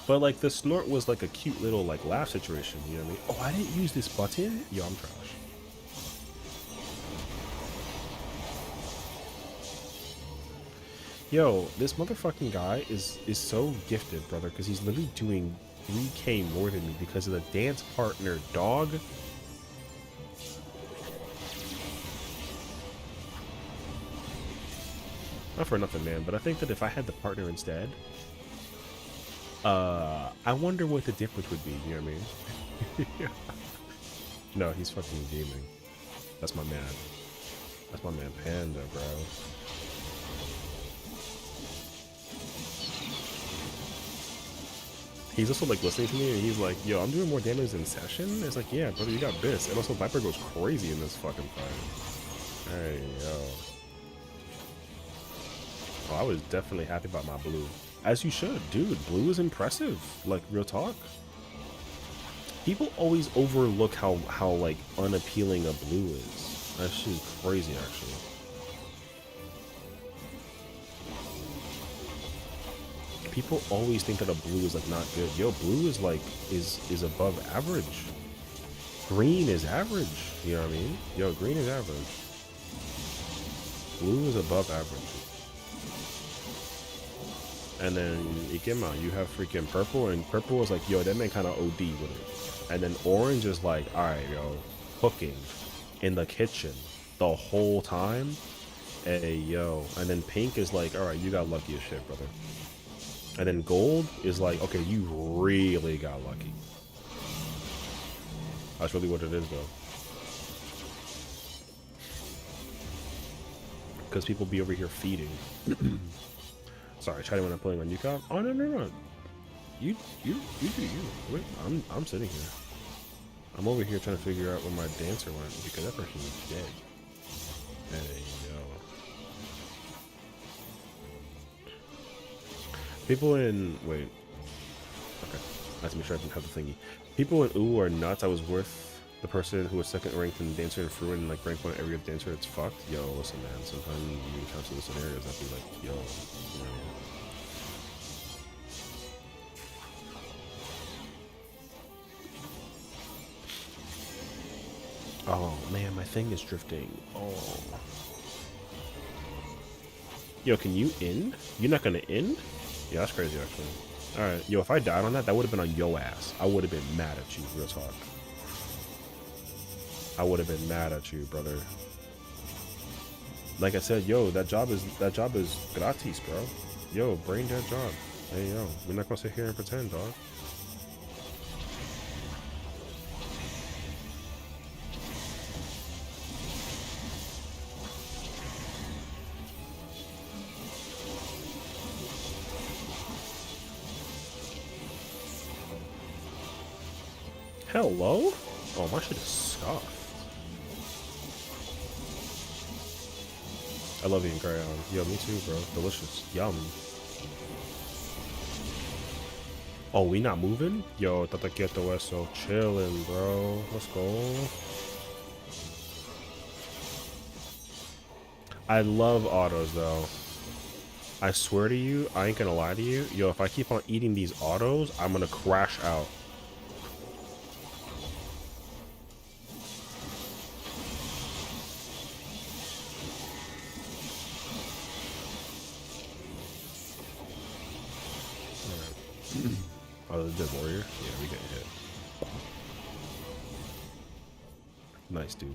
but like the snort was like a cute little like laugh situation. You know what I mean? Oh, I didn't use this button. Yo, I'm trash. Yo, this motherfucking guy is so gifted, brother, because he's literally doing 3K more than me because of the dance partner, dog. Not for nothing, man, but I think that if I had the partner instead, I wonder what the difference would be, you know what I mean? Yeah. No, he's fucking gaming. That's my man. That's my man Panda, bro. He's also like listening to me and he's like, yo, I'm doing more damage in session? It's like, yeah, brother, you got this. And also Viper goes crazy in this fucking fight. Hey, yo. Oh, I was definitely happy about my blue. As you should, dude. Blue is impressive. Like, real talk. People always overlook how like unappealing a blue is. That shit is crazy, actually. People always think that a blue is like not good. Yo, blue is like is above average. Green is average. You know what I mean? Yo, green is average. Blue is above average. And then Ikema, you have freaking purple, and purple is like, yo, that man kind of OD with it. And then orange is like, all right, yo, cooking in the kitchen the whole time. Hey, yo. And then pink is like, all right, you got lucky as shit, brother. And then gold is like, okay, you really got lucky. That's really what it is, though. Because people be over here feeding. Sorry, China when I'm playing on UCOP. Oh no. You do you. Wait, I'm sitting here. I'm over here trying to figure out where my dancer went because that person is dead. Hey yo. People in wait. Okay. I have to make sure I didn't have the thingy. People in OO are nuts. I was worth the person who was second ranked in dancer and Fruin and like rank 1 area of dancer. It's fucked. Yo, listen man, sometimes you encounter the scenarios I'd be like, yo, you know. Oh man, my thing is drifting. Oh. Yo, can you end? You're not gonna end? Yeah, that's crazy actually. Alright, yo, if I died on that, that would have been on yo ass. I would have been mad at you, real talk. I would have been mad at you, brother. Like I said, yo, that job is gratis, bro. Yo, brain dead job. Hey yo, we're not gonna sit here and pretend, dog. Hello? Oh, my shit is scuffed. I love eating crayon. Yo, me too, bro. Delicious. Yum. Oh, we not moving? Yo, tata quieto eso. Chilling, bro. Let's go. I love autos, though. I swear to you, I ain't gonna lie to you. Yo, if I keep on eating these autos, I'm gonna crash out. Oh, the dead warrior? Yeah, we get hit. Nice, dude.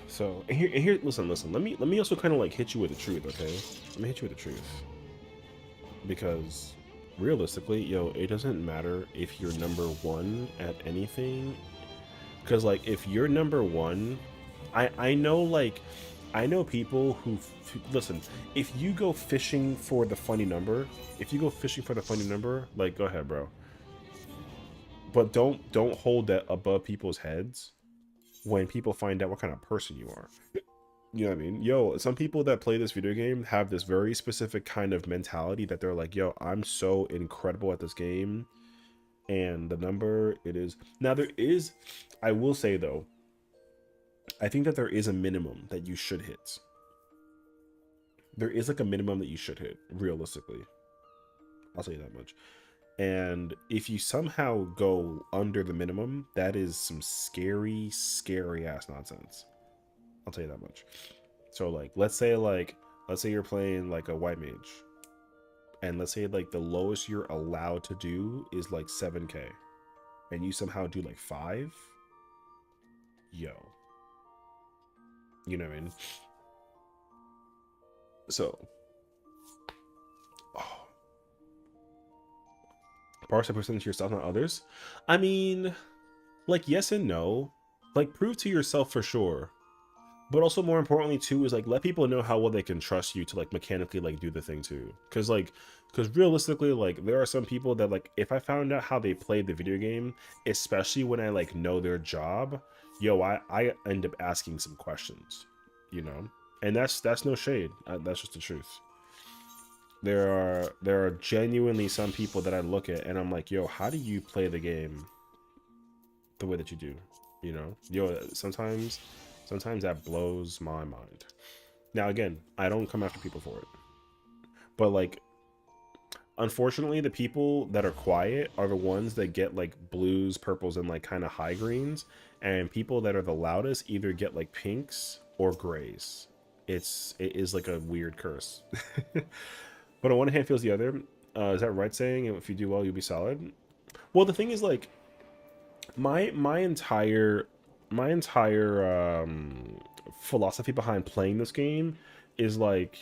So here, listen. Let me also kind of like hit you with the truth, okay? Let me hit you with the truth. Because realistically, yo, it doesn't matter if you're number 1 at anything. Because like if you're number 1 I know, like, I know people who listen. If you go fishing for the funny number, like, go ahead, bro. But don't hold that above people's heads when people find out what kind of person you are. You know what I mean? Yo, some people that play this video game have this very specific kind of mentality that they're like, yo, I'm so incredible at this game. And the number it is. Now, there is, I will say though, I think that there is a minimum that you should hit. There is like a minimum that you should hit, realistically. I'll say that much. And if you somehow go under the minimum, that is some scary, scary ass nonsense. I'll tell you that much. So like, let's say you're playing like a white mage, and let's say like the lowest you're allowed to do is like 7k, and you somehow do like 5. Yo, you know what I mean? So, oh, parse the percentage yourself, not others. I mean, like, yes and no. Like, prove to yourself for sure. But also, more importantly too, is like, let people know how well they can trust you to like mechanically like do the thing too. Because realistically, like, there are some people that, like, if I found out how they played the video game, especially when I like know their job, yo, I end up asking some questions, you know. And that's no shade. That's just the truth. There are genuinely some people that I look at and I'm like, yo, how do you play the game the way that you do? You know, yo, sometimes that blows my mind. Now, again, I don't come after people for it, but like, unfortunately, the people that are quiet are the ones that get like blues, purples, and like kind of high greens, and people that are the loudest either get like pinks or grays. It is like a weird curse. But on one hand feels the other. Is that right saying if you do well, you'll be solid? Well, the thing is, like, my entire philosophy behind playing this game is like,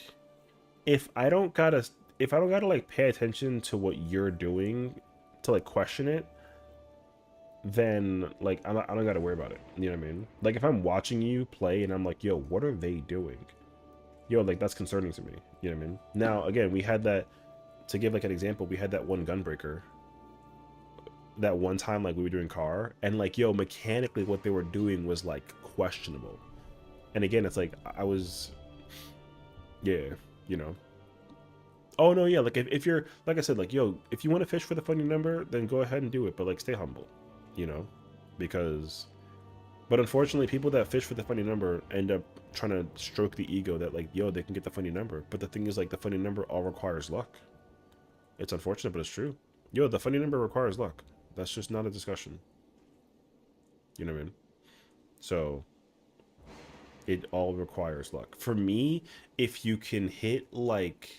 if I don't gotta like pay attention to what you're doing to like question it, then like I don't gotta worry about it. You know what I mean? Like, if I'm watching you play and I'm like, yo, what are they doing? Yo, like, that's concerning to me. You know what I mean? Now, again, we had that, to give like an example, we had that one gunbreaker that one time, like, we were doing car, and like, yo, mechanically what they were doing was like questionable. And again, it's like, I was, yeah, you know. Oh no, yeah, like, if you're, like I said, like, yo, if you want to fish for the funny number, then go ahead and do it, but like, stay humble, you know. Because, but unfortunately, people that fish for the funny number end up trying to stroke the ego that, like, yo, they can get the funny number. But the thing is, like, the funny number all requires luck. It's unfortunate, but it's true. Yo, the funny number requires luck. That's just not a discussion. You know what I mean? So, it all requires luck. For me, if you can hit like,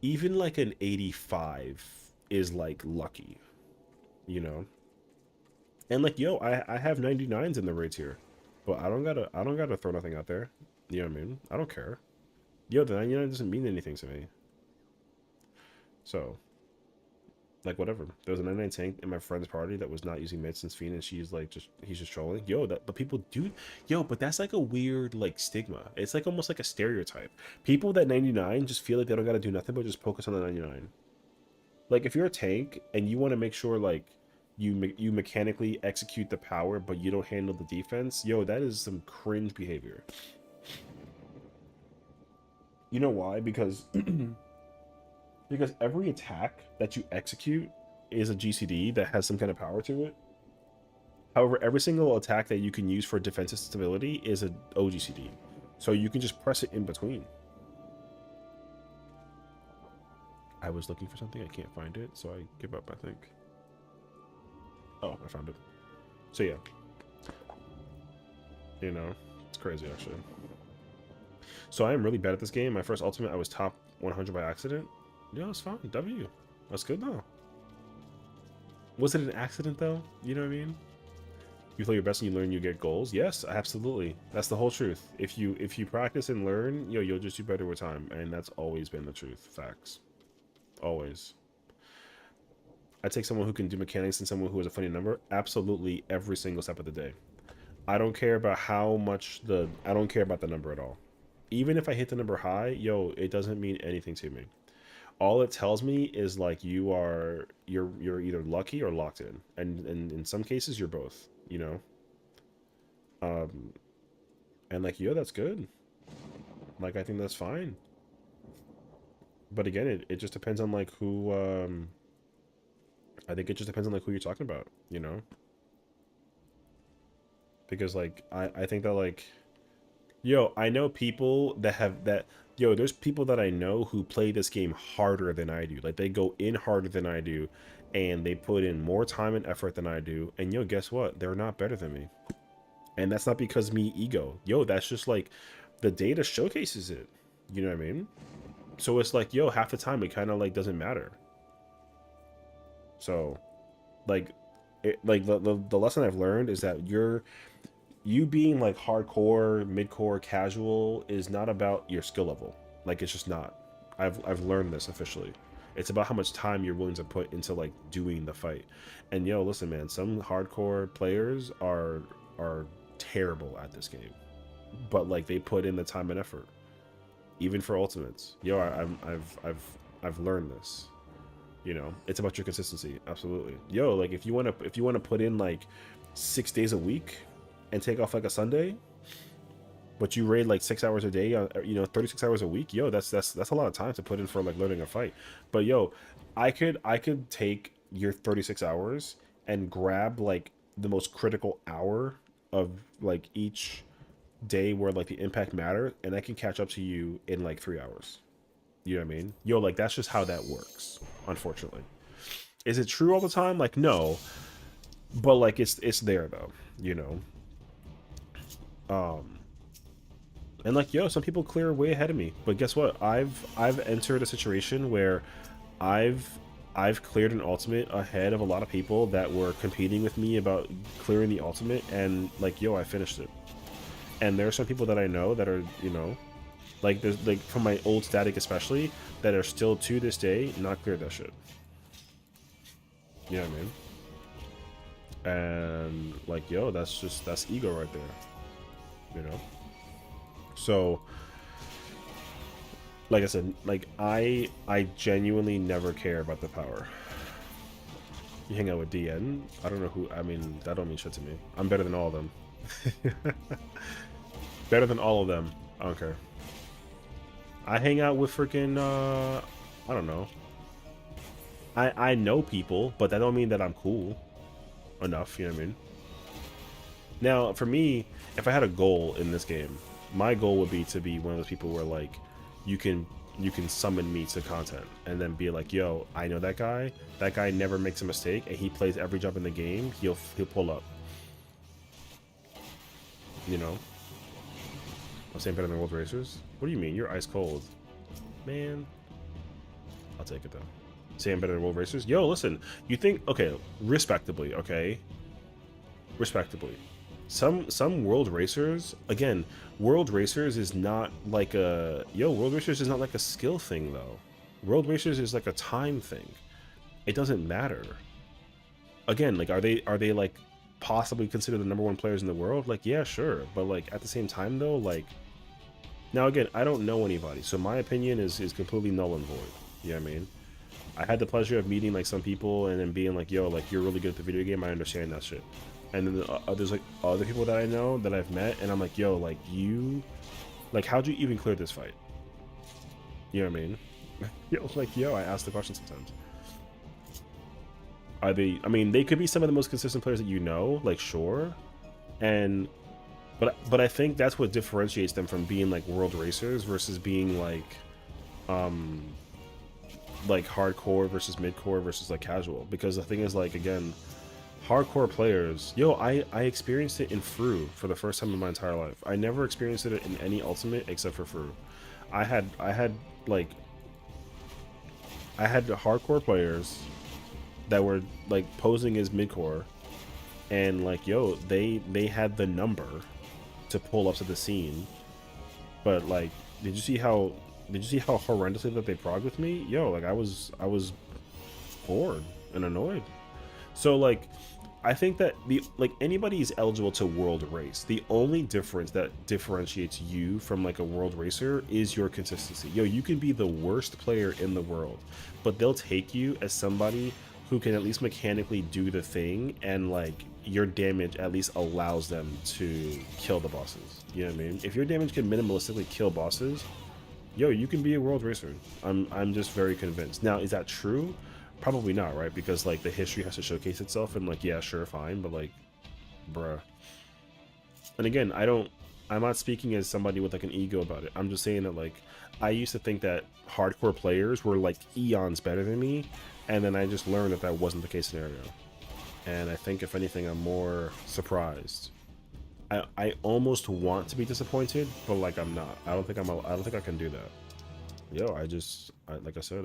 even like an 85 is like lucky, you know. And like, yo, I have 99s in the rates here, but I don't gotta throw nothing out there. You know what I mean? I don't care. Yo, the 99 doesn't mean anything to me. So, like, whatever. There was a 99 tank in my friend's party that was not using mid since Fiend, and he's just trolling. Yo, but people do. Yo, but that's like a weird like stigma. It's like almost like a stereotype. People that 99 just feel like they don't gotta do nothing but just focus on the 99. Like, if you're a tank and you want to make sure like you mechanically execute the power, but you don't handle the defense, yo, that is some cringe behavior. You know why? Because because every attack that you execute is a GCD that has some kind of power to it. However, every single attack that you can use for defensive stability is an OGCD. So you can just press it in between. I was looking for something, I can't find it, so I give up, I think. Oh, I found it. So yeah. You know, it's crazy actually. So I am really bad at this game. My first ultimate, I was top 100 by accident. Yeah, it's fine. W. That's good though. Was it an accident though? You know what I mean? You play your best and you learn, you get goals. Yes, absolutely. That's the whole truth. If you practice and learn, yo, you'll just do better with time, and that's always been the truth. Facts. Always. I take someone who can do mechanics and someone who has a funny number absolutely every single step of the day. I don't care about how much I don't care about the number at all. Even if I hit the number high, yo, it doesn't mean anything to me. All it tells me is like you're either lucky or locked in, and in some cases you're both, you know. And like, yo, that's good. Like, I think that's fine. But again, it just depends on like who. I think it just depends on like who you're talking about, you know. Because like I think that like, yo, I know people that have that. Yo, there's people that I know who play this game harder than I do. Like, they go in harder than I do, and they put in more time and effort than I do. And yo, guess what? They're not better than me. And that's not because me ego. Yo, that's just like the data showcases it. You know what I mean? So it's like, yo, half the time it kind of like doesn't matter. So, like, the lesson I've learned is that you being like hardcore, mid-core, casual is not about your skill level. Like, it's just not. I've learned this officially. It's about how much time you're willing to put into like doing the fight. And yo, listen, man, some hardcore players are terrible at this game, but like they put in the time and effort, even for ultimates. Yo, I've learned this. You know, it's about your consistency. Absolutely. Yo, like if you want to put in like 6 days a week and take off like a Sunday, but you raid like 6 hours a day, you know, 36 hours a week, yo, that's a lot of time to put in for like learning a fight. But yo, I could take your 36 hours and grab like the most critical hour of like each day where like the impact matter, and I can catch up to you in like 3 hours. You know what I mean? Yo, like that's just how that works, unfortunately. Is it true all the time? Like, no. But like it's there though, you know. And like, yo, some people clear way ahead of me. But guess what? I've entered a situation where I've cleared an ultimate ahead of a lot of people that were competing with me about clearing the ultimate, and like, yo, I finished it. And there are some people that I know that are, you know, like there's like from my old static especially, that are still to this day not cleared that shit. You know what I mean? And like, yo, that's ego right there. You know? So like I said, like I genuinely never care about the power. You hang out with DN, I don't know who, I mean, that don't mean shit to me. I'm better than all of them. Better than all of them. I don't care. I hang out with freaking I don't know. I know people, but that don't mean that I'm cool enough, you know what I mean? Now, for me, if I had a goal in this game, my goal would be to be one of those people where like you can summon me to content and then be like, yo, I know that guy. That guy never makes a mistake and he plays every jump in the game. He'll pull up. You know? I'm saying better than World Racers? What do you mean? You're ice cold. Man. I'll take it though. Saying better than World Racers? Yo, listen. You think, okay, respectably, okay? Respectably. Some World Racers, again, World Racers is not like a, yo, World Racers is not like a skill thing though. World Racers is like a time thing. It doesn't matter. Again, like, are they like possibly considered the #1 players in the world? Like, yeah, sure. But like at the same time though, like, now again, I don't know anybody, so my opinion is completely null and void. You know what I mean? I had the pleasure of meeting like some people and then being like, yo, like you're really good at the video game, I understand that shit. And then there's like other people that I know that I've met and I'm like, yo, like you, like how'd you even clear this fight? You know what I mean? Yo, like, yo, I ask the question sometimes. Are they, I mean, they could be some of the most consistent players that you know, like, sure. And but I think that's what differentiates them from being like world racers versus being like hardcore versus midcore versus like casual. Because the thing is, like, again, hardcore players, yo, I experienced it in Fru for the first time in my entire life. I never experienced it in any ultimate except for Fru. I had hardcore players that were like posing as midcore, and like, yo, they had the number to pull up to the scene, but like, did you see how horrendously that they progged with me? Yo, like I was bored and annoyed. So like, I think that anybody is eligible to world race. The only difference that differentiates you from like a world racer is your consistency. Yo, you can be the worst player in the world, but they'll take you as somebody who can at least mechanically do the thing, and like your damage at least allows them to kill the bosses. You know what I mean? If your damage can minimalistically kill bosses, yo, you can be a world racer. I'm just very convinced. Now, is that true? Probably not, right? Because like the history has to showcase itself, and like, yeah, sure, fine, but like, bruh. And again, I'm not speaking as somebody with like an ego about it. I'm just saying that like, I used to think that hardcore players were like eons better than me, and then I just learned that that wasn't the case scenario. And I think if anything, I'm more surprised. I almost want to be disappointed, but like I'm not. I don't think I can do that. Yo, like I said,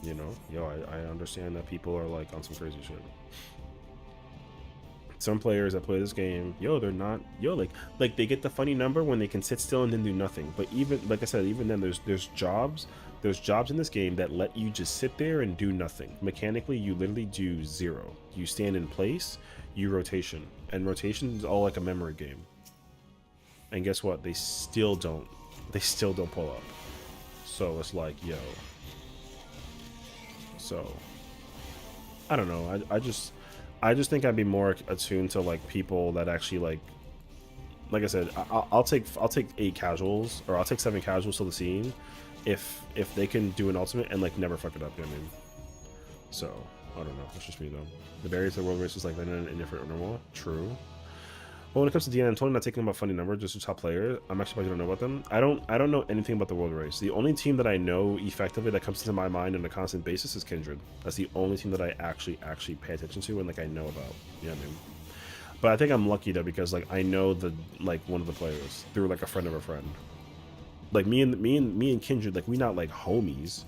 you know, yo, I understand that people are like on some crazy shit. Some players that play this game, yo, they're not, yo, like they get the funny number when they can sit still and then do nothing. But even, like I said, even then there's jobs in this game that let you just sit there and do nothing. Mechanically, you literally do zero. You stand in place, you rotation, and rotation is all like a memory game. And guess what? They still don't pull up. So it's like, yo. So I don't know. I just think I'd be more attuned to like people that actually like I said, I'll take 8 casuals, or I'll take 7 casuals to the scene if they can do an ultimate and like never fuck it up. You know what I mean? So I don't know. That's just me though. The barriers to the world race is like in different normal. True. But when it comes to DN, I'm totally not taking about funny numbers, just a top player. I'm actually probably don't know about them. I don't know anything about the world race. The only team that I know effectively that comes into my mind on a constant basis is Kindred. That's the only team that I actually pay attention to and like I know about. You know what I mean? But I think I'm lucky though, because like I know the like one of the players through like a friend of a friend. Like me and Kindred, like we not like homies,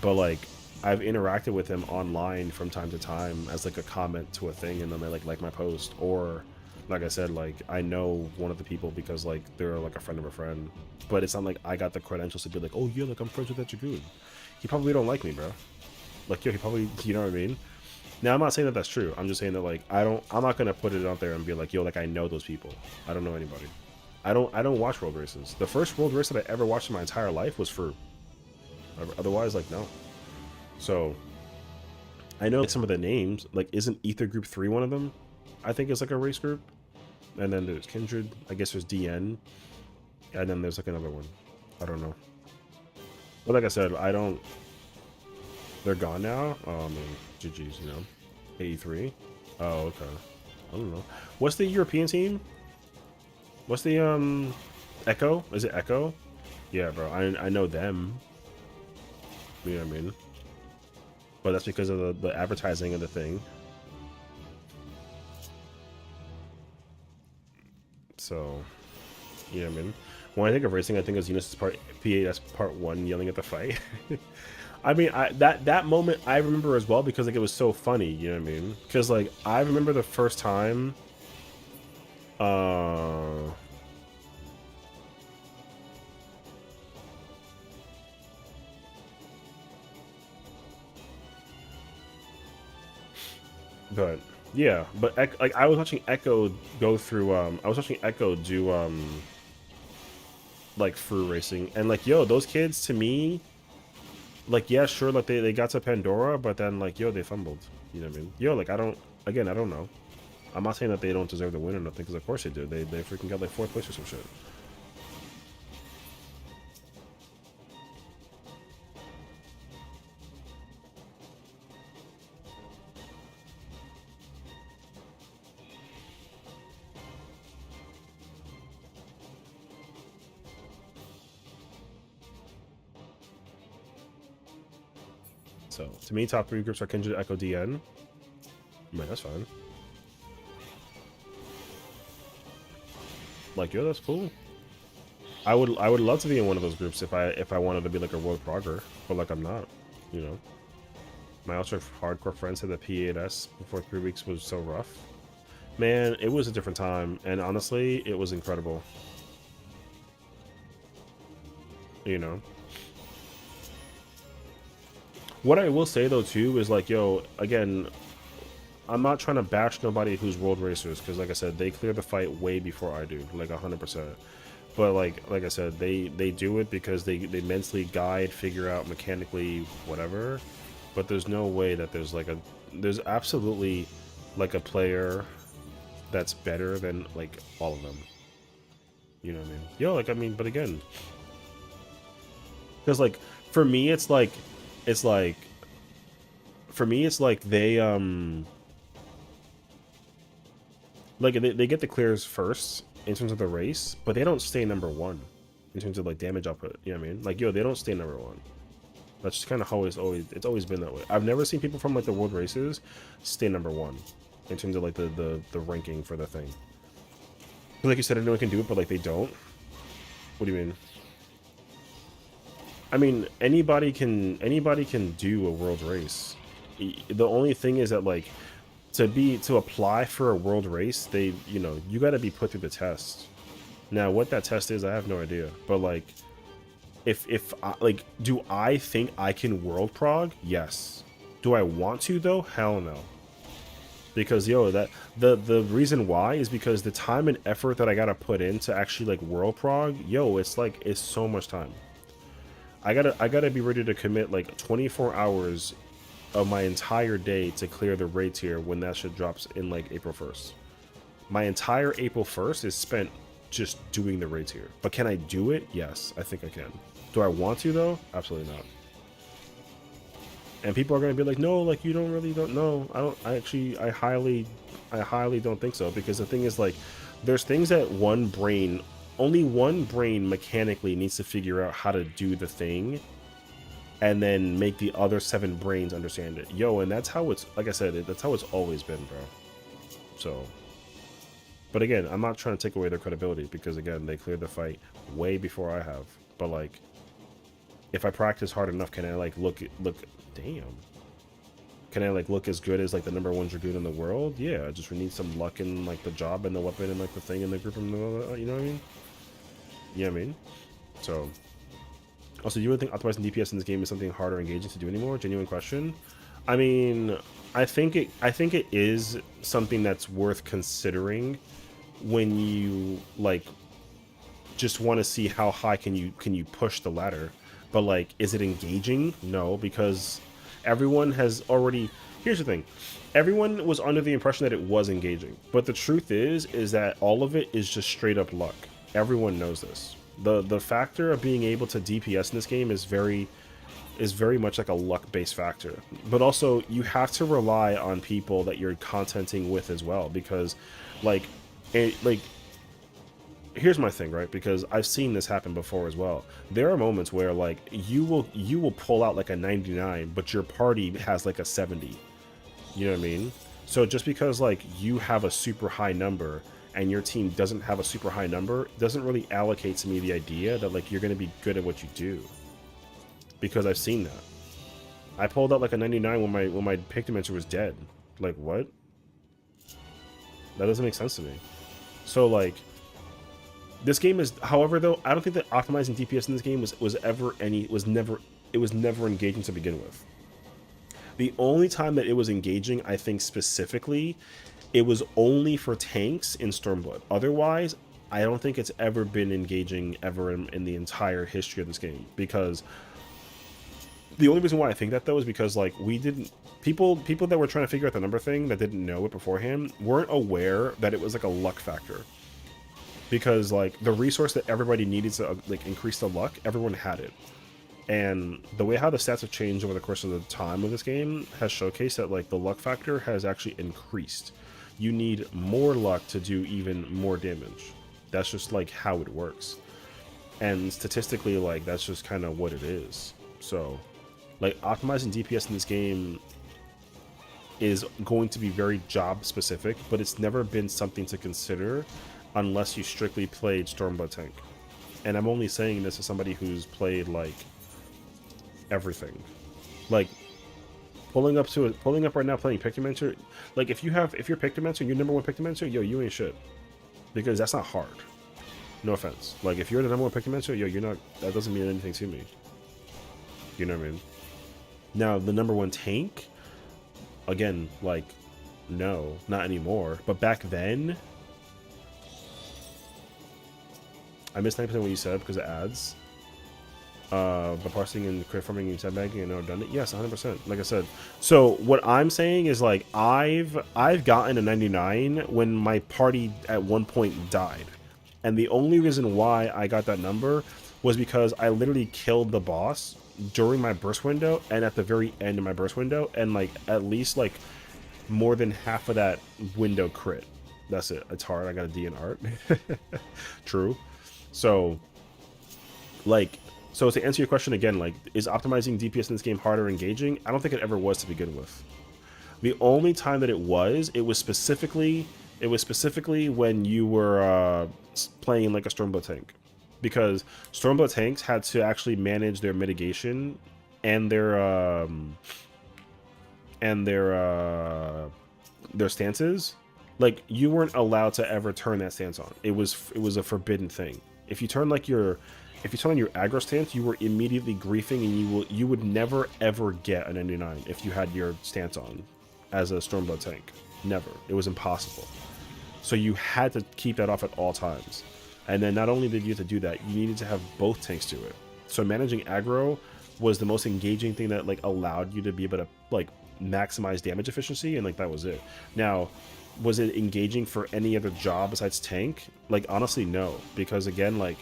but like I've interacted with him online from time to time as like a comment to a thing, and then they like my post, or like I said, like I know one of the people because like they're like a friend of a friend. But it's not like I got the credentials to be like, oh yeah, like I'm friends with that Jagoon. He probably don't like me, bro. Like, yo, he probably, you know what I mean? Now I'm not saying that that's true. I'm just saying that like I'm not gonna put it out there and be like, yo, like I know those people. I don't know anybody. I don't watch world races. The first world race that I ever watched in my entire life was for. Otherwise, like no. So I know like, some of the names. Like, isn't Ether Group 3 one of them? I think it's like a race group. And then there's Kindred. I guess there's DN. And then there's like another one. I don't know. But like I said, I don't. They're gone now. Oh man, GG's. You know, 83. Oh okay. I don't know. What's the European team? What's the Echo? Is it Echo? Yeah, bro. I know them. You know what I mean? But that's because of the advertising of the thing. So, you know what I mean? When I think of racing, I think of Xenos part P8S part 1 yelling at the fight. I mean, that moment I remember as well because like it was so funny. You know what I mean? Because like I remember the first time. But yeah, but like I was watching Echo go through. I was watching Echo do like Fru racing, and like yo, those kids to me, like yeah, sure, like they got to Pandora, but then like yo, they fumbled. You know what I mean? Yo, like I don't know. I'm not saying that they don't deserve the win or nothing, because of course they do. They freaking got like 4th place or some shit. So to me, top 3 groups are Kindred, Echo, DN. I mean, that's fine. Like, yo, that's cool. I would love to be in one of those groups if I wanted to be like a world progrer, but like I'm not, you know. My ultra hardcore friend said that P8S before 3 weeks was so rough. Man, it was a different time, and honestly, it was incredible. You know. What I will say though too is like, yo, again, I'm not trying to bash nobody who's world racers because, like I said, they clear the fight way before I do, like 100%. But like I said, they do it because they mentally guide, figure out mechanically whatever. But there's no way that there's absolutely like a player that's better than like all of them. You know what I mean? Yo, like I mean, but again, because like for me, it's like for me, it's like they get the clears first in terms of the race, but they don't stay number one in terms of like damage output. You know what I mean? Like, yo, they don't stay number one. That's just kind of always it's always been that way. I've never seen people from like the world races stay number one in terms of like the ranking for the thing. Like you said, anyone can do it, but like they don't. What do you mean? I mean, anybody can do a world race. The only thing is that like to apply for a world race, you got to be put through the test. Now, what that test is, I have no idea. But like, if do I think I can world prog? Yes. Do I want to though? Hell no. Because yo, that the reason why is because the time and effort that I gotta put in to actually like world prog, yo, it's so much time. I gotta be ready to commit like 24 hours of my entire day to clear the raid tier when that shit drops in like April 1st. My entire April 1st is spent just doing the raid tier. But can I do it? Yes, I think I can. Do I want to though? Absolutely not. And people are gonna be like, no, like you don't know. I highly don't think so, because the thing is like there's things that only one brain mechanically needs to figure out how to do the thing and then make the other 7 brains understand it. Yo, and that's how it's, like I said, that's how it's always been, bro. So, but again, I'm not trying to take away their credibility because again, they cleared the fight way before I have. But like, if I practice hard enough, can I like look, damn. Can I like look as good as like the #1 Dragoon in the world? Yeah, I just need some luck in like the job and the weapon and like the thing in the group and the, you know what I mean? Yeah, I mean. So, also, you would think optimizing DPS in this game is something harder engaging to do anymore? Genuine question. I mean, I think it is something that's worth considering when you like just want to see how high can you push the ladder. But like, is it engaging? No, because everyone has already. Here's the thing: everyone was under the impression that it was engaging, but the truth is that all of it is just straight up luck. Everyone knows this. The factor of being able to DPS in this game is very much like a luck-based factor. But also, you have to rely on people that you're contenting with as well, because like here's my thing, right? Because I've seen this happen before as well. There are moments where like you will pull out like a 99, but your party has like a 70. You know what I mean? So just because like you have a super high number and your team doesn't have a super high number, doesn't really allocate to me the idea that like you're going to be good at what you do. Because I've seen that. I pulled out like a 99 when my Pigmentor was dead. Like, what? That doesn't make sense to me. So like, this game is, however though, I don't think that optimizing DPS in this game was never engaging to begin with. The only time that it was engaging, I think specifically, it was only for tanks in Stormblood. Otherwise, I don't think it's ever been engaging ever in the entire history of this game. Because the only reason why I think that though is because like people that were trying to figure out the number thing that didn't know it beforehand weren't aware that it was like a luck factor. Because like the resource that everybody needed to like increase the luck, everyone had it. And the way how the stats have changed over the course of the time of this game has showcased that like the luck factor has actually increased. You need more luck to do even more damage. That's just like how it works. And statistically, like that's just kind of what it is. So like optimizing DPS in this game is going to be very job specific, but it's never been something to consider unless you strictly played Stormblood tank. And I'm only saying this as somebody who's played like everything. Like pulling up right now playing Pigmentor, like if you're Pigmentor, you're #1 Pigmentor, yo, you ain't shit. Because that's not hard. No offense. Like if you're the #1 Pigmentor, yo, you're not, that doesn't mean anything to me. You know what I mean? Now, the number one tank, again, like, no, not anymore. But back then, I missed 90% what you said because of ads. But parsing and crit farming and sandbagging and done it. Yes, 100%. Like I said. So what I'm saying is like I've gotten a 99 when my party at one point died, and the only reason why I got that number was because I literally killed the boss during my burst window and at the very end of my burst window, and like at least like more than half of that window crit. That's it. It's hard. I got a D in art. True. So like, so to answer your question again, like, is optimizing DPS in this game harder engaging? I don't think it ever was to begin with. The only time that it was specifically when you were playing like a Stormblood tank, because Stormblood tanks had to actually manage their mitigation and their stances. Like, you weren't allowed to ever turn that stance on. It was a forbidden thing. If you turn like if you turn on your aggro stance, you were immediately griefing, and you would never ever get a 99 if you had your stance on as a Stormblood tank. Never. It was impossible. So you had to keep that off at all times. And then not only did you have to do that, you needed to have both tanks do it. So managing aggro was the most engaging thing that like allowed you to be able to like maximize damage efficiency, and like that was it. Now, was it engaging for any other job besides tank? Like, honestly, no, because again, like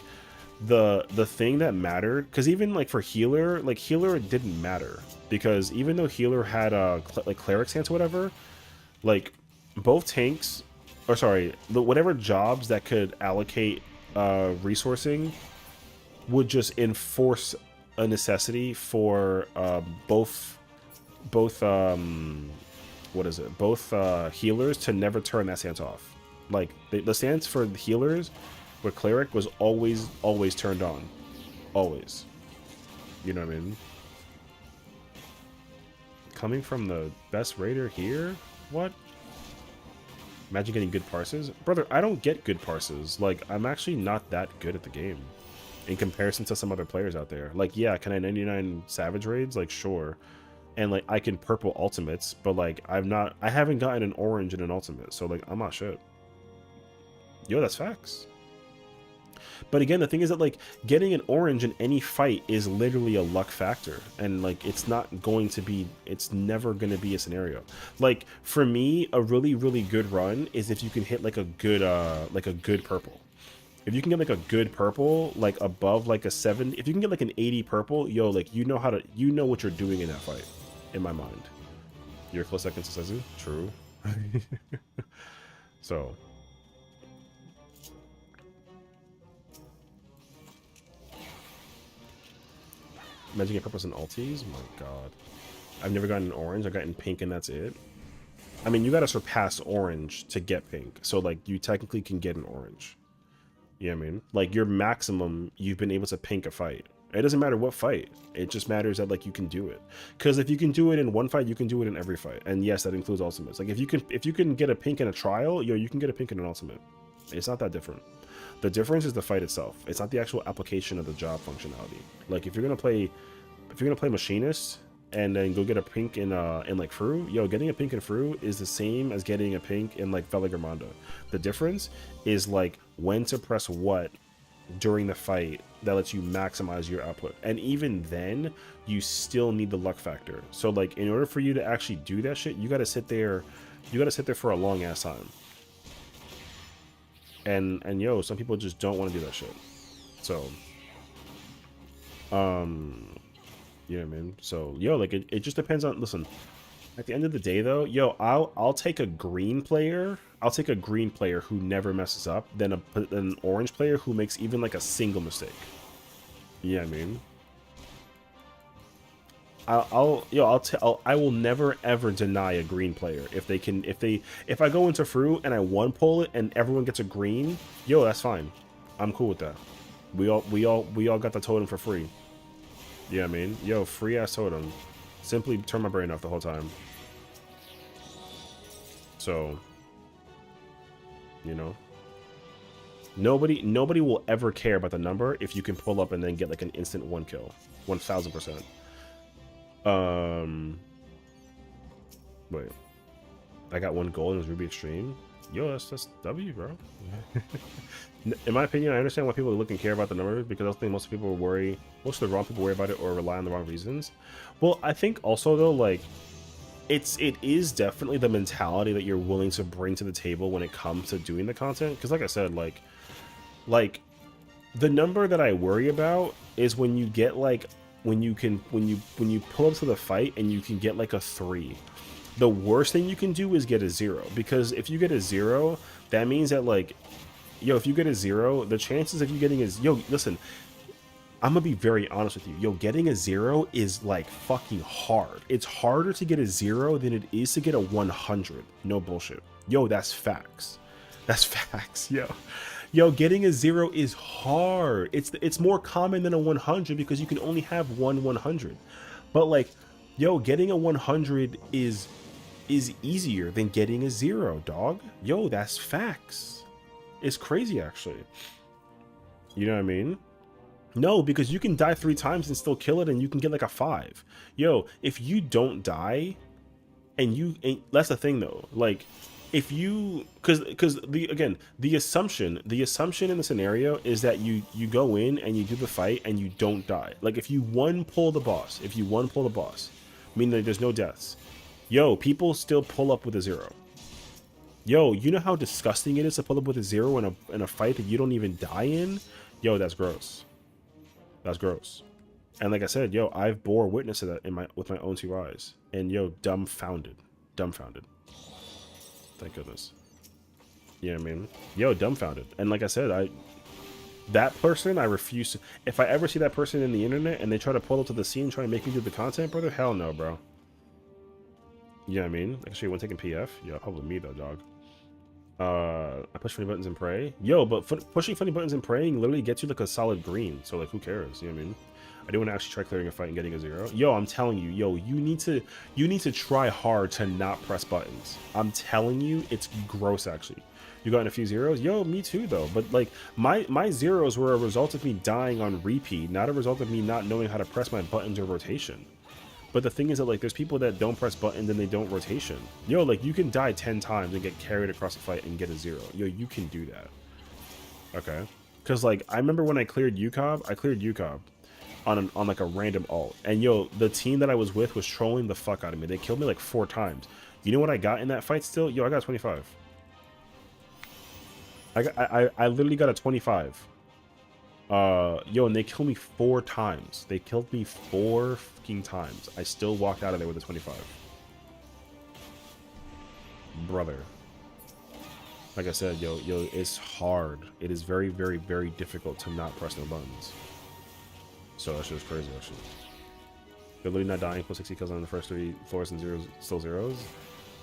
the thing that mattered, because even like for healer, like healer, it didn't matter, because even though healer had a like cleric stance or whatever, like both tanks, or sorry, whatever jobs that could allocate resourcing would just enforce a necessity for both healers to never turn that stance off. Like the stance for the healers with cleric was always turned on, always. You know what I mean? Coming from the best raider here, what? Imagine getting good parses, brother. I don't get good parses. Like, I'm actually not that good at the game in comparison to some other players out there. Like, yeah, can I 99 savage raids? Like, sure. And like I can purple ultimates, but like I haven't gotten an orange in an ultimate, so like I'm not shit. Yo, that's facts. But again, the thing is that like getting an orange in any fight is literally a luck factor, and like it's never going to be a scenario. Like for me, a really good run is if you can hit like a good purple. If you can get like a good purple, like above like a 7, if you can get like an 80 purple, yo, like you know what you're doing in that fight. In my mind, you're a close second to Sezu. True. So, imagine getting purples and ultis. My God, I've never gotten an orange. I've gotten pink, and that's it. I mean, you got to surpass orange to get pink. So, like, you technically can get an orange. You know what I mean? Like, your maximum, you've been able to pink a fight. It doesn't matter what fight. It just matters that like you can do it. Because if you can do it in one fight, you can do it in every fight. And yes, that includes ultimates. Like if you can get a pink in a trial, yo, you can get a pink in an ultimate. It's not that different. The difference is the fight itself. It's not the actual application of the job functionality. Like if you're gonna play machinist and then go get a pink in like Fru, yo, getting a pink in Fru is the same as getting a pink in like Velagermanda. The difference is like when to press what during the fight that lets you maximize your output, and even then you still need the luck factor. So like in order for you to actually do that shit, you gotta sit there for a long ass time, and yo, some people just don't want to do that shit. So you know what I mean? So yo, like it just depends on, listen, at the end of the day though, yo, I'll take a green player. I'll take a green player who never messes up than an orange player who makes even like a single mistake. You know what I mean? I will never ever deny a green player if I go into Fru and I one pull it and everyone gets a green, yo, that's fine. I'm cool with that. We all got the totem for free. You know what I mean? Yo, free ass totem. Simply turn my brain off the whole time. So, you know, nobody will ever care about the number if you can pull up and then get like an instant 1 kill. 1000%. Wait. I got 1 gold and it was Ruby Extreme. Yo, that's W, bro. In my opinion, I understand why people look and care about the numbers, because I think most people worry, most of the wrong people worry about it or rely on the wrong reasons. Well, I think also though, like, it is definitely the mentality that you're willing to bring to the table when it comes to doing the content. Because like I said, like the number that I worry about is when you get like when you pull up to the fight and you can get like a 3. The worst thing you can do is get a 0, because if you get a 0, that means that, like, yo, if you get a 0, the chances of you getting a, yo, listen, I'm gonna be very honest with you. Yo, getting a 0 is like fucking hard. It's harder to get a 0 than it is to get a 100. No bullshit. Yo, that's facts. That's facts. Yo, getting a 0 is hard. It's more common than a 100 because you can only have one 100. But like, yo, getting a 100 is easier than getting a 0, dog. Yo, that's facts. It's crazy, actually. You know what I mean? No, because you can die 3 times and still kill it, and you can get like a 5. Yo, if you don't die, and that's the thing though. Like, if you, because the assumption in the scenario is that you go in and you do the fight and you don't die. Like, if you pull the boss, meaning that there's no deaths, yo, people still pull up with a 0. Yo, you know how disgusting it is to pull up with a 0 in a fight that you don't even die in? Yo, that's gross. That's gross. And like I said, yo, I've bore witness to that with my own 2 eyes. And yo, dumbfounded. Thank goodness. You know what I mean? Yo, dumbfounded. And like I said, that person, I refuse to. If I ever see that person in the internet and they try to pull up to the scene, try to make me do the content, brother, hell no, bro. You know what I mean? Actually, when taking PF, yo, probably me though, dog. I push funny buttons and pray. Yo, but pushing funny buttons and praying literally gets you like a solid green. So like, who cares? You know what I mean? I do want to actually try clearing a fight and getting a 0. Yo, I'm telling you, yo, you need to try hard to not press buttons. I'm telling you, it's gross actually. You got in a few 0s? Yo, me too though. But like my 0s were a result of me dying on repeat, not a result of me not knowing how to press my buttons or rotation. But the thing is that, like, there's people that don't press buttons and they don't rotation. Yo, like, you can die 10 times and get carried across a fight and get a 0. Yo, you can do that. Okay? Because, like, I remember when I cleared UCOB on like a random alt. And, yo, the team that I was with was trolling the fuck out of me. They killed me, like, 4 times. You know what I got in that fight still? Yo, I got 25. I literally got a 25. Yo, and they killed me 4 times. They killed me 4 fucking times. I still walked out of there with a 25. Brother. Like I said, yo, it's hard. It is very, very, very difficult to not press no buttons. So that's just crazy, actually. You're literally not dying, plus 60 kills on the first 3 floors and still 0s.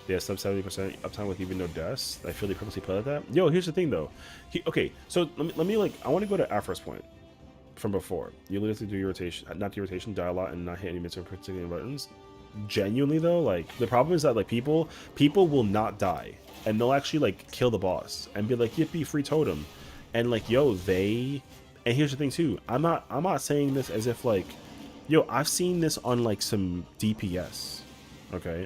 Yeah, sub 70% uptime with even no deaths. I feel they purposely put it that. Yo, here's the thing though. Okay, so let me like, I want to go to Afro's point from before. You literally do your rotation, not the rotation, die a lot and not hit any mids particular buttons. Genuinely though, like the problem is that like people will not die and they'll actually like kill the boss and be like, yippee, free totem, and like, yo, and here's the thing too. I'm not saying this as if like, yo, I've seen this on like some DPS. Okay,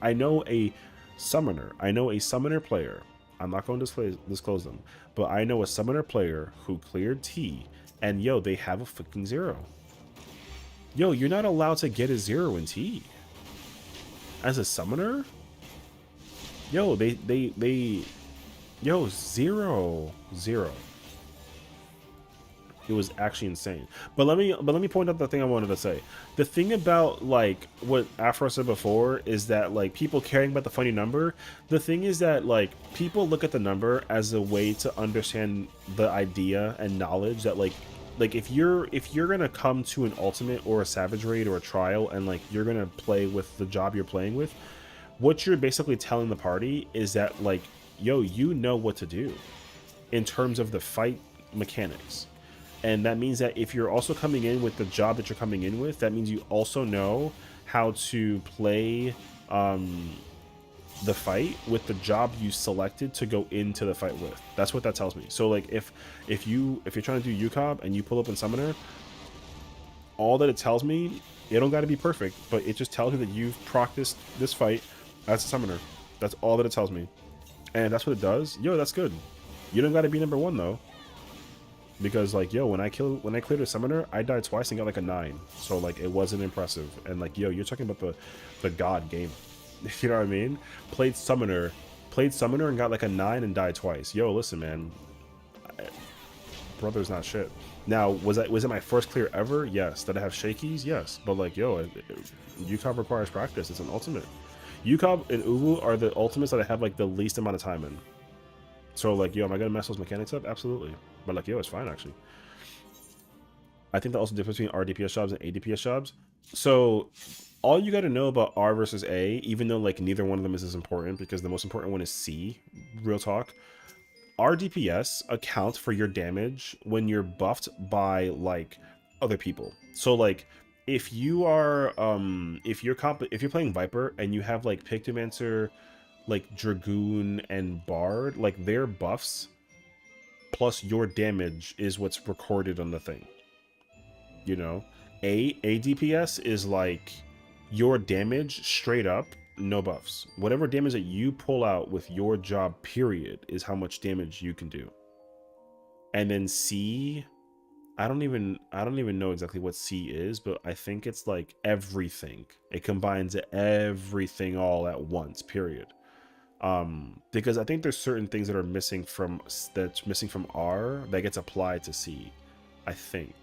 I know a summoner. I know a summoner player. I'm not going to disclose them, but I know a summoner player who cleared T, and yo, they have a fucking 0. Yo, you're not allowed to get a 0 in T. As a summoner? Yo, yo, 0. It was actually insane. But let me point out the thing I wanted to say. The thing about like what Afro said before is that like people caring about the funny number. The thing is that like people look at the number as a way to understand the idea and knowledge that like if you're gonna come to an ultimate or a savage raid or a trial and like you're gonna play with the job you're playing with, what you're basically telling the party is that like, yo, you know what to do in terms of the fight mechanics. And that means that if you're also coming in with the job that you're coming in with, that means you also know how to play the fight with the job you selected to go into the fight with. That's what that tells me. So like if you're trying to do UCOB and you pull up in Summoner, all that it tells me, it don't got to be perfect, but it just tells me that you've practiced this fight as a summoner. That's all that it tells me. And that's what it does. Yo, that's good. You don't got to be number 1 though. Because like, yo, when I cleared a summoner, I died twice and got like a 9. So like, it wasn't impressive. And like, yo, you're talking about the god game. You know what I mean? Played summoner and got like a 9 and died twice. Yo, listen, man. Brother's not shit. Now, was it my first clear ever? Yes. Did I have shakies? Yes. But like, yo, UCOB requires practice. It's an ultimate. UCOB and Uwu are the ultimates that I have like the least amount of time in. So like, yo, am I gonna mess those mechanics up? Absolutely. But like, yo, it's fine actually. I think the also difference between RDPS jobs and ADPS jobs. So all you got to know about R versus A, even though like neither one of them is as important, because the most important one is C, real talk. RDPS accounts for your damage when you're buffed by like other people. So like if you are if you're playing Viper and you have like Pictomancer, like Dragoon and Bard, like their buffs plus your damage is what's recorded on the thing. You know, ADPS is like your damage straight up, no buffs. Whatever damage that you pull out with your job, period, is how much damage you can do. And then C, I don't even know exactly what C is, but I think it's like everything. It combines everything all at once, period. Because I think there's certain things that are missing from R that gets applied to C. I think.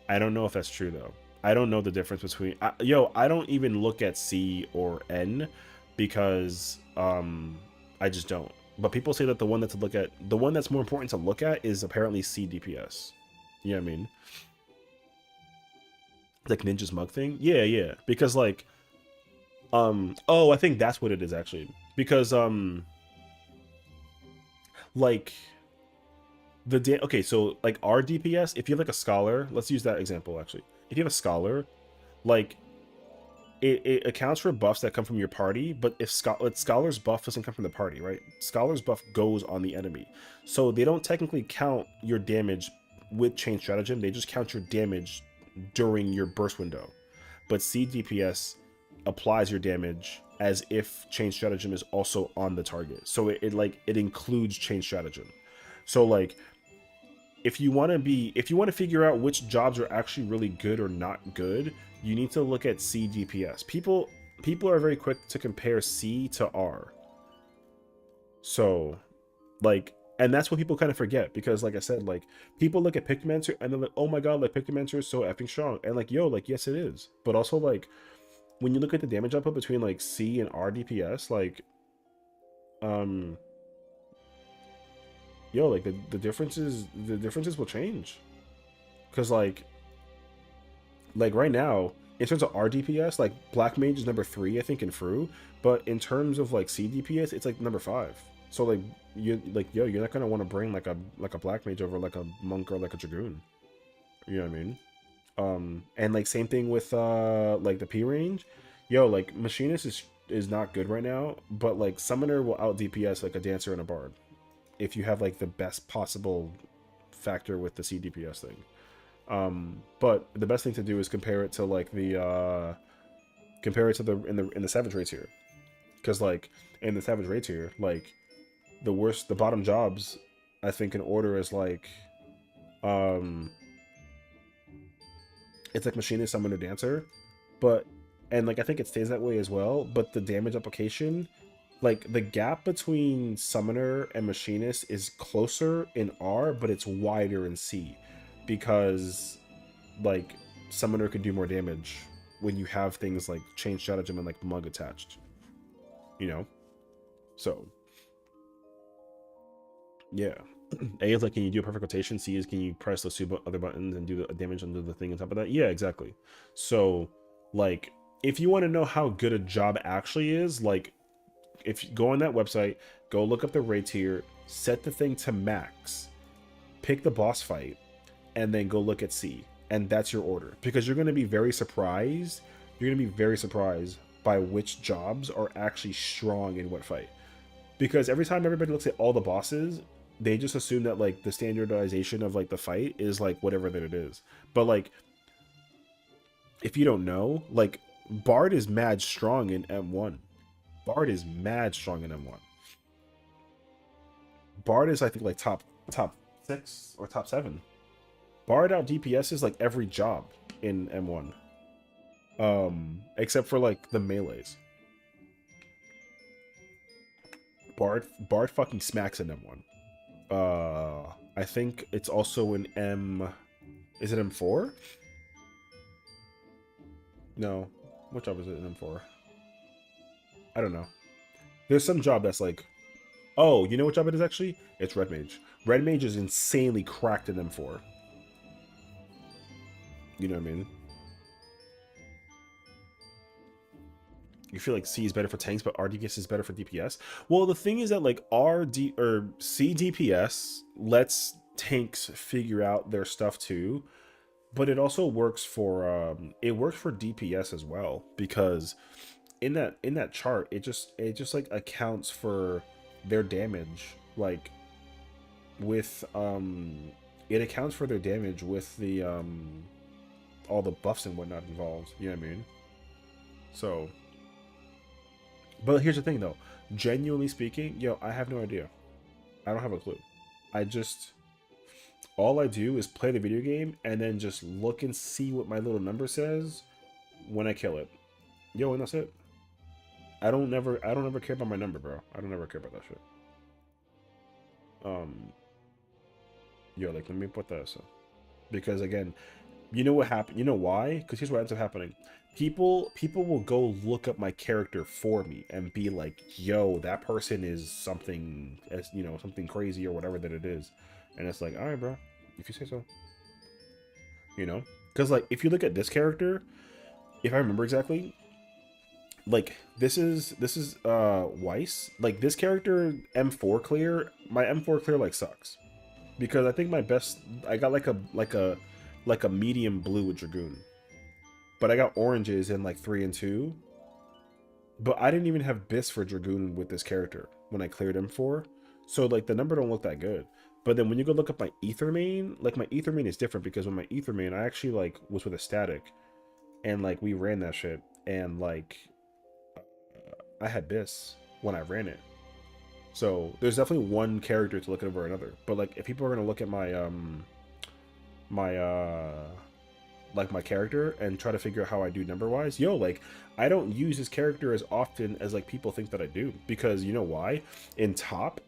I don't know if that's true though. I don't know the difference between I don't even look at C or N because I just don't. But people say that the one that's more important to look at is apparently C DPS. You know what I mean? Like Ninja's mug thing? Yeah. Because like I think that's what it is actually. Because like okay, so like our DPS, if you have like a scholar, let's use that example actually. If you have a scholar, like it accounts for buffs that come from your party, but if scholar's buff doesn't come from the party, right? Scholar's buff goes on the enemy. So they don't technically count your damage with chain stratagem, they just count your damage during your burst window. But C DPS applies your damage as if chain stratagem is also on the target. So it includes chain stratagem. So like if you want to figure out which jobs are actually really good or not good, you need to look at C DPS. People are very quick to compare C to R. So like, and that's what people kind of forget, because like I said, like people look at Pictomancer and they're like, oh my god, like Pictomancer is so effing strong. And like, yo, like yes it is. But also like when you look at the damage output between like C and R DPS, like yo, like the differences will change. Cause like right now, in terms of R DPS, like Black Mage is number 3, I think, in Fru, but in terms of like C DPS, it's like number 5. So like you're not gonna want to bring like a Black Mage over like a Monk or like a Dragoon. You know what I mean? And like same thing with like the P range. Yo, like Machinist is not good right now, but like Summoner will out DPS like a Dancer and a Bard if you have like the best possible factor with the C DPS thing. But the best thing to do is compare it to like the in the Savage Raid tier, because like in the Savage Raid tier, like the bottom jobs I think in order is like it's like Machinist, Summoner, Dancer, and like I think it stays that way as well, but the damage application, like the gap between Summoner and Machinist is closer in R, but it's wider in C, because like Summoner could do more damage when you have things like Chain Stratagem and like Mug attached, you know? So yeah. A is like, can you do a perfect rotation? C is, can you press those two other buttons and do the damage under the thing on top of that? Yeah, exactly. So like if you want to know how good a job actually is, like if you go on that website, go look up the raid tier, set the thing to max, pick the boss fight, and then go look at C. And that's your order, because you're going to be very surprised. You're going to be very surprised by which jobs are actually strong in what fight. Because every time everybody looks at all the bosses, they just assume that like the standardization of like the fight is like whatever that it is. But like if you don't know, like Bard is mad strong in M1. Bard is mad strong in M1. Bard is I think like top 6 or top 7. Bard out DPS is like every job in M1. Except for like the melees. Bard fucking smacks in M1. I think it's also in M. Is it M4? No. What job is it in M4? I don't know. There's some job that's like, oh, you know what job it is actually? It's Red Mage. Red Mage is insanely cracked in M4. You know what I mean? You feel like C is better for tanks, but RDPS is better for DPS. Well, the thing is that like RD or C DPS lets tanks figure out their stuff too, but it also works for DPS as well, because in that chart it just like accounts for their damage, like with it accounts for their damage with the all the buffs and whatnot involved. You know what I mean? So, but here's the thing though, genuinely speaking, yo, I have no idea. I don't have a clue. I just, all I do is play the video game and then just look and see what my little number says when I kill it. Yo, and that's it. I don't ever care about my number, bro. I don't ever care about that shit. Yo, like, let me put that so. Because again, you know what happened? You know why? Because here's what ends up happening. People will go look up my character for me and be like, yo, that person is something, as you know, something crazy or whatever that it is. And it's like, all right, bro, if you say so. You know? Because like, if you look at this character, if I remember exactly, like this is Weiss. Like this character M4 clear, my M4 clear like sucks. Because I think my best, I got like a medium blue with Dragoon. But I got oranges in like 3 and 2. But I didn't even have Bis for Dragoon with this character when I cleared M4. So like the number don't look that good. But then when you go look up my Ether main, like my Ether main is different, because with my Ether main, I actually like was with a static. And like we ran that shit. And like I had Bis when I ran it. So there's definitely one character to look over another. But like if people are gonna look at my like my character and try to figure out how I do number wise, yo, like I don't use this character as often as like people think that I do, because you know why? In top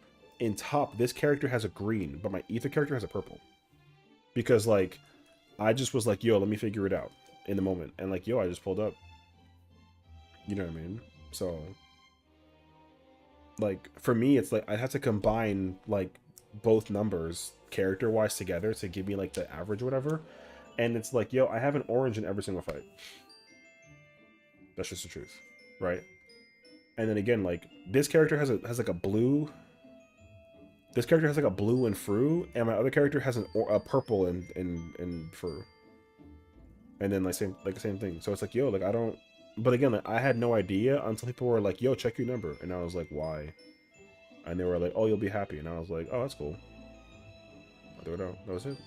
this character has a green, but my Ether character has a purple. Because like I just was like, yo, let me figure it out in the moment, and like, yo, I just pulled up. You know what I mean? So like for me, it's like I have to combine like both numbers character wise together to give me like the average or whatever. And it's like, yo, I have an orange in every single fight. That's just the truth, right? And then again, like this character has like a blue. This character has like a blue and Fru, and my other character has a purple and Fru. And then like the same thing. So it's like, yo, like I don't. But again, like, I had no idea until people were like, yo, check your number, and I was like, why? And they were like, oh, you'll be happy, and I was like, oh, that's cool. I threw it out. That was it.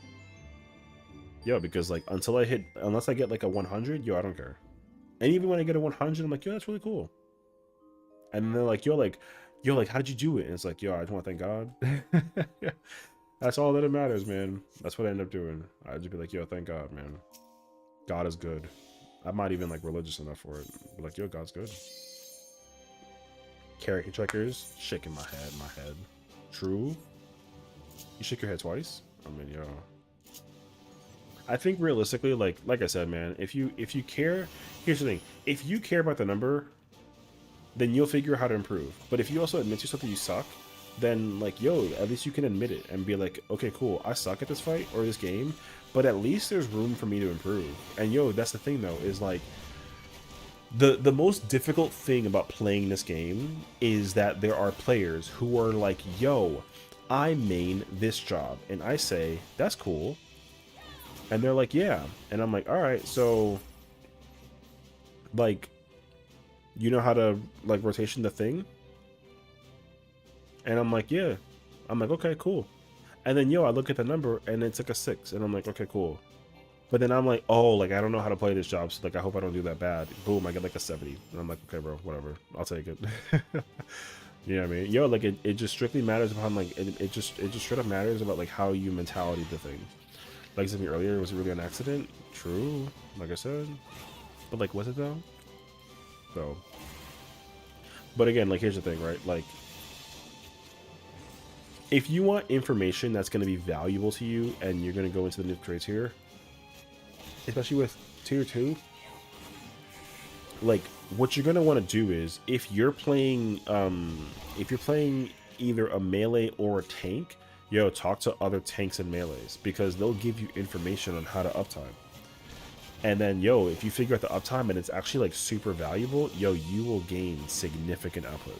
Yo, because like unless I get like a 100, yo, I don't care. And even when I get a 100, I'm like, yo, that's really cool. And then they're like, yo, how did you do it? And it's like, yo, I just want to thank God. That's all that matters, man. That's what I end up doing. I just be like, yo, thank God, man. God is good. I'm not even like religious enough for it. But like, yo, God's good. Character checkers, shaking my head. True. You shake your head twice? I mean, yo. I think realistically, like I said, man, if you care, here's the thing. If you care about the number, then you'll figure out how to improve. But if you also admit to yourself that you suck, then like, yo, at least you can admit it and be like, okay, cool, I suck at this fight or this game, but at least there's room for me to improve. And yo, that's the thing though, is like the most difficult thing about playing this game is that there are players who are like, yo, I main this job, and I say, that's cool. And they're like, yeah. And I'm like, all right, so like, you know how to like rotation the thing? And I'm like, yeah. I'm like, okay, cool. And then, yo, I look at the number and it's like a 6, and I'm like, okay, cool. But then I'm like, oh, like I don't know how to play this job, so like I hope I don't do that bad. Boom, I get like a 70, and I'm like, okay, bro, whatever, I'll take it. You know what I mean? Yo, like it just strictly matters upon like it just straight up matters about like how you mentality the thing. Like I said earlier, was it really an accident? True, like I said, but like was it though? So, but again, like here's the thing, right? Like if you want information that's going to be valuable to you, and you're going to go into the new trades here, especially with tier 2, like what you're going to want to do is if you're playing either a melee or a tank, yo, talk to other tanks and melees, because they'll give you information on how to uptime. And then yo, if you figure out the uptime and it's actually like super valuable, yo, you will gain significant output.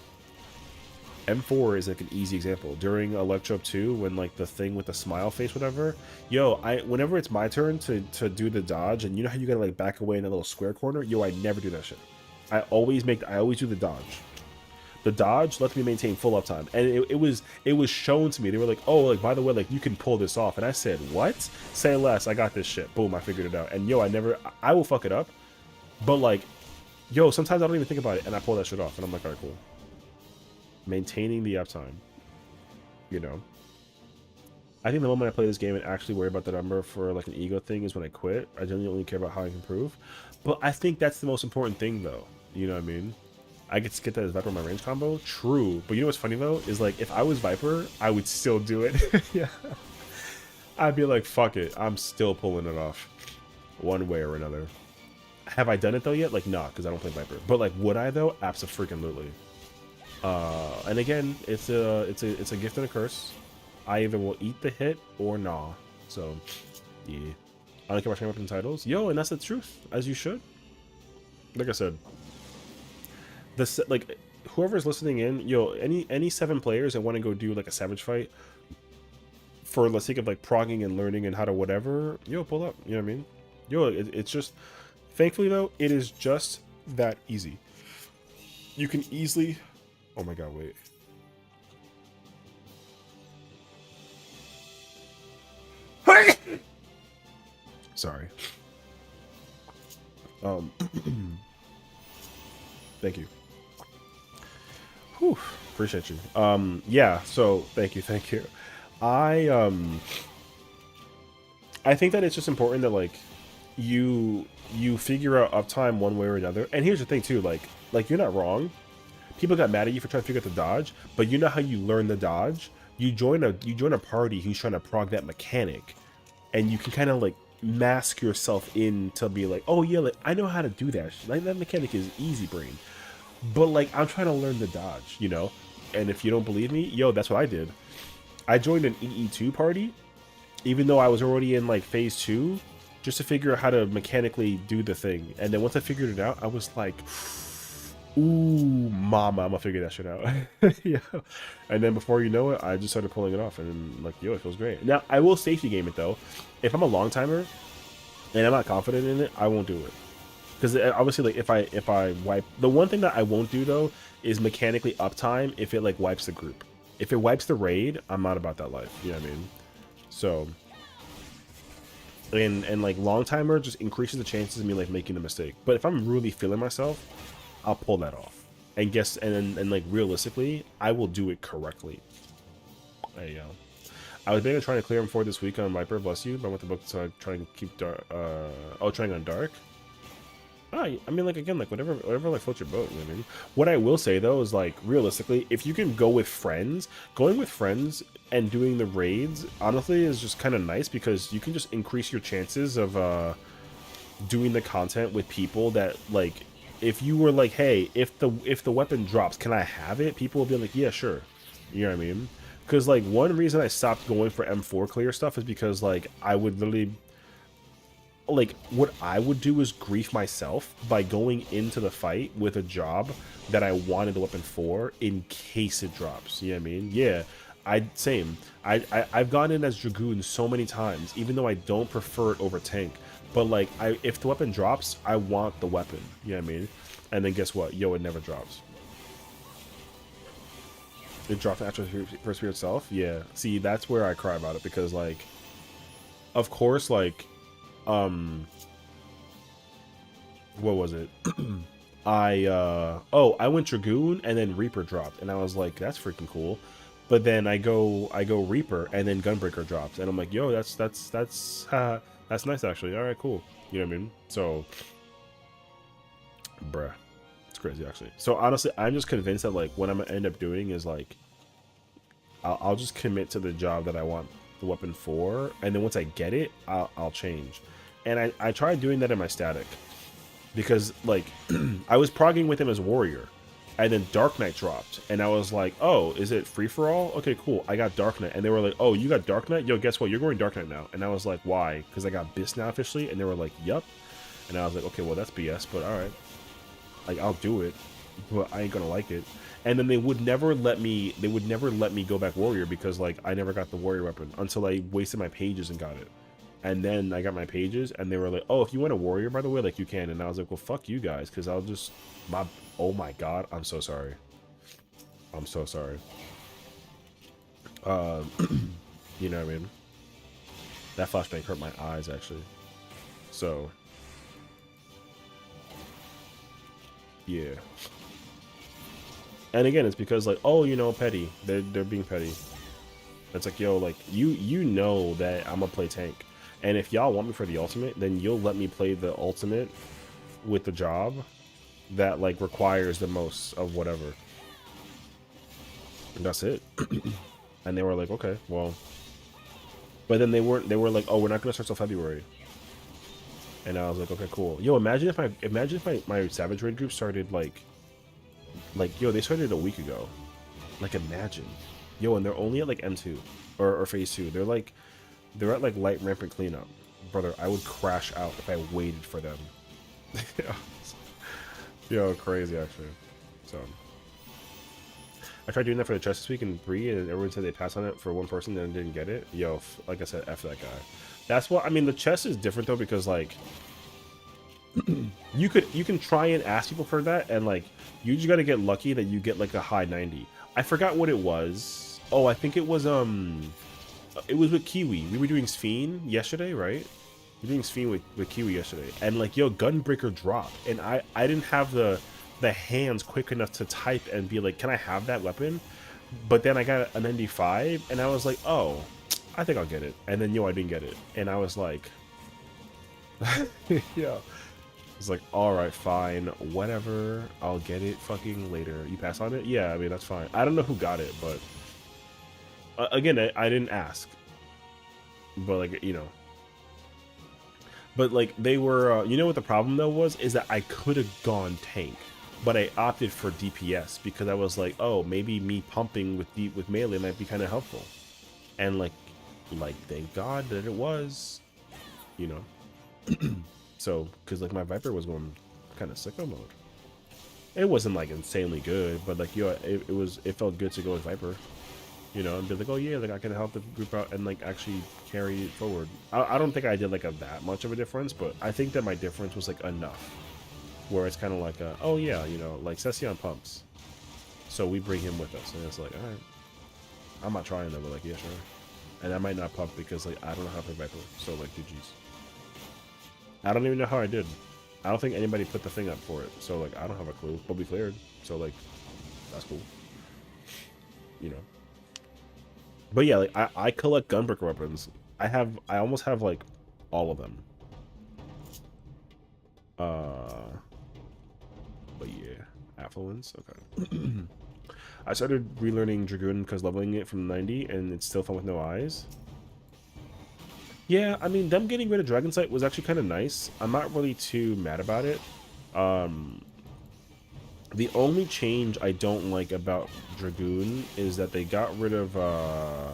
M4 is like an easy example. During Electro 2, when like the thing with the smile face, whatever, yo, whenever it's my turn to do the dodge, and you know how you gotta like back away in a little square corner, yo, I never do that shit. I always do the dodge. The dodge lets me maintain full uptime, and it was shown to me. They were like, oh, like by the way, like you can pull this off, and I said, what? Say less. I got this shit. Boom, I figured it out. And yo, I will fuck it up, but like, yo, sometimes I don't even think about it, and I pull that shit off, and I'm like, alright, cool. Maintaining the uptime, you know. I think the moment I play this game and actually worry about the number for like an ego thing is when I quit. I generally only care about how I can improve, but I think that's the most important thing, though. You know what I mean? I get to get that as Viper in my range combo. True, but you know what's funny though is like if I was Viper, I would still do it. Yeah, I'd be like, fuck it, I'm still pulling it off, one way or another. Have I done it though yet? Like, nah, because I don't play Viper. But like, would I though? Abso-freaking-lutely. And again, it's a gift and a curse. I either will eat the hit or nah. So, yeah. I don't care about weapon titles. Yo, and that's the truth, as you should. Like I said, this like whoever's listening in, yo, any 7 players that want to go do like a savage fight for the sake of like progging and learning and how to whatever, yo, pull up. You know what I mean? Yo, it's just, thankfully though, it is just that easy. You can easily. Oh my god, wait. Sorry. Thank you. Whew, appreciate you. Yeah, so thank you. I think that it's just important that like you figure out uptime one way or another. And here's the thing too, like you're not wrong. People got mad at you for trying to figure out the dodge, but you know how you learn the dodge? You join a party who's trying to prog that mechanic, and you can kind of like mask yourself in to be like, oh yeah, like I know how to do that. Like that mechanic is easy brain. But like I'm trying to learn the dodge, you know? And if you don't believe me, yo, that's what I did. I joined an EE2 party, even though I was already in like phase 2, just to figure out how to mechanically do the thing. And then once I figured it out, I was like, ooh, mama, I'm gonna figure that shit out. Yeah. And then before you know it, I just started pulling it off, and then, like, yo, it feels great. Now, I will safety game it though. If I'm a long timer and I'm not confident in it, I won't do it. Because obviously, like, if I wipe, the one thing that I won't do though is mechanically uptime if it like wipes the group. If it wipes the raid, I'm not about that life. You know what I mean? So, and like long timer just increases the chances of me like making a mistake. But if I'm really feeling myself, I'll pull that off. And guess, and like realistically, I will do it correctly. There you go. I was maybe trying to clear him for this week on Viper, bless you, but I went the book to try to keep dark. Trying on dark. I mean, like, again, like, whatever, like, floats your boat, you know what I mean? What I will say, though, is, like, realistically, if you can go with friends, going with friends and doing the raids, honestly, is just kind of nice, because you can just increase your chances of, doing the content with people that, like, if you were like, hey, if the weapon drops, can I have it? People will be like, yeah, sure. You know what I mean? Because, like, one reason I stopped going for M4 clear stuff is because, like, I would literally... Like, what I would do is grief myself by going into the fight with a job that I wanted the weapon for in case it drops. You know what I mean? Yeah, same. I've gone in as Dragoon so many times, even though I don't prefer it over tank. But, like, if the weapon drops, I want the weapon. You know what I mean? And then guess what? Yo, it never drops. It drops after first spear itself? Yeah. See, that's where I cry about it, because, like, of course, like... what was it? I went Dragoon and then Reaper dropped, and I was like, that's freaking cool. But then I go Reaper and then Gunbreaker drops, and I'm like, yo, that's that's nice actually. All right, cool. You know what I mean? So, bruh, it's crazy actually. So honestly, I'm just convinced that like what I'm gonna end up doing is like, I'll just commit to the job that I want the weapon for, and then once I get it, I'll change. And I tried doing that in my static, because like I was progging with him as warrior, and then Dark Knight dropped, and I was like, oh, is it free for all? Okay, cool. I got Dark Knight, and they were like, oh, you got Dark Knight? Yo, guess what? You're going Dark Knight now. And I was like, why? Because I got Bis now officially, and they were like, yup. And I was like, okay, well that's BS, but all right, like I'll do it, but I ain't gonna like it. And then they would never let me go back warrior, because like I never got the warrior weapon until I wasted my pages and got it. And then I got my pages, and they were like, oh, if you want a warrior, by the way, like you can. And I was like, well, fuck you guys, because I'll just oh my god, I'm so sorry. I'm so sorry. You know what I mean? That flashbang hurt my eyes actually. So yeah. And again, it's because like, oh, you know, petty. They're being petty. It's like, yo, like you know that I'm gonna play tank, and if y'all want me for the ultimate, then you'll let me play the ultimate with the job that like requires the most of whatever. And that's it. And they were like, okay, well. But then they were like, oh, we're not gonna start till February. And I was like, okay, cool. Yo, imagine if my Savage Raid group started like yo, they started a week ago. Like imagine. Yo, and they're only at like M2 or phase 2. They're at like light rampant cleanup. Brother, I would crash out if I waited for them. Yo, crazy actually. So I tried doing that for the chest this week in Bree, and everyone said they passed on it for one person and didn't get it. Yo, like I said, F that guy. That's what I mean. The chest is different though, because like you can try and ask people for that, and like you just gotta get lucky that you get like a high 90. I forgot what it was. Oh, I think it was with Kiwi. We were doing Sphene yesterday, right? We were doing Sphene with Kiwi yesterday, and like yo, Gunbreaker dropped, and I didn't have the hands quick enough to type and be like, can I have that weapon? But then I got a 95, and I was like, oh, I think I'll get it. And then yo, I didn't get it, and I was like, yeah. It's like, alright, fine, whatever, I'll get it fucking later. You pass on it? Yeah, I mean, that's fine. I don't know who got it, but again, I didn't ask. But like, you know. But like, they were, you know what the problem though was? Is that I could have gone tank, but I opted for DPS because I was like, oh, maybe me pumping with melee might be kind of helpful. And like, thank God that it was, you know. So, because like my Viper was going kind of sicko mode. It wasn't like insanely good, but like, yo, it felt good to go with Viper, you know, and be like, oh yeah, like I can help the group out and like actually carry it forward. I don't think I did like that much of a difference, but I think that my difference was like enough, where it's kind of like, oh yeah, you know, like Session pumps, so we bring him with us, and it's like, all right, I'm not trying though, but like, yeah, sure. And I might not pump because like I don't know how to play Viper, so like, GG's. I don't even know how I did. I don't think anybody put the thing up for it. So, like, I don't have a clue. But we cleared. So, like, that's cool. You know. But, yeah, like, I collect Gunbreaker weapons. I almost have, like, all of them. But, yeah. Affluence? Okay. I started relearning Dragoon because leveling it from 90, and it's still fun with no eyes. Yeah, I mean, them getting rid of Dragon Sight was actually kind of nice. I'm not really too mad about it. The only change I don't like about Dragoon is that they got rid of the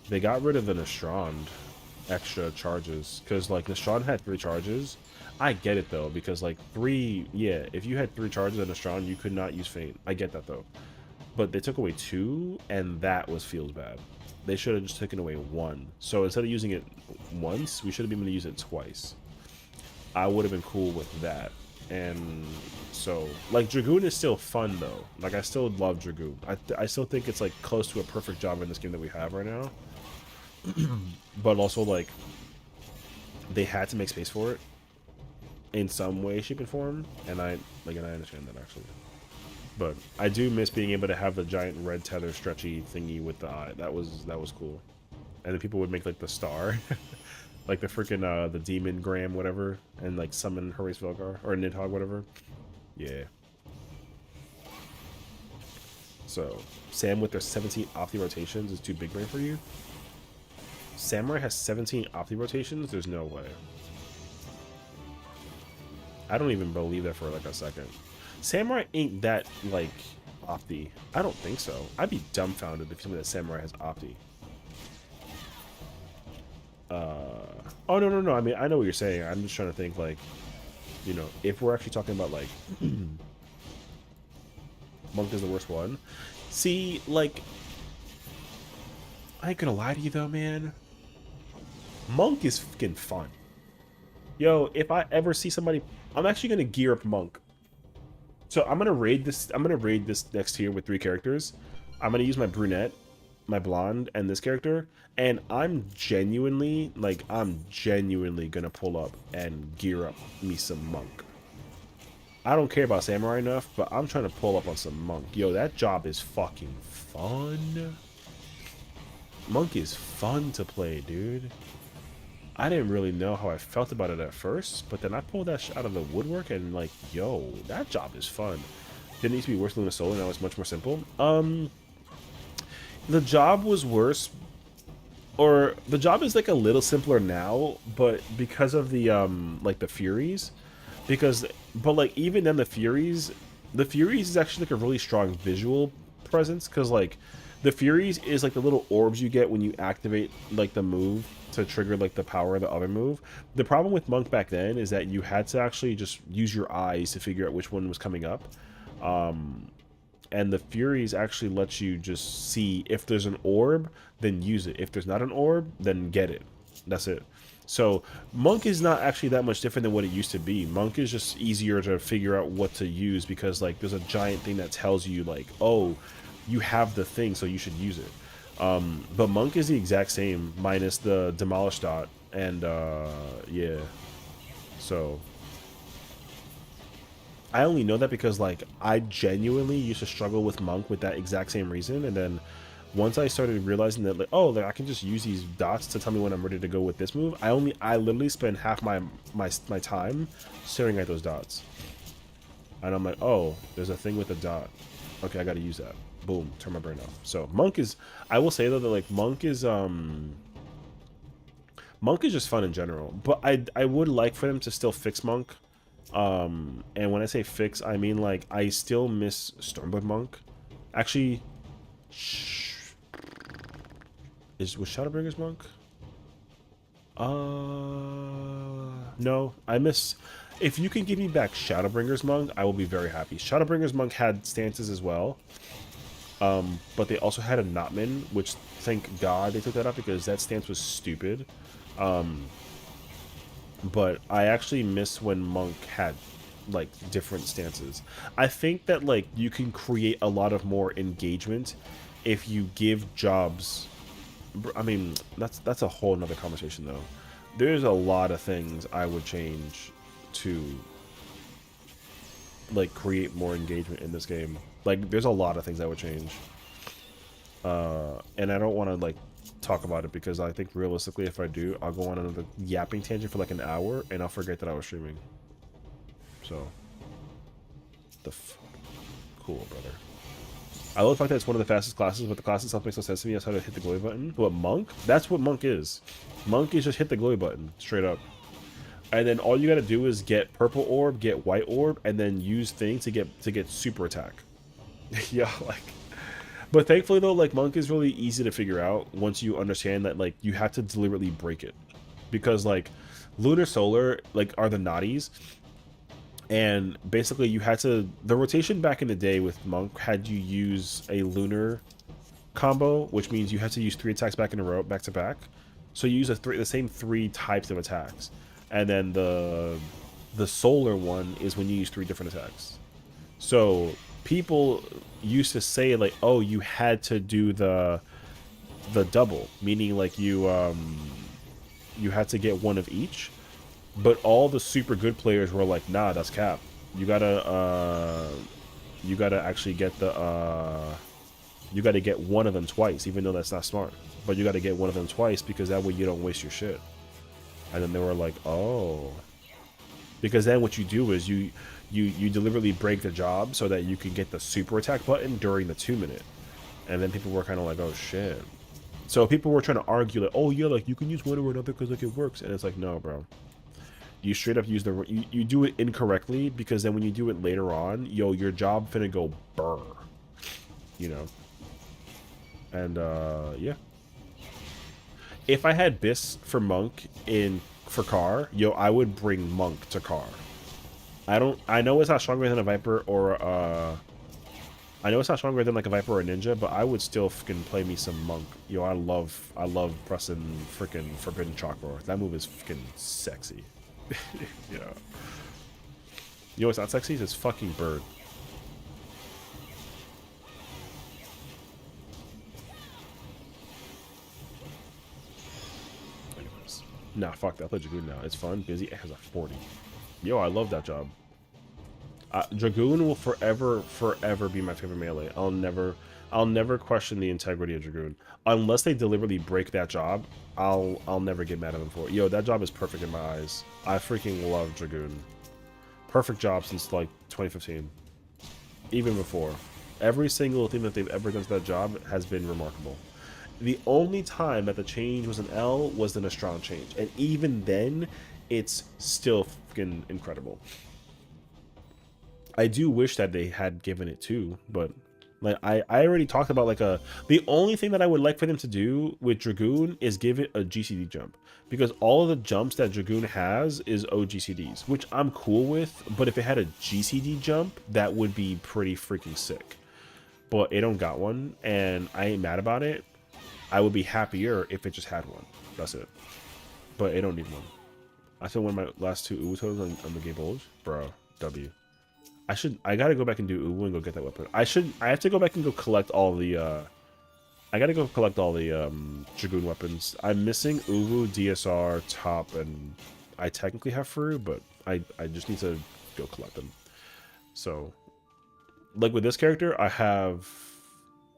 Nastrand extra charges. Because, like, Nastrand had 3 charges. I get it, though, because, like, 3... Yeah, if you had 3 charges on Nastrand, you could not use Feint. I get that, though. But they took away 2, and that feels bad. They should have just taken away 1. So instead of using it once, we should have been able to use it twice. I would have been cool with that. And so, like, Dragoon is still fun, though. Like, I still love Dragoon. I still think it's, like, close to a perfect job in this game that we have right now. But also, like, they had to make space for it in some way, shape, and form, and I understand that actually. But I do miss being able to have the giant red tether stretchy thingy with the eye. That was cool. And then people would make like the star, like the freaking the demon Graham whatever, and like summon Horace Velgar or Nidhogg whatever. Yeah. So Sam with their 17 Opti rotations is too big brain for you. Samurai has 17 Opti rotations. There's no way. I don't even believe that for like a second. Samurai ain't that, like, Opti. I don't think so. I'd be dumbfounded if somebody that Samurai has Opti. Oh, no. I mean, I know what you're saying. I'm just trying to think, like, you know, if we're actually talking about, like, Monk is the worst one. See, like, I ain't gonna lie to you, though, man. Monk is fucking fun. Yo, if I ever see somebody... I'm actually gonna gear up Monk. So I'm gonna raid this next tier with 3 characters. I'm gonna use my brunette, my blonde, and this character, and I'm genuinely gonna pull up and gear up me some Monk. I don't care about Samurai enough, but I'm trying to pull up on some Monk. Yo, that job is fucking fun. Monk is fun to play, dude. I didn't really know how I felt about it at first, but then I pulled that shit out of the woodwork and like, yo, that job is fun. Didn't need to be worse than the Soul, now it's much more simple. The job was worse, or the job is like a little simpler now, but because of the like the Furies, but like even then the Furies is actually like a really strong visual presence, because like the Furies is like the little orbs you get when you activate like the move to trigger like the power of the other move. The problem with Monk back then is that you had to actually just use your eyes to figure out which one was coming up. And the Furies actually lets you just see if there's an orb, then use it. If there's not an orb, then get it. That's it. So Monk is not actually that much different than what it used to be. Monk is just easier to figure out what to use because like there's a giant thing that tells you like, oh, you have the thing, so you should use it. But Monk is the exact same, minus the Demolish Dot, and, yeah. So, I only know that because, like, I genuinely used to struggle with Monk with that exact same reason, and then once I started realizing that, like, oh, like, I can just use these dots to tell me when I'm ready to go with this move, I literally spend half my time staring at those dots. And I'm like, oh, there's a thing with a dot. Okay, I gotta use that. Boom, turn my brain off. So Monk is, I will say though that like Monk is just fun in general, but I would like for them to still fix Monk. And when I say fix, I mean like I still miss Stormblood Monk. Actually, was Shadowbringers Monk? No, I miss. If you can give me back Shadowbringers Monk, I will be very happy. Shadowbringers Monk had stances as well. But they also had a Notman, which thank God they took that out because that stance was stupid. But I actually miss when Monk had like different stances. I think that like you can create a lot of more engagement if you give jobs. I mean, that's a whole nother conversation though. There's a lot of things I would change to like create more engagement in this game. Like, there's a lot of things I would change. And I don't want to, like, talk about it because I think realistically, if I do, I'll go on another yapping tangent for, like, an hour, and I'll forget that I was streaming. So, cool, brother. I love the fact that it's one of the fastest classes, but the class itself makes no sense to me. That's how to hit the glowy button. But Monk? That's what Monk is. Monk is just hit the glowy button, straight up. And then all you gotta do is get purple orb, get white orb, and then use thing to get super attack. Yeah, like, but thankfully though, like Monk is really easy to figure out once you understand that like you have to deliberately break it, because like Lunar Solar like are the naughties, and basically you had to, the rotation back in the day with Monk had you use a lunar combo, which means you had to use 3 attacks back in a row, back to back. So you use the same 3 types of attacks, and then the solar one is when you use 3 different attacks. So people used to say like, oh, you had to do the double, meaning like you you had to get one of each. But all the super good players were like, nah, that's cap. You gotta actually get you gotta get one of them twice, even though that's not smart. But you gotta get one of them twice because that way you don't waste your shit. And then they were like, oh. Because then what you do is you deliberately break the job so that you can get the super attack button during the 2-minute. And then people were kind of like, oh shit. So people were trying to argue like, oh yeah, like you can use one or another because like it works. And it's like, no, bro. You straight up use the you do it incorrectly because then when you do it later on, yo, your job finna go burr. You know. And yeah. If I had Bis for Monk for Car, yo, I would bring Monk to Car. I know it's not stronger than a Viper or I know it's not stronger than like a Viper or a Ninja, but I would still fucking play me some Monk. Yo, I love pressing freaking Forbidden Chakra. That move is fucking sexy. You know what's not sexy? It's fucking Bird. Anyways. Nah, fuck that. I play Dragoon now. It's fun. Busy. It has a 40. Yo, I love that job. Dragoon will forever be my favorite melee. I'll never question the integrity of Dragoon. Unless they deliberately break that job, I'll never get mad at them for it. Yo, that job is perfect in my eyes. I freaking love Dragoon. Perfect job since like 2015. Even before. Every single thing that they've ever done to that job has been remarkable. The only time that the change was an L was the Nostron change. And even then, it's still fucking incredible. I do wish that they had given it to, but like I already talked about like the only thing that I would like for them to do with Dragoon is give it a GCD jump, because all of the jumps that Dragoon has is OGCDs, which I'm cool with, but if it had a GCD jump, that would be pretty freaking sick. But it don't got one, and I ain't mad about it. I would be happier if it just had one. That's it. But it don't need one. I think one of my last two Uwu on the Game Bulge, bro, W. I gotta go back and do Uwu and go get that weapon. I have to go back and go collect all the I gotta go collect all the Dragoon weapons. I'm missing Uwu, DSR, Top, and I technically have Furu, but I just need to go collect them. So like with this character, I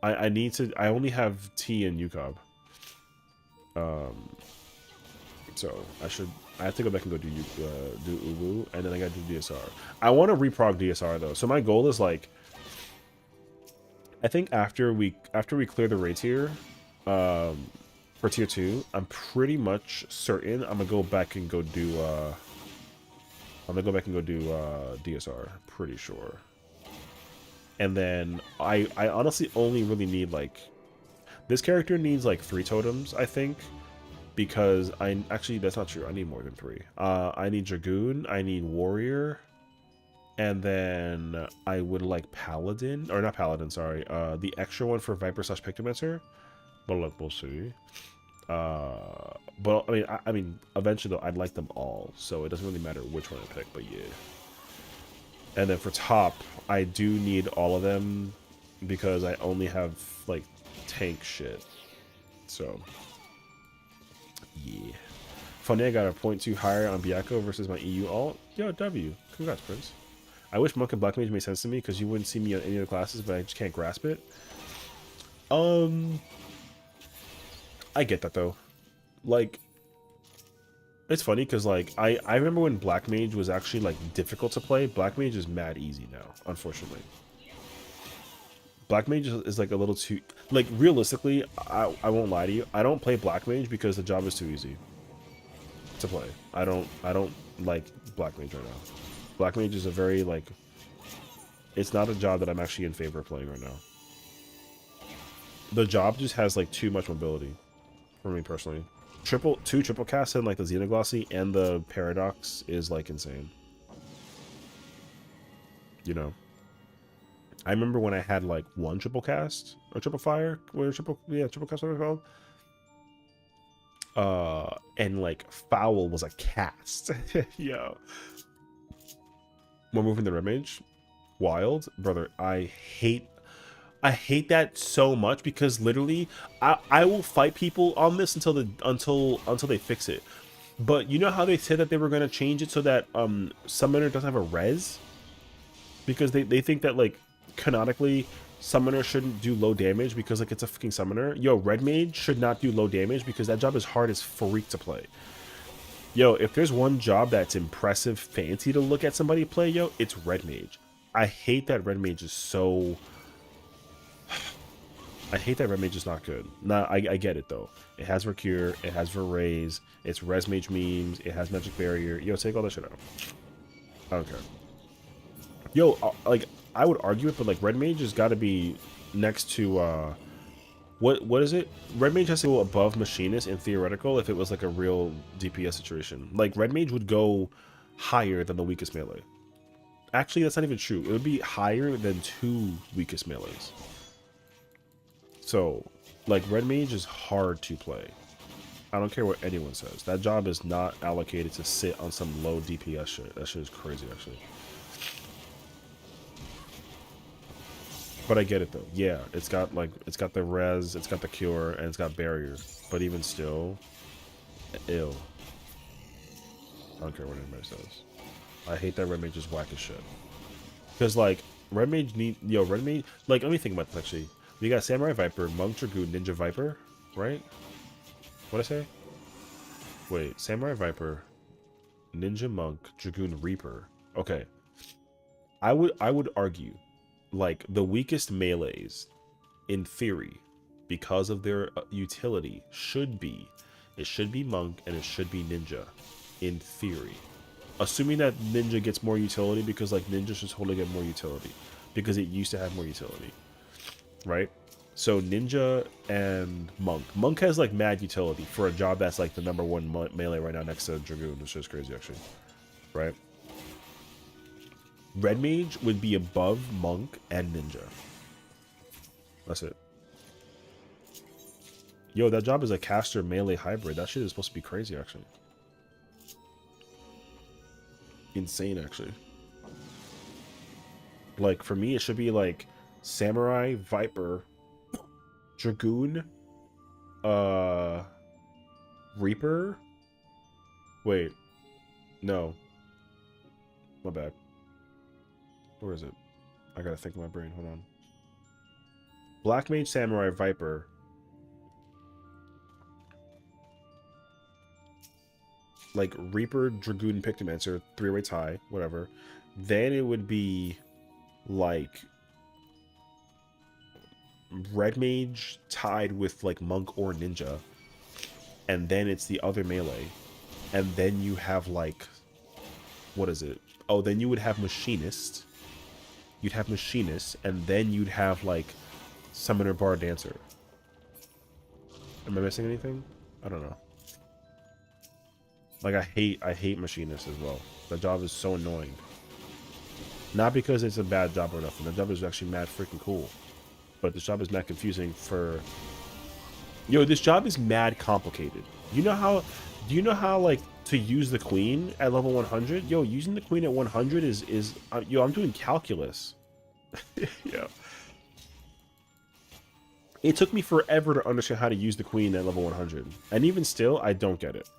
only have T and Yukab. So I have to go back and go do Uwu, and then I gotta do DSR. I want to reprog DSR though, so my goal is like, I think after we clear the raid tier, for tier 2, I'm pretty much certain I'm gonna go back and go do DSR. Pretty sure. And then I honestly only really need like, this character needs like 3 totems, I think. Because actually that's not true. I need more than 3. I need Dragoon, I need Warrior, and then I would like Paladin, or not Paladin, sorry. The extra one for Viper / Pictomancer. But look, we'll see. But I mean, eventually though, I'd like them all, so it doesn't really matter which one I pick. But yeah. And then for Top, I do need all of them because I only have like tank shit. So. Yeah. Funny, I got a 0.2 higher on Byakko versus my EU alt. Yo, W. Congrats, Prince. I wish Monk and Black Mage made sense to me because you wouldn't see me on any of the classes, but I just can't grasp it. I get that though. Like, it's funny because like I remember when Black Mage was actually like difficult to play. Black Mage is mad easy now, unfortunately. Black Mage is like a little too, like, realistically, I won't lie to you, I don't play Black Mage because the job is too easy to play. I don't like Black Mage right now. Black Mage is a very like, it's not a job that I'm actually in favor of playing right now. The job just has like too much mobility for me personally. Two triple casts and like the Xenoglossy and the Paradox is like insane. You know. I remember when I had like 1 triple cast or triple fire, or triple cast, whatever it's called. And like foul was a cast. Yo. More moving the red mage. Wild, brother. I hate that so much because literally I will fight people on this until they fix it. But you know how they said that they were gonna change it so that Summoner doesn't have a res? Because they think that like canonically Summoner shouldn't do low damage because like it's a fucking Summoner. Yo, Red Mage should not do low damage because that job is hard as freak to play. Yo, if there's one job that's impressive, fancy to look at somebody play, yo, it's Red Mage. I hate that Red Mage is so... I hate that Red Mage is not good. Nah, I get it, though. It has Recure, it has Verraise, it's Res Mage memes, it has Magic Barrier. Yo, take all that shit out. I don't care. Yo, like, I would argue it, but, like, Red Mage has got to be next to, What is it? Red Mage has to go above Machinist in theoretical if it was like a real DPS situation. Like Red Mage would go higher than the weakest melee. Actually, that's not even true. It would be higher than 2 weakest melees. So, like Red Mage is hard to play. I don't care what anyone says. That job is not allocated to sit on some low DPS shit. That shit is crazy, actually. But I get it though. Yeah, it's got the res, it's got the cure, and it's got barrier. But even still, ill. I don't care what anybody says. I hate that Red Mage is whack as shit. Because like Red Mage Red Mage, like let me think about this actually. We got Samurai Viper, Monk Dragoon, Ninja Viper, right? What'd I say? Wait, Samurai Viper, Ninja Monk, Dragoon Reaper. Okay. I would argue like the weakest melees in theory because of their utility should be Monk and it should be Ninja in theory, assuming that Ninja gets more utility because like Ninja should totally get more utility because it used to have more utility, right? So Ninja and Monk has like mad utility for a job that's like the #1 melee right now next to Dragoon, which is crazy actually, right? Red Mage would be above Monk and Ninja. That's it. Yo, that job is a caster melee hybrid. That shit is supposed to be crazy, actually. Insane, actually. Like, for me, it should be like Samurai, Viper, Dragoon, Reaper. Wait. No. My bad. Where is it? I gotta think in my brain. Hold on. Black Mage, Samurai, Viper. Like Reaper, Dragoon, Pictomancer, 3-way tie, whatever. Then it would be like Red Mage tied with like Monk or Ninja. And then it's the other melee. And then you have like, what is it? Oh, then you would have Machinist. You'd have Machinist, and then you'd have like Summoner, Bar, Dancer. Am I missing anything? I don't know. Like I hate Machinist as well. That job is so annoying. Not because it's a bad job or nothing. That job is actually mad freaking cool. But this job is mad confusing for... Yo, this job is mad complicated. Do you know how like to use the queen at level 100? Yo, using the queen at 100 is yo, I'm doing calculus. Yeah. It took me forever to understand how to use the queen at level 100. And even still, I don't get it.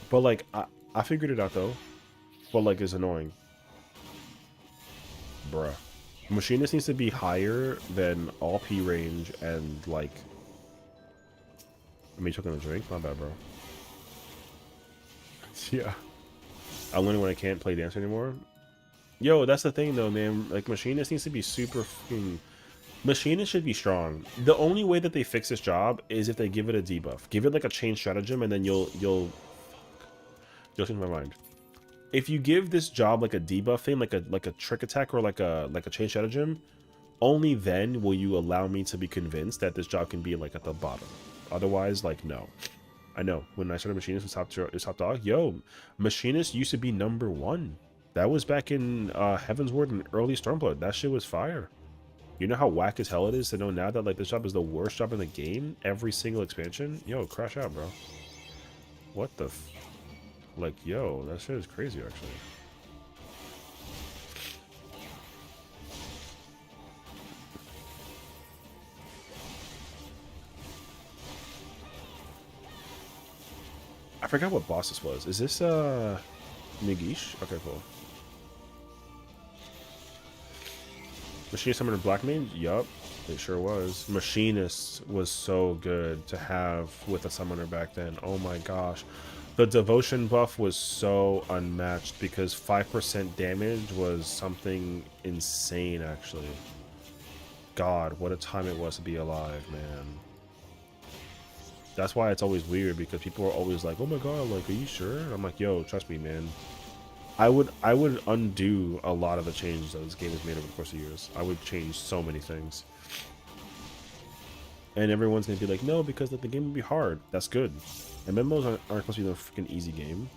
But like, I figured it out though. But like, it's annoying. Bruh. Machinist needs to be higher than all P range and like... I mean, took on a drink? Not bad, bro. Yeah. I'm learning when I can't play dance anymore. Yo, that's the thing though, man. Like, Machinist needs to be super fucking... Machinist should be strong. The only way that they fix this job is if they give it a debuff. Give it like a chain stratagem and then you'll change my mind. If you give this job like a debuff thing, like a trick attack or like a chain stratagem, only then will you allow me to be convinced that this job can be like at the bottom. Otherwise, like, no. I know when I started Machinist was top dog. Yo, Machinist used to be #1. That was back in Heaven's Ward and early Stormblood. That shit was fire. You know how whack as hell it is to know now that like this job is the worst job in the game every single expansion? Yo, crash out, bro. What the like, yo, that shit is crazy, actually. forgot what boss this was. Is this Nigish? Okay, cool. Machinist Summoner Black Mage? Yup, it sure was. Machinist was so good to have with a summoner back then. Oh my gosh. The devotion buff was so unmatched because 5% damage was something insane, actually. God, what a time it was to be alive, man. That's why it's always weird, because people are always like, oh my god, like, are you sure? And I'm like, yo, trust me, man. I would undo a lot of the changes that this game has made over the course of years. I would change so many things. And everyone's gonna be like, no, because the game would be hard. That's good. MMOs aren't supposed to be no freaking easy game.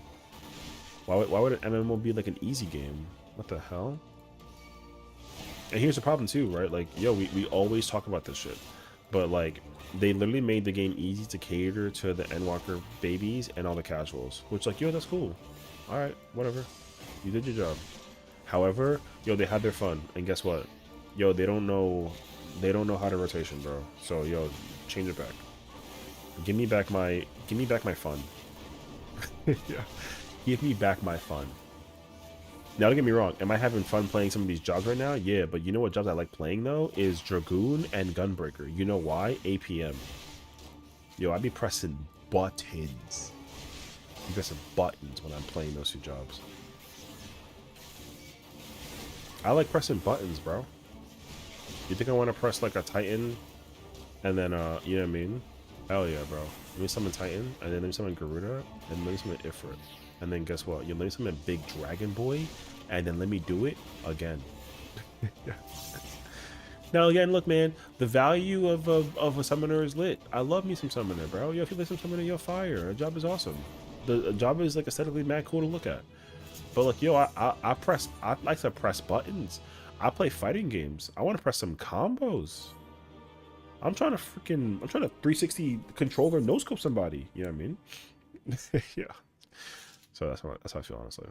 Why would an MMO be like an easy game? What the hell? And here's the problem too, right? Like, yo, we always talk about this shit. But like, they literally made the game easy to cater to the Endwalker babies and all the casuals. Which, like, yo, that's cool. Alright, whatever. You did your job. However, yo, they had their fun. And guess what? Yo, they don't know how to rotation, bro. So, yo, change it back. Give me back my fun. Yeah. Give me back my fun. Now, don't get me wrong. Am I having fun playing some of these jobs right now? Yeah, but you know what jobs I like playing, though? Is Dragoon and Gunbreaker. You know why? APM. Yo, I be pressing buttons. I'm pressing buttons when I'm playing those two jobs. I like pressing buttons, bro. You think I want to press, like, a Titan? And then, you know what I mean? Hell yeah, bro. Let me summon Titan, and then let me summon Garuda, and let me summon Ifrit. And then guess what? You let me summon Big Dragon Boy, and then let me do it again. Yeah. Now again, look, man, the value of a summoner is lit. I love me some summoner, bro. Yo, if you like some summoner, yo, fire. A job is awesome. The job is like aesthetically mad cool to look at. But like, yo, I like to press buttons. I play fighting games. I want to press some combos. I'm trying to 360 controller no scope somebody. You know what I mean? Yeah. So that's how I feel, honestly.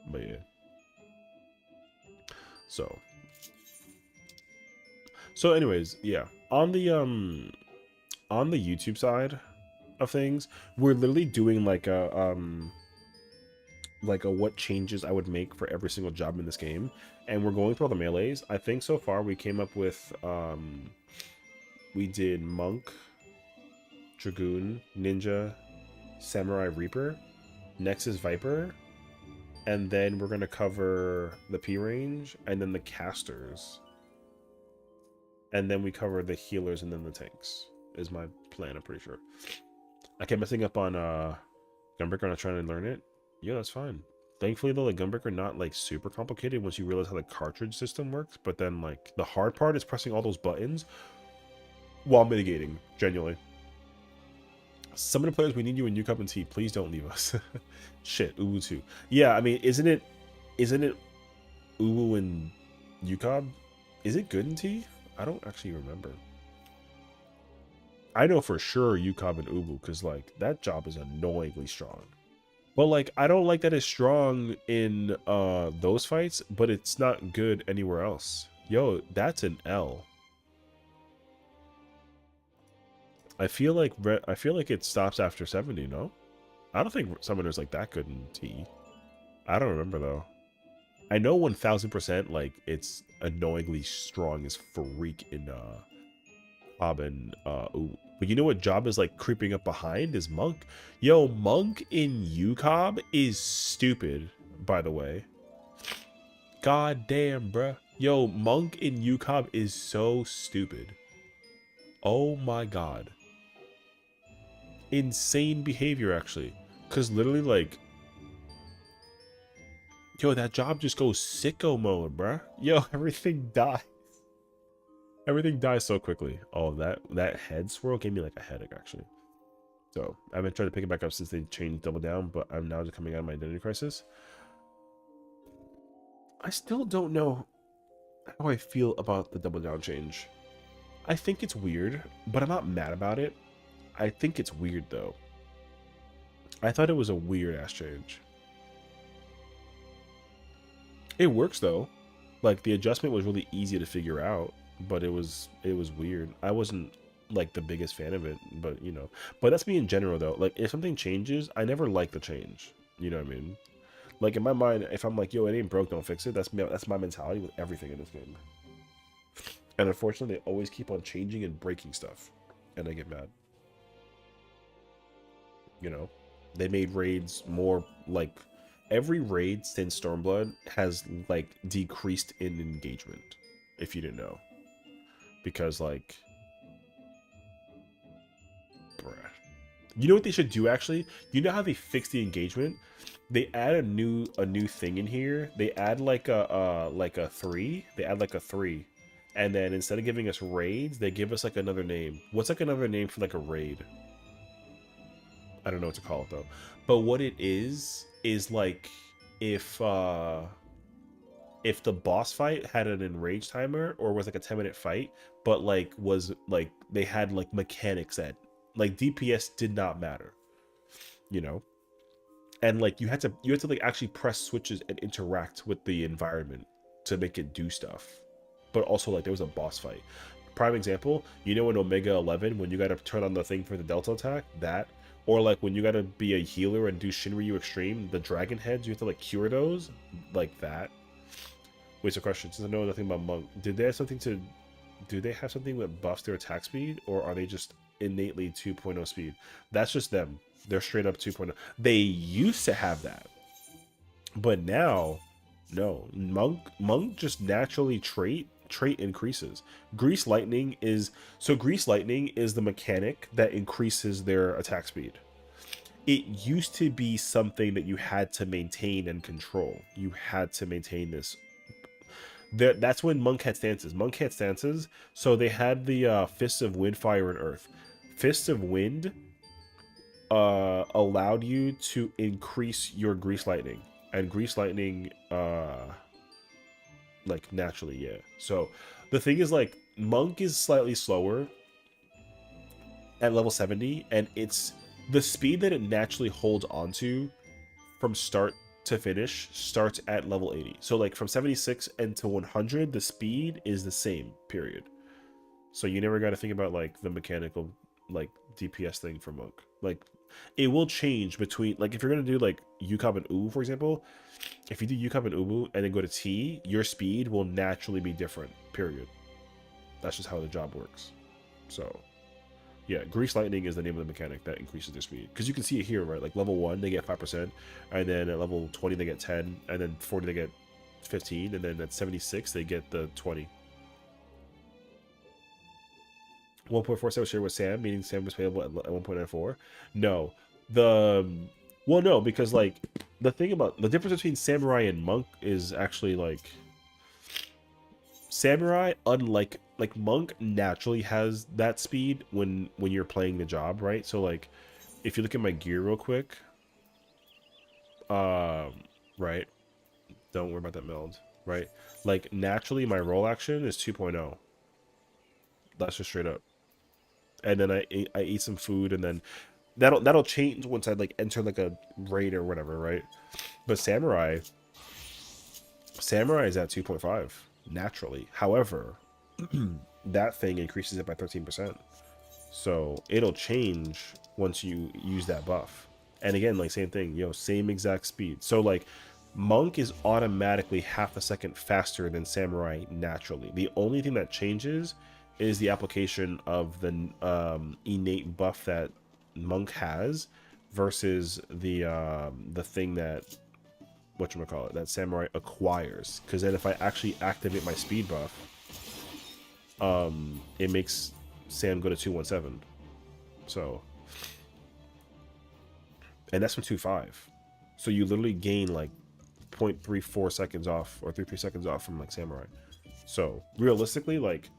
But yeah. So anyways, yeah. On the YouTube side of things, we're literally doing like a what changes I would make for every single job in this game, and we're going through all the melees. I think so far we came up with we did Monk, Dragoon, Ninja, Samurai Reaper. Next is Viper, and then we're gonna cover the P range, and then the casters, and then we cover the healers, and then the tanks. Is my plan. I'm pretty sure. I kept messing up on Gunbreaker, not trying to learn it. Yeah, that's fine. Thankfully though, the Gunbreaker not like super complicated once you realize how the cartridge system works. But then like the hard part is pressing all those buttons while mitigating. Genuinely. Some of the players, we need you in New Cup and T. Please don't leave us. Shit, Uwu 2. Yeah, I mean, isn't it Uwu and UCOB? Is it good in T? I don't actually remember. I know for sure UCOB and Uwu, because like that job is annoyingly strong. But like I don't like that it's strong in those fights, but it's not good anywhere else. Yo, that's an L. I feel like it stops after 70, no? I don't think Summoner's like that good in T. I don't remember though. I know 1000% like it's annoyingly strong as freak in Cobb and ooh. But you know what job is like creeping up behind is Monk. Yo, Monk in UCOB is stupid, by the way. God damn, bruh. Yo, Monk in UCOB is so stupid. Oh my god. Insane behavior, actually. Because literally, like... Yo, that job just goes sicko mode, bruh. Yo, everything dies. Everything dies so quickly. Oh, that head swirl gave me like a headache, actually. So, I've been trying to pick it back up since they changed Double Down, but I'm now just coming out of my identity crisis. I still don't know how I feel about the Double Down change. I think it's weird, but I'm not mad about it. I think it's weird, though. I thought it was a weird-ass change. It works, though. Like, the adjustment was really easy to figure out, but it was weird. I wasn't like the biggest fan of it, but you know, but that's me in general though. Like if something changes, I never like the change. You know what I mean? Like in my mind, if I'm like, yo, it ain't broke, don't fix it. That's me. That's my mentality with everything in this game. And unfortunately, they always keep on changing and breaking stuff, and I get mad. You know, they made raids more like every raid since Stormblood has like decreased in engagement. If you didn't know, because like, bruh. You know what they should do actually? You know how they fix the engagement? They add a new thing in here. They add like a 3. They add like a 3. And then instead of giving us raids, they give us like another name. What's like another name for like a raid? I don't know what to call it though. But what it is like if the boss fight had an enrage timer or was like a 10-minute fight, but like was like they had like mechanics that like DPS did not matter, you know? And like you had to like actually press switches and interact with the environment to make it do stuff. But also like there was a boss fight. Prime example, you know in Omega 11 when you got to turn on the thing for the Delta attack, that, or like when you got to be a healer and do Shinryu Extreme, the dragon heads, you have to like cure those, like that. Wait, so question, since I know nothing about Monk, do they have something that buffs their attack speed, or are they just innately 2.0 speed? That's just them. They're straight up 2.0. They used to have that, but now, no. Monk just naturally trait increases. Grease lightning is the mechanic that increases their attack speed. It used to be something that you had to maintain and control. You had to maintain this. That's when Monk had stances. Monk had stances, so they had the Fists of Wind, Fire, and Earth. Fists of Wind allowed you to increase your Grease Lightning, and Grease Lightning like naturally, yeah. So the thing is, like, Monk is slightly slower at level 70, and it's the speed that it naturally holds onto from start to finish starts at level 80. So like from 76 and to 100, the speed is the same, period. So you never got to think about like the mechanical like DPS thing for Monk. Like it will change between, like if you're gonna do like UCOB and Ubu, for example, if you do UCOB and Ubu and then go to T, your speed will naturally be different, period. That's just how the job works. So yeah, Grease Lightning is the name of the mechanic that increases their speed. Because you can see it here, right? Like level 1, they get 5%, and then at level 20, they get 10, and then 40, they get 15, and then at 76, they get the 20. 1.47 share with Sam, meaning Sam was payable at 1.94. No. Well, no, because like the thing about the difference between Samurai and Monk is actually like Samurai, unlike like Monk, naturally has that speed when you're playing the job, right? So like if you look at my gear real quick, right, don't worry about that meld, right? Like naturally my roll action is 2.0. That's just straight up. And then I eat some food, and then that'll change once I like enter like a raid or whatever, right? But Samurai is at 2.5 naturally. However, that thing increases it by 13%. So it'll change once you use that buff. And again, like same thing, same exact speed. So like Monk is automatically half a second faster than Samurai naturally. The only thing that changes is the application of the innate buff that Monk has versus the thing that whatchamacallit, that Samurai acquires. Because then if I actually activate my speed buff, it makes Sam go to 217. So, and that's from 2.5. So you literally gain like 0.34 seconds off, or 3 seconds off from like Samurai. So realistically, like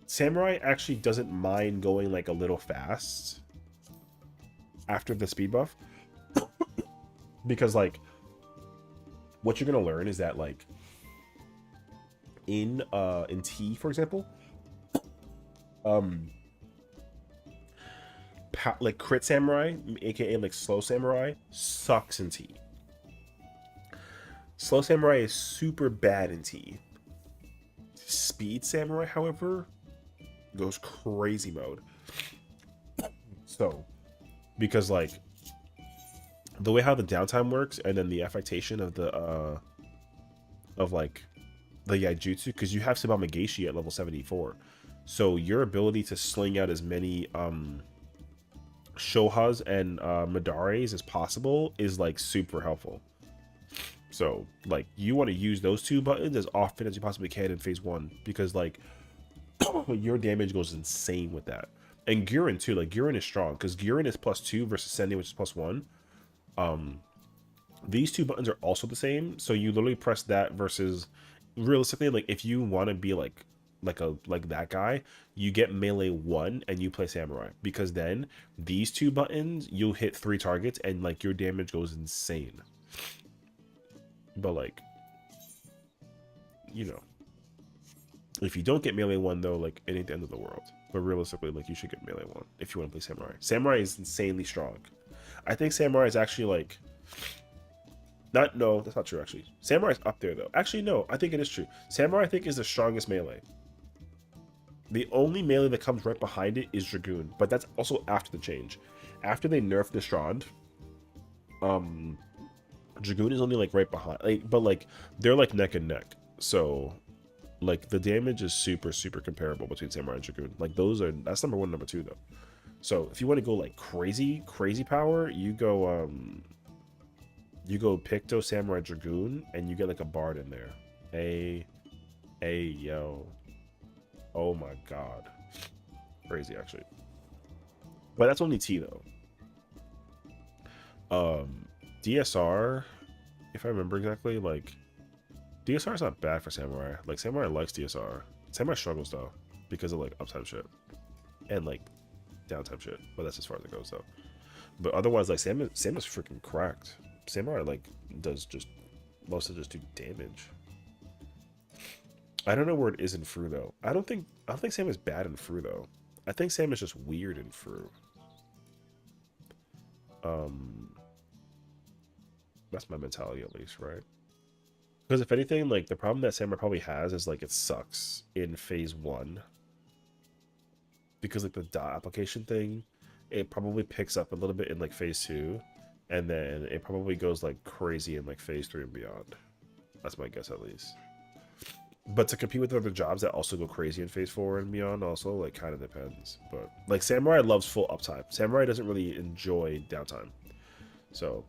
Samurai actually doesn't mind going like a little fast after the speed buff. Because like what you're gonna learn is that like in T, for example, like crit samurai, aka like slow samurai, sucks in T. Slow samurai is super bad in T. Speed samurai, however, goes crazy mode. So, because like the way how the downtime works, and then the affectation of the like the Yaijutsu, because you have Subamageshi at level 74, so your ability to sling out as many Shohas and Madares as possible is like super helpful. So like you want to use those two buttons as often as you possibly can in phase 1, because like your damage goes insane with that. And Gurren too, like Gurren is strong because Gurren is +2 versus Sending, which is +1. These two buttons are also the same, so you literally press that versus realistically, like if you want to be like that guy, you get melee 1 and you play samurai, because then these two buttons you'll hit 3 targets and like your damage goes insane. But like, you know, if you don't get melee 1 though, like it ain't the end of the world. But realistically, like you should get melee 1 if you want to play samurai. Samurai is insanely strong. I think samurai is actually like no, that's not true actually. Samurai's up there though. Actually no, I think it is true. Samurai I think is the strongest melee. The only melee that comes right behind it is Dragoon, but that's also after the change. After they nerfed the Strand, Dragoon is only like right behind, like, but like they're like neck and neck. So like the damage is super comparable between Samurai and Dragoon. Like that's number 1, number 2 though. So if you want to go like crazy power, you go Picto, Samurai, Dragoon, and you get like a Bard in there. Hey yo. Oh my god. Crazy actually. But that's only T though. DSR, if I remember exactly, like DSR is not bad for Samurai. Like Samurai likes DSR. Samurai struggles though because of like uptime shit and like downtime shit. But that's as far as it goes though. But otherwise, like Sam is freaking cracked. Samurai like does just mostly just do damage. I don't know where it is in Fru though. I don't think Sam is bad in Fru though. I think Sam is just weird in Fru. That's my mentality at least, right? Because if anything, like the problem that Samurai probably has is like it sucks in phase 1. Because like the dot application thing, it probably picks up a little bit in like phase 2, and then it probably goes like crazy in like phase 3 and beyond. That's my guess at least. But to compete with other jobs that also go crazy in phase 4 and beyond also like kind of depends. But like Samurai loves full uptime. Samurai doesn't really enjoy downtime. So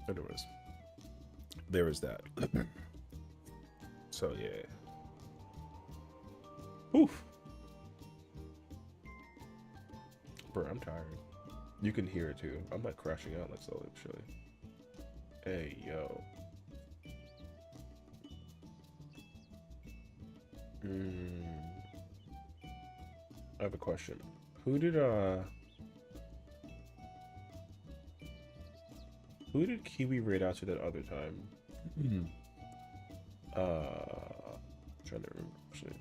anyways, there is that. So yeah. Oof. Bro, I'm tired. You can hear it too. I'm like crashing out like slowly, surely. Hey yo. I have a question. Who did Kiwi raid out to that other time? Trying to remember actually.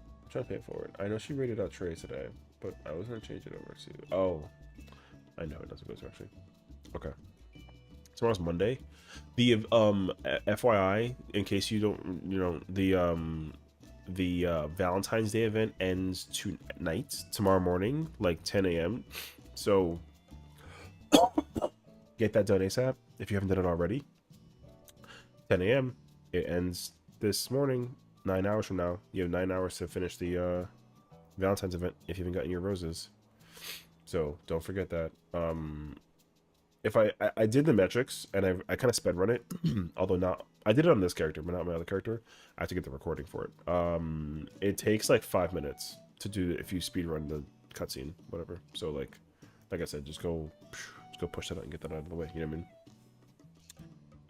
I'm trying to pay it forward. I know she raided out Trey today, but I was gonna change it over to. Oh, I know it doesn't go to actually. Okay. Tomorrow's Monday. The FYI, in case you don't, you know, the Valentine's Day event ends tonight, tomorrow morning, like 10 a.m. So get that done ASAP if you haven't done it already. 10 a.m. It ends this morning. 9 hours from now, you have 9 hours to finish the Valentine's event if you haven't gotten your roses. So don't forget that. If I did the metrics and I kind of sped run it, although not, I did it on this character, but not my other character. I have to get the recording for it. It takes like 5 minutes to do it if you speed run the cutscene, whatever. So like I said, just go push that out and get that out of the way. You know what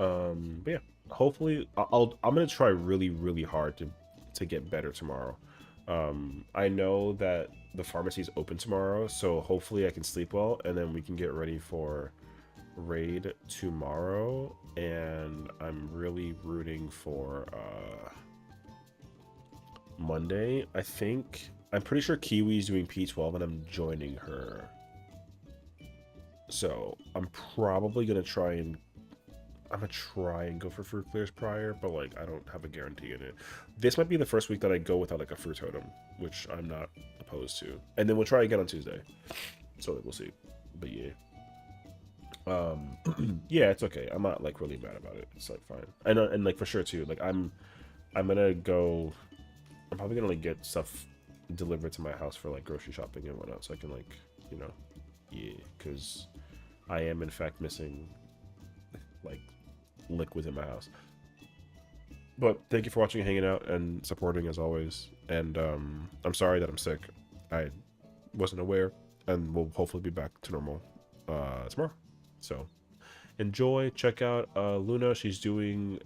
I mean? But yeah, hopefully I'm gonna try really hard to get better tomorrow. I know that the pharmacy is open tomorrow, so hopefully I can sleep well, and then we can get ready for raid tomorrow. And I'm really rooting for Monday. I'm pretty sure Kiwi's doing P12 and I'm joining her, so I'm probably gonna try and I'm gonna try and go for fruit clears prior, but like I don't have a guarantee in it. This might be the first week that I go without like a fruit totem, which I'm not opposed to. And then we'll try again on Tuesday. So like, we'll see. But yeah. Yeah, it's okay. I'm not like really mad about it. It's like fine. And like for sure too. Like I'm gonna go. I'm probably gonna like get stuff delivered to my house for like grocery shopping and whatnot, so I can like, you know, yeah, because I am in fact missing like liquids in my house. But thank you for watching and hanging out and supporting as always. And I'm sorry that I'm sick. I wasn't aware, and we'll hopefully be back to normal tomorrow. So enjoy. Check out Luna. She's doing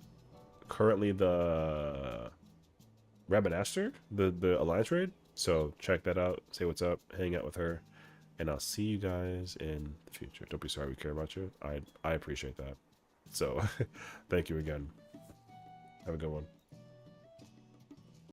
currently the Rabanaster, the Alliance raid. So check that out. Say what's up. Hang out with her, and I'll see you guys in the future. Don't be sorry we care about you. I appreciate that. So thank you again. Have a good one.